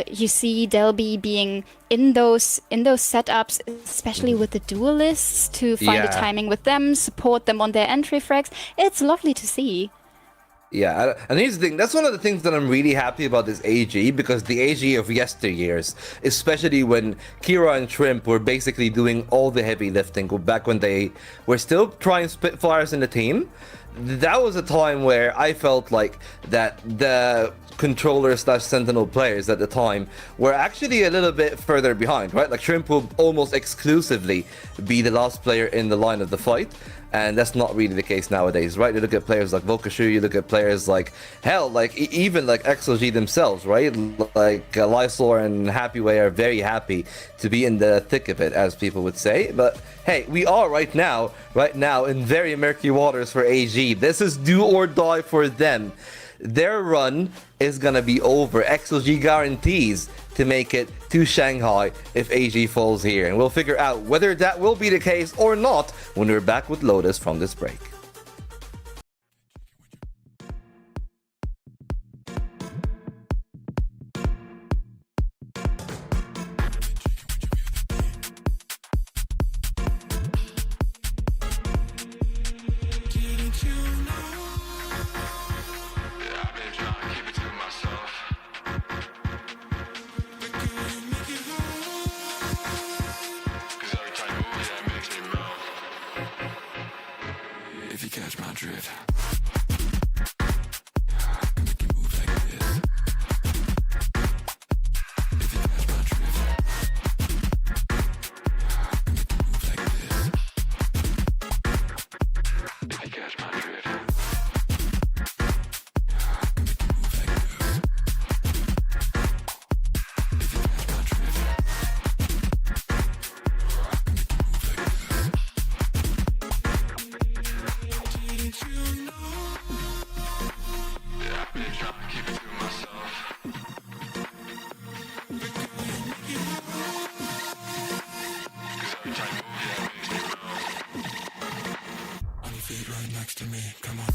you see Delphi being in those setups, especially with the duelists, to find a timing with them, support them on their entry frags. It's lovely to see. Yeah, and here's the thing, that's one of the things that I'm really happy about this AG, because the AG of yesteryears, especially when Kira and Shrimp were basically doing all the heavy lifting, back when they were still trying Spitfires in the team, that was a time where I felt like that the controller/sentinel players at the time were actually a little bit further behind, right? Like, Shrimp will almost exclusively be the last player in the line of the fight, and that's not really the case nowadays, right? You look at players like Vokashu, you look at players like, hell, even like XOG themselves, right? Like Lysor and Happyway are very happy to be in the thick of it, as people would say. But hey, we are right now in very murky waters for AG. This is do or die for them. Their run is gonna be over. XOG guarantees to make it to Shanghai if AG falls here, and we'll figure out whether that will be the case or not when we're back with Lotus from this break. If you catch my drift. Next to me, come on.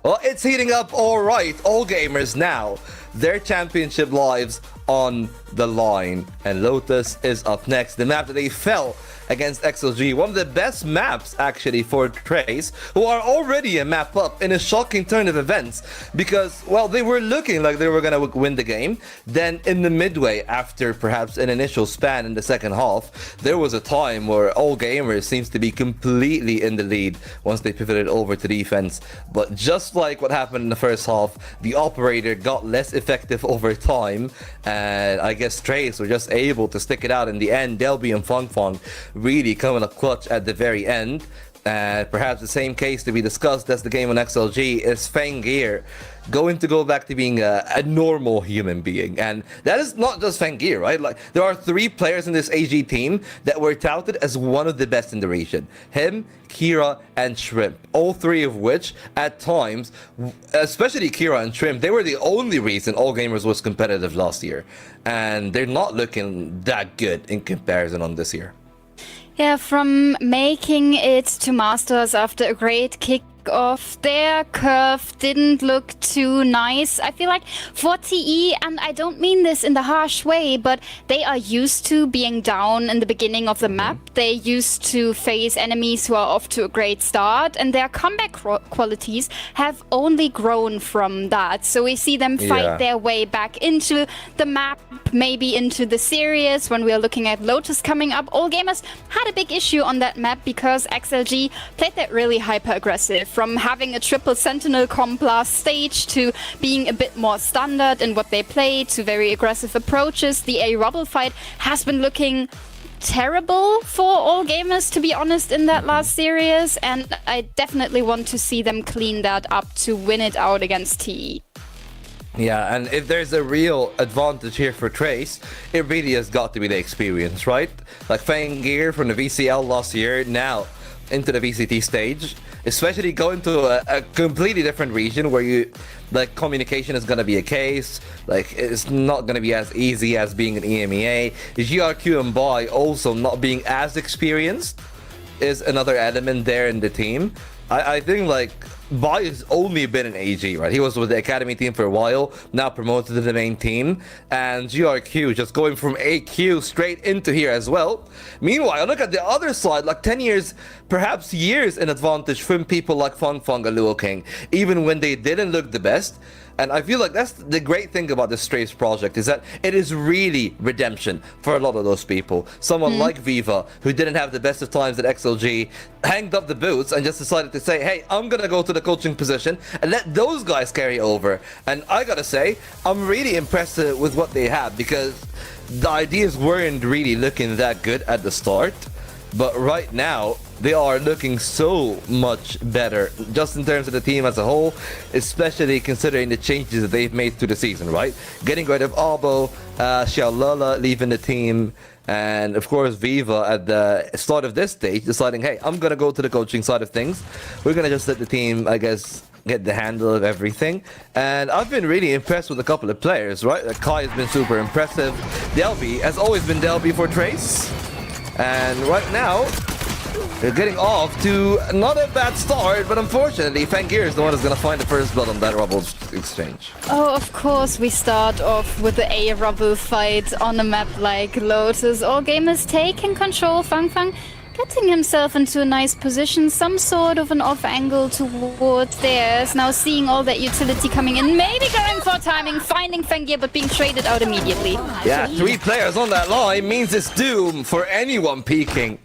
Well, it's heating up all right. All gamers now, their championship lives on the line. And Lotus is up next. The map that they fell against XLG. One of the best maps, actually, for Trace, who are already a map up in a shocking turn of events. Because, well, they were looking like they were going to win the game. Then, in the midway, after perhaps an initial span in the second half, there was a time where All Gamers seems to be completely in the lead once they pivoted over to defense. But just like what happened in the first half, the operator got less effective over time. And I guess Trace were just able to stick it out in the end. Delby and Fong Fong really coming up clutch at the very end. Perhaps the same case to be discussed as the game on XLG is Fengir going to go back to being a normal human being. And that is not just Fengir, right? Like, there are 3 players in this AG team that were touted as one of the best in the region. Him, Kira, and Shrimp. All 3 of which, at times, especially Kira and Shrimp, they were the only reason All Gamers was competitive last year. And they're not looking that good in comparison on this year. Yeah, from making it to Masters after a great kick-off, their curve didn't look too nice. I feel like for TE, and I don't mean this in the harsh way, but they are used to being down in the beginning of the map. They used to face enemies who are off to a great start, and their comeback qualities have only grown from that. So we see them fight their way back into the map, maybe into the series. When we are looking at Lotus coming up, All Gamers had a big issue on that map because XLG played that really hyper-aggressive. From having a triple sentinel comp last stage to being a bit more standard in what they play to very aggressive approaches, the A-Rubble fight has been looking terrible for All Gamers, to be honest, in that last series, and I definitely want to see them clean that up to win it out against TE. Yeah, and if there's a real advantage here for Trace, it really has got to be the experience, right? Like Fangir from the VCL last year, now into the VCT stage, especially going to a completely different region where you, like, communication is gonna be a case, like, it's not gonna be as easy as being an EMEA. GRQ and Boy also not being as experienced is another element there in the team. I think, like, Boy has only been in AG, right? He was with the academy team for a while, now promoted to the main team, and GRQ just going from AQ straight into here as well. Meanwhile, look at the other side, like 10 years, perhaps years in advantage from people like Fang Fang and Luo King, even when they didn't look the best. And I feel like that's the great thing about this Trace project, is that it is really redemption for a lot of those people. Someone like Viva, who didn't have the best of times at XLG, hanged up the boots and just decided to say, hey, I'm gonna go to the coaching position and let those guys carry over. And I gotta say, I'm really impressed with what they have, because the ideas weren't really looking that good at the start. But right now, they are looking so much better, just in terms of the team as a whole, especially considering the changes that they've made to the season, right? Getting rid of Albo, Xiaolala leaving the team, and of course Viva at the start of this stage deciding, hey, I'm gonna go to the coaching side of things. We're gonna just let the team, I guess, get the handle of everything. And I've been really impressed with a couple of players, right? Like Kai has been super impressive. Delby has always been Delby for Trace. And right now, they're getting off to not a bad start, but unfortunately, Fangir is the one who's going to find the first blood on that rubble exchange. Oh, of course, we start off with the A rubble fight on a map like Lotus. All gamers taking control. Fang Fang getting himself into a nice position, some sort of an off angle towards theirs. Now seeing all that utility coming in, maybe going for timing, finding Fangir, but being traded out immediately. Yeah, 3 players on that line means it's doom for anyone peeking.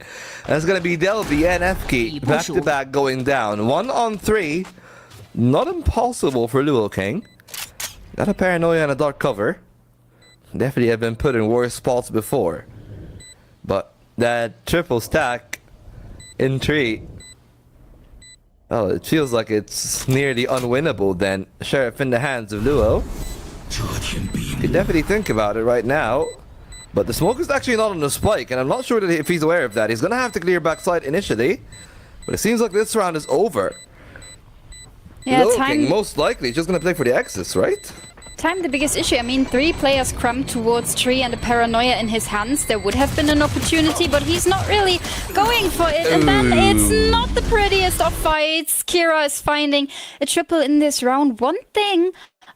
That's going to be Delby and FK back to back going down. 1 on 3. Not impossible for Luo King. Got a paranoia and a dark cover. Definitely have been put in worse spots before. But that triple stack in 3. Oh, it feels like it's nearly unwinnable then. Sheriff in the hands of Luo. You can definitely think about it right now. But the smoke is actually not on the spike, and I'm not sure that if he's aware of that. He's gonna have to clear backside initially. But it seems like this round is over. Yeah, King most likely just gonna play for the Axis, right? Time the biggest issue. I mean, 3 players crammed towards tree and a paranoia in his hands. There would have been an opportunity, but he's not really going for it. And then it's not the prettiest of fights. Kira is finding a triple in this round. One thing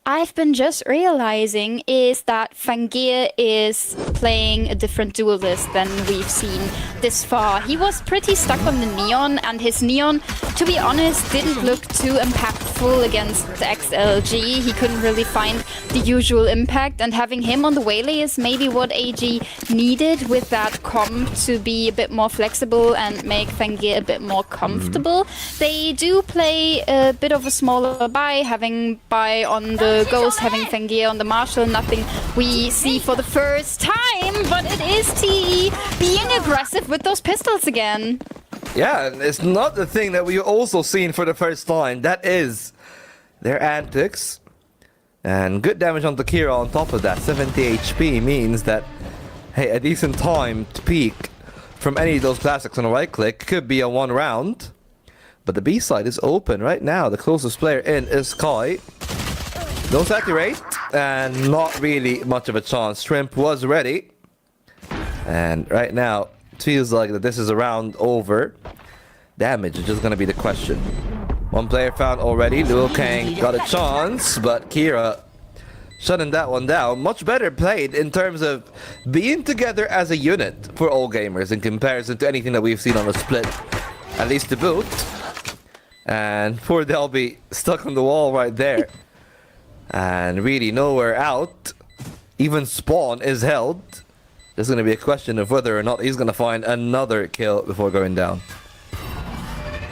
I've been just realizing is that Fangir is playing a different duelist than we've seen this far. He was pretty stuck on the Neon, and his Neon, to be honest, didn't look too impactful against the XLG. He couldn't really find the usual impact, and having him on the Waylay is maybe what AG needed with that comp to be a bit more flexible and make Fangir a bit more comfortable. They do play a bit of a smaller buy, having buy on the Ghost, having Fangir on the Marshall, nothing we see for the first time, but it is TE being aggressive with those pistols again. Yeah, and it's not the thing that we've also seen for the first time. That is their antics. And good damage on Kira on top of that. 70 HP means that, hey, a decent time to peek from any of those classics on a right click could be a 1 round. But the B side is open right now. The closest player in is Kai. Don't saturate, and not really much of a chance. Shrimp was ready. And right now, it feels like that this is a round over. Damage is just going to be the question. 1 player found already. Luo Kang got a chance, but Kira shutting that one down. Much better played in terms of being together as a unit for all gamers in comparison to anything that we've seen on the split. At least to boot. And poor Delby stuck on the wall right there. And really nowhere out. Even spawn is held. There's going to be a question of whether or not he's going to find another kill before going down.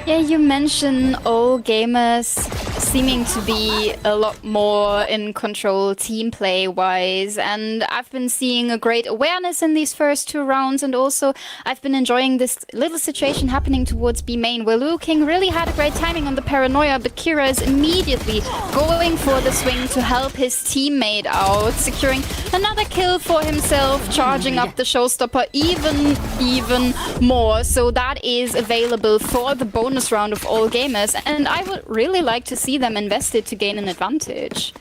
Yeah, you mentioned all gamers seeming to be a lot more in control team play wise, and I've been seeing a great awareness in these first 2 rounds, and also I've been enjoying this little situation happening towards B main where Liu King really had a great timing on the paranoia, but Kira is immediately going for the swing to help his teammate out, securing another kill for himself, charging up the showstopper even more. So that is available for the bonus round of all gamers, and I would really like to see them invested to gain an advantage.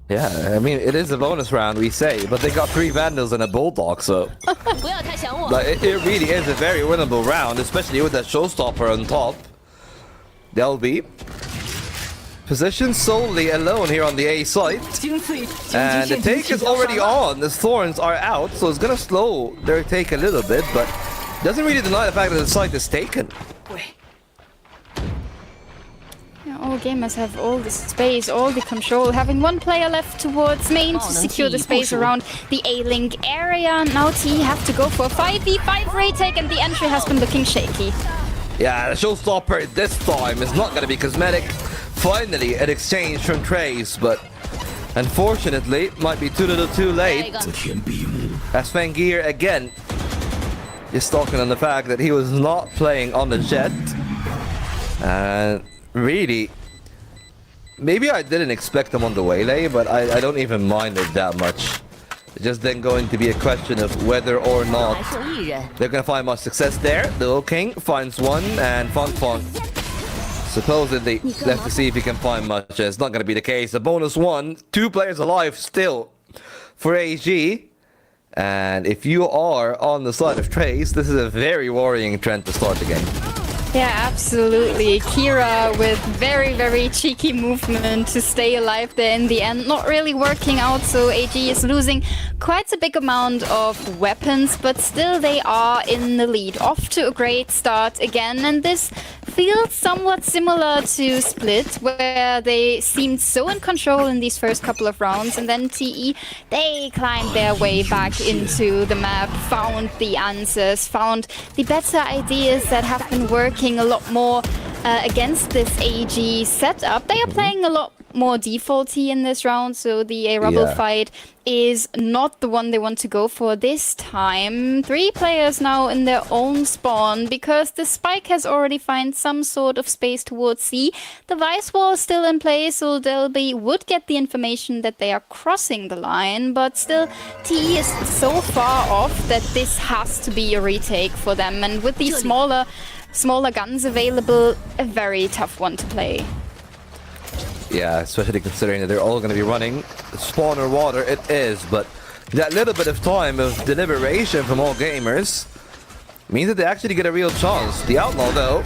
Yeah, I mean, it is a bonus round, we say, but they got 3 Vandals and a Bulldog, so... like, it really is a very winnable round, especially with that showstopper on top. They'll be positioned solely alone here on the A site. And the take is already on, the Thorns are out, so it's gonna slow their take a little bit, but doesn't really deny the fact that the site is taken. All gamers have all the space, all the control, having 1 player left towards main to secure the space around the A-Link area. Now TE have to go for a 5v5 retake, and the entry has been looking shaky. Yeah, the showstopper this time is not going to be cosmetic. Finally, an exchange from Trace, but unfortunately, might be too little too late. As Fangir again is talking on the fact that he was not playing on the jet. And really, maybe I didn't expect him on the waylay, but I don't even mind it that much. It's just then going to be a question of whether or not they're going to find much success there. The Liu King finds one, and Fang Fang supposedly left to see if he can find much. It's not going to be the case. A bonus 1, 2 players alive still for AG. And if you are on the side of Trace, this is a very worrying trend to start the game. Yeah, absolutely. Kira with very cheeky movement to stay alive there in the end. Not really working out, so AG is losing quite a big amount of weapons, but still they are in the lead. Off to a great start again, and this feels somewhat similar to Split, where they seemed so in control in these first couple of rounds, and then TE, they climbed their way back into the map, found the answers, found the better ideas that have been working a lot more against this AG setup. They are playing a lot more defaulty in this round, so the A-Rubble fight is not the one they want to go for this time. 3 players now in their own spawn, because the spike has already found some sort of space towards C. The Vice Wall is still in place, so Delby would get the information that they are crossing the line, but still TE is so far off that this has to be a retake for them, and with these smaller guns available, a very tough one to play. Yeah, especially considering that they're all going to be running spawner water. It is, but that little bit of time of deliberation from all gamers means that they actually get a real chance. The Outlaw, though,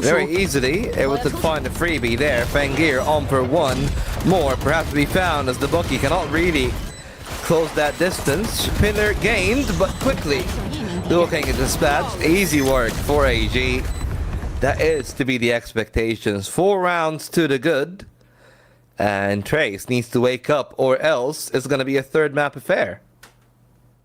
very easily able to find a freebie there. Fangir on for 1 more, perhaps to be found, as the Bucky cannot really close that distance. Pillar gained, but quickly Liu King is dispatched. Easy work for AG. That is to be the expectations. 4 rounds to the good. And Trace needs to wake up, or else it's going to be a 3rd map affair.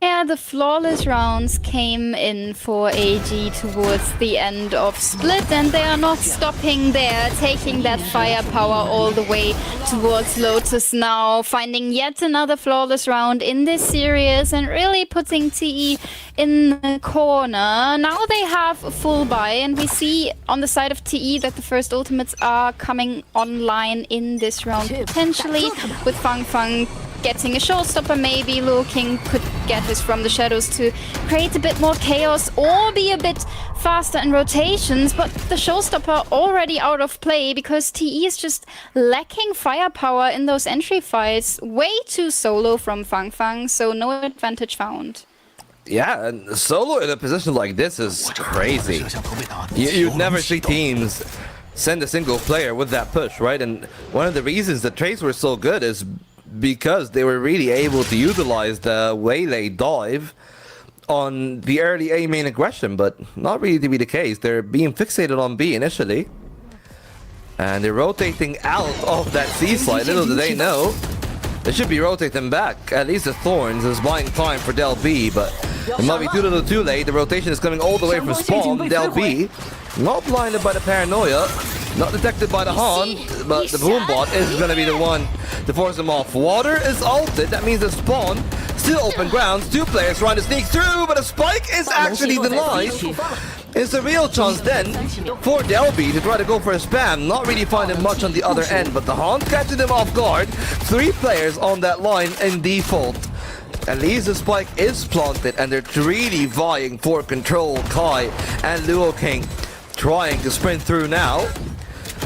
Yeah, the flawless rounds came in for AG towards the end of Split, and they are not stopping there, taking that firepower all the way towards Lotus now, finding yet another flawless round in this series and really putting TE in the corner. Now they have a full buy, and we see on the side of TE that the first ultimates are coming online in this round, potentially with Fang Fang getting a showstopper. Maybe Liu King could get his from the shadows to create a bit more chaos or be a bit faster in rotations, but the showstopper already out of play because TE is just lacking firepower in those entry fights. Way too solo from Fang Fang, so no advantage found. Yeah, and solo in a position like this is crazy. You'd never see teams send a single player with that push, right? And one of the reasons that Trace were so good is because they were really able to utilize the waylay dive on the early A main aggression, but not really to be the case. They're being fixated on B initially, and they're rotating out of that C slide. Little do they know, they should be rotating back. At least the Thorns is buying time for Del B, but it might be too little too late. The rotation is coming all the way from spawn. Del B, not blinded by the paranoia, Not detected by the Han, but the boom bot is gonna be the one to force him off. Water is ulted, that means the spawn, still open grounds, 2 players trying to sneak through, but a spike is actually denied. It's a real chance then for Delby to try to go for a spam, not really finding much on the other end, but the Han catching them off guard. 3 players on that line in default. At least the spike is planted and they're really vying for control. Kai and Luo King trying to sprint through now.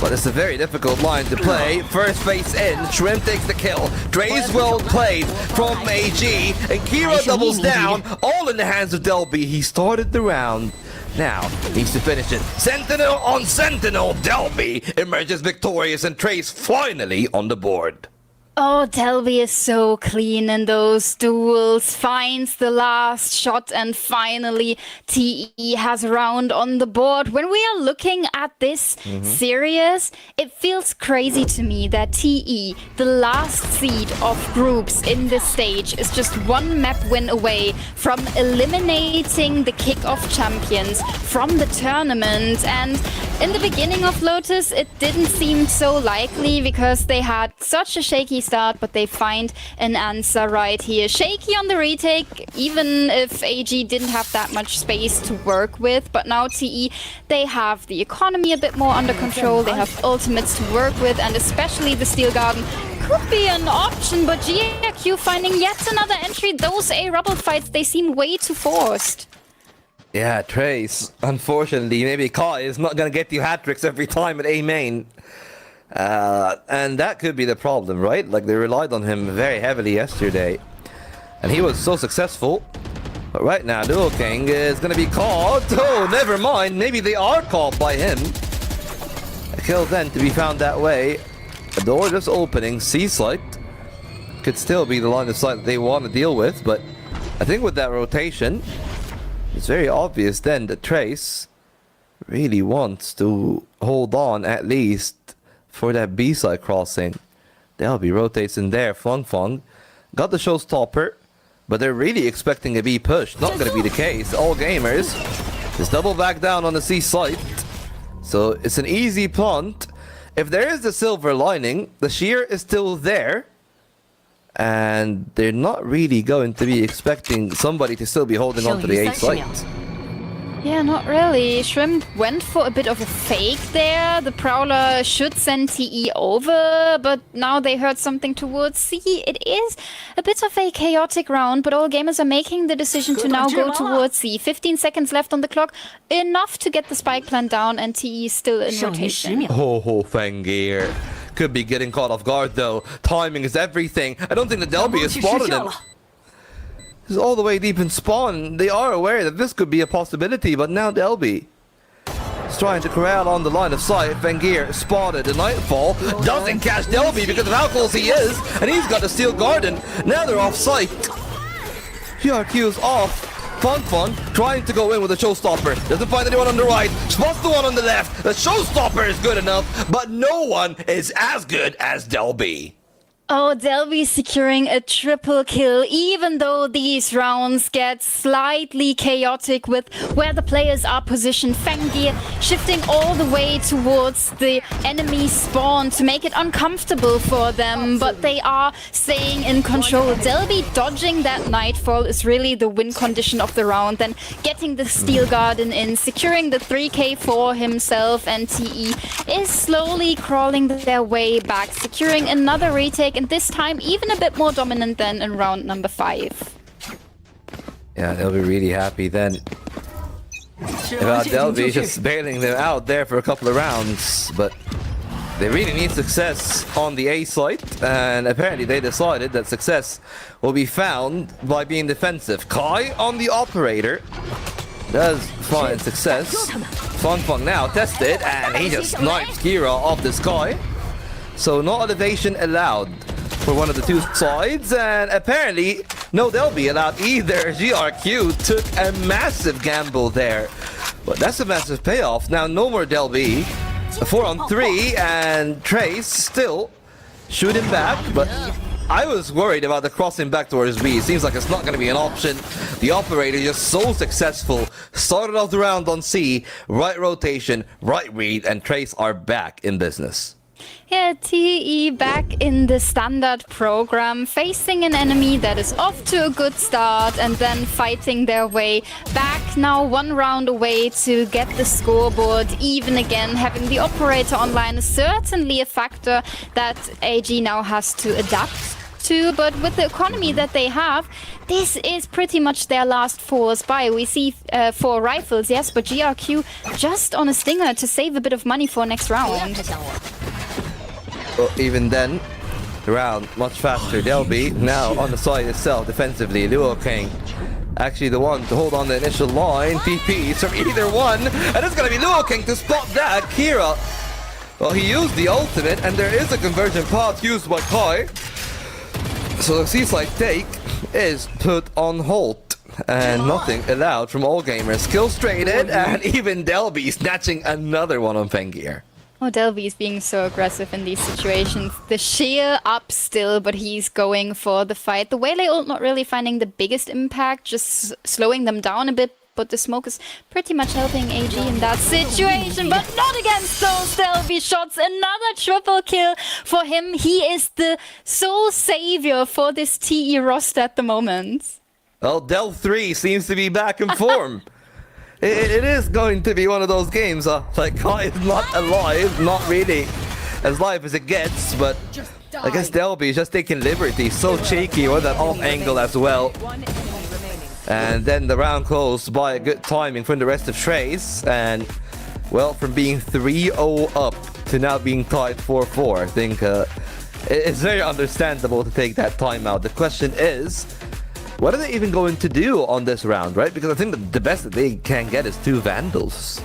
But it's a very difficult line to play. First face in, Shrimp takes the kill. Dre's well played from AG, and Kira doubles down, all in the hands of Delby. He started the round. Now, needs to finish it. Sentinel on Sentinel, Delby emerges victorious and Trace finally on the board. Oh, Delby is so clean in those duels, finds the last shot, and finally TE has a round on the board. When we are looking at this series, it feels crazy to me that TE, the last seed of groups in this stage, is just 1 map win away from eliminating the kick-off champions from the tournament. And in the beginning of Lotus, it didn't seem so likely because they had such a shaky start, but they find an answer right here. Shaky on the retake, even if AG didn't have that much space to work with. But now TE, they have the economy a bit more under control. They have ultimates to work with, and especially the Steel Garden could be an option. But GRQ finding yet another entry. Those A rubble fights, they seem way too forced. Yeah, Trace, unfortunately, maybe Kai is not going to get you hat-tricks every time at A main. And that could be the problem, right? Like, they relied on him very heavily yesterday. And he was so successful. But right now, Duo King is going to be caught. Oh, never mind. Maybe they are caught by him. A kill then to be found that way. The door just opening. C-Site could still be the line of sight that they want to deal with. But I think with that rotation, it's very obvious then that Trace really wants to hold on at least for that B-side crossing. Delby rotates in there. Fung got the showstopper, but they're really expecting a B push. Not going to be the case. All gamers just double back down on the C site. So it's an easy plant. If there is the silver lining, the shear is still there. And they're not really going to be expecting somebody to still be holding on to the A site. Yeah, not really. Shrimp went for a bit of a fake there. The Prowler should send TE over, but now they heard something towards C. It is a bit of a chaotic round, but all gamers are making the decision to now go towards C. 15 seconds left on the clock, enough to get the spike plant down, and TE is still in rotation. Oh, Fangir. Could be getting caught off guard though. Timing is everything. I don't think the Delby has spotted him. He's all the way deep in spawn. They are aware that this could be a possibility, but now Delby is trying to corral on the line of sight. Fangir spotted the Nightfall. Doesn't catch Delby because of how close he is, and he's got the Steel Garden. Now they're off sight. GRQ is off. Fun trying to go in with a showstopper. Doesn't find anyone on the right. Spots the one on the left. The showstopper is good enough, but no one is as good as Delby. Oh, Delby securing a triple kill, even though these rounds get slightly chaotic with where the players are positioned. Fangir shifting all the way towards the enemy spawn to make it uncomfortable for them, but they are staying in control. Delby dodging that Nightfall is really the win condition of the round, then getting the Steel Garden in, securing the 3k for himself, and TE is slowly crawling their way back, securing another retake, and this time even a bit more dominant than in round number 5. Yeah, they'll be really happy then about Delby just bailing them out there for a couple of rounds, but they really need success on the A site, and apparently they decided that success will be found by being defensive. Kai on the operator does find success. Fung now tested, and he just snipes Kira off the sky. So no elevation allowed for one of the two sides, and apparently no Delby allowed either. GRQ took a massive gamble there, but that's a massive payoff. Now no more Delby. 4-on-3, and Trace still shooting back, but I was worried about the crossing back towards B. It seems like it's not going to be an option. The operator just so successful. Started off the round on C. Right rotation, right read, and Trace are back in business. Yeah, TE back in the standard program, facing an enemy that is off to a good start and then fighting their way back. Now 1 round away to get the scoreboard even again. Having the operator online is certainly a factor that AG now has to adapt to, but with the economy that they have, this is pretty much their last force buy. We see 4 rifles, yes, but GRQ just on a stinger to save a bit of money for next round. Well, even then, the round much faster. Delby now on the side itself defensively. Luo King actually the one to hold on the initial line. TPs from either one, and it's gonna be Luo King to spot that. Kira, well, he used the ultimate, and there is a conversion path used by Kai. So the seaside take is put on hold, and nothing allowed from all gamers. Kill straight in, and even Delby snatching another one on Fengir. Oh, Delby is being so aggressive in these situations. The sheer up still, but he's going for the fight. The Waylay ult not really finding the biggest impact, just slowing them down a bit. But the smoke is pretty much helping AG in that situation, but not against those Delby shots. Another triple kill for him. He is the sole savior for this TE roster at the moment. Well, Del 3 seems to be back in form. It is going to be one of those games, like Kai is not alive, not really as live as it gets, but I guess Delby is just taking liberty, so cheeky with that off angle as well. And then the round closed by a good timing from the rest of Trace, and well, from being 3-0 up to now being tied 4-4, I think it's very understandable to take that timeout. The question is, what are they even going to do on this round, right? Because I think the best that they can get is 2 Vandals.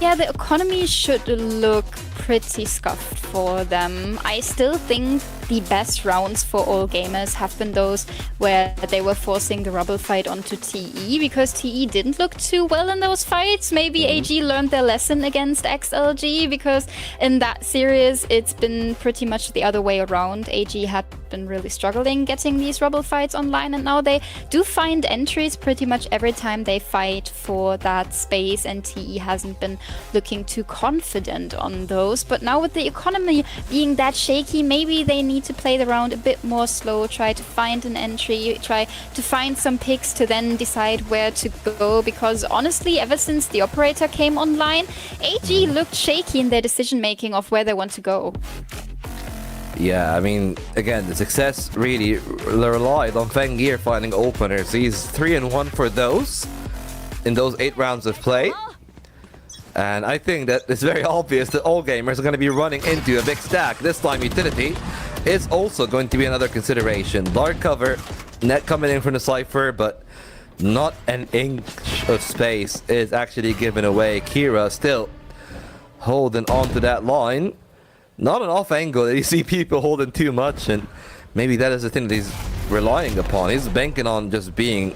Yeah, the economy should look pretty scuffed for them. I still think the best rounds for all gamers have been those where they were forcing the rubble fight onto TE, because TE didn't look too well in those fights. Maybe AG learned their lesson against XLG, because in that series it's been pretty much the other way around. AG had been really struggling getting these rubble fights online, and now they do find entries pretty much every time they fight for that space, and TE hasn't been looking too confident on those. But now with the economy being that shaky, maybe they need to play the round a bit more slow, try to find an entry, try to find some picks to then decide where to go, because honestly, ever since the operator came online, AG looked shaky in their decision making of where they want to go. Yeah, I mean, again, the success really relied on Fengir finding openers. He's 3-1 for those in those 8 rounds of play. And I think that it's very obvious that all gamers are going to be running into a big stack. This time utility is also going to be another consideration. Dark cover, net coming in from the Cypher, but not an inch of space is actually given away. Kira still holding on to that line. Not an off angle that you see people holding too much, and maybe that is the thing that he's relying upon. He's banking on just being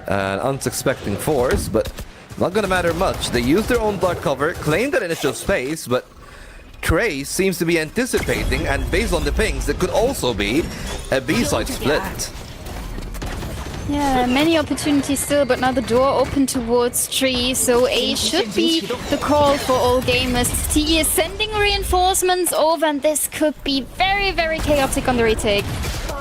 an unsuspecting force, but not gonna matter much. They use their own dark cover, claim that initial space, but Trace seems to be anticipating, and based on the pings, it could also be a B-side split. Yeah, many opportunities still, but now the door open towards tree, so A should be the call for all gamers. TE is sending reinforcements over, and this could be very, very chaotic on the retake.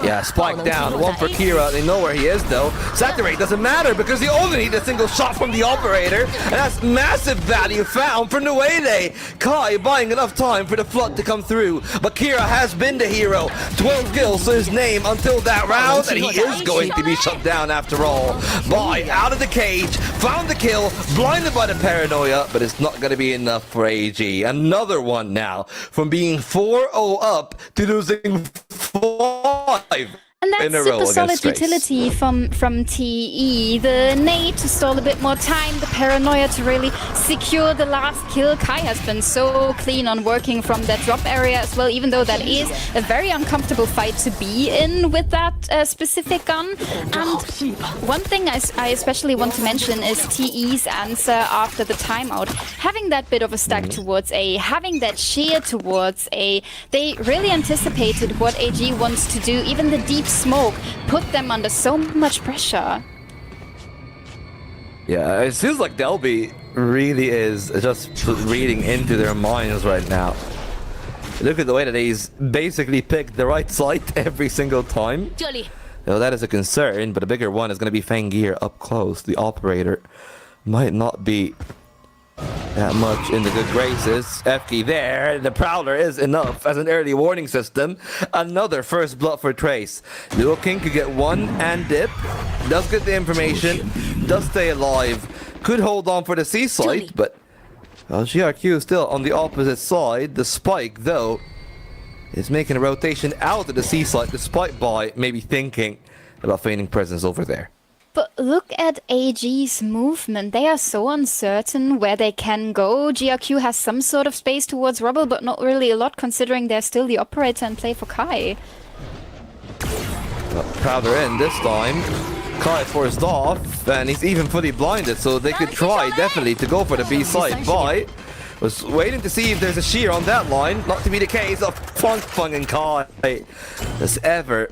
Yeah, spike down. One for Kira. They know where he is, though. Saturate doesn't matter because you only need a single shot from the operator. And that's massive value found from the Waylay. Kai buying enough time for the flood to come through. But Kira has been the hero. 12 kills to his name until that round. And he is going to be shut down after all. By out of the cage. Found the kill. Blinded by the paranoia. But it's not going to be enough for AG. Another one now. From being 4-0 up to losing 5 And in that's a row super solid against Trace. utility from TE. The nade to stall a bit more time, the paranoia to really secure the last kill. Kai has been so clean on working from that drop area as well, even though that is a very uncomfortable fight to be in with that specific gun. And one thing I especially want to mention is TE's answer after the timeout. Having that bit of a stack towards A, having that sheer towards A, they really anticipated what AG wants to do. Even the deep smoke put them under so much pressure. Yeah, it seems like Delby really is just reading into their minds right now. Look at the way that he's basically picked the right site every single time. Well, that is a concern, but a bigger one is going to be Fangir up close. The operator might not be that much in the good graces. FK there, the Prowler is enough as an early warning system. Another first blood for Trace. Luo King could get one and dip. Does get the information, does stay alive. Could hold on for the C site, but well, GRQ still on the opposite side. The Spike, though, is making a rotation out of the C site, despite Bai maybe thinking about feigning presence over there. But look at AG's movement. They are so uncertain where they can go. GRQ has some sort of space towards Rubble, but not really a lot, considering they're still the operator and play for Kai. Well, Crowder in this time. Kai forced off, and he's even fully blinded, so they could try definitely to go for the B side. Bai was waiting to see if there's a shear on that line. Not to be the case of Fung and Kai. As ever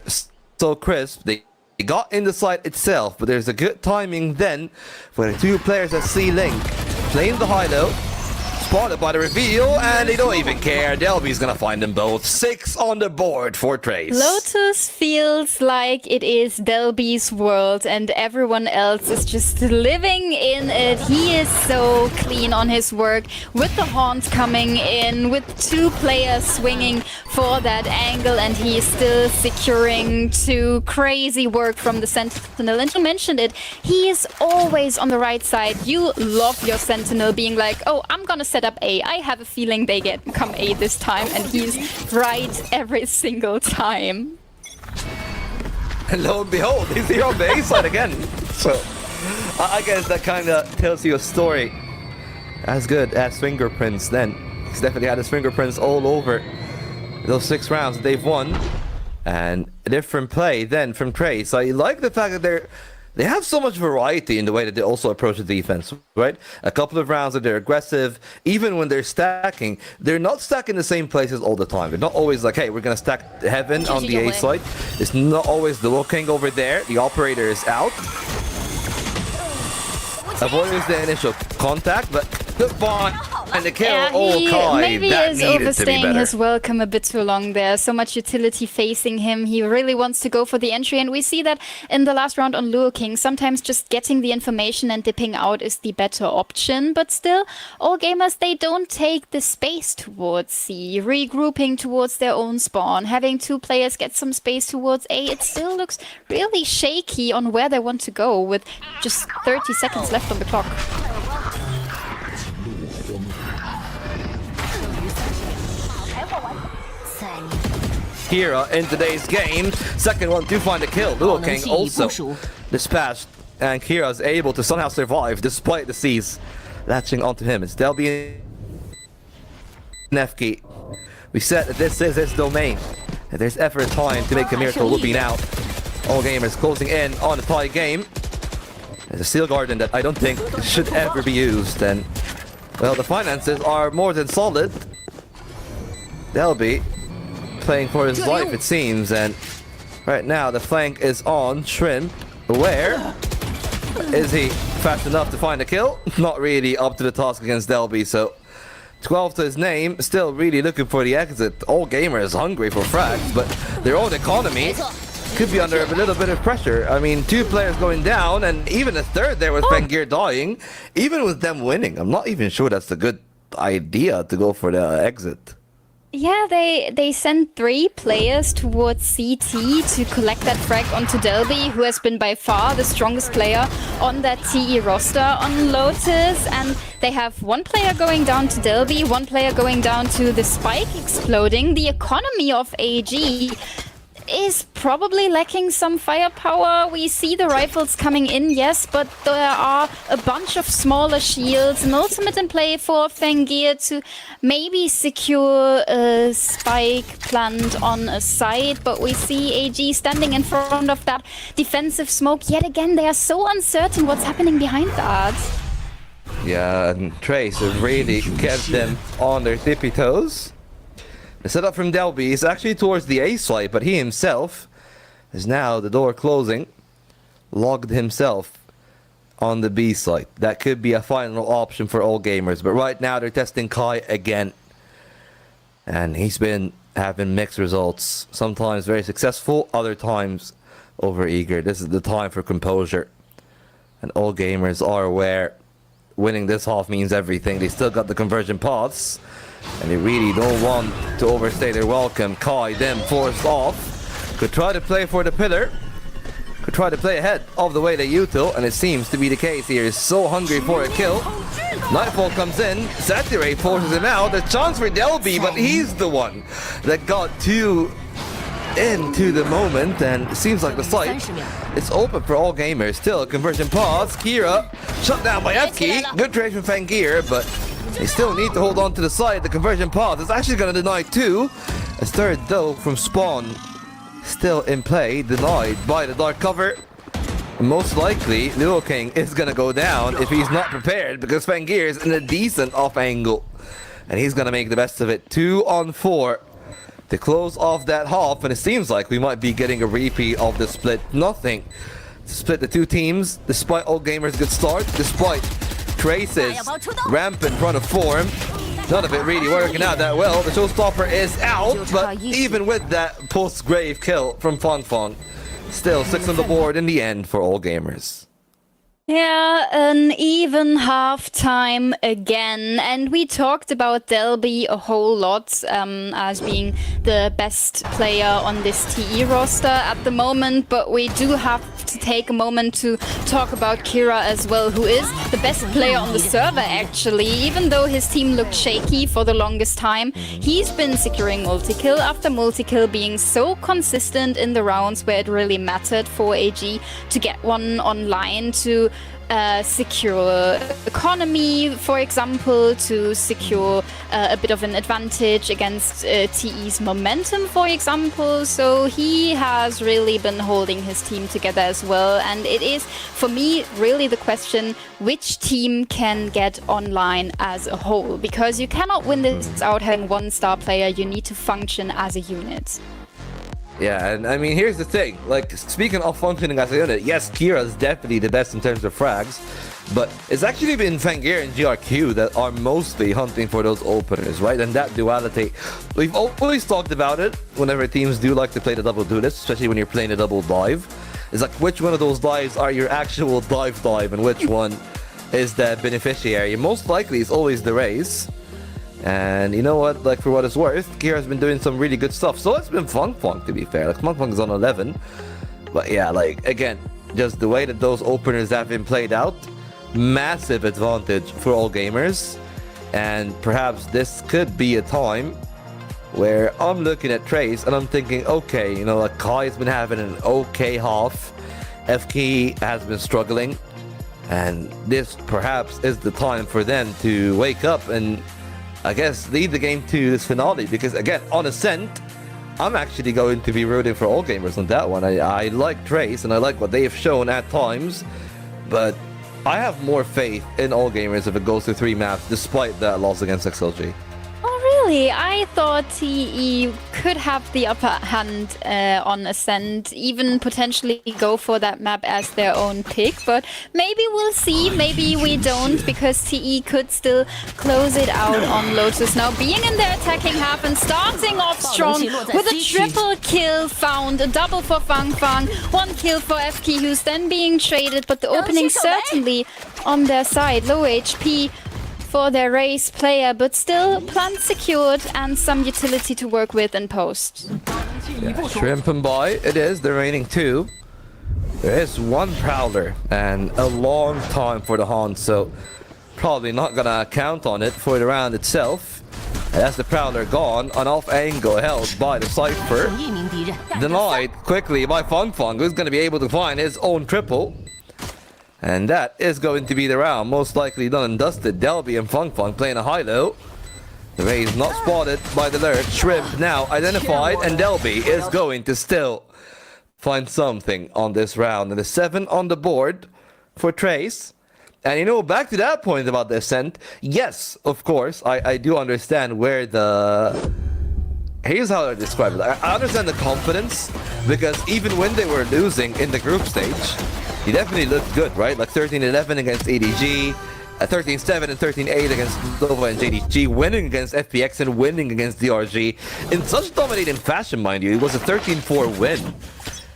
so crisp. They got in the site itself, but there's a good timing then for the two players at C-Link. Playing the high-low, spotted by the reveal, and they don't even care. Delby's gonna find them both. 6 on the board for Trace. Lotus feels like it is Delby's world and everyone else is just living in it. He is so clean on his work with the haunt coming in, with two players swinging for that angle, and he is still securing two. Crazy work from the Sentinel. And you mentioned it, he is always on the right side. You love your Sentinel being like, oh, I'm gonna set up A. I have a feeling they come A this time, and he's right every single time. And lo and behold, he's here on the A side again. So I guess that kind of tells you a story as good as fingerprints then. He's definitely had his fingerprints all over those 6 rounds that they've won. And a different play then from Trace. I like the fact that they have so much variety in the way that they also approach the defense, right? A couple of rounds that they're aggressive. Even when they're stacking, they're not stacking the same places all the time. They're not always like, hey, we're going to stack Heaven on the A side. It's not always the Luo King over there. The operator is out. Avoids the initial contact, but goodbye. And the kill, he Kai, maybe that is needed overstaying to be his welcome a bit too long there. So much utility facing him. He really wants to go for the entry, and we see that in the last round on Luo King. Sometimes just getting the information and dipping out is the better option, but still, all gamers, they don't take the space towards C. Regrouping towards their own spawn, having two players get some space towards A, it still looks really shaky on where they want to go with just 30 seconds left on the clock. Kira in today's game. Second one to find a kill. Luo King also dispatched, and Kira is able to somehow survive despite the C's latching onto him. It's Delby and Nefki. We said that this is his domain. And there's effort time to make a miracle looping out. All gamers closing in on a tie game. There's a Steel Garden that I don't think should ever be used, and well, the finances are more than solid. Delby playing for his life, it seems, and right now the flank is on Shrimp. Where is he fast enough to find a kill? Not really up to the task against Delby, so 12 to his name, still really looking for the exit. All gamers hungry for frags, but their own economy could be under a little bit of pressure. I mean, 2 players going down, and even a third there with Fengir dying. Even with them winning, I'm not even sure that's a good idea to go for the exit. Yeah, they sent 3 players towards CT to collect that frag onto Delby, who has been by far the strongest player on that TE roster on Lotus. And they have 1 player going down to Delby, 1 player going down to the Spike exploding. The economy of AG is probably lacking some firepower. We see the rifles coming in, yes, but there are a bunch of smaller shields, an ultimate in play for Fangir to maybe secure a spike plant on a side, but we see AG standing in front of that defensive smoke. Yet again, they are so uncertain what's happening behind that. Yeah, and Trace has really kept them on their tippy toes. The setup from Delby is actually towards the A site, but he himself is now, the door closing, logged himself on the B site. That could be a final option for all gamers, but right now they're testing Kai again. And he's been having mixed results. Sometimes very successful, other times overeager. This is the time for composure. And all gamers are aware winning this half means everything. They still got the conversion paths. And they really don't want to overstay their welcome. Kai then forced off. Could try to play for the pillar. Could try to play ahead of the way they util. And it seems to be the case here. He's so hungry for a kill. Nightfall comes in. Saturate forces him out. There's chance for Delby, but he's the one that got too into the moment. And it seems like the site is open for all gamers. Still, conversion pause. Kira shut down by FK. Good trade from Fangir, but they still need to hold on to the side. The conversion path is actually going to deny 2. A third though from Spawn still in play, denied by the dark cover. Most likely, Little King is going to go down if he's not prepared, because Fangir is in a decent off angle. And he's going to make the best of it. 2 on 4 to close off that half. And it seems like we might be getting a repeat of the split. Nothing to split the two teams, despite all gamers' good start, despite Trace's rampant run of form. None of it really working out that well. The showstopper is out, but even with that post-grave kill from Fonfon, still 6 on the board in the end for all gamers. Yeah, an even half-time again, and we talked about Delby a whole lot as being the best player on this TE roster at the moment, but we do have to take a moment to talk about Kira as well, who is the best player on the server actually. Even though his team looked shaky for the longest time, he's been securing multi-kill after multi-kill, being so consistent in the rounds where it really mattered for AG to get one online, to secure economy, for example, to secure a bit of an advantage against TE's momentum, for example. So he has really been holding his team together as well. And it is, for me, really the question, which team can get online as a whole? Because you cannot win this without having one star player. You need to function as a unit. Yeah, and I mean, here's the thing. Like, speaking of functioning as a unit, yes, Kira is definitely the best in terms of frags, but it's actually been Fangir and GRQ that are mostly hunting for those openers, right? And that duality, we've always talked about it whenever teams do like to play the double duelist, especially when you're playing a double dive. It's like, which one of those dives are your actual dive and which one is the beneficiary? Most likely it's always the raise. And you know what, like, for what it's worth, Kira's been doing some really good stuff. So it's been Funk, to be fair. Like, Funk is on 11. But yeah, like, again, just the way that those openers have been played out, massive advantage for all gamers. And perhaps this could be a time where I'm looking at Trace and I'm thinking, okay, you know, like, Kai's been having an okay half. FK has been struggling. And this perhaps is the time for them to wake up and, I guess, lead the game to this finale, because again, on Ascent, I'm actually going to be rooting for all gamers on that one. I like Trace and I like what they have shown at times, but I have more faith in all gamers if it goes to 3 maps, despite that loss against XLG. Oh, really? I thought TE could have the upper hand on Ascent, even potentially go for that map as their own pick, but maybe we'll see, maybe we don't, because TE could still close it out on Lotus. Now being in their attacking half and starting off strong with a triple kill found, a double for Fang, 1 kill for FK, who's then being traded, but the opening certainly on their side. Low HP for their race player, but still plant secured and some utility to work with in post. Yeah, Shrimp and Boy, it is the remaining 2. There is 1 Prowler and a long time for the Haunt, so probably not gonna count on it for the round itself. And that's the Prowler gone. An off angle held by the Cypher. 一名敌人。 Denied quickly by Feng Feng, who's going to be able to find his own triple. And that is going to be the round. Most likely done and dusted. Delby and Feng Feng playing a high-low. The Rays not spotted by the lurch. Shrimp now identified, and Delby is going to still find something on this round. And the 7 on the board for Trace. And you know, back to that point about the Ascent, yes, of course, I do understand where the... Here's how I describe it. I understand the confidence, because even when they were losing in the group stage, he definitely looked good, right? Like 13-11 against ADG, 13-7 and 13-8 against Nova and JDG, winning against FPX and winning against DRG in such dominating fashion, mind you. It was a 13-4 win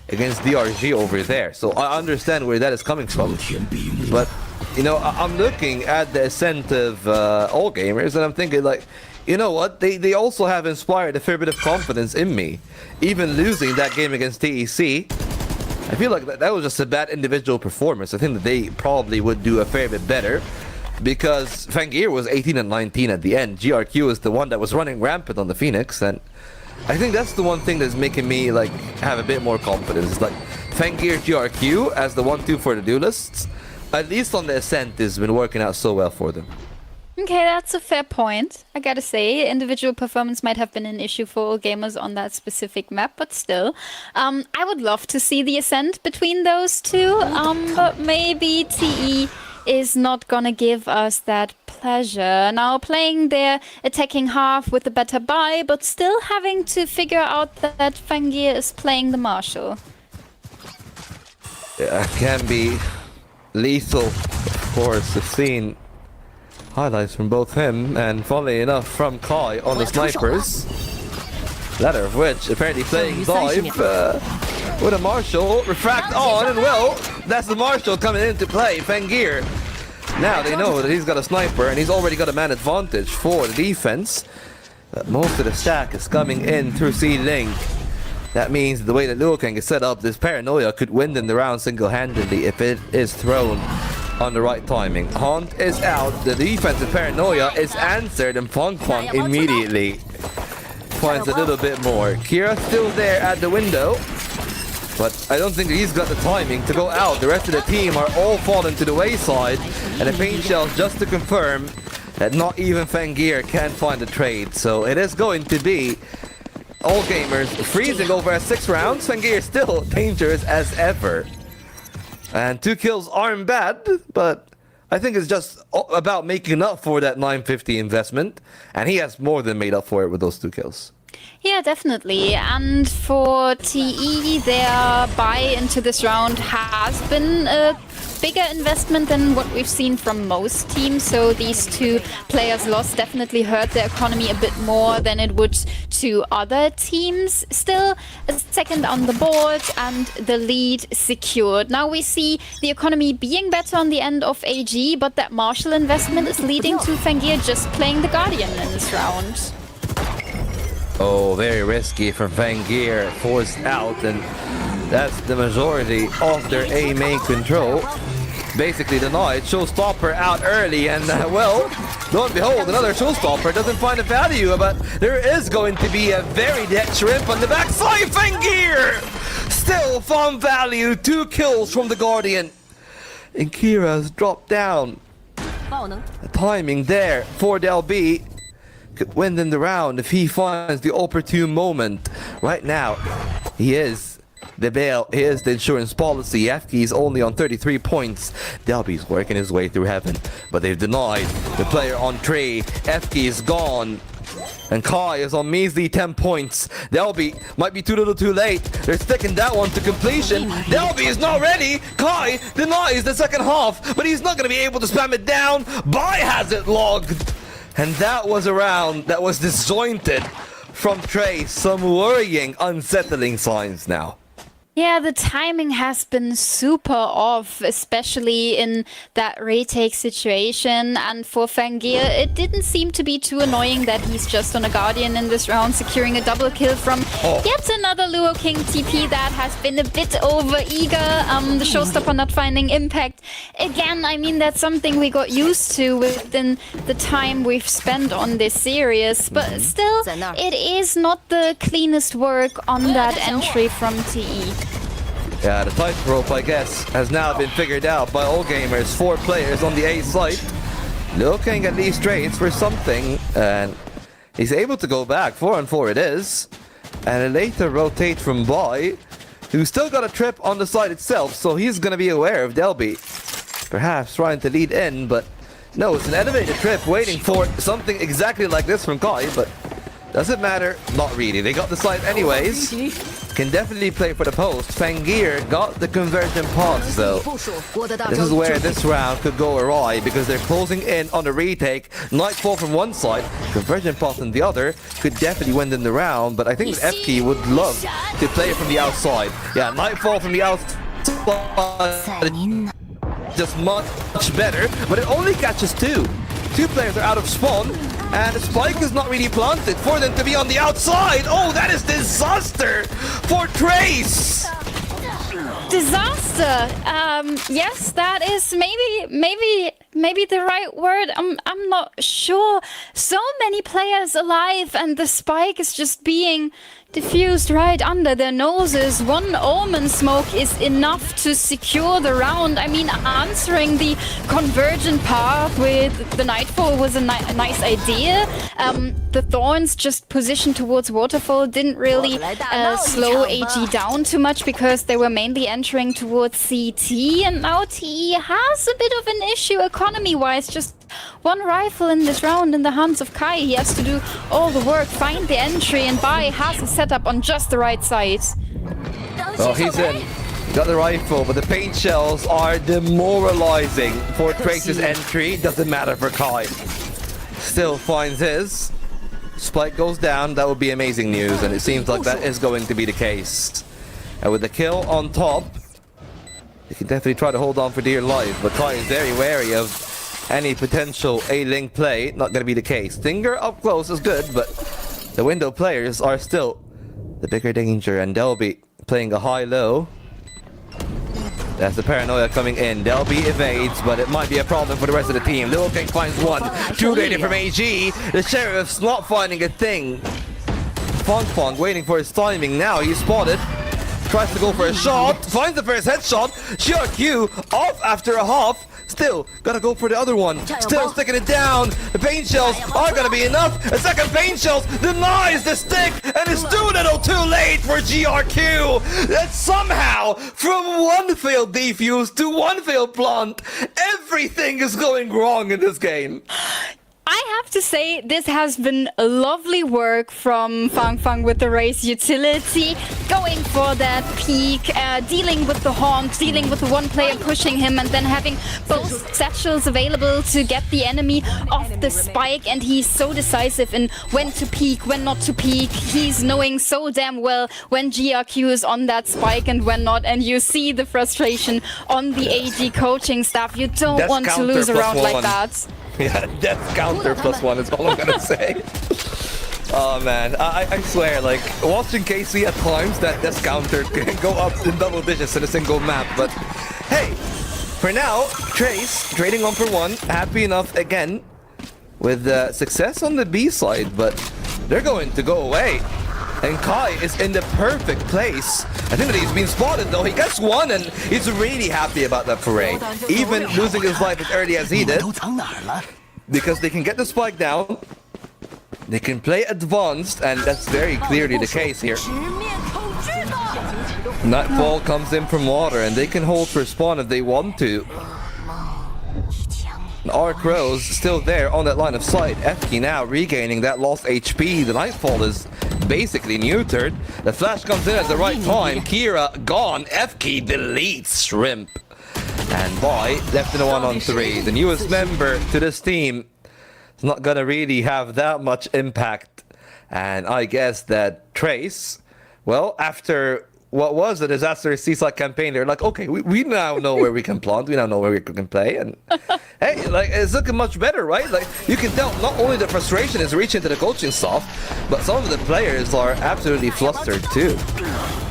against DRG over there. So I understand where that is coming from. But, you know, I'm looking at the Ascent of all gamers, and I'm thinking, like, you know what? They also have inspired a fair bit of confidence in me. Even losing that game against TEC, I feel like that was just a bad individual performance. I think that they probably would do a fair bit better, because Fangir was 18-19 at the end. GRQ is the one that was running rampant on the Phoenix, and I think that's the one thing that's making me like have a bit more confidence. It's like Fangir GRQ as the 1-2 for the duelists, at least on the Ascent, has been working out so well for them. Okay, that's a fair point. I gotta say, individual performance might have been an issue for all gamers on that specific map, but still. I would love to see the Ascent between those two, but maybe TE is not gonna give us that pleasure. Now playing their attacking half with a better buy, but still having to figure out that Fangir is playing the Marshal. Yeah, can be lethal, of course. We've seen highlights from both him and, funnily enough, from Kai on the snipers. Latter of which apparently playing dive with a Marshal. Refract on, and well, that's the Marshal coming into play. Fangir. Now they know that he's got a sniper and he's already got a man advantage for the defense. But most of the stack is coming in through C-Link. That means the way that Liu Kang is set up, this Paranoia could win them the round single-handedly if it is thrown on the right timing. Haunt is out, the defensive Paranoia is answered, and Feng Feng immediately finds a little bit more. Kira still there at the window, but I don't think he's got the timing to go out. The rest of the team are all falling to the wayside, and the paint shells just to confirm that not even Fangir can find a trade. So it is going to be all gamers freezing over 6 rounds. Fangir still dangerous as ever. And 2 kills aren't bad, but I think it's just about making up for that 950 investment. And he has more than made up for it with those 2 kills. Yeah, definitely. And for TE, their buy into this round has been a bigger investment than what we've seen from most teams. So these 2 players lost definitely hurt the economy a bit more than it would to other teams. Still a second on the board and the lead secured. Now we see the economy being better on the end of AG, but that Marshal investment is leading to Fangir just playing the Guardian in this round. Oh, very risky from Fangir, forced out, and that's the majority of their A main control. Basically denied. Showstopper out early, and well, lo and behold, another Showstopper doesn't find a value, but there is going to be a very dead Shrimp on the backside. Fangir still found value. 2 kills from the Guardian, and Kira's dropped down. The timing there for Del B could win them the round if he finds the opportune moment. Right now, he is the bail, he is the insurance policy. FK is only on 33 points. Delby's working his way through heaven, but they've denied the player on tree. FK is gone, and Kai is on measly 10 points. Delby might be too little too late. They're sticking that one to completion. Delby is not ready. Kai denies the second half, but he's not going to be able to spam it down. Bai has it logged. And that was a round that was disjointed from Trey. Some worrying, unsettling signs now. Yeah, the timing has been super off, especially in that retake situation. And for Fangir, it didn't seem to be too annoying that he's just on a Guardian in this round, securing a double kill from yet another Luo King TP that has been a bit over-eager. The showstopper not finding impact. Again, I mean, that's something we got used to within the time we've spent on this series. But still, it is not the cleanest work on that entry from TE. Yeah, the tightrope, I guess, has now been figured out by all gamers. 4 players on the A site. Looking at these trades for something, and he's able to go back. 4-on-4 it is. And a later rotate from Boy, who's still got a trip on the side itself, so he's going to be aware of Delby. Perhaps trying to lead in, but no, it's an elevated trip waiting for something exactly like this from Kai, but does it matter? Not really. They got the side anyways. Can definitely play for the post. Fangir got the conversion pass though. This is where this round could go awry because they're closing in on the retake. Nightfall from one side, conversion pass on the other. Could definitely win them the round, but I think FK would love to play it from the outside. Yeah, Nightfall from the outside. Just much better, but it only catches 2. 2 players are out of spawn. And the spike is not really planted for them to be on the outside. Oh, that is disaster for Trace. Disaster. Yes, that is maybe the right word. I'm not sure. So many players alive, and the spike is just being diffused right under their noses. One Omen smoke is enough to secure the round. I mean, answering the convergent path with the Nightfall was a nice idea. The Thorns just positioned towards Waterfall didn't really slow AG down too much because they were mainly entering towards CT, and now TE has a bit of an issue economy-wise. Just one rifle in this round in the hands of Kai. He has to do all the work, find the entry, and Bai has a setup on just the right side. Well, he's in. He got the rifle, but the paint shells are demoralizing for Trace's entry. Doesn't matter for Kai. Still finds his. Spike goes down. That would be amazing news, and it seems like that is going to be the case. And with the kill on top, he can definitely try to hold on for dear life, but Kai is very wary of any potential A-Link play. Not going to be the case. Stinger up close is good, but the window players are still the bigger danger, and Delby playing a high-low. That's the paranoia coming in. Delby evades, but it might be a problem for the rest of the team. Luo King finds one. Too late from AG. The Sheriff's not finding a thing. Fong waiting for his timing now. He's spotted. Tries to go for a shot. Finds the first headshot. GRQ off after a half. Still, gotta go for the other one. Still sticking it down. The paint shells are gonna be enough. A second paint shells denies the stick, and it's too little too late for GRQ. That somehow, from one failed defuse to one failed plant, everything is going wrong in this game. I have to say, this has been lovely work from Fang with the race utility, going for that peak, dealing with the haunt, dealing with the one player pushing him, and then having both satchels available to get the enemy off the spike. And he's so decisive in when to peek, when not to peek. He's knowing so damn well when GRQ is on that spike and when not. And you see the frustration on the AG coaching staff. You don't want to lose a round like that. Yeah, death counter +1 is all I'm gonna say. Oh man, I swear, like, watching KC at times, that death counter can go up in double digits in a single map, but hey, for now, Trace trading 1 for 1, happy enough again with success on the B side, but they're going to go away. And Kai is in the perfect place. I think that he's been spotted though. He gets one and he's really happy about that foray. Even losing his life as early as he did. Because they can get the spike down. They can play advanced, and that's very clearly the case here. Nightfall comes in from water and they can hold for spawn if they want to. Arc Rose still there on that line of sight. FK now regaining that lost HP. The Nightfall is basically neutered. The flash comes in at the right time. Kira gone. FK deletes Shrimp. And Boy left in a 1-on-3. The newest member to this team is not gonna really have that much impact. And I guess that Trace, well, after what was a disastrous Seaside campaign, they're like, okay, we now know where we can plant, we now know where we can play, and hey, like, it's looking much better, right? Like, you can tell not only the frustration is reaching to the coaching staff, but some of the players are absolutely flustered too.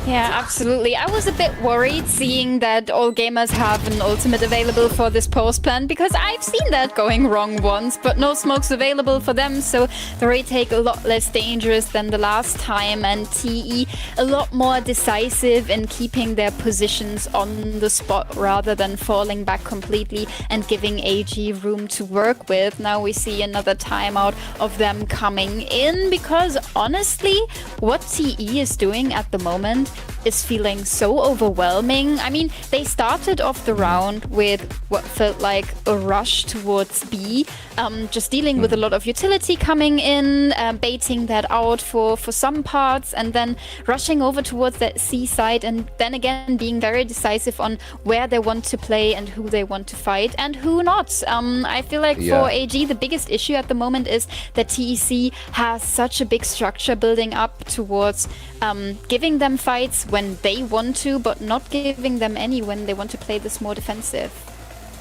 Yeah, absolutely. I was a bit worried seeing that all gamers have an ultimate available for this post plan, because I've seen that going wrong once, but no smokes available for them, so the retake a lot less dangerous than the last time, and TE a lot more decisive in keeping their positions on the spot rather than falling back completely and giving AG room to work with. Now we see another timeout of them coming in, because honestly, what TE is doing at the moment is feeling so overwhelming. I mean, they started off the round with what felt like a rush towards B, just dealing with a lot of utility coming in, baiting that out for some parts, and then rushing over towards that C side, and then again being very decisive on where they want to play and who they want to fight and who not. I feel like for AG, the biggest issue at the moment is that TEC has such a big structure building up towards giving them fights when they want to, but not giving them any when they want to play this more defensive.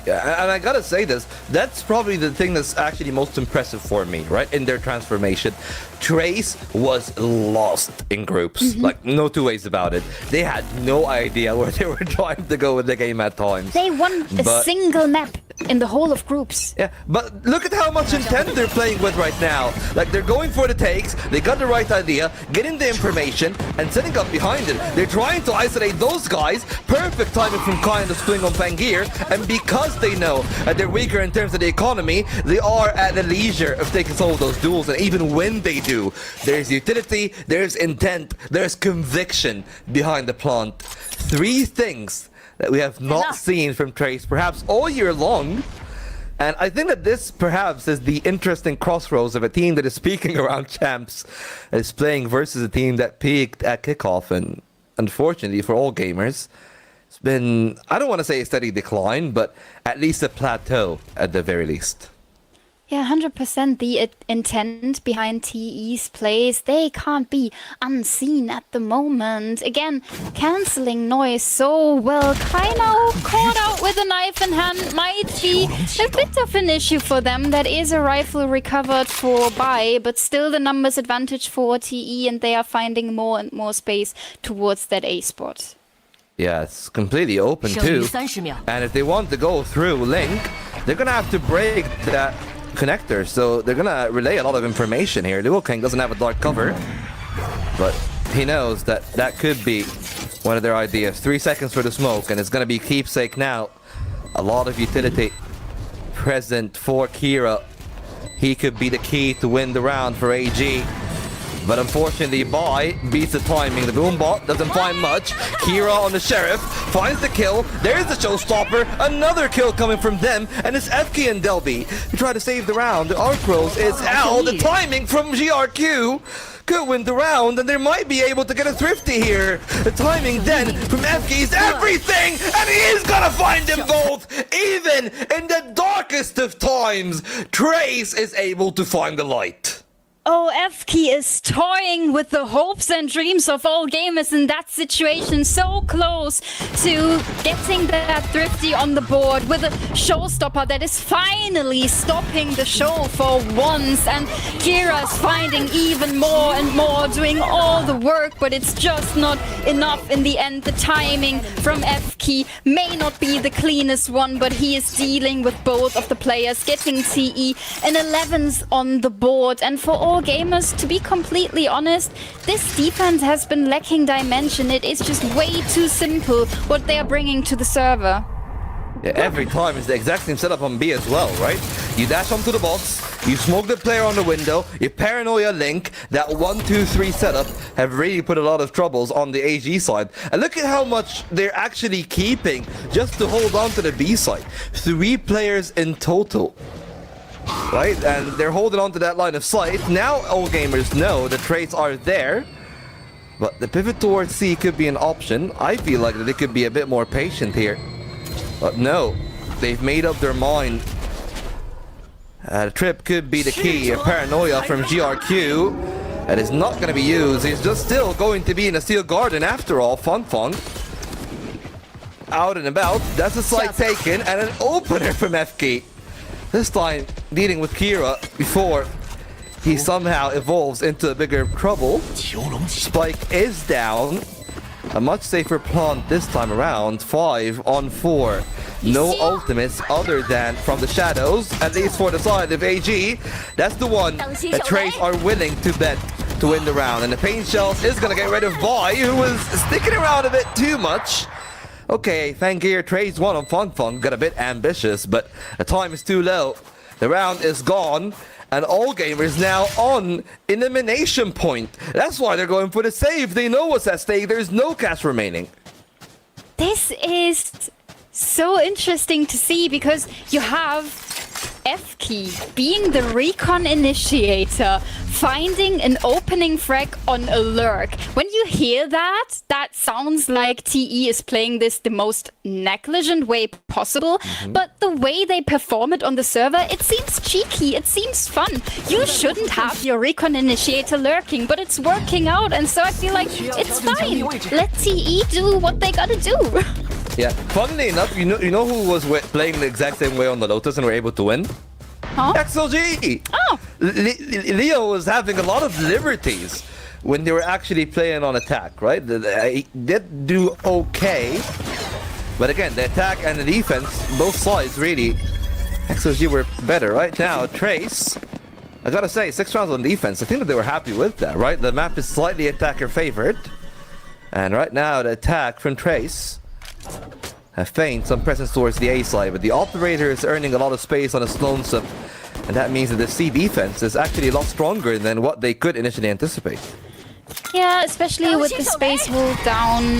Yeah, and I gotta say this, that's probably the thing that's actually most impressive for me, right, in their transformation. Trace was lost in groups, like, no two ways about it. They had no idea where they were trying to go with the game at times. They won a single map in the whole of groups. Yeah, but look at how much intent they're playing with right now. Like, they're going for the takes, they got the right idea, getting the information, and setting up behind it. They're trying to isolate those guys. Perfect timing from Kai to swing on Pangear, and because they know that they're weaker in terms of the economy, they are at the leisure of taking some of those duels, and even when they do, there's utility, there's intent, there's conviction behind the plant. Three things that we have not seen from Trace perhaps all year long. And I think that this perhaps is the interesting crossroads of a team that is peaking around champs, is playing versus a team that peaked at kickoff. And unfortunately for all gamers, it's been, I don't want to say a steady decline, but at least a plateau at the very least. Yeah, 100%. The intent behind TE's plays, they can't be unseen at the moment. Again, cancelling noise so well. Kind of caught out with a knife in hand might be a bit of an issue for them. That is a rifle recovered for Bai, but still the numbers advantage for TE, and they are finding more and more space towards that A spot. Yeah, it's completely open too. And if they want to go through Link, they're going to have to break that connector, so they're gonna relay a lot of information here. Luo King doesn't have a dark cover, but he knows that that could be one of their ideas. 3 seconds for the smoke, and it's gonna be keepsake now. A lot of utility present for Kira. He could be the key to win the round for AG. But unfortunately, Bai beats the timing. The Boombot doesn't find much. Kira on the Sheriff finds the kill. There's the showstopper. Another kill coming from them. And it's FK and Delby who try to save the round. The Arcros is out. The timing from GRQ could win the round, and they might be able to get a thrifty here. The timing then from FK is everything, and he is gonna find them both. Even in the darkest of times, Trace is able to find the light. Oh, FK is toying with the hopes and dreams of all gamers in that situation. So close to getting that thrifty on the board with a showstopper that is finally stopping the show for once. And Kira's finding even more and more, doing all the work, but it's just not enough in the end. The timing from FK may not be the cleanest one, but he is dealing with both of the players, getting TE an 11th on the board. And for all gamers, to be completely honest, this defense has been lacking dimension. It is just way too simple what they are bringing to the server. Yeah, every time it's the exact same setup on B as well, right? You dash onto the box, you smoke the player on the window, you paranoia Link. That 1-2-3 setup have really put a lot of troubles on the AG side. And look at how much they're actually keeping just to hold on to the B side. 3 players in total. Right, and they're holding on to that line of sight. Now all gamers know the traits are there, but the pivot towards C could be an option. I feel like that they could be a bit more patient here, but no, they've made up their mind. The trip could be the key. A paranoia from GRQ, That is not going to be used. He's just still going to be in a steel garden after all. Fun out and about. That's a slide taken and an opener from FK. This time dealing with Kira before he somehow evolves into a bigger trouble. Spike is down. A much safer plant this time around. 5 on 4. No ultimates other than from the shadows, at least for the side of AG. That's the one that Trace are willing to bet to win the round. And the Pain Shells is going to get rid of Boy, who was sticking around a bit too much. Okay, Fangir trades one on Fun. Got a bit ambitious, but the time is too low. The round is gone. And all gamers now on elimination point. That's why they're going for the save. They know what's at stake. There's no cash remaining. This is so interesting to see because you have FK being the recon initiator, finding an opening frag on a lurk. When you hear that, that sounds like TE is playing this the most negligent way possible. But the way they perform it on the server, it seems cheeky, it seems fun. You shouldn't have your recon initiator lurking, but it's working out, and so I feel like it's fine. Let TE do what they gotta do. Yeah, funnily enough, you know who was playing the exact same way on the Lotus and were able to win? Huh? XLG! Oh! Leo was having a lot of liberties when they were actually playing on attack, right? They did do okay. But again, the attack and the defense, both sides really, XLG were better. Right now, Trace, I gotta say, 6 rounds on defense, I think that they were happy with that, right? The map is slightly attacker favored. And right now, the attack from Trace have feigned some presence towards the A side, but the operator is earning a lot of space on his lonesome, and that means that the C defense is actually a lot stronger than what they could initially anticipate. Yeah, especially with the space hold down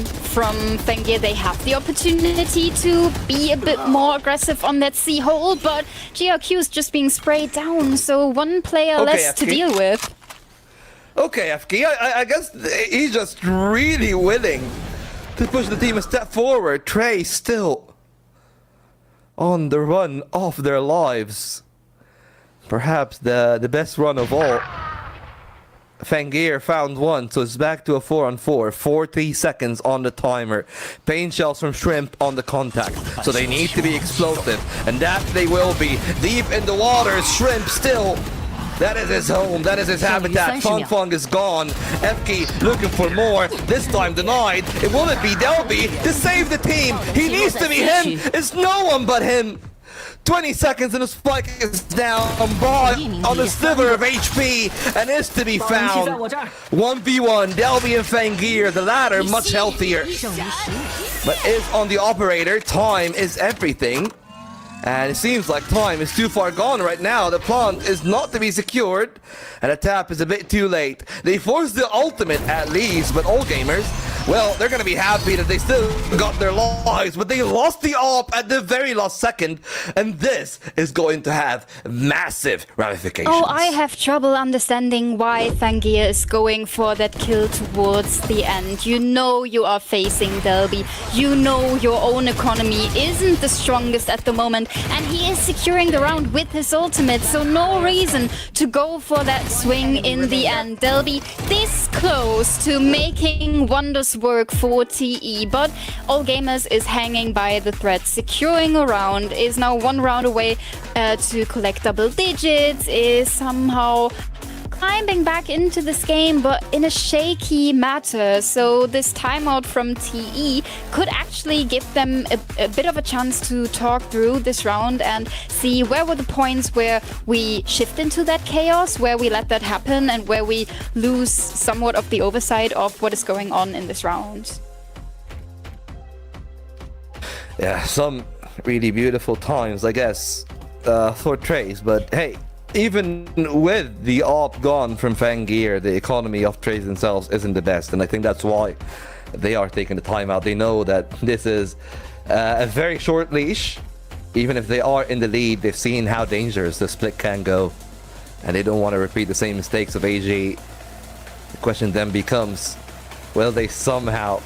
from Fengir, they have the opportunity to be a bit more aggressive on that C hole, but GRQ is just being sprayed down, so one player less to deal with. Okay, FK, I guess he's just really willing to push the team a step forward. Trey still on the run of their lives. Perhaps the best run of all. Fangir found one, so it's back to a 4-on-4. 40 seconds on the timer. Pain Shells from Shrimp on the contact. So they need to be explosive. And that they will be. Deep in the water, Shrimp still. That is his home, that is his habitat. Fung is gone. FK looking for more. This time denied. It will it be Delby to save the team. He needs to be him. It's no one but him. 20 seconds and the spike is down by on the sliver of HP and is to be found. 1v1, Delby and Fangir, the latter much healthier. But is on the operator. Time is everything. And it seems like time is too far gone right now. The plant is not to be secured, and a tap is a bit too late. They forced the ultimate at least, but all gamers, well, they're gonna be happy that they still got their lives, but they lost the op at the very last second, and this is going to have massive ramifications. Oh, I have trouble understanding why Fangir is going for that kill towards the end. You know you are facing Delby. You know your own economy isn't the strongest at the moment, and he is securing the round with his ultimate, so no reason to go for that swing in the end. Delby this close to making wonders work for TE, but All Gamers is hanging by the thread. Securing a round, is now 1 round away to collect double digits, is somehow climbing back into this game, but in a shaky matter. So this timeout from TE could actually give them a bit of a chance to talk through this round and see where were the points where we shift into that chaos, where we let that happen, and where we lose somewhat of the oversight of what is going on in this round. Yeah, some really beautiful times, I guess, for Trace, but hey, even with the op gone from Fangir, the economy of Trace themselves isn't the best, and I think that's why they are taking the time out. They know that this is a very short leash. Even if they are in the lead, they've seen how dangerous the split can go, and they don't want to repeat the same mistakes of AG. The question then becomes, will they somehow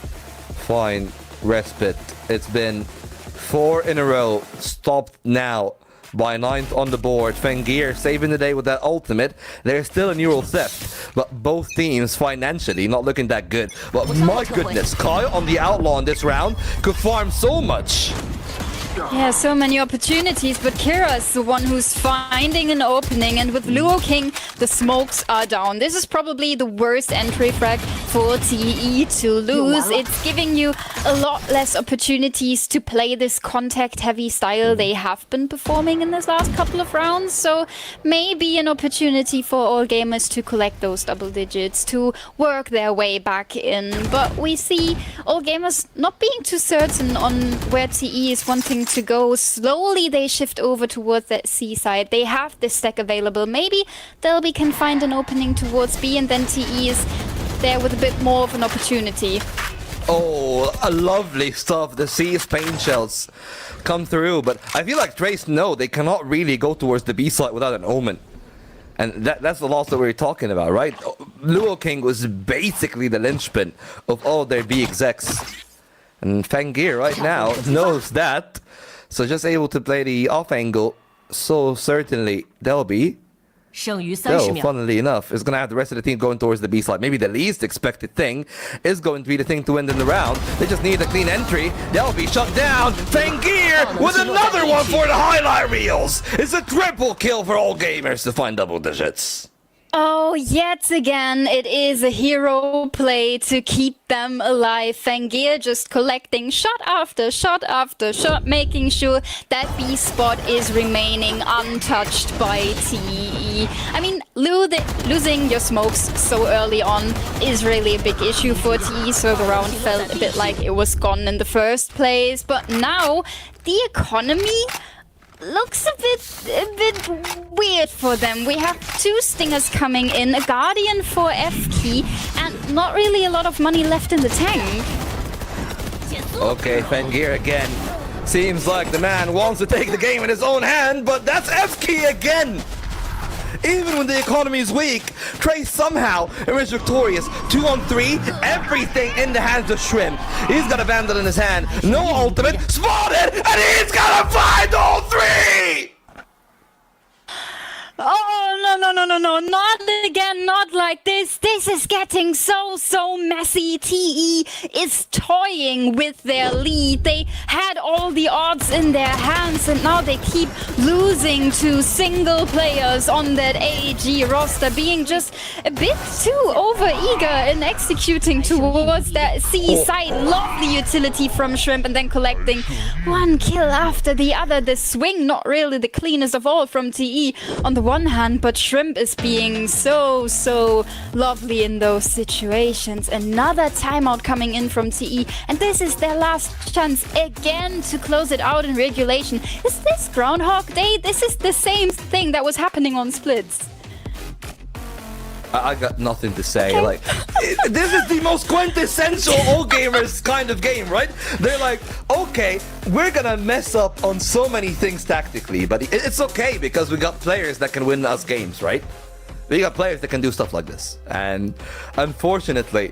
find respite? It's been 4 in a row, stopped now by 9th on the board. Fengir saving the day with that ultimate. There's still a neural theft, but both teams financially not looking that good. But my goodness, Kyle on the outlaw in this round could farm so much. Yeah, so many opportunities, but Kira's the one who's finding an opening, and with Luo King, the smokes are down. This is probably the worst entry frag for TE to lose. It's giving you a lot less opportunities to play this contact-heavy style they have been performing in this last couple of rounds, so maybe an opportunity for all gamers to collect those double digits, to work their way back in. But we see all gamers not being too certain on where TE is wanting to go. Slowly they shift over towards that C side. They have this stack available. Maybe Delby can find an opening towards B, and then TE is there with a bit more of an opportunity. Oh, a lovely stuff. The C's pain shells come through, but I feel like Trace know they cannot really go towards the B side without an omen. And that's the loss that we were talking about, right? Luo King was basically the linchpin of all their B execs. And Fengir right now knows that. So just able to play the off angle. So certainly Delby, though, funnily enough, is going to have the rest of the team going towards the B side. Maybe the least expected thing is going to be the thing to end in the round. They just need a clean entry. Delby shut down. Fengir with another one for the highlight reels. It's a triple kill for all gamers to find double digits. Oh, yet again, it is a hero play to keep them alive. Fengir just collecting shot after shot after shot, making sure that B spot is remaining untouched by TE. I mean, losing your smokes so early on is really a big issue for TE, so the round felt a bit like it was gone in the first place. But now, the economy looks a bit weird for them. We have 2 stingers coming in, a guardian for F key, and not really a lot of money left in the tank. Okay, Fengir again. Seems like the man wants to take the game in his own hand, but that's F key again. Even when the economy is weak, Trace somehow emerged victorious. 2-on-3, everything in the hands of Shrimp. He's got a Vandal in his hand. No ultimate, spotted, and he's gonna find all 3! Oh, no, not again, not like this. This is getting so messy. TE is toying with their lead. They had all the odds in their hands, and now they keep losing to single players on that AEG roster, being just a bit too over-eager in executing towards that C side. Lovely utility from Shrimp, and then collecting 1 kill after the other. The swing, not really the cleanest of all from TE on the one hand, but Shrimp is being so lovely in those situations. Another timeout coming in from TE, and this is their last chance again to close it out in regulation. Is this Groundhog Day? This is the same thing that was happening on Splits. I got nothing to say. Like, this is the most quintessential all gamers kind of game, right? They're like, okay, we're gonna mess up on so many things tactically, but it's okay because we got players that can win us games, right? We got players that can do stuff like this, and unfortunately,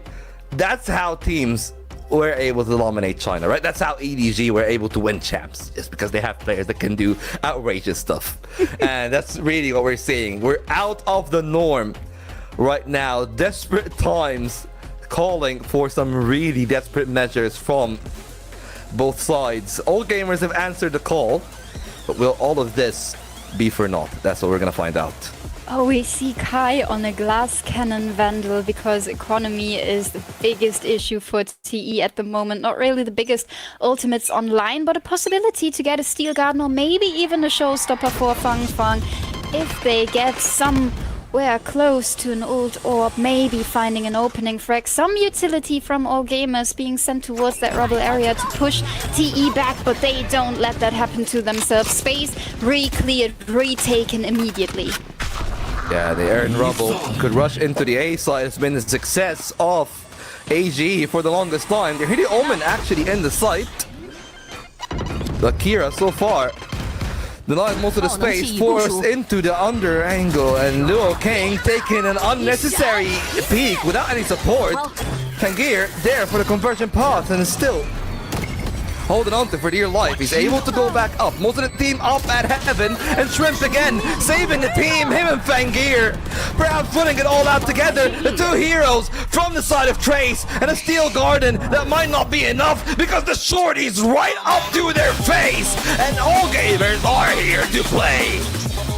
that's how teams were able to dominate China, right? That's how EDG were able to win champs. It's because they have players that can do outrageous stuff, and that's really what we're seeing. We're out of the norm right now. Desperate times calling for some really desperate measures from both sides. All gamers have answered the call, but will all of this be for naught? That's what we're gonna find out. Oh, we see Kai on a glass cannon Vandal because economy is the biggest issue for TE at the moment. Not really the biggest ultimates online, but a possibility to get a Steel Garden or maybe even a showstopper for Fang Fang if they get somewhere close to an old orb, maybe finding an opening frag. Some utility from all gamers being sent towards that rubble area to push TE back, but they don't let that happen to themselves. Space re-cleared, retaken immediately. Yeah, the Aaron Rubble could rush into the A side. It's been a success of AG for the longest time. They hit the Omen actually in the site. But Kira so far denies most of the space, forced into the under angle, and Luo King taking an unnecessary peek without any support. Fengir there for the conversion path, and still holding on to for dear life. He's able to go back up. Most of the team up at heaven, and Shrimp again, saving the team, him and Fangir. Perhaps putting it all out together. The two heroes from the side of Trace and a Steel Garden. That might not be enough because the shorty's right up to their face. And all gamers are here to play.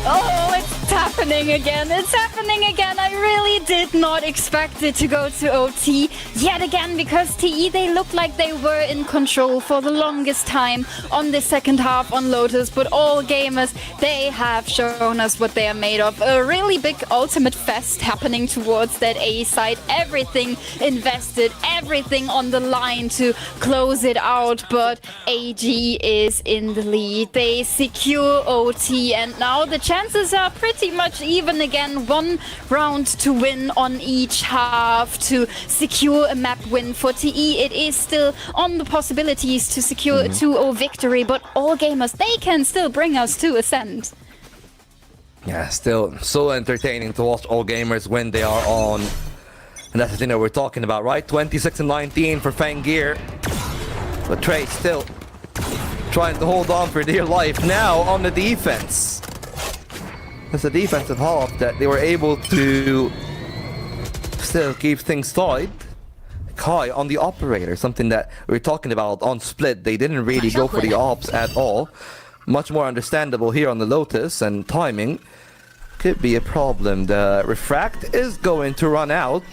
Oh, it's happening again. It's happening again. I really did not expect it to go to OT yet again because TE, they looked like they were in control for the longest time on the second half on Lotus. But all gamers, they have shown us what they are made of. A really big ultimate fest happening towards that A side. Everything invested, everything on the line to close it out. But AG is in the lead. They secure OT and now the chances are pretty much even again. One round to win on each half to secure a map win for TE. It is still on the possibilities to secure a 2-0 victory, but all gamers, they can still bring us to Ascent. Yeah, still so entertaining to watch all gamers when they are on. And that's the thing that we're talking about, right? 26-19 for Fangir. But Trey still trying to hold on for dear life now on the defense. It's a defensive half that they were able to still keep things tied. Kai on the operator, something that we were talking about on Split. They didn't really go for the ops at all. Much more understandable here on the Lotus, and timing could be a problem. The refract is going to run out.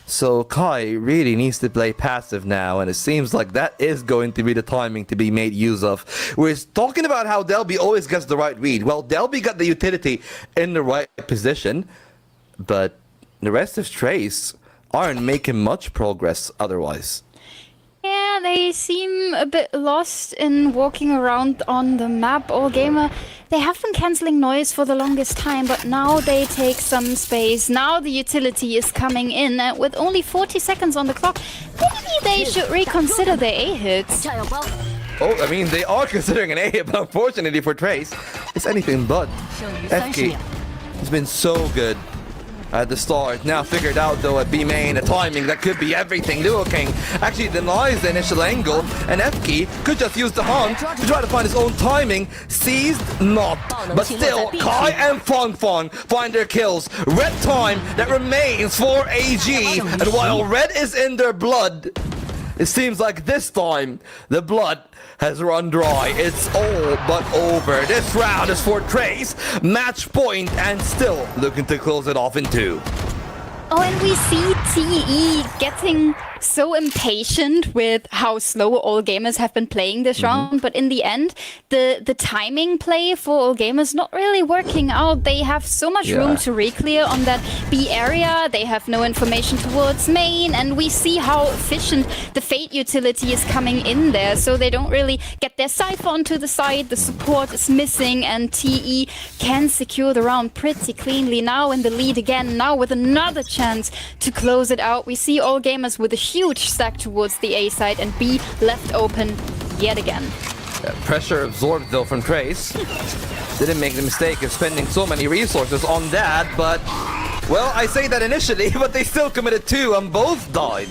So Kai really needs to play passive now, and it seems like that is going to be the timing to be made use of. We're talking about how Delby always gets the right read. Well, Delby got the utility in the right position, but the rest of Trace aren't making much progress otherwise. Yeah, they seem a bit lost in walking around on the map. All gamer, they have been cancelling noise for the longest time, but now they take some space. Now the utility is coming in, and with only 40 seconds on the clock, maybe they should reconsider their A hits. Oh, I mean, they are considering an A hit, but unfortunately for Trace, it's anything but. FK has been so good at the start. Now figured out though at B main, a timing that could be everything. Luo King actually denies the initial angle, and FK could just use the hunt to try to find his own timing. Seized not, but still Kai and Fong Fong find their kills. Red time that remains for AG, and while red is in their blood, it seems like this time the blood has run dry. It's all but over. This round is for Trace. Match point, and still looking to close it off in 2. Oh, and we see TE getting so impatient with how slow all gamers have been playing this round, but in the end, the timing play for all gamers not really working out. They have so much room to re-clear on that B area. They have no information towards main, and we see how efficient the Fate utility is coming in there, so they don't really get their Cypher onto the side. The support is missing, and TE can secure the round pretty cleanly. Now in the lead again, now with another chance to close it out. We see all gamers with a huge stack towards the A side, and B left open yet again. Pressure absorbed though from Trace. Didn't make the mistake of spending so many resources on that, but well, I say that initially, but they still committed 2 and both died.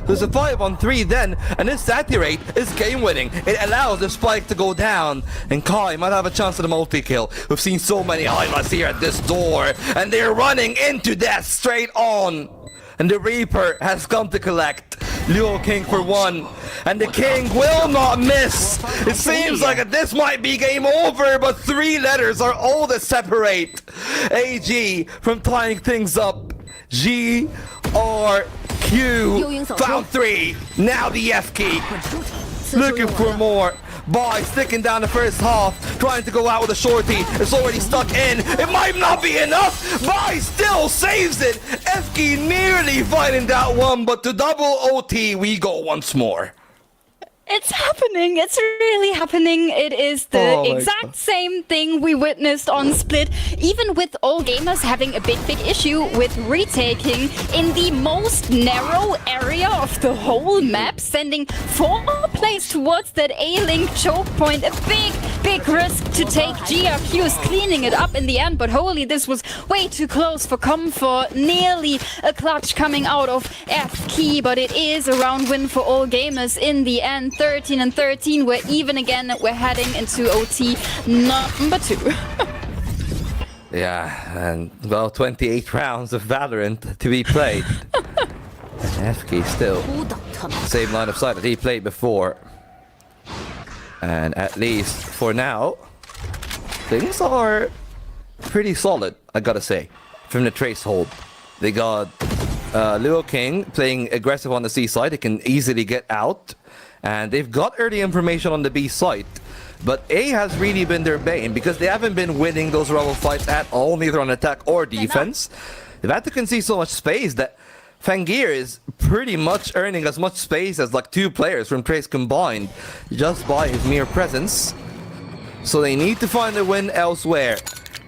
There's a 5-on-3 then, and this saturate is game winning. It allows the spike to go down, and Kai might have a chance at a multi-kill. We've seen so many highlights here at this door, and they're running into death straight on. And the Reaper has come to collect. Luo King for 1, and the King will not miss. It seems like this might be game over, but 3 letters are all that separate AG from tying things up. G, R, Q, found 3. Now the F key. Looking for more. Bai sticking down the first half, trying to go out with a shorty. It's already stuck in. It might not be enough. Bai still saves it. FK nearly fighting that one, but to double OT we go once more. It's happening. It's really happening. It is the exact same thing we witnessed on Split, even with all gamers having a big issue with retaking in the most narrow area of the whole map, sending 4 plays towards that A-Link choke point. A big risk to take. GRQ is cleaning it up in the end, but holy, this was way too close for Comfort. Nearly a clutch coming out of F key, but it is a round win for all gamers in the end. 13-13. We're even again. We're heading into OT number 2. Yeah, and well, 28 rounds of Valorant to be played. And FK still same line of sight that he played before. And at least for now, things are pretty solid, I gotta say, from the Trace hold. They got Luo King playing aggressive on the C side. They can easily get out. And they've got early information on the B side. But A has really been their bane because they haven't been winning those rebel fights at all, neither on attack or defense. They've had to concede so much space that Fangir is pretty much earning as much space as like 2 players from Trace combined just by his mere presence. So they need to find a win elsewhere.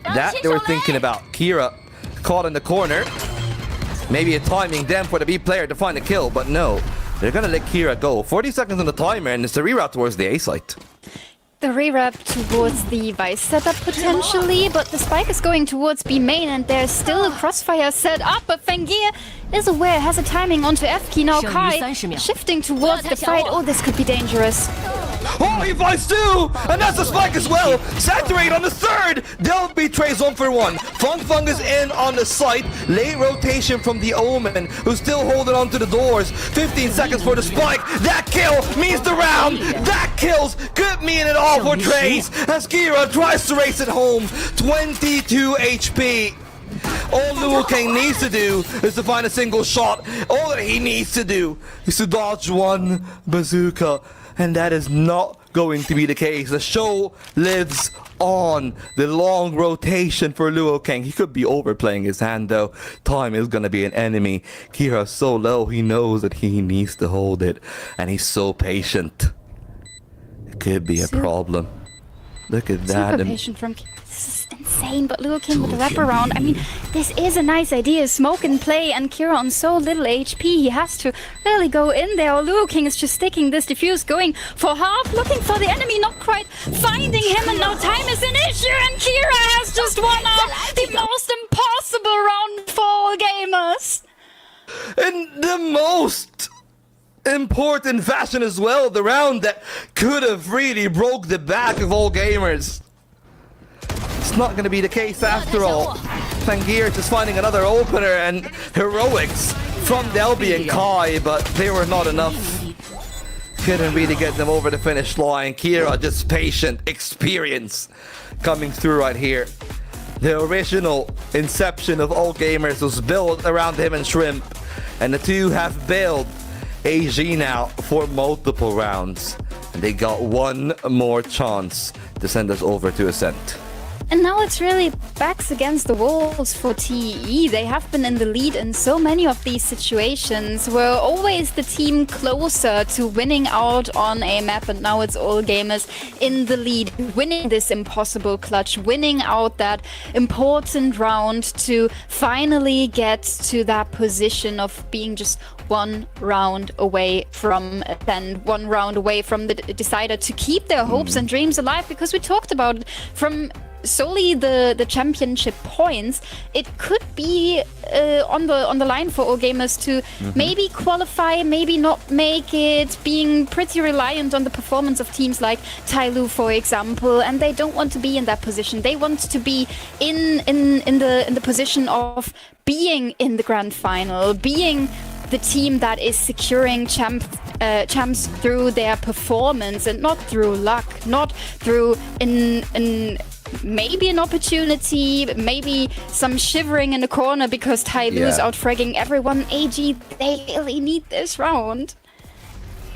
That they were thinking about. Kira caught in the corner. Maybe a timing them for the B player to find a kill, but no. They're gonna let Kira go. 40 seconds on the timer and it's a reroute towards the A site. The rewrap towards the Vice setup potentially, but the spike is going towards B main and there's still a crossfire set up, but Fangir is aware, has a timing onto F key now. Kai shifting towards the fight. Oh, this could be dangerous. Oh, he fights 2! And that's the spike as well! Saturate on the 3rd! They'll be Trace 1 for 1. Fung is in on the site. Late rotation from the Omen, who's still holding on to the doors. 15 seconds for the spike. That kill means the round! That kills! Good mean it all for Trace! As Kira tries to race it home. 22 HP. All Luo King needs to do is to find a single shot. All that he needs to do is to dodge one bazooka. And that is not going to be the case. The show lives on. The long rotation for Luo King. He could be overplaying his hand though. Time is going to be an enemy. Kira's so low, he knows that he needs to hold it. And he's so patient. It could be a problem. Look at that. Super patient from Kira. This is insane, but Luo King with the wraparound. I mean, this is a nice idea. Smoke and play, and Kira on so little HP. He has to really go in there. Luo King is just sticking this diffuse, going for half, looking for the enemy, not quite finding him, and now time is an issue, and Kira has just won out the most impossible round for all gamers. In the most important fashion as well, the round that could have really broke the back of all gamers. It's not going to be the case after all. Fangir just finding another opener and heroics from Delby and Kai, but they were not enough. Couldn't really get them over the finish line. Kira just patient experience coming through right here. The original inception of all gamers was built around him and Shrimp, and the two have built AG now for multiple rounds. And they got one more chance to send us over to Ascent. And now it's really backs against the walls for TE. They have been in the lead in so many of these situations. We're always the team closer to winning out on a map, and now it's all gamers in the lead, winning this impossible clutch, winning out that important round to finally get to that position of being just one round away from Ascent, one round away from the decider to keep their hopes and dreams alive, because we talked about it from solely the championship points. It could be on the line for all gamers to maybe qualify, maybe not make it, being pretty reliant on the performance of teams like Tyloo, for example, and they don't want to be in that position. They want to be in the position of being in the grand final, being the team that is securing champs through their performance and not through luck, not through maybe an opportunity, maybe some shivering in the corner because Tyloo is out fragging everyone. AG, they really need this round.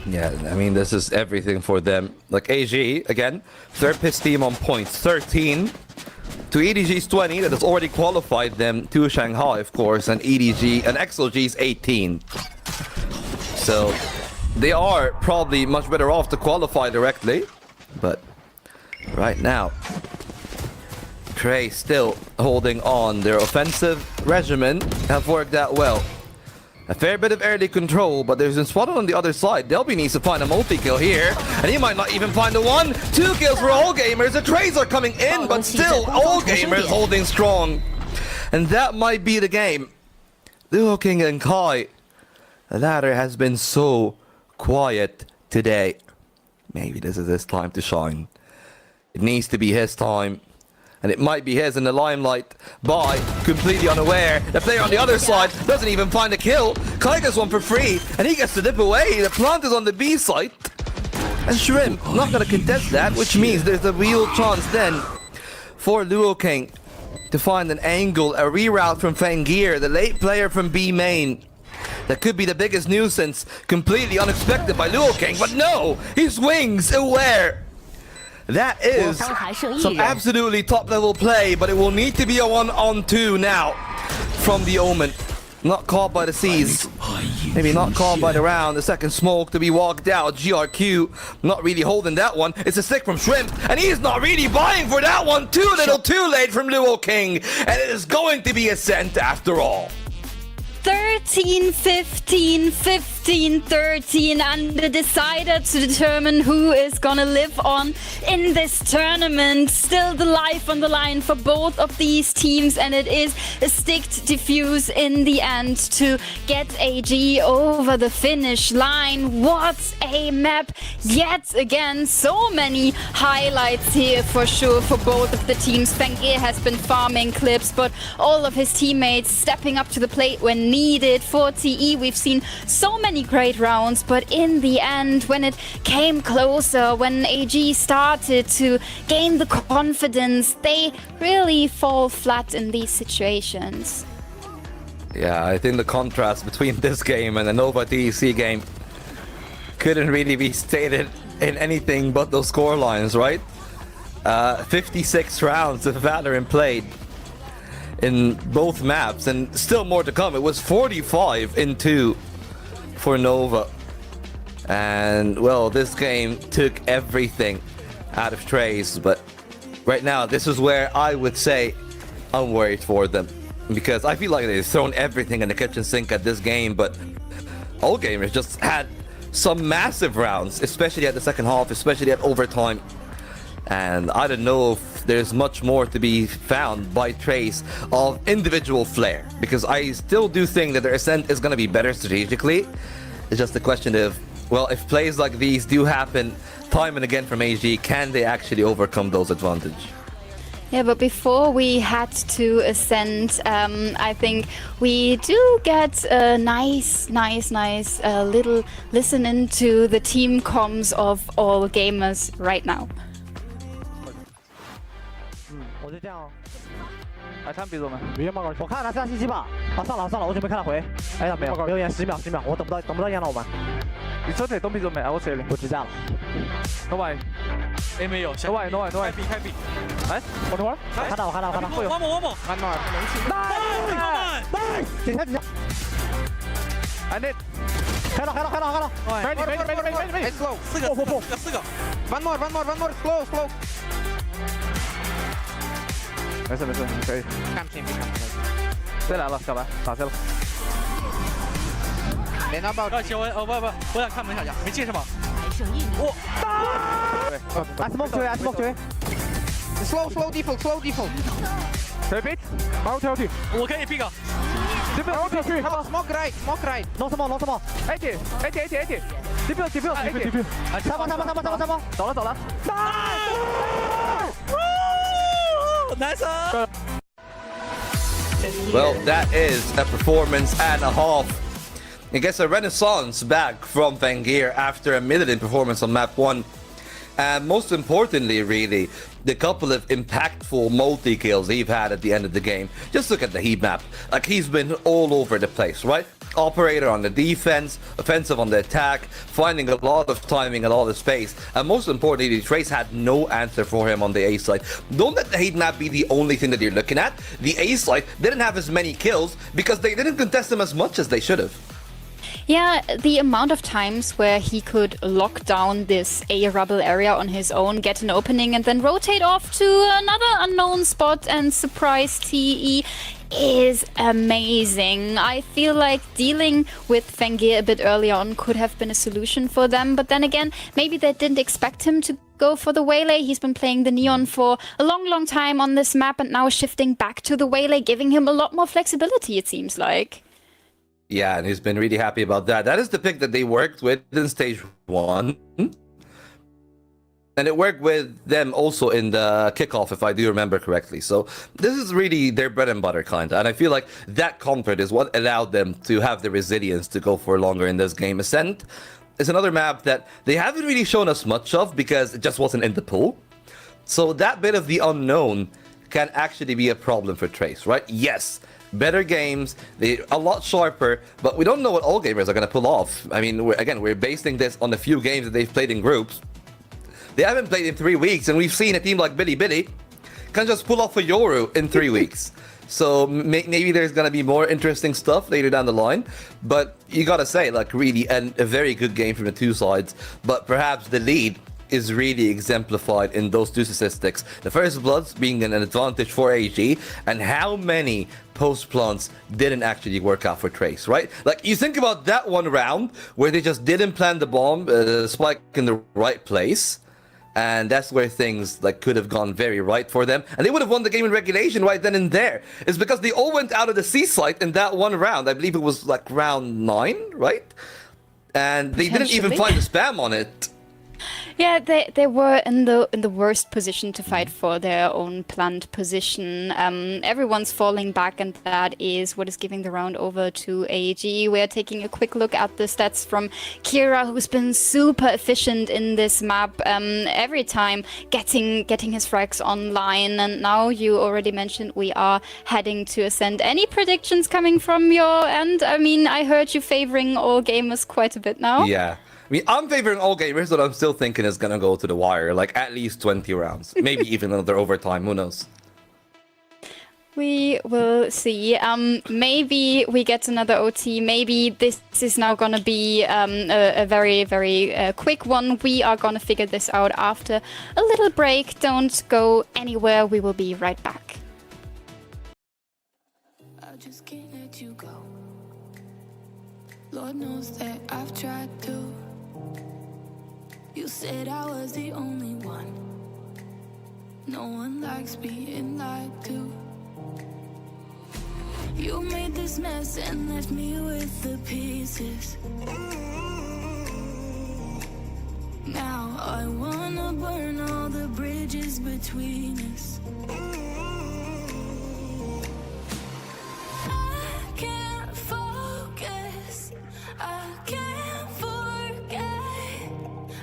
Yeah, I mean, this is everything for them. Like AG, again, third piss team on points, 13 to EDG's 20, that has already qualified them to Shanghai, of course, and EDG and XLG's 18. So they are probably much better off to qualify directly, but right now, Trey still holding on. Their offensive regimen have worked out well. A fair bit of early control, but there's been spotted on the other side. Delby needs to find a multi-kill here, and he might not even find the one. 2 kills for All Gamers. The trades are coming in, but still, All Gamers holding strong. And that might be the game. Luo King and Kai, the latter has been so quiet today. Maybe this is his time to shine. It needs to be his time. And it might be his in the limelight. By completely unaware. The player on the other side doesn't even find a kill. Kai gets one for free, and he gets to dip away. The plant is on the B site. And Shrimp not going to contest that, which means there's a real chance then for Luo King to find an angle, a reroute from Fangir, the late player from B main. That could be the biggest nuisance, completely unexpected by Luo King, but no, he swings aware. That is some absolutely top level play, but it will need to be a 1-on-2 now from the Omen. Not caught by the C's, maybe not caught by the round. The second smoke to be walked out. GRQ not really holding that one. It's a stick from Shrimp, and he's not really buying for that one. Too little too late from Luo King, and it is going to be a scent after all. 13, 15, 15, 13, and the decider to determine who is gonna live on in this tournament. Still the life on the line for both of these teams, and it is a sticked defuse in the end to get AG over the finish line. What a map yet again. So many highlights here for sure for both of the teams. Fangir has been farming clips, but all of his teammates stepping up to the plate when needed. For TE, we've seen so many great rounds, but in the end, when it came closer, when AG started to gain the confidence, they really fall flat in these situations. Yeah, I think the contrast between this game and the Nova TEC game couldn't really be stated in anything but those score lines, right? 56 rounds of VALORANT played in both maps, and still more to come. It was 45 in 2 for Nova. And, well, this game took everything out of Trace, but right now, this is where I would say I'm worried for them. Because I feel like they've thrown everything in the kitchen sink at this game, but All Gamers just had some massive rounds, especially at the second half, especially at overtime. And I don't know if there's much more to be found by Trace of individual flair, because I still do think that their Ascent is going to be better strategically. It's just a question of, well, if plays like these do happen time and again from AG, can they actually overcome those advantages? Yeah, but before we head to Ascent, I think we do get a nice little listen into the team comms of All Gamers right now. 我就这样哦。来看比总们，语音报告，我看了上信息吧。好，上了，我准备看他回。哎，没有，没有延10秒，10秒，我等不到烟了，我们。你车腿东比总没，我这里。我支架了。No way。A 没有。No way， 开 B。哎，我等会儿。看到。我某。看到。来，顶下。I need。开了。ready。slow， 4个。One more， slow。没事，你可以。看不清。谁来了？小白打谁了？连到爆！我想看门小将，没进是吗？我打 smoke 球员。slow default。Repeat， 好跳去。我可以 pick。这边我跳去。Smoke right。No smoke。80。defuse。插包。走了。Nice. Well, that is a performance and a half. I guess a renaissance back from Fangir after a Midland performance on map 1. And most importantly, really, the couple of impactful multi-kills he's had at the end of the game. Just look at the heat map. Like, he's been all over the place, right? Operator on the defense, offensive on the attack, finding a lot of timing and all the space. And most importantly, Trace had no answer for him on the A side. Don't let the heat map be the only thing that you're looking at. The A side didn't have as many kills because they didn't contest them as much as they should have. Yeah, the amount of times where he could lock down this A rubble area on his own, get an opening, and then rotate off to another unknown spot and surprise TE. is amazing. I feel like dealing with Fengir a bit early on could have been a solution for them, but then again, maybe they didn't expect him to go for the Waylay. He's been playing the Neon for a long time on this map and now shifting back to the Waylay, giving him a lot more flexibility, it seems like. Yeah, and he's been really happy about that. That is the pick that they worked with in stage 1. And it worked with them also in the kickoff, if I do remember correctly. So this is really their bread and butter, kind of. And I feel like that comfort is what allowed them to have the resilience to go for longer in this game. Ascent is another map that they haven't really shown us much of because it just wasn't in the pool. So that bit of the unknown can actually be a problem for Trace, right? Yes, better games, they're a lot sharper, but we don't know what all gamers are going to pull off. I mean, we're basing this on a few games that they've played in groups. They haven't played in 3 weeks, and we've seen a team like Billy can just pull off a Yoru in 3 weeks. So maybe there's going to be more interesting stuff later down the line. But you got to say, like, really a very good game from the two sides. But perhaps the lead is really exemplified in those two statistics. The first bloods being an advantage for AG, and how many post plants didn't actually work out for Trace, right? Like, you think about that one round where they just didn't plant the bomb, spike in the right place. And that's where things like could have gone very right for them. And they would have won the game in regulation right then and there. It's because they all went out of the C site in that one round. I believe it was like round 9, right? And they didn't even find the spam on it. Yeah, they were in the worst position to fight for their own planned position. Everyone's falling back, and that is what is giving the round over to AEG. We're taking a quick look at the stats from Kira, who's been super efficient in this map, every time getting his frags online. And now you already mentioned we are heading to Ascent. Any predictions coming from your end? I mean, I heard you favoring all gamers quite a bit now. Yeah. I mean, I'm favoring all gamers, but I'm still thinking it's gonna go to the wire, like at least 20 rounds. Maybe even another overtime, who knows? We will see. Maybe we get another OT. Maybe this is now gonna be a very, very quick one. We are gonna figure this out after a little break. Don't go anywhere. We will be right back. I just can't let you go. Lord knows that I've tried to. You said I was the only one. No one likes being lied to. You made this mess and left me with the pieces. Now I wanna burn all the bridges between us. I can't focus. I can't forget.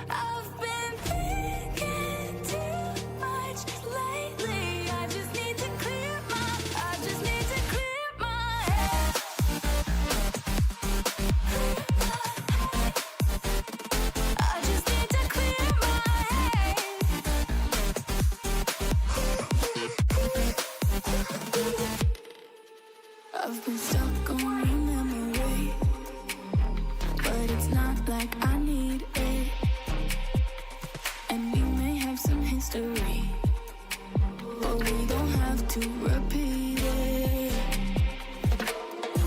I've been thinking too much lately. I just need to clear my head. I just need to clear my head. I've been stuck on your memory, but it's not like I need it. And we may have some history, but we don't have to repeat it.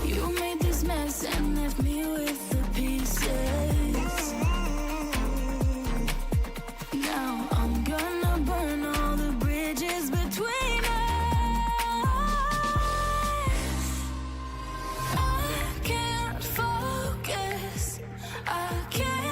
You made this mess and left me with the pieces. Now I'm gonna burn all the bridges between us. I can't focus. I can't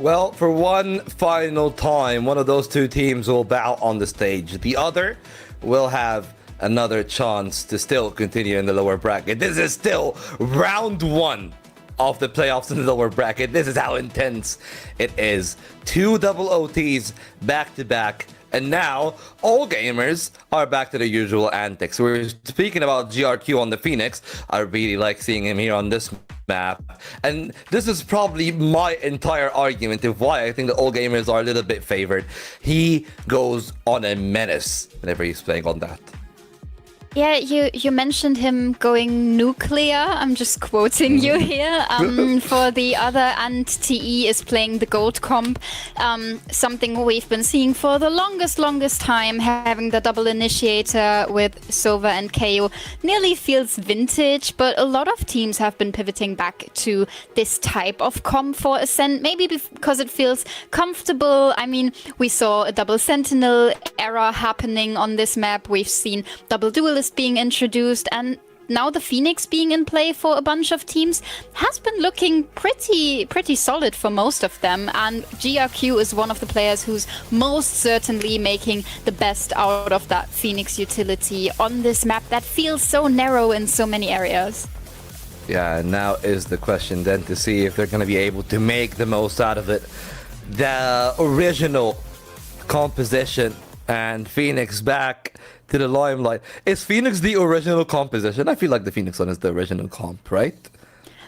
Well, for one final time, one of those two teams will bow on the stage. The other will have another chance to still continue in the lower bracket. This is still round 1 of the playoffs in the lower bracket. This is how intense it is. 2 double OTs back to back. And now, all gamers are back to their usual antics. We're speaking about GRQ on the Phoenix. I really like seeing him here on this map. And this is probably my entire argument of why I think that all gamers are a little bit favored. He goes on a menace whenever he's playing on that. Yeah, you mentioned him going nuclear. I'm just quoting you here. For the other, and TE is playing the gold comp. Something we've been seeing for the longest time, having the double initiator with Sova and KO nearly feels vintage, but a lot of teams have been pivoting back to this type of comp for Ascent, maybe because it feels comfortable. I mean, we saw a double Sentinel era happening on this map. We've seen double duelist being introduced, and now the Phoenix being in play for a bunch of teams has been looking pretty solid for most of them, and GRQ is one of the players who's most certainly making the best out of that Phoenix utility on this map that feels so narrow in so many areas. Yeah, now is the question then to see if they're going to be able to make the most out of it. The original composition and Phoenix back to the limelight. Is Phoenix the original composition? I feel like the Phoenix one is the original comp, right?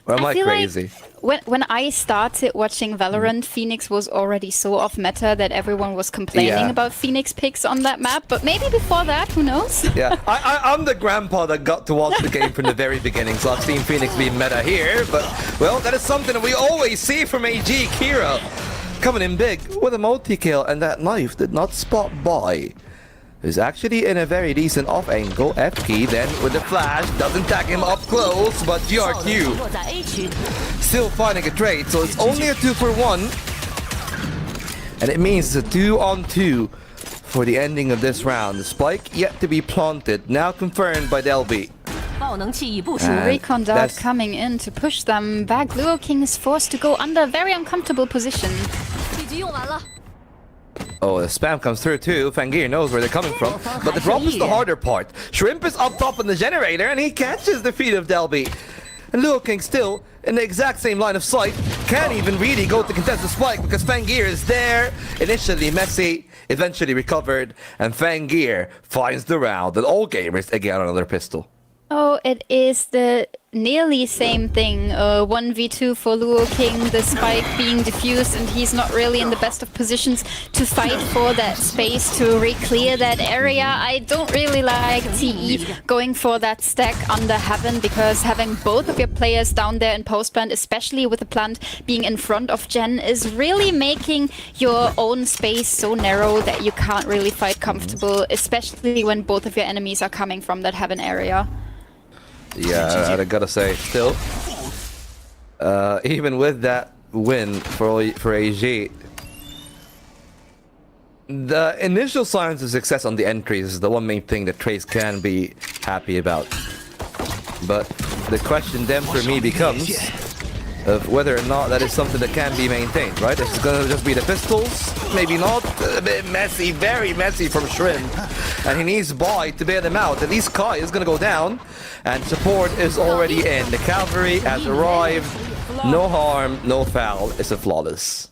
Or am I crazy? Like when I started watching Valorant, Phoenix was already so off meta that everyone was complaining about Phoenix picks on that map. But maybe before that, who knows? Yeah, I'm the grandpa that got to watch the game from the very beginning, so I've seen Phoenix be meta here. But, well, that is something that we always see from AG. Kira coming in big with a multi-kill, and that knife did not spot by. Is actually in a very decent off angle. FP then with the flash doesn't tag him up close, but GRQ still finding a trade, so it's only a 2-for-1, and it means it's a 2-on-2 for the ending of this round. The spike yet to be planted, now confirmed by Delby. Recon Dart coming in to push them back. Luo King is forced to go under a very uncomfortable position. Oh, the spam comes through too. Fangir knows where they're coming from. But the drop is the harder part. Shrimp is up top on the generator, and he catches the feet of Delby. And Luo King still in the exact same line of sight. Can't even really go to contest the spike because Fangir is there. Initially messy, eventually recovered. And Fangir finds the round. And all gamers again on another pistol. Oh, it is the nearly same thing. 1v2 for Luo King, the spike being diffused, and he's not really in the best of positions to fight for that space to re-clear that area. I don't really like TE going for that stack under Heaven, because having both of your players down there in post-plant, especially with the plant being in front of Gen, is really making your own space so narrow that you can't really fight comfortable, especially when both of your enemies are coming from that Heaven area. Yeah, I gotta say, still, even with that win for AG, the initial signs of success on the entries is the one main thing that Trace can be happy about. But the question then for me becomes of whether or not that is something that can be maintained, right? It's gonna just be the pistols, maybe not. A bit messy, very messy from Shrimp, and he needs Boy to bail him out. At least Kai is gonna go down, and support is already in. The cavalry has arrived. No harm, no foul. It's a flawless.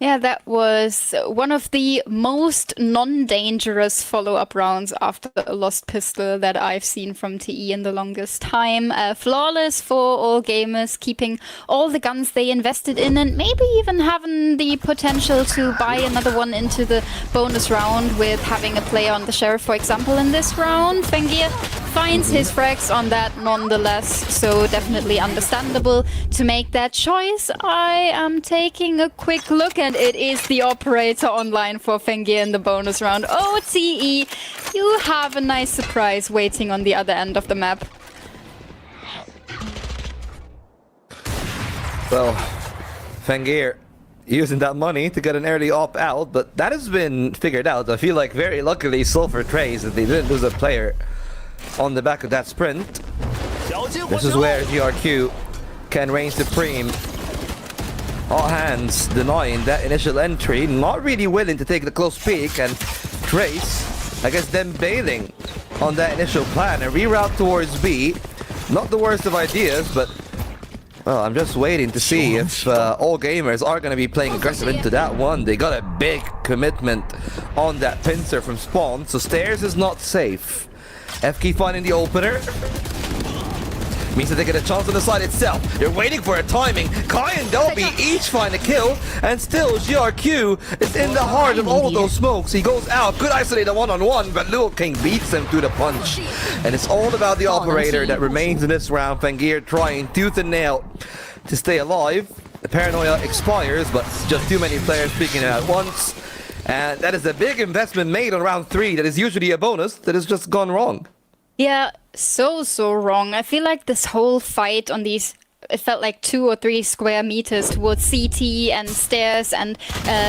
Yeah, that was one of the most non-dangerous follow-up rounds after a lost pistol that I've seen from TE in the longest time. Flawless for all gamers, keeping all the guns they invested in, and maybe even having the potential to buy another one into the bonus round with having a player on the Sheriff, for example, in this round. Fangir finds his frags on that nonetheless, so definitely understandable to make that choice. I am taking a quick look, and it is the operator online for Fangir in the bonus round. Oh, TE, you have a nice surprise waiting on the other end of the map. Well, Fangir using that money to get an early op out, but that has been figured out. I feel like very luckily Sulfur Trace that they didn't lose a player on the back of that sprint. This is where GRQ can reign supreme all hands denying that initial entry, not really willing to take the close peek, and Trace, I guess, them bailing on that initial plan and reroute towards B. Not the worst of ideas, but well, I'm just waiting to see if all gamers are going to be playing aggressive into that one. They got a big commitment on that pincer from spawn, so stairs is not safe. FK finding the opener. Means that they get a chance on the side itself. They're waiting for a timing. Kai and Dolby each find a kill, and still GRQ is in the heart of all of those smokes. He goes out, could isolate a one-on-one, but Lil King beats him to the punch. And it's all about the operator that remains in this round. Fangir trying tooth and nail to stay alive. The paranoia expires, but just too many players speaking at once. And that is a big investment made on round 3 that is usually a bonus that has just gone wrong. Yeah, so wrong. I feel like this whole fight on these, it felt like 2 or 3 square meters towards CT and stairs and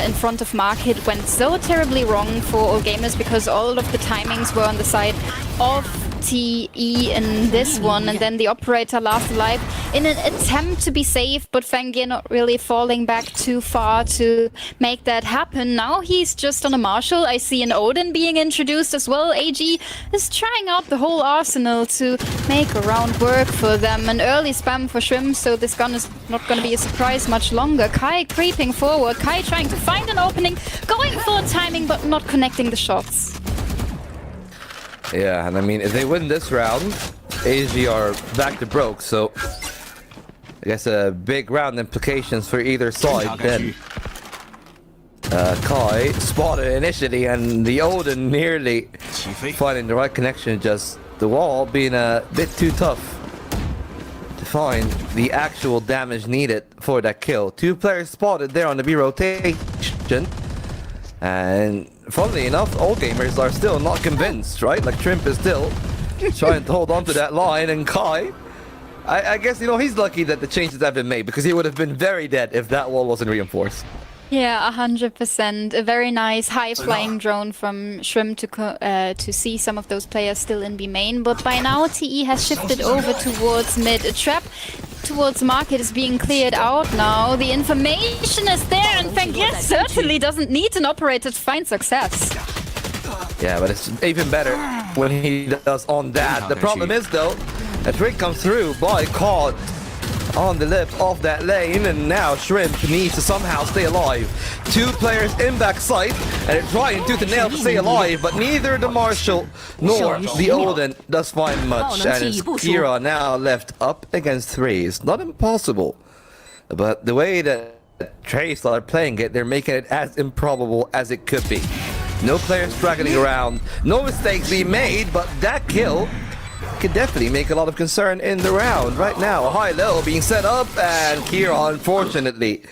in front of market went so terribly wrong for all gamers because all of the timings were on the side of TE in this one, and then the operator last alive in an attempt to be safe, but Fangir not really falling back too far to make that happen. Now he's just on a Marshall. I see an Odin being introduced as well. AG is trying out the whole arsenal to make a round work for them. An early spam for Shrimp, so this gun is not going to be a surprise much longer. Kai creeping forward. Kai trying to find an opening, going for timing, but not connecting the shots. Yeah, and I mean, if they win this round, AG are back to broke, so I guess big round implications for either side then. Kai spotted initially, and the Odin nearly finding the right connection, just the wall being a bit too tough to find the actual damage needed for that kill. 2 players spotted there on the B rotation, and funnily enough, all gamers are still not convinced, right? Like Trimp is still trying to hold on to that line, and Kai, I guess, you know, he's lucky that the changes have been made because he would have been very dead if that wall wasn't reinforced. Yeah, 100%. A very nice high-flying drone from Shrimp to see some of those players still in B main, but by now TE has shifted over towards mid. A trap towards market is being cleared out now. The information is there, and Fangir certainly doesn't need an operator to find success. Yeah, but it's even better when he does on that. The problem is, though, a trick comes through by caught on the lip of that lane, and now Shrimp needs to somehow stay alive. 2 players in backside, and they're trying tooth and nail to stay alive, but neither the Marshall nor the Odin does find much, and it's Kira now left up against 3. It's not impossible, but the way that Trace are playing it, they're making it as improbable as it could be. No players straggling around, no mistakes being made, but that kill could definitely make a lot of concern in the round. Right now, a high-low being set up, and Kira, unfortunately,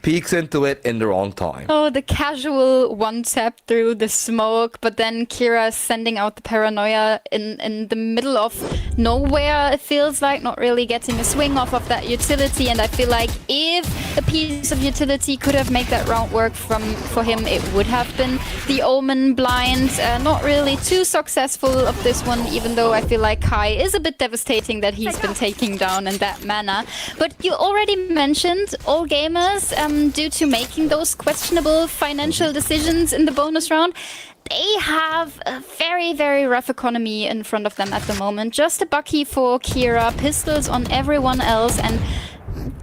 peeks into it in the wrong time. Oh, the casual one-tap through the smoke, but then Kira sending out the paranoia in the middle of nowhere, it feels like, not really getting a swing off of that utility, and I feel like if a piece of utility could have made that round work for him, it would have been the Omen blind. Not really too successful of this one, even though I feel like Kai is a bit devastating that he's been taking down in that manner. But you already mentioned all gamers, due to making those questionable financial decisions in the bonus round, they have a very, very rough economy in front of them at the moment. Just a Bucky for Kira, pistols on everyone else, and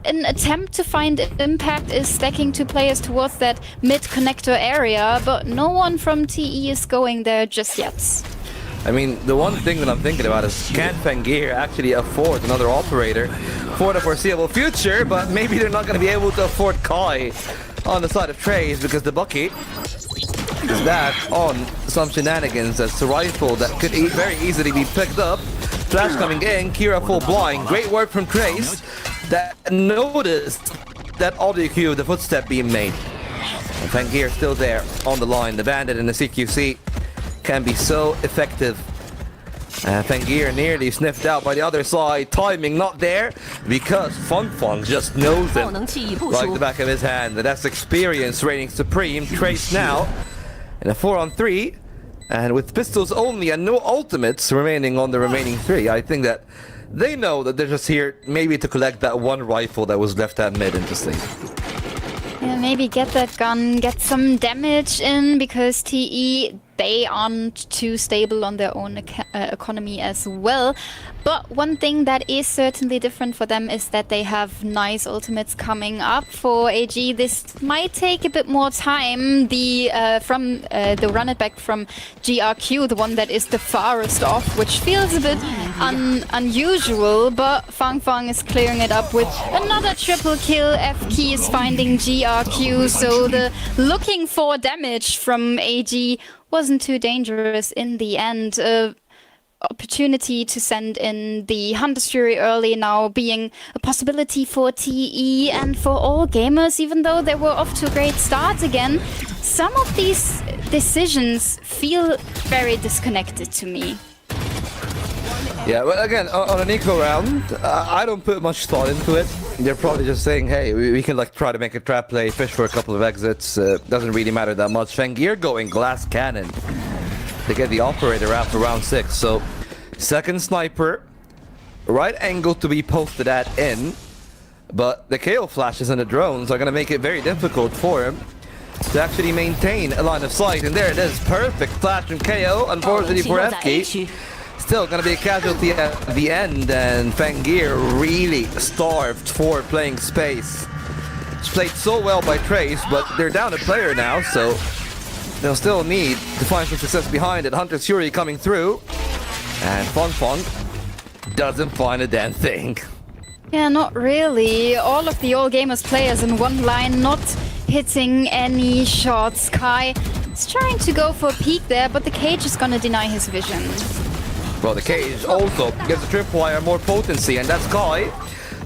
an attempt to find impact is stacking 2 players towards that mid-connector area, but no one from TE is going there just yet. I mean, the one thing that I'm thinking about is, can Fangir actually afford another operator for the foreseeable future? But maybe they're not going to be able to afford Kai on the side of Trace, because the Bucky is that on some shenanigans. That's a rifle that could very easily be picked up. Flash coming in, Kira full blind. Great work from Trace that noticed that audio cue, the footstep being made. And Fangir still there on the line. The Bandit and the CQC can be so effective. Fangir nearly sniffed out by the other side. Timing not there because Fun just knows him like the back of his hand. And that's experience reigning supreme. Trace now in a 4-on-3, and with pistols only and no ultimates remaining on the remaining 3. I think that they know that they're just here maybe to collect that one rifle that was left at mid and just leave. Yeah, maybe get that gun, get some damage in, because TE, they aren't too stable on their own economy as well. But one thing that is certainly different for them is that they have nice ultimates coming up. For AG, this might take a bit more time. The run it back from GRQ, the one that is the farthest off, which feels a bit unusual, but Fang is clearing it up with another triple kill. FK is finding GRQ, so the looking for damage from AG wasn't too dangerous in the end. Opportunity to send in the Hunter's Fury early now being a possibility for TE and for all gamers, even though they were off to a great start again. Some of these decisions feel very disconnected to me. Yeah, well, again, on an eco round, I don't put much thought into it. They're probably just saying, hey, we can like try to make a trap play, fish for a couple of exits. Doesn't really matter that much. Fengir going glass cannon to get the operator out for round 6. So, second sniper, right angle to be posted at in, but the KO flashes and the drones are going to make it very difficult for him to actually maintain a line of sight. And there it is, perfect flash from KO, unfortunately for FK. Still going to be a casualty at the end, and Fengir really starved for playing space. It's played so well by Trace, but they're down a player now, so they'll still need to find some success behind it. Hunter's Fury coming through, and Fong doesn't find a damn thing. Yeah, not really. All of the All Gamers players in one line, not hitting any shots. Kai is trying to go for a peek there, but the cage is gonna deny his vision. Well, the cage also gets a tripwire, more potency, and that's Kai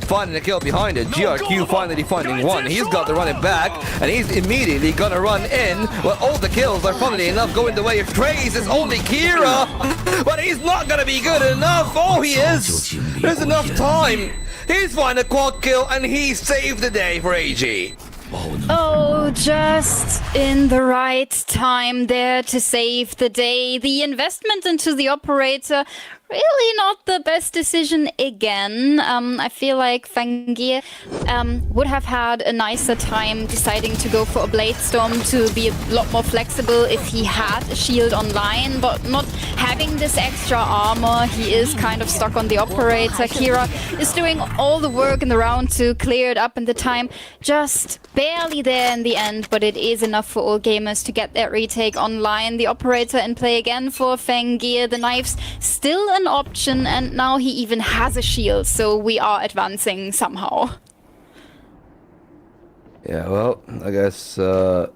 finding a kill behind it. GRQ finally finding one. He's got to run it back, and he's immediately gonna run in. Well, all the kills are funnily enough going the way of Trace. It's only Kira, but he's not gonna be good enough. Oh, he is. There's enough time. He's finding a quad kill, and he saved the day for AG. Oh, just in the right time there to save the day. The investment into the operator, really not the best decision again. I feel like Fengir would have had a nicer time deciding to go for a Blade Storm to be a lot more flexible if he had a shield online, but not having this extra armor, he is kind of stuck on the operator. Kira is doing all the work in the round to clear it up, and the time just barely there in the end, but it is enough for all gamers to get that retake online. The operator in play again for Fengir. The knife's still an option, and now he even has a shield, so we are advancing somehow. Yeah, well, I guess that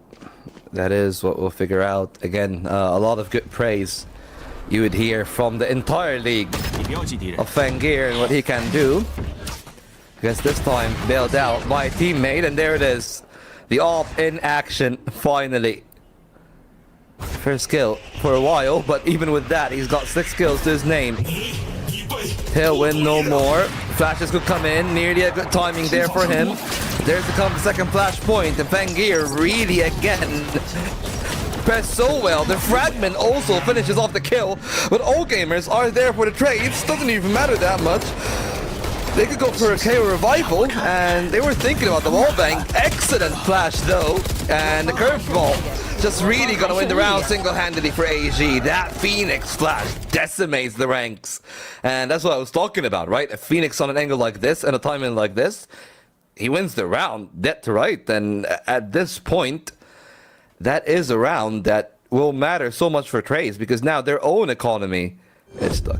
is what we'll figure out. Again, a lot of good praise you would hear from the entire league of Fengir and what he can do. I guess this time bailed out by a teammate, and there it is. The AWP in action, finally. First kill for a while, but even with that, he's got 6 kills to his name. Tailwind no more. Flashes could come in, nearly a good timing there for him. There's the second flash point, and Fengir really again pressed so well. The fragment also finishes off the kill, but all gamers are there for the trades. Doesn't even matter that much. They could go for a KO revival, and they were thinking about the wallbang. Excellent flash though, and the curveball just really gonna win the round single-handedly for AG. That Phoenix flash decimates the ranks, and that's what I was talking about, right? A Phoenix on an angle like this and a timing like this, he wins the round dead to right. And at this point, that is a round that will matter so much for Trace, because now their own economy is stuck.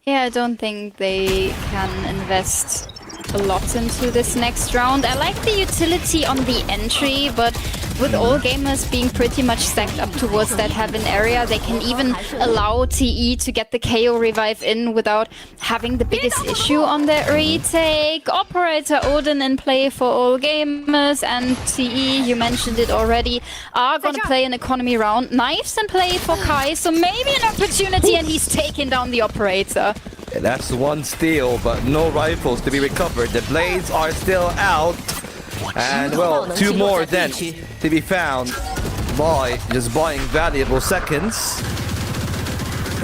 Yeah, I don't think they can invest a lot into this next round. I like the utility on the entry, but with all gamers being pretty much stacked up towards that heaven area, they can even allow TE to get the KO revive in without having the biggest issue on that retake. Operator Odin in play for all gamers, and TE, you mentioned it already, are gonna play an economy round. Knives in play for Kai, so maybe an opportunity, and he's taking down the operator. Yeah, that's one steal, but no rifles to be recovered. The blades are still out. And well, 2 more then to be found by just buying valuable seconds.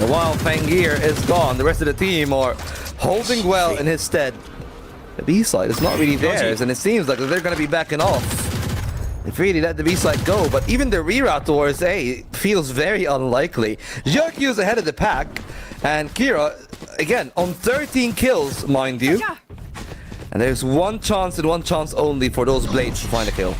And while Fengir is gone, the rest of the team are holding well in his stead. The B side is not really theirs, and it seems like they're going to be backing off. They've really let the B side go, but even the reroute towards A feels very unlikely. GRQ is ahead of the pack, and Kira, again, on 13 kills, mind you. And there's one chance and one chance only for those blades to find a kill.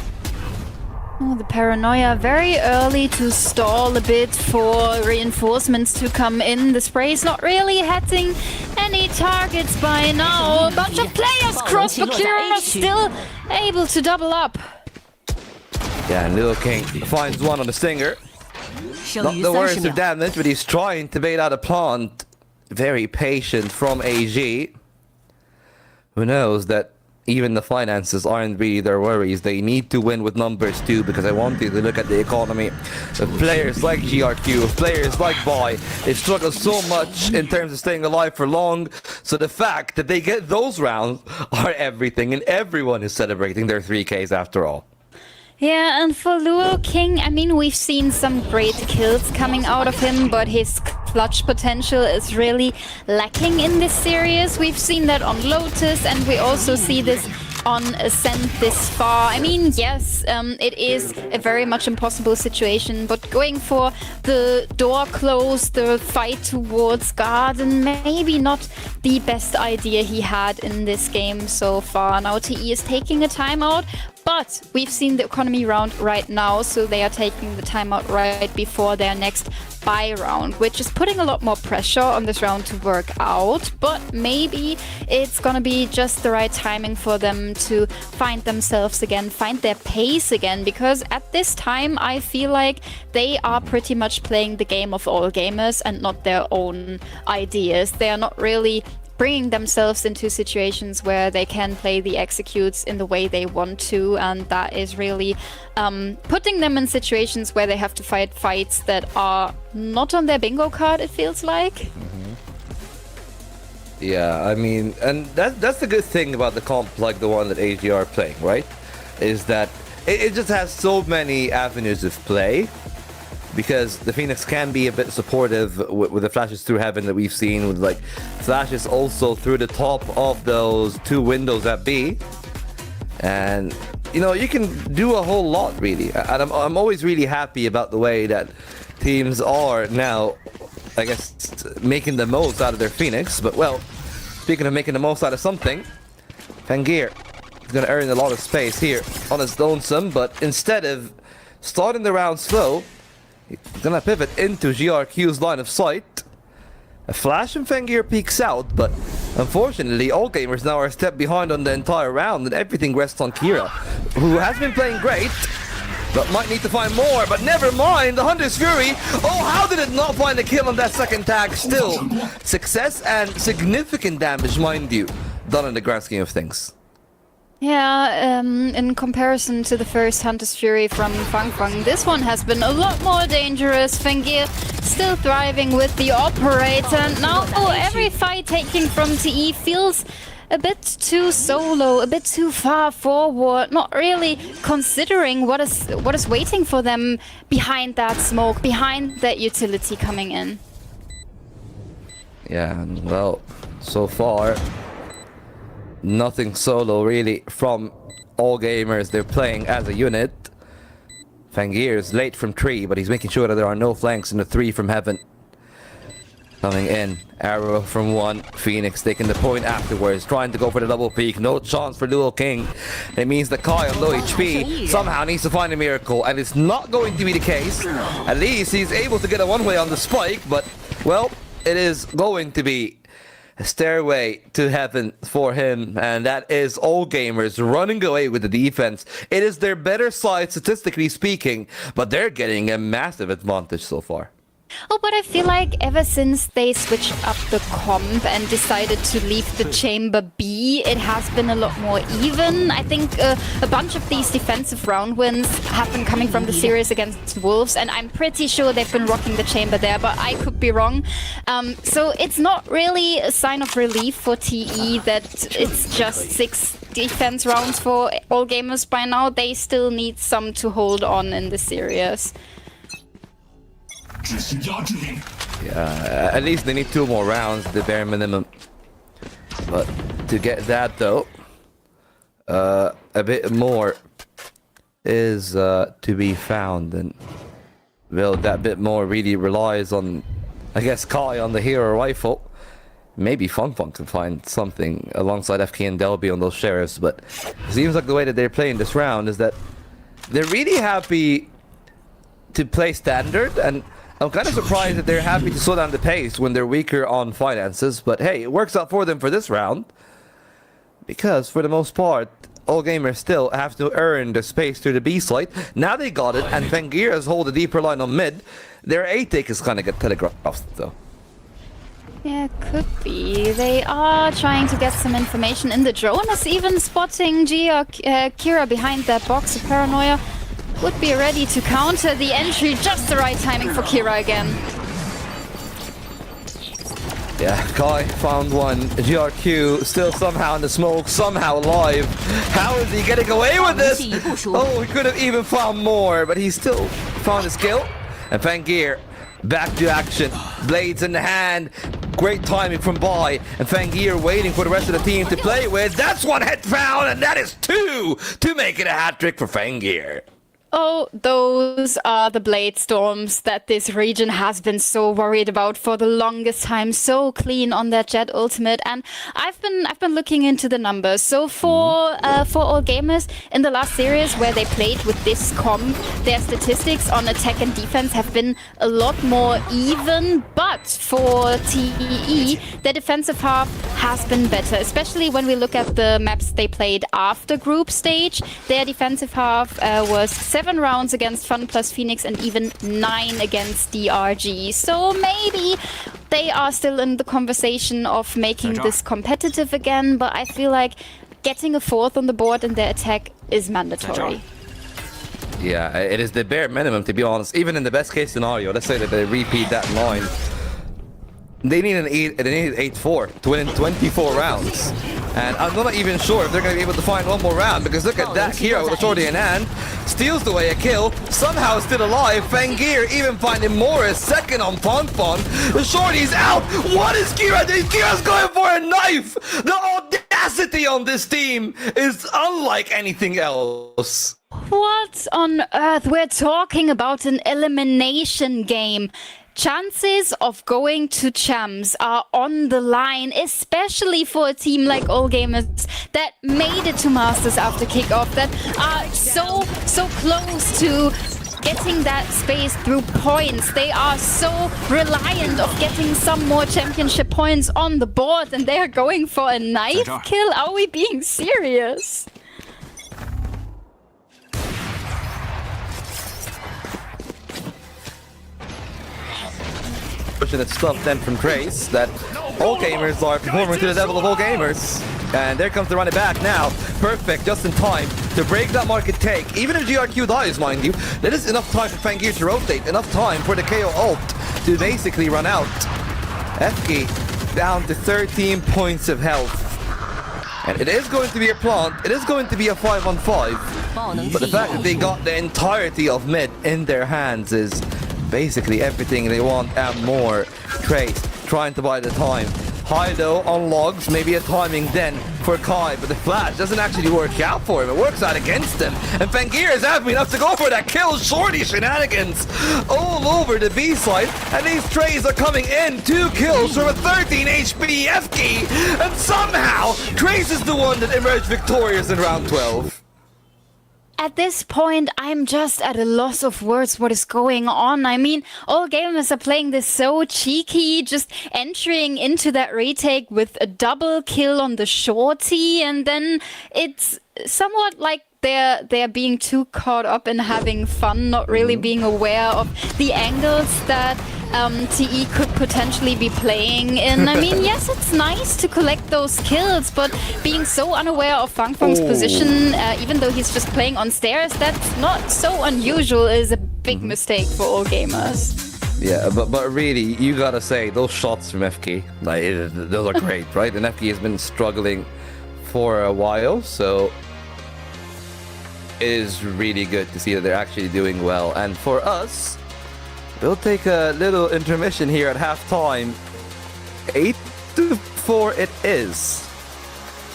Oh, the paranoia very early to stall a bit for reinforcements to come in. The spray's not really hitting any targets by now. A bunch of players cross, but Kira still able to double up. Yeah, and Little King finds one on the Stinger. Not the worst of damage, but he's trying to bait out a plant. Very patient from AG. Who knows that even the finances aren't really their worries. They need to win with numbers too, because I want you to look at the economy of players like GRQ, of players like Boy. They struggle so much in terms of staying alive for long. So the fact that they get those rounds are everything, and everyone is celebrating their 3Ks after all. Yeah, and for Luo King, I mean, we've seen some great kills coming out of him, but his clutch potential is really lacking in this series. We've seen that on Lotus, and we also see this on Ascent this far. I mean, yes, it is a very much impossible situation, but going for the door close, the fight towards Garden, maybe not the best idea he had in this game so far. Now TE is taking a timeout, but we've seen the economy round right now, so they are taking the timeout right before their next buy round, which is putting a lot more pressure on this round to work out. But maybe it's gonna be just the right timing for them to find themselves again, find their pace again, because at this time I feel like they are pretty much playing the game of all gamers and not their own ideas. They are not really bringing themselves into situations where they can play the executes in the way they want to, and that is really putting them in situations where they have to fight fights that are not on their bingo card, it feels like. Yeah, I mean, and that's the good thing about the comp like the one that AG are playing, right? Is that it just has so many avenues of play, because the Phoenix can be a bit supportive with the flashes through heaven that we've seen, with like flashes also through the top of those two windows at B. And you know, you can do a whole lot really, and I'm always really happy about the way that teams are now, I guess, making the most out of their Phoenix. But well, speaking of making the most out of something, Fangir is going to earn a lot of space here on his lonesome, but instead of starting the round slow, he's gonna pivot into GRQ's line of sight. A flash and Fangir peeks out, but unfortunately all gamers now are a step behind on the entire round, and everything rests on Kira, who has been playing great, but might need to find more. But never mind, the Hunter's Fury, oh, how did it not find a kill on that second tag? Still, success and significant damage, mind you, done in the grand scheme of things. Yeah, in comparison to the first Hunter's Fury from Fang Fang, this one has been a lot more dangerous. Fangir still thriving with the operator. Now every fight taking from TE feels a bit too solo, a bit too far forward, not really considering what is waiting for them behind that smoke, behind that utility coming in. Yeah, well, so far nothing solo really from all gamers. They're playing as a unit. Fangir is late from 3, but he's making sure that there are no flanks in the 3 from heaven. Coming in, arrow from 1, Phoenix taking the point afterwards, trying to go for the double peak. No chance for Dual King. It means that Kai on low HP somehow needs to find a miracle, and it's not going to be the case. At least he's able to get a one-way on the spike, but well, it is going to be a stairway to heaven for him, and that is all gamers running away with the defense. It is their better side statistically speaking, but they're getting a massive advantage so far. Oh, but I feel like ever since they switched up the comp and decided to leave the chamber B, it has been a lot more even. I think a bunch of these defensive round wins have been coming from the series against Wolves, and I'm pretty sure they've been rocking the chamber there, but I could be wrong. So it's not really a sign of relief for TE that it's just 6 defense rounds for all gamers by now. They still need some to hold on in the series. Yeah, at least they need 2 more rounds, the bare minimum. But to get that though, a bit more is to be found, and well, that bit more really relies on, I guess, Kai on the hero rifle. Maybe Fun can find something alongside FK and Delby on those sheriffs, but it seems like the way that they're playing this round is that they're really happy to play standard, and I'm kind of surprised that they're happy to slow down the pace when they're weaker on finances, but hey, it works out for them for this round, because for the most part, all gamers still have to earn the space through the B site. Now they got it, and Fengir has hold a deeper line on mid. Their A take is kind of get telegraphed though. Yeah, could be. They are trying to get some information in the drone. Is even spotting Kira behind that box. A Paranoia would be ready to counter the entry. Just the right timing for Kira again. Yeah, Kai found one. GRQ still somehow in the smoke, somehow alive. How is he getting away with this? Oh, he could have even found more, but he still found his kill. And Fengir back to action. Blades in the hand. Great timing from Bai. And Fengir waiting for the rest of the team to play with. That's one hit found, and that is two to make it a hat trick for Fengir. Oh, those are the blade storms that this region has been so worried about for the longest time. So clean on that Jet ultimate, and I've been looking into the numbers. So for all gamers in the last series where they played with this comp, their statistics on attack and defense have been a lot more even. But for TE, their defensive half has been better, especially when we look at the maps they played after group stage. Their defensive half was 7 rounds against Fun plus Phoenix and even 9 against DRG. So maybe they are still in the conversation of making this competitive again, but I feel like getting a 4th on the board in their attack is mandatory. Yeah, it is the bare minimum, to be honest. Even in the best case scenario, let's say that they repeat that line, they need an 8-4 to win in 24 rounds. And I'm not even sure if they're going to be able to find one more round, because look at that hero with a shorty in hand. Steals away a kill, somehow still alive. Fengir even finding Morris second on Fun. The shorty's out. What is Kira doing? Kira's going for a knife. The audacity on this team is unlike anything else. What on earth? We're talking about an elimination game. Chances of going to champs are on the line, especially for a team like All Gamers that made it to Masters after kickoff, that are so close to getting that space through points. They are so reliant of getting some more championship points on the board, and they are going for a knife kill? Are we being serious? Fortunate stuff then from Trace, that all gamers are performing to the level of all gamers. And there comes the run it back now. Perfect, just in time to break that market take. Even if GRQ dies, mind you, that is enough time for Fengir to rotate, enough time for the KO ult to basically run out. FK down to 13 points of health. And it is going to be a plant, it is going to be a 5-on-5. But the fact that they got the entirety of mid in their hands is basically everything they want and more. Trace trying to buy the time. Hido on logs, maybe a timing then for Kai, but the flash doesn't actually work out for him. It works out against him. And Fengir is happy enough to go for that kill. Shorty shenanigans all over the B side. And these trays are coming in. 2 kills from a 13 HP FK. And somehow, Trace is the one that emerged victorious in round 12. At this point, I'm just at a loss of words what is going on. I mean, all gamers are playing this so cheeky, just entering into that retake with a double kill on the shorty, and then it's somewhat like they're being too caught up in having fun, not really being aware of the angles that TE could potentially be playing in. I mean, yes, it's nice to collect those kills, but being so unaware of Fangfeng's position, even though he's just playing on stairs, that's not so unusual, is a big mistake for all gamers. Yeah, but really, you gotta say, those shots from FK, like, those are great, right? And FK has been struggling for a while, so it is really good to see that they're actually doing well. And for us, we'll take a little intermission here at halftime. 8-4 it is.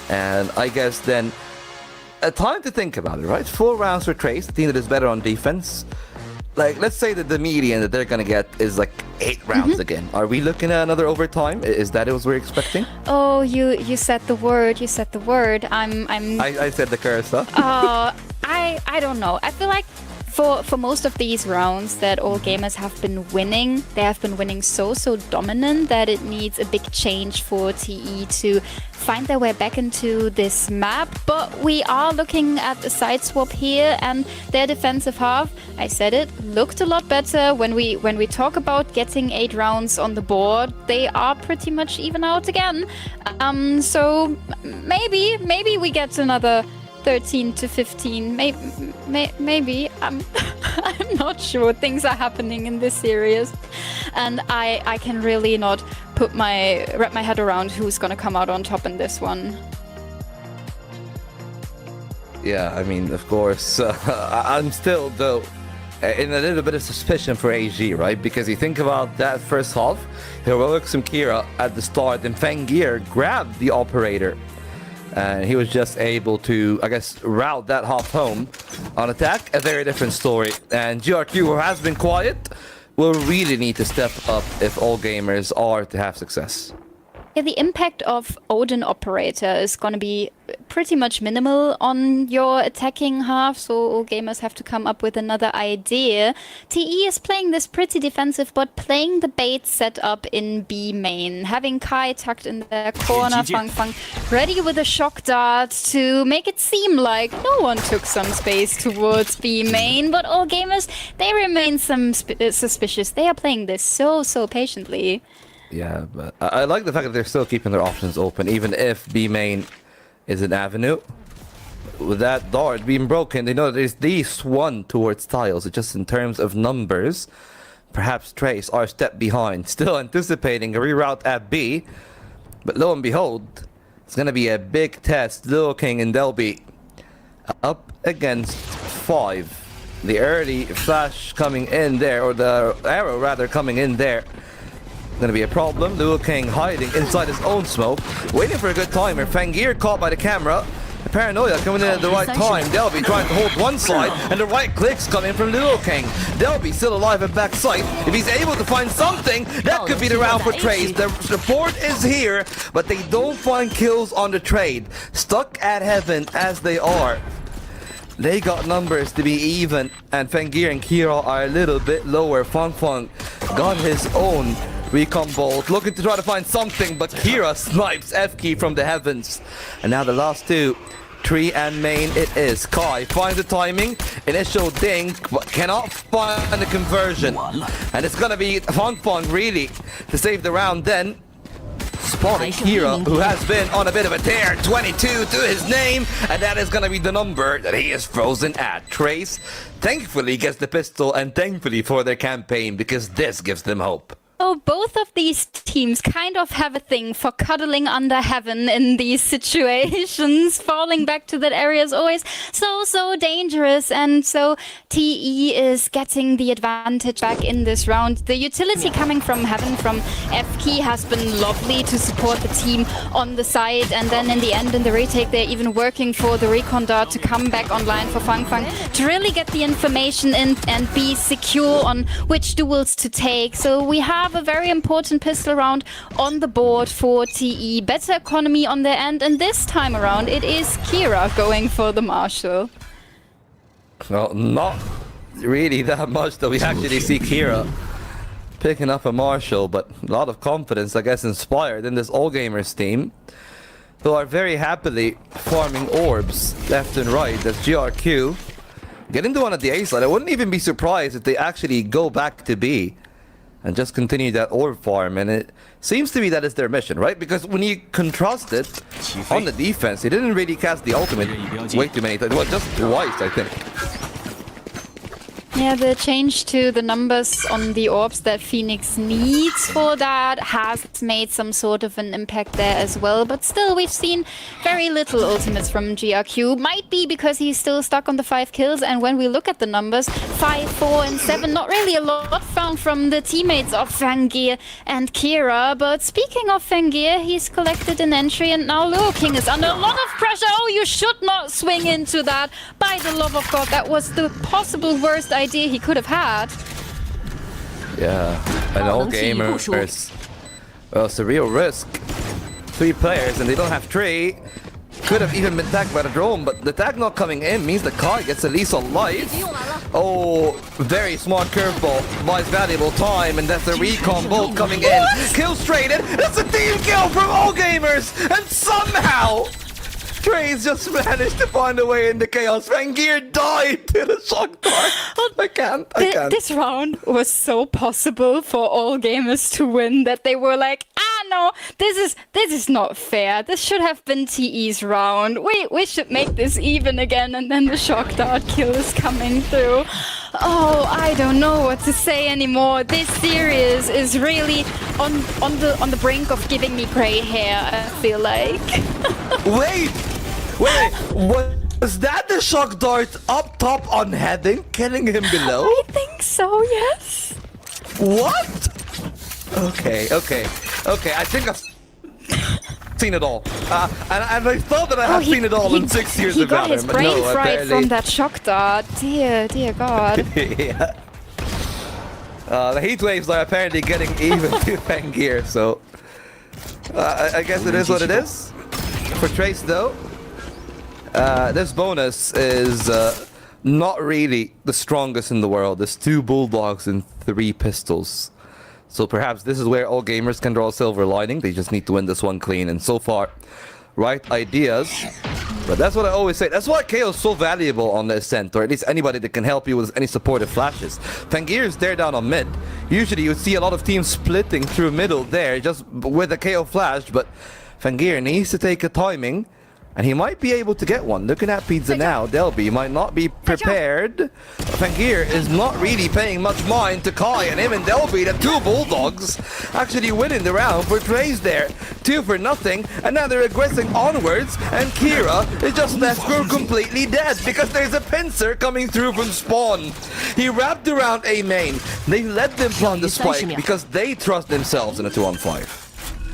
And I guess then time to think about it, right? 4 rounds for Trace, the team that is better on defense. Like, let's say that the median that they're gonna get is like 8 rounds again. Are we looking at another overtime? Is that what we're expecting? Oh, you said the word. You said the word. I said the curse, huh? I don't know. I feel like for most of these rounds that all gamers have been winning, they have been winning so dominant that it needs a big change for TE to find their way back into this map. But we are looking at the side swap here, and their defensive half, I said it, looked a lot better. When we talk about getting 8 rounds on the board, they are pretty much even out again. So maybe we get another 13 to 15, maybe. I'm not sure. Things are happening in this series, and I can really not wrap my head around who's gonna come out on top in this one. Yeah, I mean, of course, I'm still, though, in a little bit of suspicion for AG, right? Because you think about that first half, Heroics and Kira at the start, and Fangir grabbed the operator. And he was just able to, I guess, route that half home on attack. A very different story. And GRQ, who has been quiet, will really need to step up if all gamers are to have success. Yeah, the impact of Odin Operator is going to be pretty much minimal on your attacking half, so all gamers have to come up with another idea. TE is playing this pretty defensive, but playing the bait setup in B main. Having Kai tucked in the corner, Fang ready with a shock dart to make it seem like no one took some space towards B main, but all gamers, they remain suspicious. They are playing this so patiently. Yeah, but I like the fact that they're still keeping their options open, even if B main is an avenue. With that dart being broken, they know there's these one towards tiles. It's just in terms of numbers, perhaps Trace are a step behind, still anticipating a reroute at B. But lo and behold, it's going to be a big test. Lil King and Delby up against 5. The early flash coming in there, or the arrow rather coming in there. Gonna be a problem. Lil King hiding inside his own smoke, waiting for a good timer. Fangir caught by the camera. The paranoia coming in at the right time. Delby trying to hold one side, and the right clicks coming from Lil King. Delby still alive at backside. If he's able to find something, that could be the round for Trace. The support is here, but they don't find kills on the trade. Stuck at heaven as they are. They got numbers to be even, and Fangir and Kira are a little bit lower. Fang got his own recon bolt, looking to try to find something, but Kira snipes F-Key from the heavens. And now the last two, Tree and main it is. Kai finds the timing, initial dink, but cannot find the conversion. And it's gonna be Fang really to save the round then. Spotting Kira, who has been on a bit of a tear, 22 to his name, and that is gonna be the number that he is frozen at. Trace thankfully gets the pistol, and thankfully for their campaign, because this gives them hope. So both of these teams kind of have a thing for cuddling under heaven in these situations. Falling back to that area is always so dangerous, and so TE is getting the advantage back in this round. The utility coming from heaven from F-Key has been lovely to support the team on the side, and then in the end, in the retake, they're even working for the recon dart to come back online for Fang to really get the information in and be secure on which duels to take. So we have a very important pistol round on the board for TE. Better economy on their end, and this time around it is Kira going for the Marshal. Well, not really that much that we actually see Kira picking up a Marshal, but a lot of confidence, I guess, inspired in this All Gamers team, who are very happily farming orbs left and right. That's GRQ getting the one at the A side. I wouldn't even be surprised if they actually go back to B and just continue that orb farm, and it seems to be that is their mission, right? Because when you contrast it on the defense, they didn't really cast the ultimate way too many times. Well, just twice, I think. Yeah, the change to the numbers on the orbs that Phoenix needs for that has made some sort of an impact there as well. But still, we've seen very little ultimates from GRQ. Might be because he's still stuck on the 5 kills. And when we look at the numbers, 5, 4, and 7, not really a lot found from the teammates of Fangir and Kira. But speaking of Fangir, he's collected an entry, and now Lil King is under a lot of pressure. Oh, You should not swing into that. By the love of God, that was the possible worst idea he could have had. Yeah, and all gamers. Well, it's a real risk. 3 players, and they don't have tree. Could have even been tagged by the drone, but the tag not coming in means the Kai gets at least a life. Oh, very smart curveball. Buys valuable time, and that's a recon bolt coming in. Kill straight in. That's a team kill from all gamers, and somehow Trace just managed to find a way into chaos. Fangir died to the shock dart. I can't. This round was so possible for all gamers to win that they were like, no, this is not fair. This should have been TE's round. We should make this even again, and then the shock dart kill is coming through. Oh, I don't know what to say anymore. This series is really on the brink of giving me gray hair, I feel like. Wait, was that the shock dart up top on heading, killing him below? I think so, yes. What? Okay. I think I've seen it all. And I thought that I had seen it all in 6 years of Valorant. He got his brain fried from that shock dart. Dear God. Yeah. The heat waves are apparently getting even to Fangir, so I guess it is what it is. For Trace though, this bonus is not really the strongest in the world. There's 2 bulldogs and 3 pistols. So perhaps this is where all gamers can draw a silver lining. They just need to win this one clean. And so far, right ideas. But that's what I always say. That's why KO is so valuable on the Ascent, or at least anybody that can help you with any supportive flashes. Fangir is there down on mid. Usually you would see a lot of teams splitting through middle there, just with a KO flash. But Fangir needs to take a timing. And he might be able to get one. Looking at Pizza now, Delby might not be prepared. Fangir is not really paying much mind to Kai, and him and Delby, the 2 bulldogs, actually winning the round for Trace there. 2 for nothing, and now they're aggressing onwards, and Kira is just left for completely dead because there's a pincer coming through from spawn. He wrapped around A main. They let them plant the spike because they trust themselves in a 2-on-5.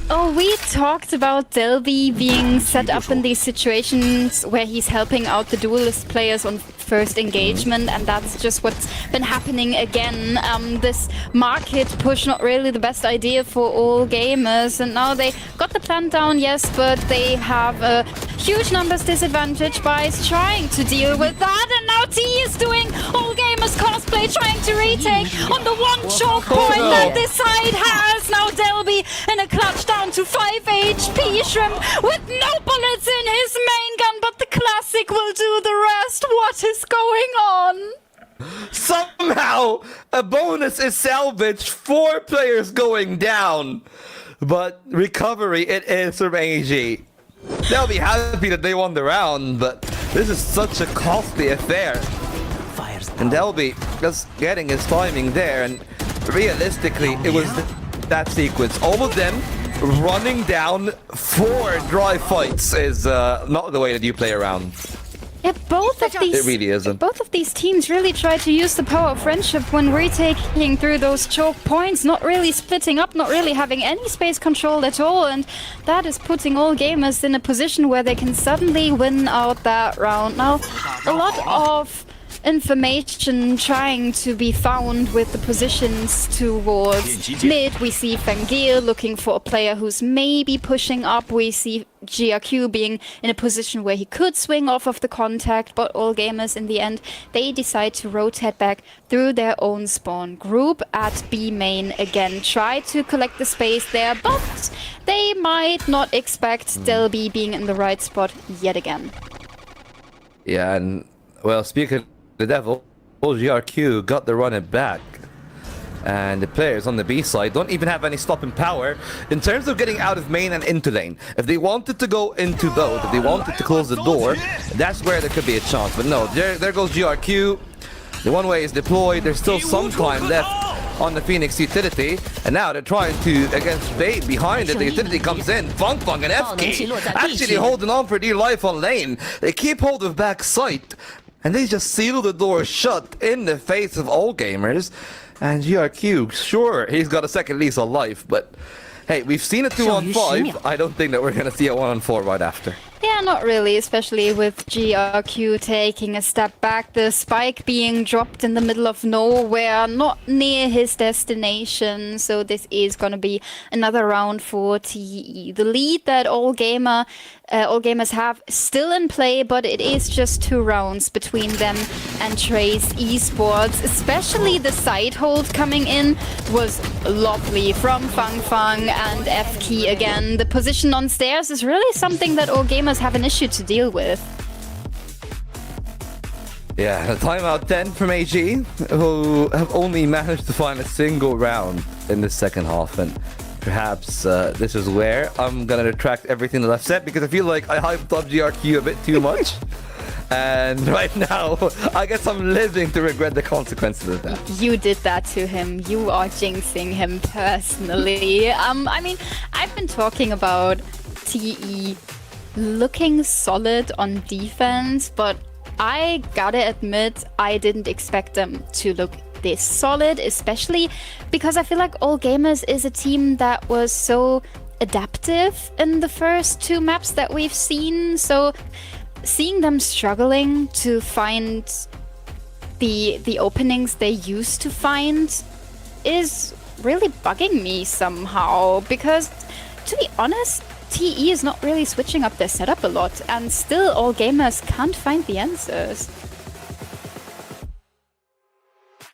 Oh, we talked about Delby being set up in these situations where he's helping out the duelist players on first engagement, and that's just what's been happening again. This market push, not really the best idea for all gamers, and now they got the plan down, yes, but they have a huge numbers disadvantage by trying to deal with that, and now T is doing all gamers cosplay, trying to retake on the 1 choke point that this side has. Now Delby in a clutch down to 5 HP. Shrimp with no bullets in his main gun, but the classic will do the rest. What is going on? Somehow a bonus is salvaged. 4 players going down, but recovery it is from AG. They'll be happy that they won the round, but this is such a costly affair. And Delby just getting his timing there, and realistically it was that sequence. All of them running down 4 dry fights is not the way that you play around. Yeah, both of these teams really try to use the power of friendship when retaking through those choke points, not really splitting up, not really having any space control at all, and that is putting all gamers in a position where they can suddenly win out that round. Now, a lot of information trying to be found with the positions towards mid. We see Fangir looking for a player who's maybe pushing up. We see GRQ being in a position where he could swing off of the contact, but all gamers in the end, they decide to rotate back through their own spawn group at B main again. Try to collect the space there, but they might not expect Delby being in the right spot yet again. Yeah, and well, speaking the devil, GRQ got the run it back. And the players on the B side don't even have any stopping power in terms of getting out of main and into lane. If they wanted to go into both, if they wanted to close the door, that's where there could be a chance. But no, there goes GRQ. The one way is deployed. There's still some time left on the Phoenix utility. And now they're trying to, against bait behind it. The utility comes in. Funk and FK actually holding on for dear life on lane. They keep hold of back sight. And they just seal the door shut in the face of all gamers. And GRQ, sure, he's got a second lease on life, but hey, we've seen a 2-on-5. I don't think that we're going to see a 1-on-4 right after. Yeah, Yeah, not really, especially with GRQ taking a step back, the spike being dropped in the middle of nowhere, not near his destination, so this is gonna be another round for TE. The lead that all gamers have still in play, but it is just 2 rounds between them and Trace Esports. Especially the side hold coming in was lovely from Fang Fang and FK again. The position on stairs is really something that all gamers have an issue to deal with. Yeah, a timeout 10 from AG, who have only managed to find a single round in the second half, and perhaps this is where I'm gonna retract everything that I've said, because I feel like I hyped up GRQ a bit too much. And right now, I guess I'm living to regret the consequences of that. You did that to him. You are jinxing him personally. I mean, I've been talking about TE looking solid on defense, but I gotta admit, I didn't expect them to look this solid, especially because I feel like All Gamers is a team that was so adaptive in the first 2 maps that we've seen. So seeing them struggling to find the openings they used to find is really bugging me somehow, because to be honest, TE is not really switching up their setup a lot, and still all gamers can't find the answers.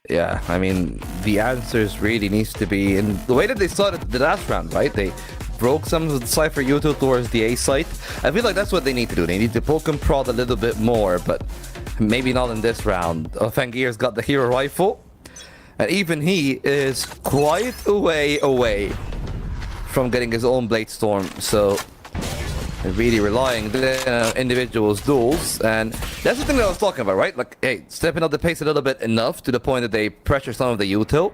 Yeah, I mean, the answers really needs to be in the way that they started the last round, right? They broke some of the Cypher util towards the A site. I feel like that's what they need to do. They need to poke and prod a little bit more, but maybe not in this round. Fangir's got the hero rifle, and even he is quite a way away from getting his own Blade Storm, so really relying on individuals' duels. And that's the thing that I was talking about, right? Like, hey, stepping up the pace a little bit enough to the point that they pressure some of the util,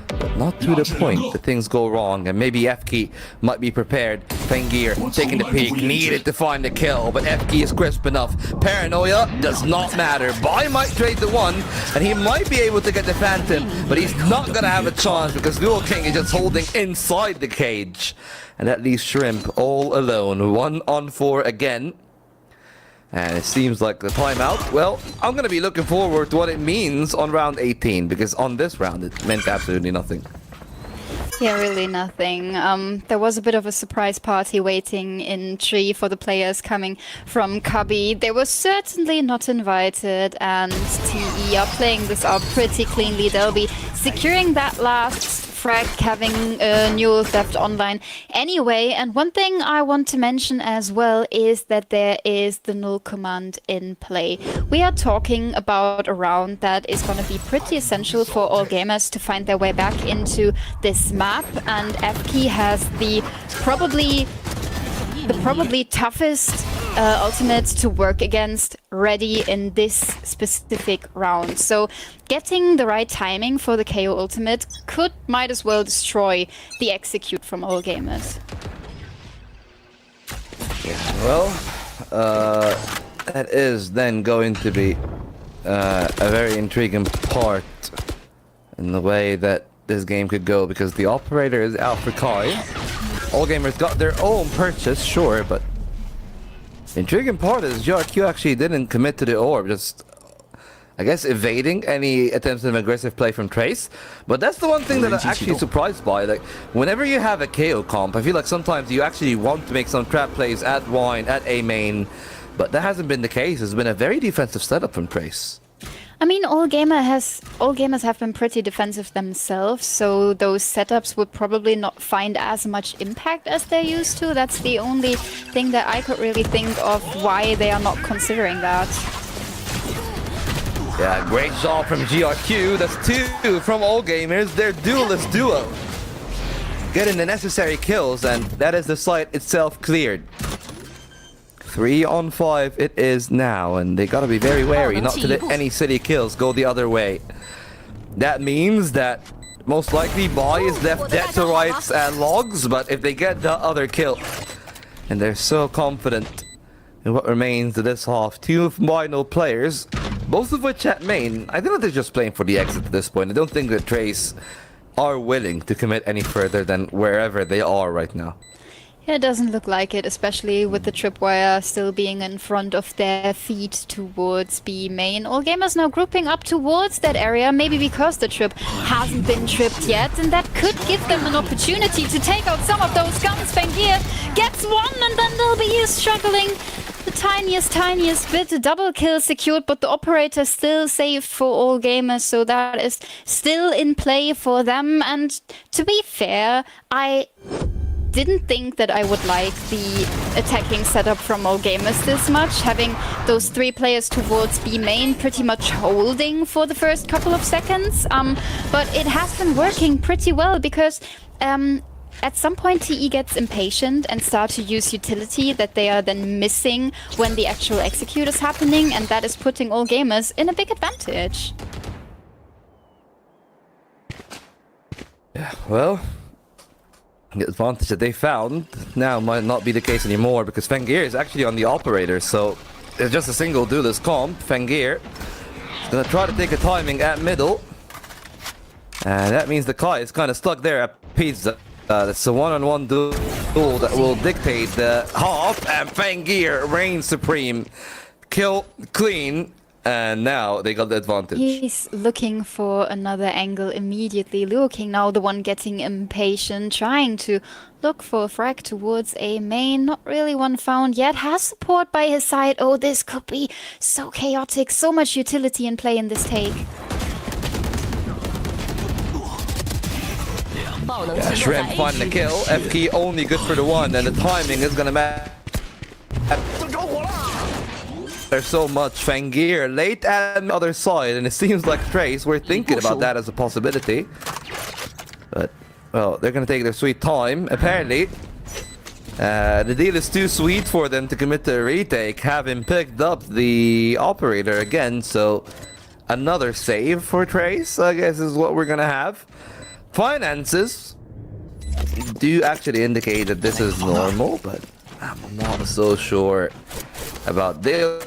but not to the point that things go wrong, and maybe FK might be prepared. Fangir taking the peek, needed to find the kill, but FK is crisp enough. Paranoia does not matter. Bai might trade the 1, and he might be able to get the Phantom, but he's not gonna have a chance because Dual King is just holding inside the cage. And that leaves Shrimp all alone. 1 on 4 again. And it seems like the timeout, well, I'm going to be looking forward to what it means on round 18, because on this round it meant absolutely nothing. Yeah, really nothing. There was a bit of a surprise party waiting in Tree for the players coming from Cubby. They were certainly not invited, and TE are playing this out pretty cleanly. They'll be securing that last frag, having Newell Theft online anyway. And one thing I want to mention as well is that there is the null command in play. We are talking about a round that is going to be pretty essential for all gamers to find their way back into this map, and FK has the probably toughest ultimate to work against ready in this specific round. So getting the right timing for the KO ultimate might as well destroy the execute from all gamers. Yeah, well, that is then going to be a very intriguing part in the way that this game could go, because the operator is out for Kai. All gamers got their own purchase, sure, but the intriguing part is GRQ actually didn't commit to the orb, just, I guess, evading any attempts at an aggressive play from Trace. But that's the one thing that I'm actually surprised by. Like, whenever you have a KO comp, I feel like sometimes you actually want to make some trap plays at Wine, at A main, but that hasn't been the case. It's been a very defensive setup from Trace. I mean, all gamers have been pretty defensive themselves, so those setups would probably not find as much impact as they used to. That's the only thing that I could really think of why they are not considering that. Yeah, great job from GRQ. That's 2 from all gamers. Their duelist duo getting the necessary kills, and that is the site itself cleared. 3 on 5 it is now, and they gotta be very wary not to let any city kills go the other way. That means that most likely Bai is left dead to rights and logs, but if they get the other kill, and they're so confident in what remains of this half, 2 final players, both of which at main, I think that they're just playing for the exit at this point. I don't think that Trace are willing to commit any further than wherever they are right now. It doesn't look like it, especially with the tripwire still being in front of their feet towards B main. All gamers now grouping up towards that area, maybe because the trip hasn't been tripped yet, and that could give them an opportunity to take out some of those guns. Fengir gets one, and then they'll be struggling the tiniest bit. A double kill secured, but the operator still safe for All gamers, so that is still in play for them. And to be fair, I didn't think that I would like the attacking setup from All gamers this much, having those 3 players towards B main pretty much holding for the first couple of seconds. But it has been working pretty well because at some point TE gets impatient and start to use utility that they are then missing when the actual execute is happening, and that is putting All gamers in a big advantage. Yeah, well, the advantage that they found now might not be the case anymore because Fengir is actually on the operator, so it's just a single duelist comp. Fengir is gonna try to take a timing at middle, and that means the Kai is kind of stuck there at pizza. That's a one-on-one duel that will dictate the half, and Fengir reigns supreme. Kill clean. And now they got the advantage. He's looking for another angle immediately. Looking now, the one getting impatient, trying to look for a frag towards A main. Not really one found yet. Has support by his side. Oh, this could be so chaotic. So much utility in play in this take. Yeah, Shrimp finding the kill. F key only good for the one, and the timing is gonna matter. There's so much. Fengir late at the other side, and it seems like Trace were thinking about that as a possibility. But, well, they're gonna take their sweet time, apparently. The deal is too sweet for them to commit to a retake, having picked up the operator again, so another save for Trace, I guess, is what we're gonna have. Finances do actually indicate that this is normal, but I'm not so sure about this.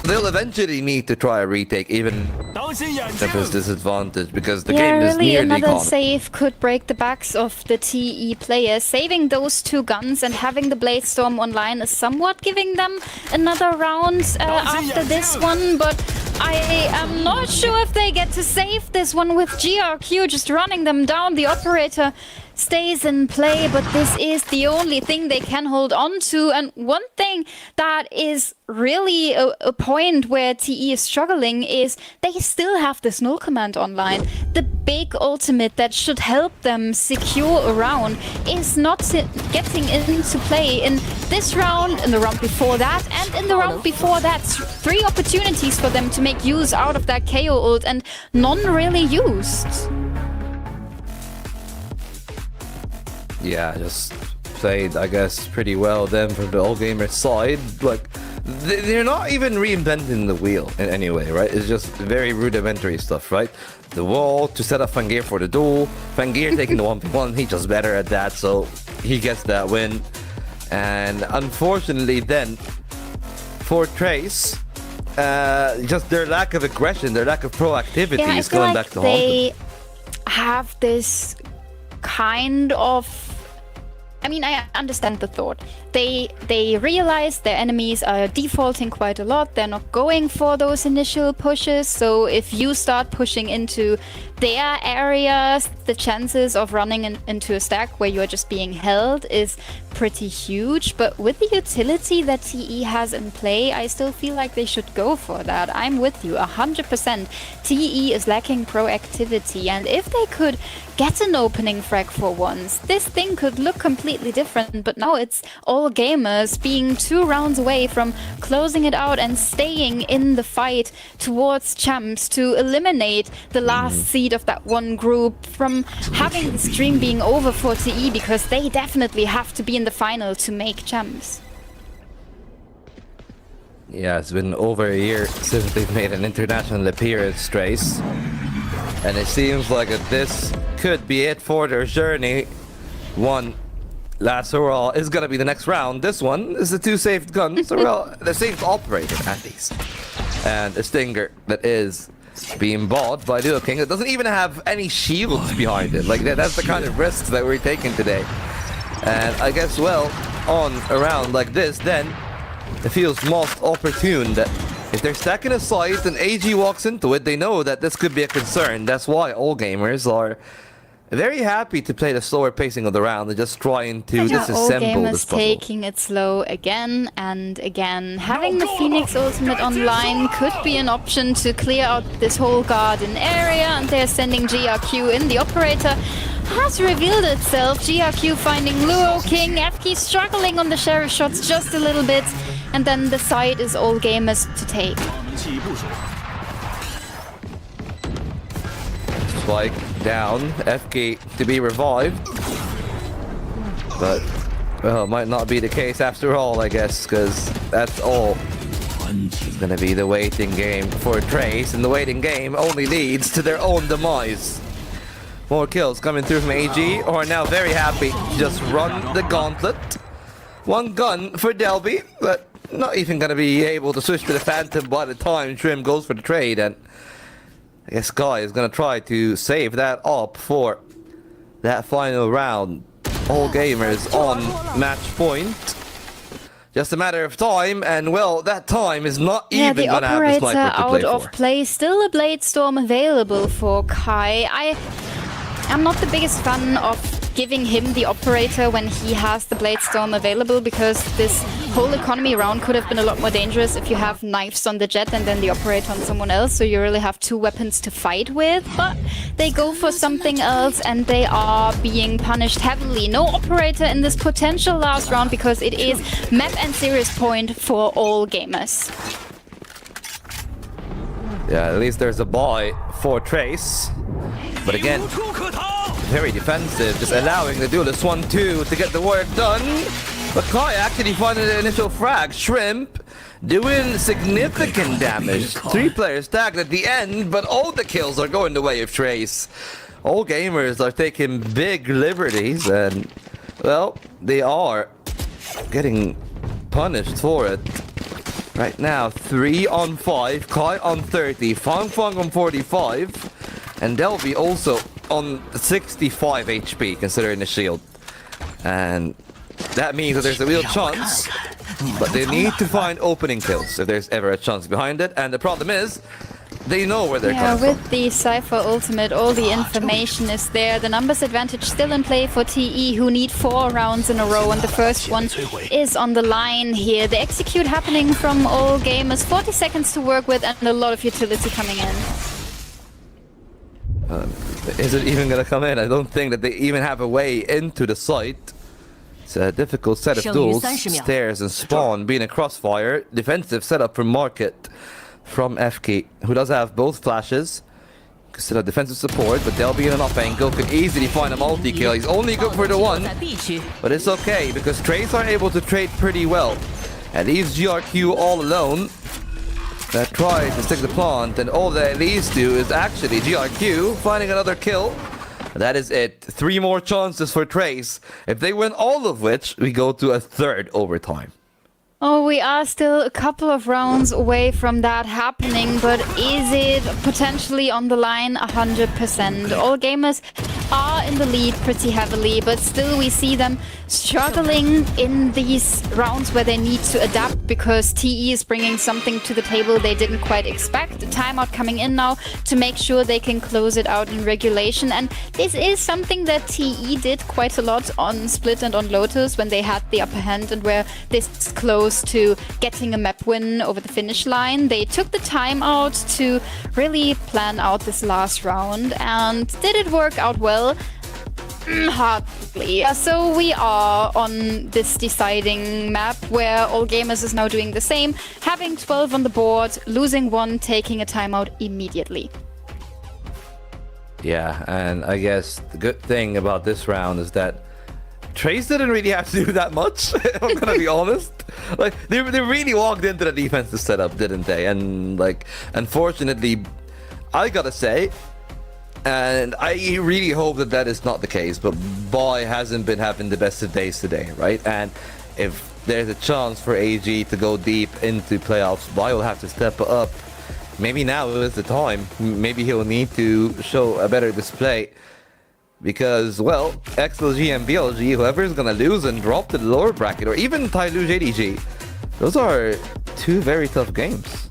They'll eventually need to try a retake, even if it's disadvantage, because the game is really nearly another gone. save could break the backs of the TE players. Saving those 2 guns and having the Blade Storm online is somewhat giving them another round after this one, but I am not sure if they get to save this one with GRQ just running them down. The operator stays in play, but this is the only thing they can hold on to. And one thing that is really a point where TE is struggling is they still have this null command online. The big ultimate that should help them secure a round is not getting into play in this round, in the round before that, and in the round before that. 3 opportunities for them to make use out of that KO ult, and none really used. Yeah, just played, I guess, pretty well then from the All Gamers side. Like, they're not even reinventing the wheel in any way, right? It's just very rudimentary stuff, right? The wall to set up Fengir for the duel. Fengir taking the 1v1, he's just better at that, so he gets that win. And unfortunately then, for Trace, just their lack of aggression, their lack of proactivity is going back to haunt them. They have this kind of, I mean, I understand the thought. They realize their enemies are defaulting quite a lot. They're not going for those initial pushes. So if you start pushing into their areas, the chances of running into a stack where you're just being held is pretty huge. But with the utility that TE has in play, I still feel like they should go for that. I'm with you 100%. TE is lacking proactivity, and if they could get an opening frag for once, this thing could look completely different. But now it's All Gamers being 2 rounds away from closing it out and staying in the fight towards champs to eliminate the last seed of that one group, from having the stream being over for TE, because they definitely have to be in the final to make champs. Yeah, it's been over a year since they've made an international appearance, Trace. And it seems like this could be it for their journey. One last hurrah is gonna be the next round. This one is the 2 saved guns, well, the saved operator at least. And a Stinger that is being bought by Duo King. It doesn't even have any shields behind it. Like, that's the kind of risks that we're taking today. And I guess, well, on a round like this, then it feels most opportune that if they're stacking a site and AG walks into it, they know that this could be a concern. That's why all gamers are very happy to play the slower pacing of the round and just trying to disassemble this puzzle. Taking it slow again and again. Having the Phoenix ultimate online could be an option to clear out this whole garden area, and they're sending GRQ in. The operator has revealed itself. GRQ finding Luo King. FK struggling on the sheriff shots just a little bit, and then the side is all gamers to take. Spike down, FK to be revived, but well, might not be the case after all, I guess, because that's all. It's gonna be the waiting game for Trace, and the waiting game only leads to their own demise. More kills coming through from AG, who are now very happy to just run the gauntlet. One gun for Delby, but not even gonna be able to switch to the Phantom by the time Trim goes for the trade, and I guess Sky is gonna try to save that up for that final round. All gamers on match point. Just a matter of time, and well, that time is not even gonna have the sniper to play out of for. play. Still a Blade Storm available for Kai. I'm not the biggest fan of giving him the operator when he has the Blade Storm available, because this whole economy round could have been a lot more dangerous if you have knives on the jet and then the operator on someone else, so you really have two weapons to fight with. But they go for something else and they are being punished heavily. No operator in this potential last round because it is map and series point for all gamers. Yeah, at least there's a buy for Trace. But again, very defensive, just allowing the duelist 1-2 to get the work done. But Kai actually finding the initial frag. Shrimp doing significant damage. 3 players tagged at the end, but all the kills are going the way of Trace. All gamers are taking big liberties, and well, they are getting punished for it. Right now, 3 on 5, Kai on 30, Fang on 45. And Delby also on 65 HP, considering the shield. And that means that there's a real chance, but they need to find opening kills if there's ever a chance behind it. And the problem is, they know where they're coming from. With the Cypher ultimate, all the information is there. The numbers advantage still in play for TE, who need 4 rounds in a row, and the first one is on the line here. The execute happening from all gamers, 40 seconds to work with, and a lot of utility coming in. Is it even gonna come in? I don't think that they even have a way into the site. It's a difficult set of duels. Stairs and spawn being a crossfire. Defensive setup for Market from FK, who does have both flashes. Still have defensive support, but they'll be in an off angle. Could easily find a multi-kill. He's only good for the one, but it's okay because Trace are able to trade pretty well. And leaves GRQ all alone. That tries to stick the plant, and all that leads to is actually GRQ finding another kill. That is it. 3 more chances for Trace. If they win all of which, we go to a 3rd overtime. Oh, we are still a couple of rounds away from that happening, but is it potentially on the line? 100%. All gamers are in the lead pretty heavily, but still we see them struggling in these rounds where they need to adapt because TE is bringing something to the table they didn't quite expect. A timeout coming in now to make sure they can close it out in regulation, and this is something that TE did quite a lot on Split and on Lotus when they had the upper hand and were this close to getting a map win over the finish line. They took the time out to really plan out this last round, and did it work out well? Hardly. So we are on this deciding map where all gamers is now doing the same, having 12 on the board, losing 1, taking a timeout immediately. Yeah, and I guess the good thing about this round is that Trace didn't really have to do that much, if I'm gonna be honest. Like, they really walked into the defensive setup, didn't they? And, like, unfortunately, I gotta say, and I really hope that that is not the case, but Boy hasn't been having the best of days today, right? And if there's a chance for AG to go deep into playoffs, Boy will have to step up. Maybe now is the time. Maybe he'll need to show a better display. Because, well, XLG and BLG, whoever is gonna lose and drop to the lower bracket, or even Tyloo JDG, those are two very tough games.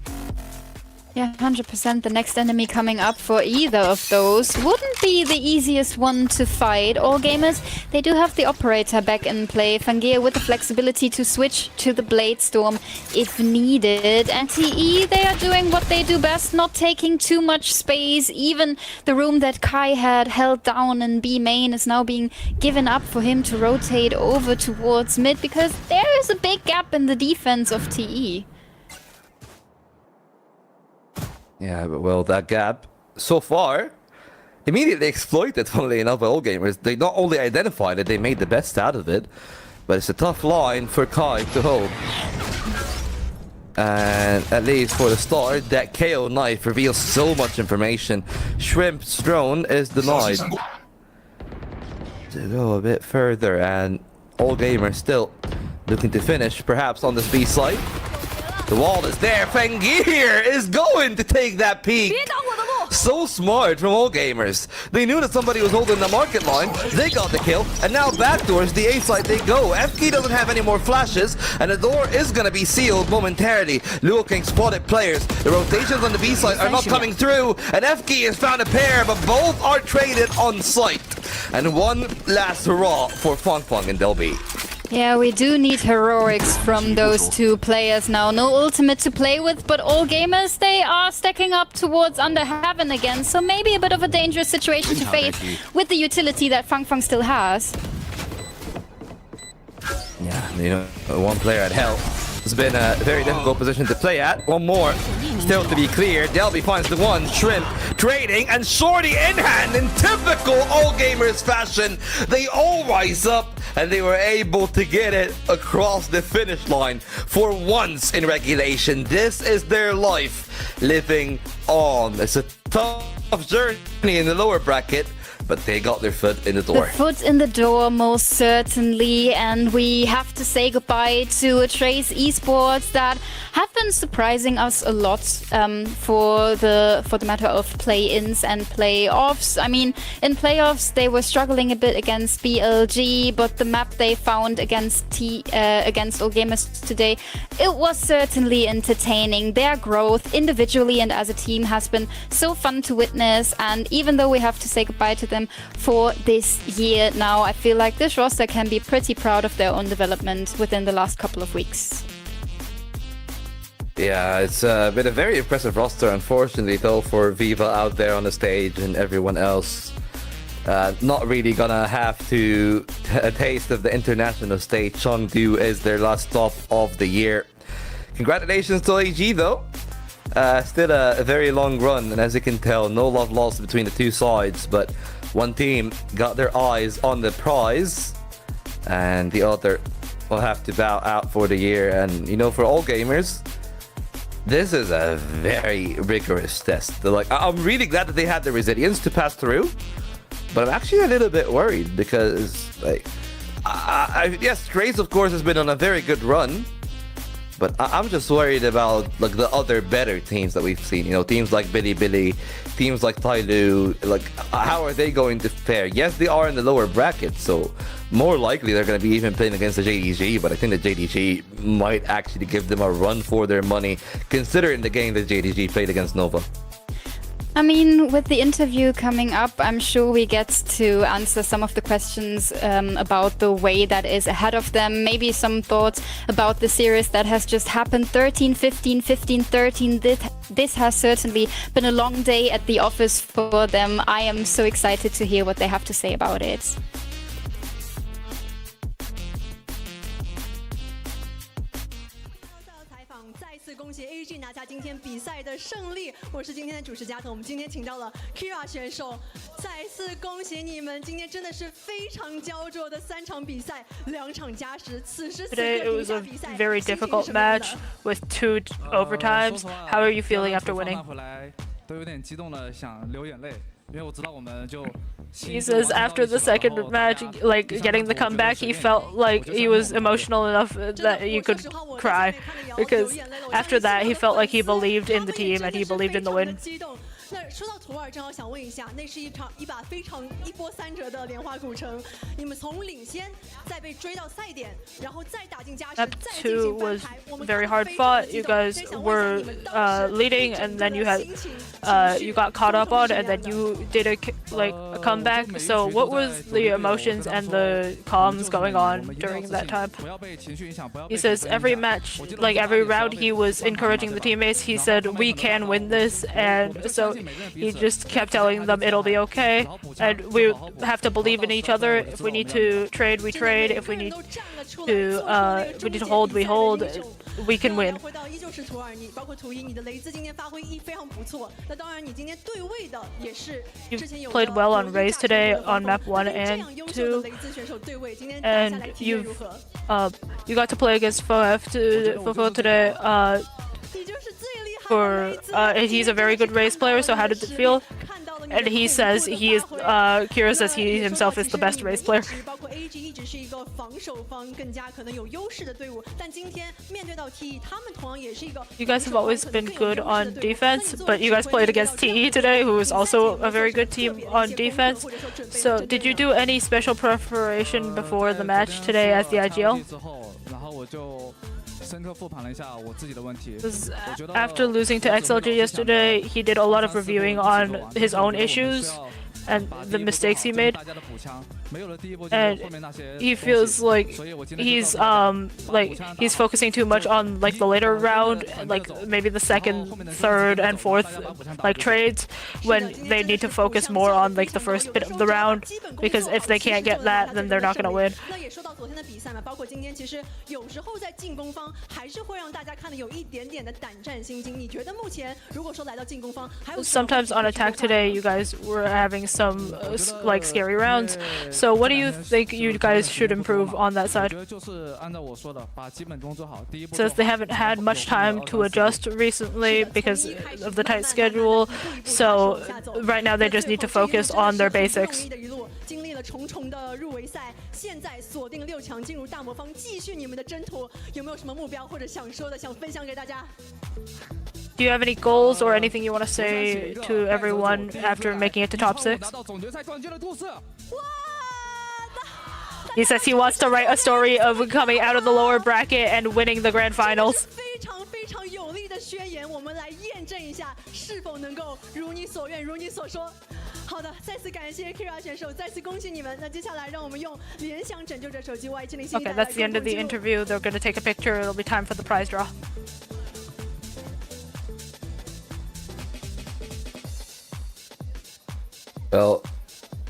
Yeah, 100%. The next enemy coming up for either of those wouldn't be the easiest one to fight. All gamers, they do have the operator back in play. Fangear with the flexibility to switch to the Blade Storm if needed. And TE, they are doing what they do best, not taking too much space. Even the room that Kai had held down in B main is now being given up for him to rotate over towards mid, because there is a big gap in the defense of TE. Yeah, but well, that gap, so far, immediately exploited, funnily enough, by all gamers. They not only identified it, they made the best out of it. But it's a tough line for Kai to hold. And at least for the start, that KO knife reveals so much information. Shrimp's drone is denied. To go a bit further, and all gamers still looking to finish, perhaps on this B side. The wall is there. Fangear is going to take that peek. So smart from all gamers. They knew that somebody was holding the market line. They got the kill. And now backdoors, the A side they go. FK doesn't have any more flashes. And the door is going to be sealed momentarily. Luo King spotted players. The rotations on the B side are not coming through. And FK has found a pair, but both are traded on site. And one last hurrah for Fang Fang and Delby. Yeah, we do need heroics from those two players now. No ultimate to play with, but all gamers, they are stacking up towards Under Heaven again. So maybe a bit of a dangerous situation to face with the utility that Fang Fang still has. Yeah, you know, one player at Hell. It's been a very difficult position to play at. One more still to be clear. Delby finds the one. Shrimp trading and Shorty in hand in typical all gamers fashion. They all rise up and they were able to get it across the finish line for once in regulation. This is their life living on. It's a tough journey in the lower bracket, but they got their foot in the door. The foot in the door, most certainly. And we have to say goodbye to Trace Esports that have been surprising us a lot for the matter of play-ins and playoffs. I mean, in playoffs, they were struggling a bit against BLG, but the map they found against All Gamers today, it was certainly entertaining. Their growth individually and as a team has been so fun to witness. And even though we have to say goodbye to them for this year now, I feel like this roster can be pretty proud of their own development within the last couple of weeks. Yeah, it's been a very impressive roster, unfortunately, though, for Viva out there on the stage and everyone else. Not really gonna have to a taste of the international stage. Chengdu is their last stop of the year. Congratulations to AG, though. Still a very long run, and as you can tell, no love lost between the two sides, but one team got their eyes on the prize, and the other will have to bow out for the year. And, you know, for all gamers, this is a very rigorous test. Like, I'm really glad that they had the resilience to pass through, but I'm actually a little bit worried because, like, yes, Trace, of course, has been on a very good run, but I'm just worried about, like, the other better teams that we've seen. You know, teams like Bilibili, teams like Tyloo. Like, how are they going to fare? Yes, they are in the lower bracket, so more likely they're going to be even playing against the JDG. But I think the JDG might actually give them a run for their money, considering the game that JDG played against Nova. I mean, with the interview coming up, I'm sure we get to answer some of the questions about the way that is ahead of them. Maybe some thoughts about the series that has just happened. 13-15, 15-13. This has certainly been a long day at the office for them. I am so excited to hear what they have to say about it. 恭喜 AG 拿下今天比赛的胜利，我是今天的主持嘉腾。我们今天请到了 Kira 选手，再次恭喜你们！今天真的是非常焦灼的3场比赛，2场加时。此时此刻 Today it was a very difficult match with 2 overtimes. How are you feeling after winning? He says after the second match, like getting the comeback, he felt like he was emotional enough that he could cry, because after that he felt like he believed in the team and he believed in the win. 那说到图尔，正好想问一下，那是一把非常一波三折的莲花古城，你们从领先，再被追到赛点，然后再打进加时，再进行翻牌。我们 very hard fought. You guys were leading, and then you got caught up on, and then you did a comeback. So what was the emotions and the comms going on during that time? He says every match, like every round, he was encouraging the teammates. He said we can win this, and so he just kept telling them it'll be okay, and we have to believe in each other. If we need to trade, we trade. If we need to hold, we hold. We can win. You played well on Raze today on map 1 and 2, and you got to play against Fofo today. He's a very good Raze player. So how did it feel? And he says Kira says he himself is the best Raze player. You guys have always been good on defense, but you guys played against TE today, who is also a very good team on defense. So did you do any special preparation before the match today as the IGL? After losing to XLG yesterday, he did a lot of reviewing on his own issues and the mistakes he made, and he feels like he's focusing too much on like the later round, like maybe the second, third, and fourth like trades, when they need to focus more on like the first bit of the round, because if they can't get that, then they're not gonna win. Sometimes on attack today, you guys were having some like scary rounds. So what do you think you guys should improve on that side? Says they haven't had much time to adjust recently because of the tight schedule. So right now they just need to focus on their basics. Do you have any goals or anything you want to say to everyone after making it to top 6? He says he wants to write a story of coming out of the lower bracket and winning the grand finals. Okay, that's the end of the interview. They're going to take a picture. It'll be time for the prize draw. Well,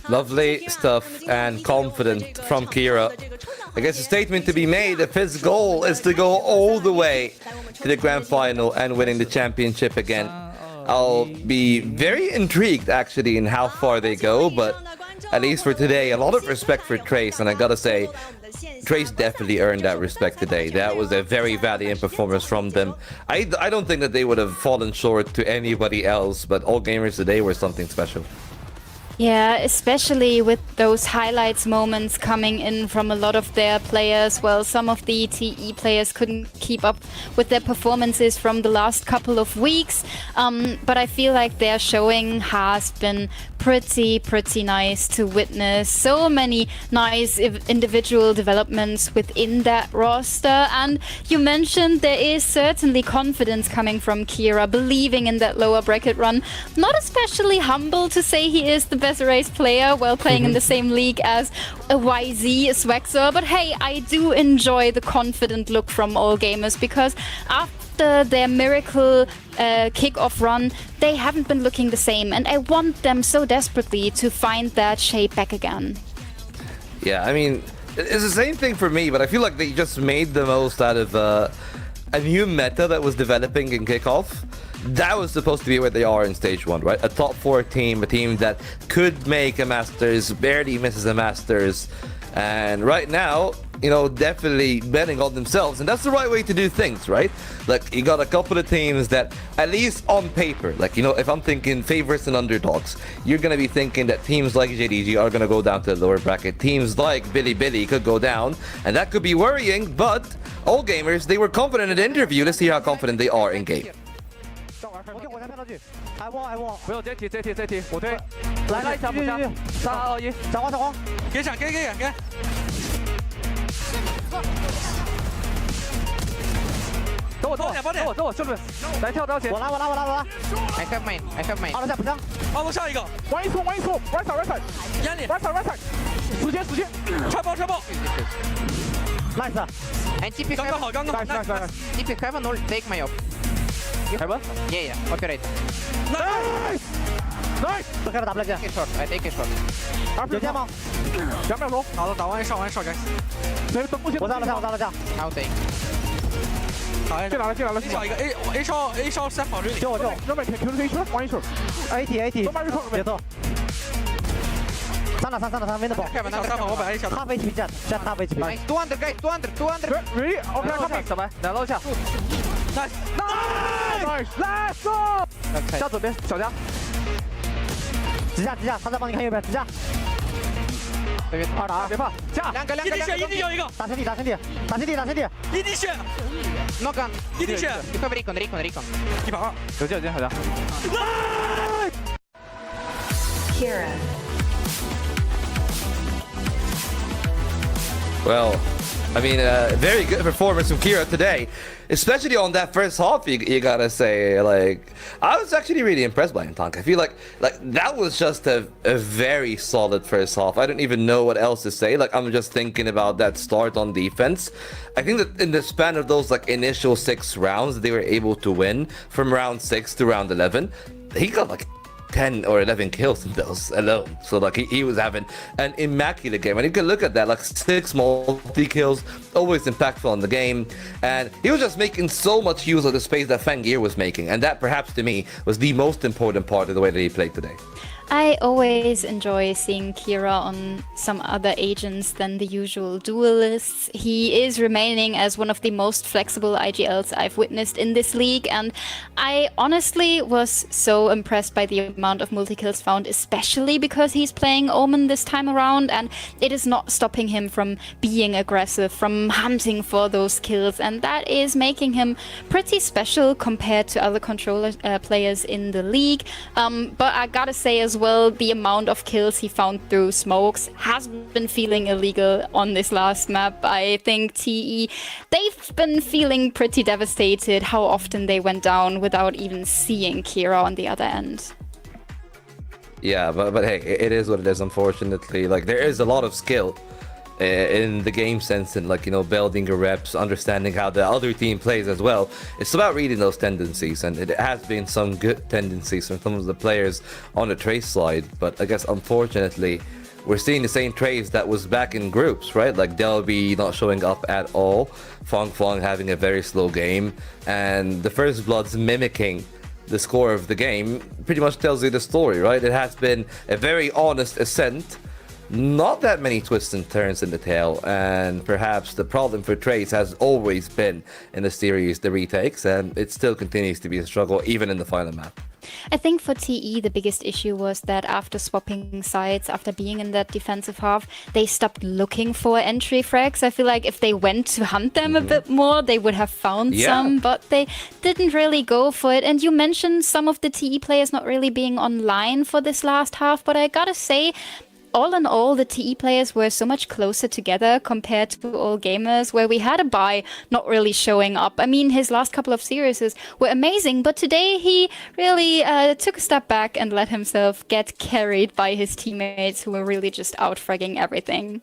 lovely stuff and confident from Kira. I guess a statement to be made if his goal is to go all the way to the grand final and winning the championship again. I'll be very intrigued actually in how far they go, but at least for today, a lot of respect for Trace, and I gotta say, Trace definitely earned that respect today. That was a very valiant performance from them. I don't think that they would have fallen short to anybody else, but all gamers today were something special. Yeah, especially with those highlights moments coming in from a lot of their players. Well, some of the TE players couldn't keep up with their performances from the last couple of weeks, but I feel like their showing has been pretty nice to witness. So many nice individual developments within that roster, and you mentioned there is certainly confidence coming from Kira, believing in that lower bracket run. Not especially humble to say he is the best Race player while playing in the same league as a YZ Swexer, but hey, I do enjoy the confident look from all gamers, because after their miracle kick-off run, they haven't been looking the same, and I want them so desperately to find that shape back again. Yeah, I mean, it's the same thing for me, but I feel like they just made the most out of a new meta that was developing in kickoff. That was supposed to be where they are in stage 1, right? A top 4 team, a team that could make a Masters, barely misses a Masters, and right now, you know, definitely betting on themselves, and that's the right way to do things, right? Like, you got a couple of teams that, at least on paper, like, you know, if I'm thinking favorites and underdogs, you're gonna be thinking that teams like JDG are gonna go down to the lower bracket. Teams like Billy could go down, and that could be worrying, but all gamers, they were confident in the interview. Let's see how confident they are in game. OK， 我先跳道具。挨我。不用这题，我推。来一下补下。3、2、1，闪光。给闪，给。等我，兄弟们，来跳刀前。我拉。I have mine。二楼下补枪。二楼下一个。玩一错，right side。眼里。right side。时间。踹爆。Nice。And TP刚刚好。Nice. TP heaven or take my off. Heaven? Yeah. Operate. Nice。不开了打不了剑。 I take a short. 有剑吗？2秒钟。好了，打完上完上该。等不行。我在楼下。I'll take. 进来了。你找一个 A 烧3跑这里。救我。要不然 Q 一圈，玩一圈。AT。都慢别走。3打3 win the ball。3跑我把 A 下。half HP jet half HP。 Nice. 200 guys. 200. Ready? OK， 小白，来楼下。Nice. Let's go。下左边，小家。直下，他在帮你看右边，直下。2打2，别怕，下。一滴血有一个。打兄弟。一滴血。No gun. 一滴血。You have recon. 120。有剑，小家。Kira. Well, I mean, very good performance from Kira today, especially on that first half. You gotta say, like, I was actually really impressed by Ntank. I feel like that was just a very solid first half. I don't even know what else to say. Like, I'm just thinking about that start on defense. I think that in the span of those like initial 6 rounds, they were able to win from round 6 to round 11. He got like 10 or 11 kills in those alone. So like he was having an immaculate game, and you can look at that, like 6 multi-kills, always impactful on the game, and he was just making so much use of the space that Fangir was making, and that perhaps to me was the most important part of the way that he played today. I always enjoy seeing Kira on some other agents than the usual duelists. He is remaining as one of the most flexible IGLs I've witnessed in this league, and I honestly was so impressed by the amount of multi-kills found, especially because he's playing Omen this time around, and it is not stopping him from being aggressive, from hunting for those kills, and that is making him pretty special compared to other controller players in the league. But I gotta say as well, the amount of kills he found through smokes has been feeling illegal on this last map. I think TE, they've been feeling pretty devastated how often they went down without even seeing Kira on the other end. Yeah, but hey, it is what it is, unfortunately. Like, there is a lot of skill in the game sense, and like, you know, building your reps, understanding how the other team plays as well. It's about reading those tendencies, and it has been some good tendencies from some of the players on the Trace side, but I guess unfortunately we're seeing the same Trace that was back in groups, right? Like Delby not showing up at all, Fong having a very slow game, and the First Bloods mimicking the score of the game pretty much tells you the story, right? It has been a very honest ascent, not that many twists and turns in the tail, and perhaps the problem for Trace has always been in the series the retakes, and it still continues to be a struggle even in the final map. I think for TE the biggest issue was that after swapping sides, after being in that defensive half, they stopped looking for entry frags. I feel like if they went to hunt them a bit more, they would have found some, but they didn't really go for it. And you mentioned some of the TE players not really being online for this last half, but I gotta say, all in all, the TE players were so much closer together compared to all gamers, where we had a Bai not really showing up. I mean, his last couple of series were amazing, but today he really took a step back and let himself get carried by his teammates who were really just out-fragging everything.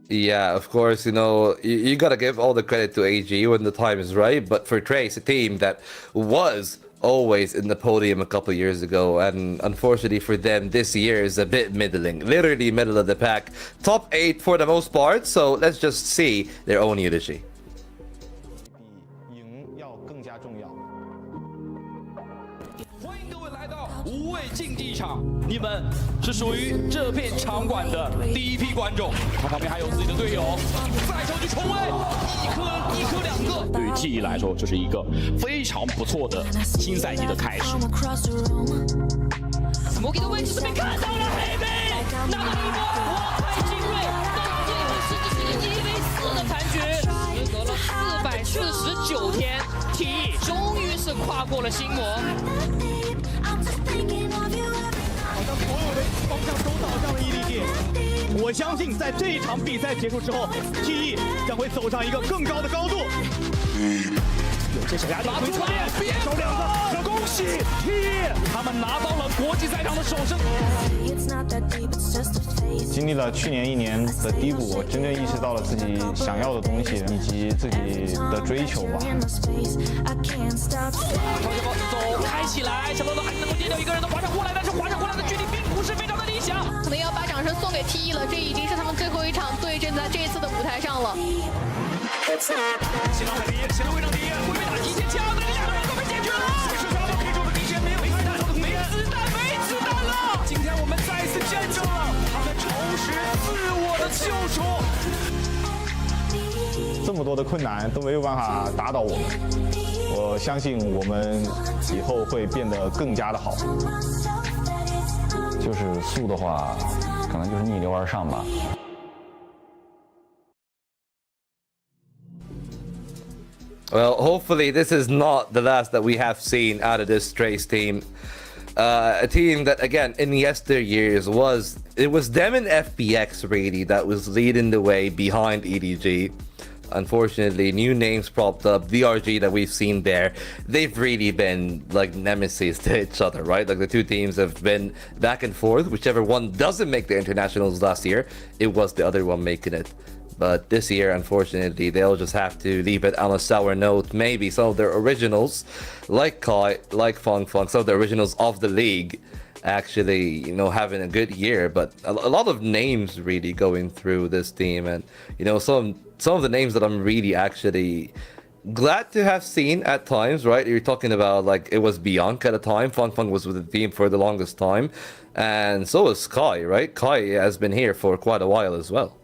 Yeah, of course, you know, you gotta give all the credit to AG when the time is right, but for Trace, a team that was always in the podium a couple years ago, and unfortunately for them, this year is a bit middling, literally middle of the pack, top 8 for the most part, so let's just see their own eulogy. 无畏竞技场，你们是属于这片场馆的第一批观众。他旁边还有自己的队友，再上去冲位，一颗两个。对于 TE 来说，这是一个非常不错的新赛季的开始。摩吉的位置这边看到了黑妹，拿到一波王牌精锐，到最后甚至是一1v4的残局，时隔了449天 ，TE 终于是是跨过了心魔。好像所有的方向都导向了 EDG。我相信在这一场比赛结束之后 ，TE 将会走上一个更高的高度。有这小丫头推出来，别手两个，恭喜 TE， 他们拿到了国际赛场的首胜。经历了去年1年的低谷，我真正意识到了自己想要的东西以及自己的追求吧。走开起来，小豆豆还能够接掉一个人的滑铲过来，但是滑铲过来的距离并不是非常的理想，可能要把掌声送给 TE 了，这已经是他们最后一场对阵在这一次的舞台上了。先到第一，先到位场第一，会被打提前枪的两个人都被解决了。是小豆 K 中的底线没有子弹，没子弹了。今天我们再一次见证了他们重拾自我的救赎。这么多的困难都没有办法打倒我们，我相信我们以后会变得更加的好。就是速的话，可能就是逆流而上吧。Well, hopefully this is not the last that we have seen out of this Trace team. A team that, again, in yesteryears was them and FPX really that was leading the way behind EDG. Unfortunately, new names propped up. DRG that we've seen there, they've really been like nemesis to each other, right? Like the two teams have been back and forth. Whichever one doesn't make the internationals last year, it was the other one making it. But this year, unfortunately, they'll just have to leave it on a sour note. Maybe some of their originals, like Kai, like Fong Fong, some of the originals of the league, actually, you know, having a good year. But a lot of names really going through this team, and you know, some of the names that I'm really actually glad to have seen at times, right? You're talking about like it was Bianca at a time. Fong Fong was with the team for the longest time, and so is Kai, right? Kai has been here for quite a while as well.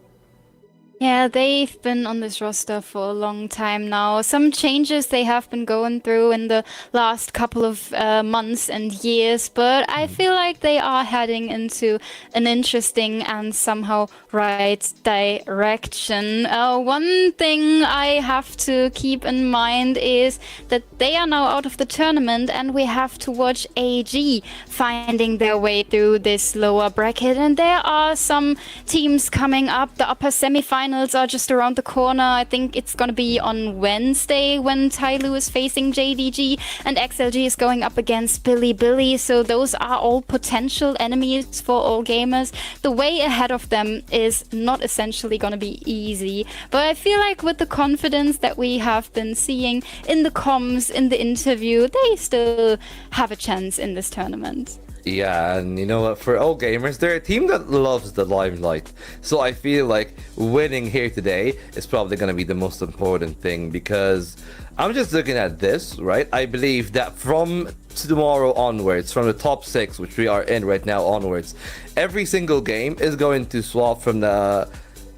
Yeah, they've been on this roster for a long time now. Some changes they have been going through in the last couple of months and years, but I feel like they are heading into an interesting and somehow right direction. One thing I have to keep in mind is that they are now out of the tournament and we have to watch AG finding their way through this lower bracket, and there are some teams coming up. The upper semifinals are just around the corner. I think it's gonna be on Wednesday when Tyloo is facing JDG and XLG is going up against Billy. So those are all potential enemies for all gamers. The way ahead of them is not essentially gonna be easy, but I feel like with the confidence that we have been seeing in the comms, in the interview, they still have a chance in this tournament. Yeah, and you know what, for all gamers, they're a team that loves the limelight. So I feel like winning here today is probably going to be the most important thing, because I'm just looking at this, right? I believe that from tomorrow onwards, from the top 6, which we are in right now onwards, every single game is going to swap from the...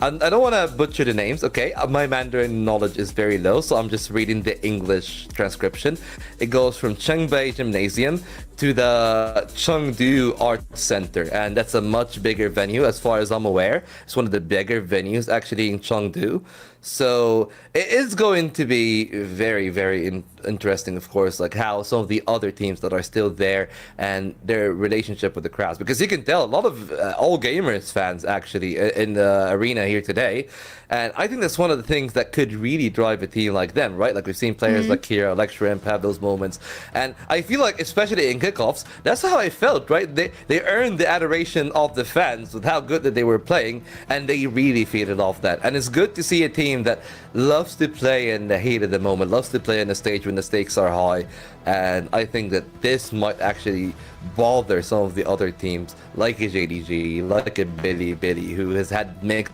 I don't want to butcher the names, okay? My Mandarin knowledge is very low, so I'm just reading the English transcription. It goes from Chengbei Gymnasium to the Chengdu Arts Center, and that's a much bigger venue as far as I'm aware. It's one of the bigger venues actually in Chengdu. So it is going to be very, very interesting, of course, like how some of the other teams that are still there and their relationship with the crowds, because you can tell a lot of all gamers fans actually in the arena here today. And I think that's one of the things that could really drive a team like them, right? Like we've seen players like Kira, like Shrimp have those moments. And I feel like, especially in kickoffs, that's how I felt, right? They earned the adoration of the fans with how good that they were playing, and they really feeded off that. And it's good to see a team that loves to play in the heat of the moment, loves to play on the stage when the stakes are high. And I think that this might actually bother some of the other teams, like a JDG, like a Billy, who has had mixed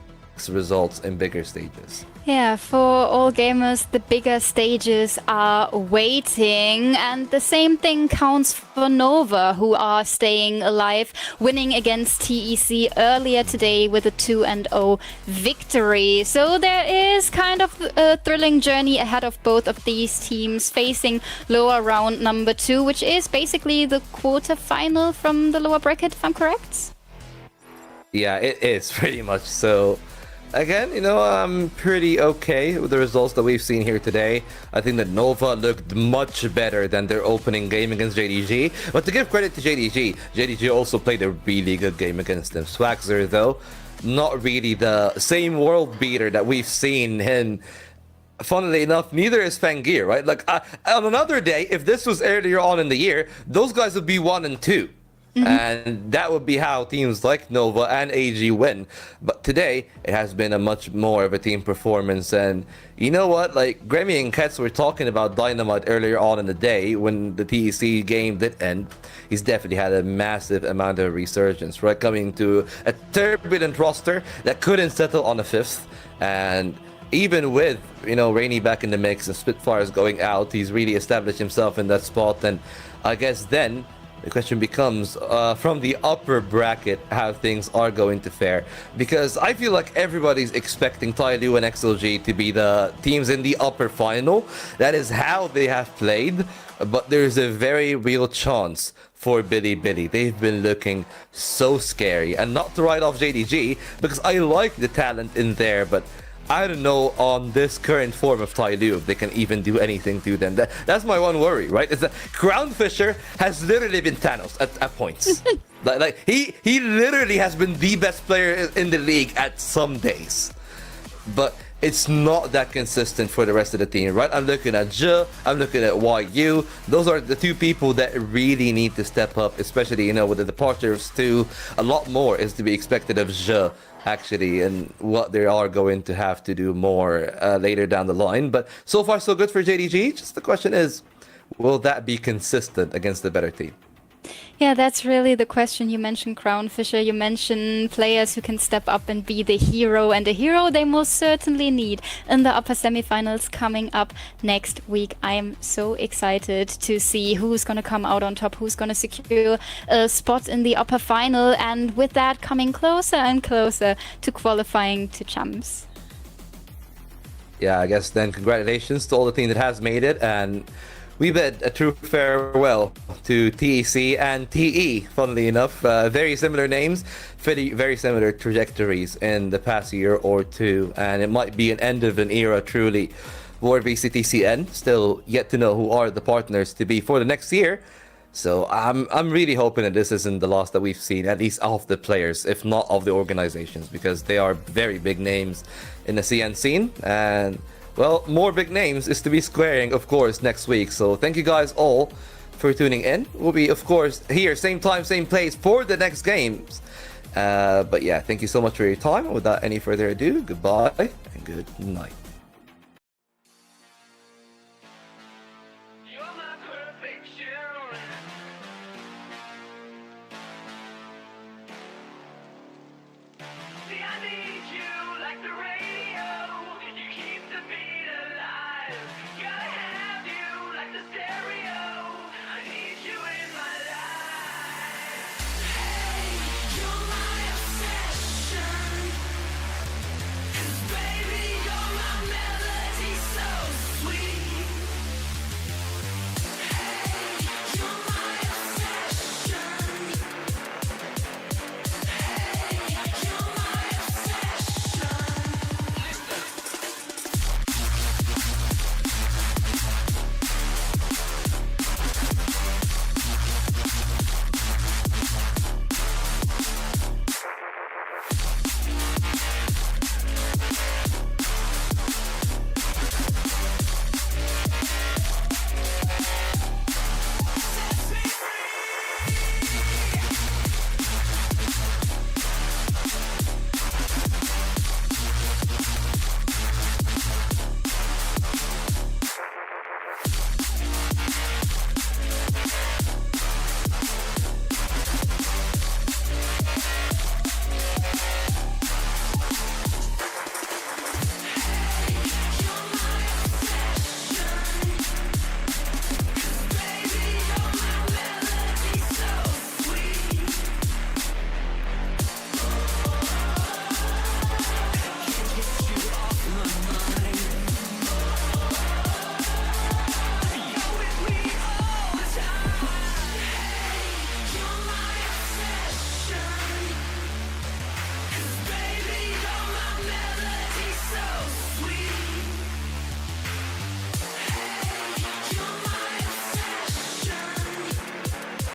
results in bigger stages. Yeah, for all gamers, the bigger stages are waiting, and the same thing counts for Nova, who are staying alive, winning against TEC earlier today with a 2-0 victory. So there is kind of a thrilling journey ahead of both of these teams, facing lower round number 2, which is basically the quarter-final from the lower bracket, if I'm correct? Yeah, it is pretty much so. again, you know, I'm pretty okay with the results that we've seen here today. I think that Nova looked much better than their opening game against JDG. But to give credit to JDG, JDG also played a really good game against them. Swagzer, though, not really the same world beater that we've seen him. Funnily enough, neither is Fangir, right? Like, on another day, if this was earlier on in the year, those guys would be 1 and 2. And that would be how teams like Nova and AG win. But today, it has been a much more of a team performance. And you know what? Like, Grammy and Kets were talking about Dynamite earlier on in the day when the TEC game did end. He's definitely had a massive amount of resurgence, right? Coming to a turbulent roster that couldn't settle on a 5th. And even with, you know, Rainy back in the mix and Spitfires going out, he's really established himself in that spot. And I guess then the question becomes, from the upper bracket, how things are going to fare. Because I feel like everybody's expecting Tyloo and XLG to be the teams in the upper final. That is how they have played. But there's a very real chance for Bilibili. They've been looking so scary. And not to write off JDG, because I like the talent in there, but I don't know on this current form of Tyloo if they can even do anything to them. That's my one worry, right? Is that Crown Fisher has literally been Thanos at points. like he literally has been the best player in the league at some days. But it's not that consistent for the rest of the team, right? I'm looking at Je, I'm looking at YU. Those are the two people that really need to step up, especially, you know, with the departure of Stu. A lot more is to be expected of Je, actually, and what they are going to have to do more later down the line. But so far so good for JDG. Just the question is, will that be consistent against the better team? Yeah, that's really the question. You mentioned Crown Fisher, you mentioned players who can step up and be the hero, and the hero they most certainly need in the upper semifinals coming up next week. I am so excited to see who's going to come out on top, who's going to secure a spot in the upper final, and with that coming closer and closer to qualifying to champs. Yeah, I guess then congratulations to all the team that has made it, and we bid a true farewell to TEC and TE, funnily enough. Very similar names, very similar trajectories in the past year or two. And it might be an end of an era, truly, for VCTCN. Still yet to know who are the partners to be for the next year. So I'm really hoping that this isn't the loss that we've seen, at least of the players, if not of the organizations, because they are very big names in the CN scene. And well, more big names is to be squaring, of course, next week. So thank you guys all for tuning in. We'll be, of course, here, same time, same place for the next games. But yeah, thank you so much for your time. Without any further ado, goodbye and good night.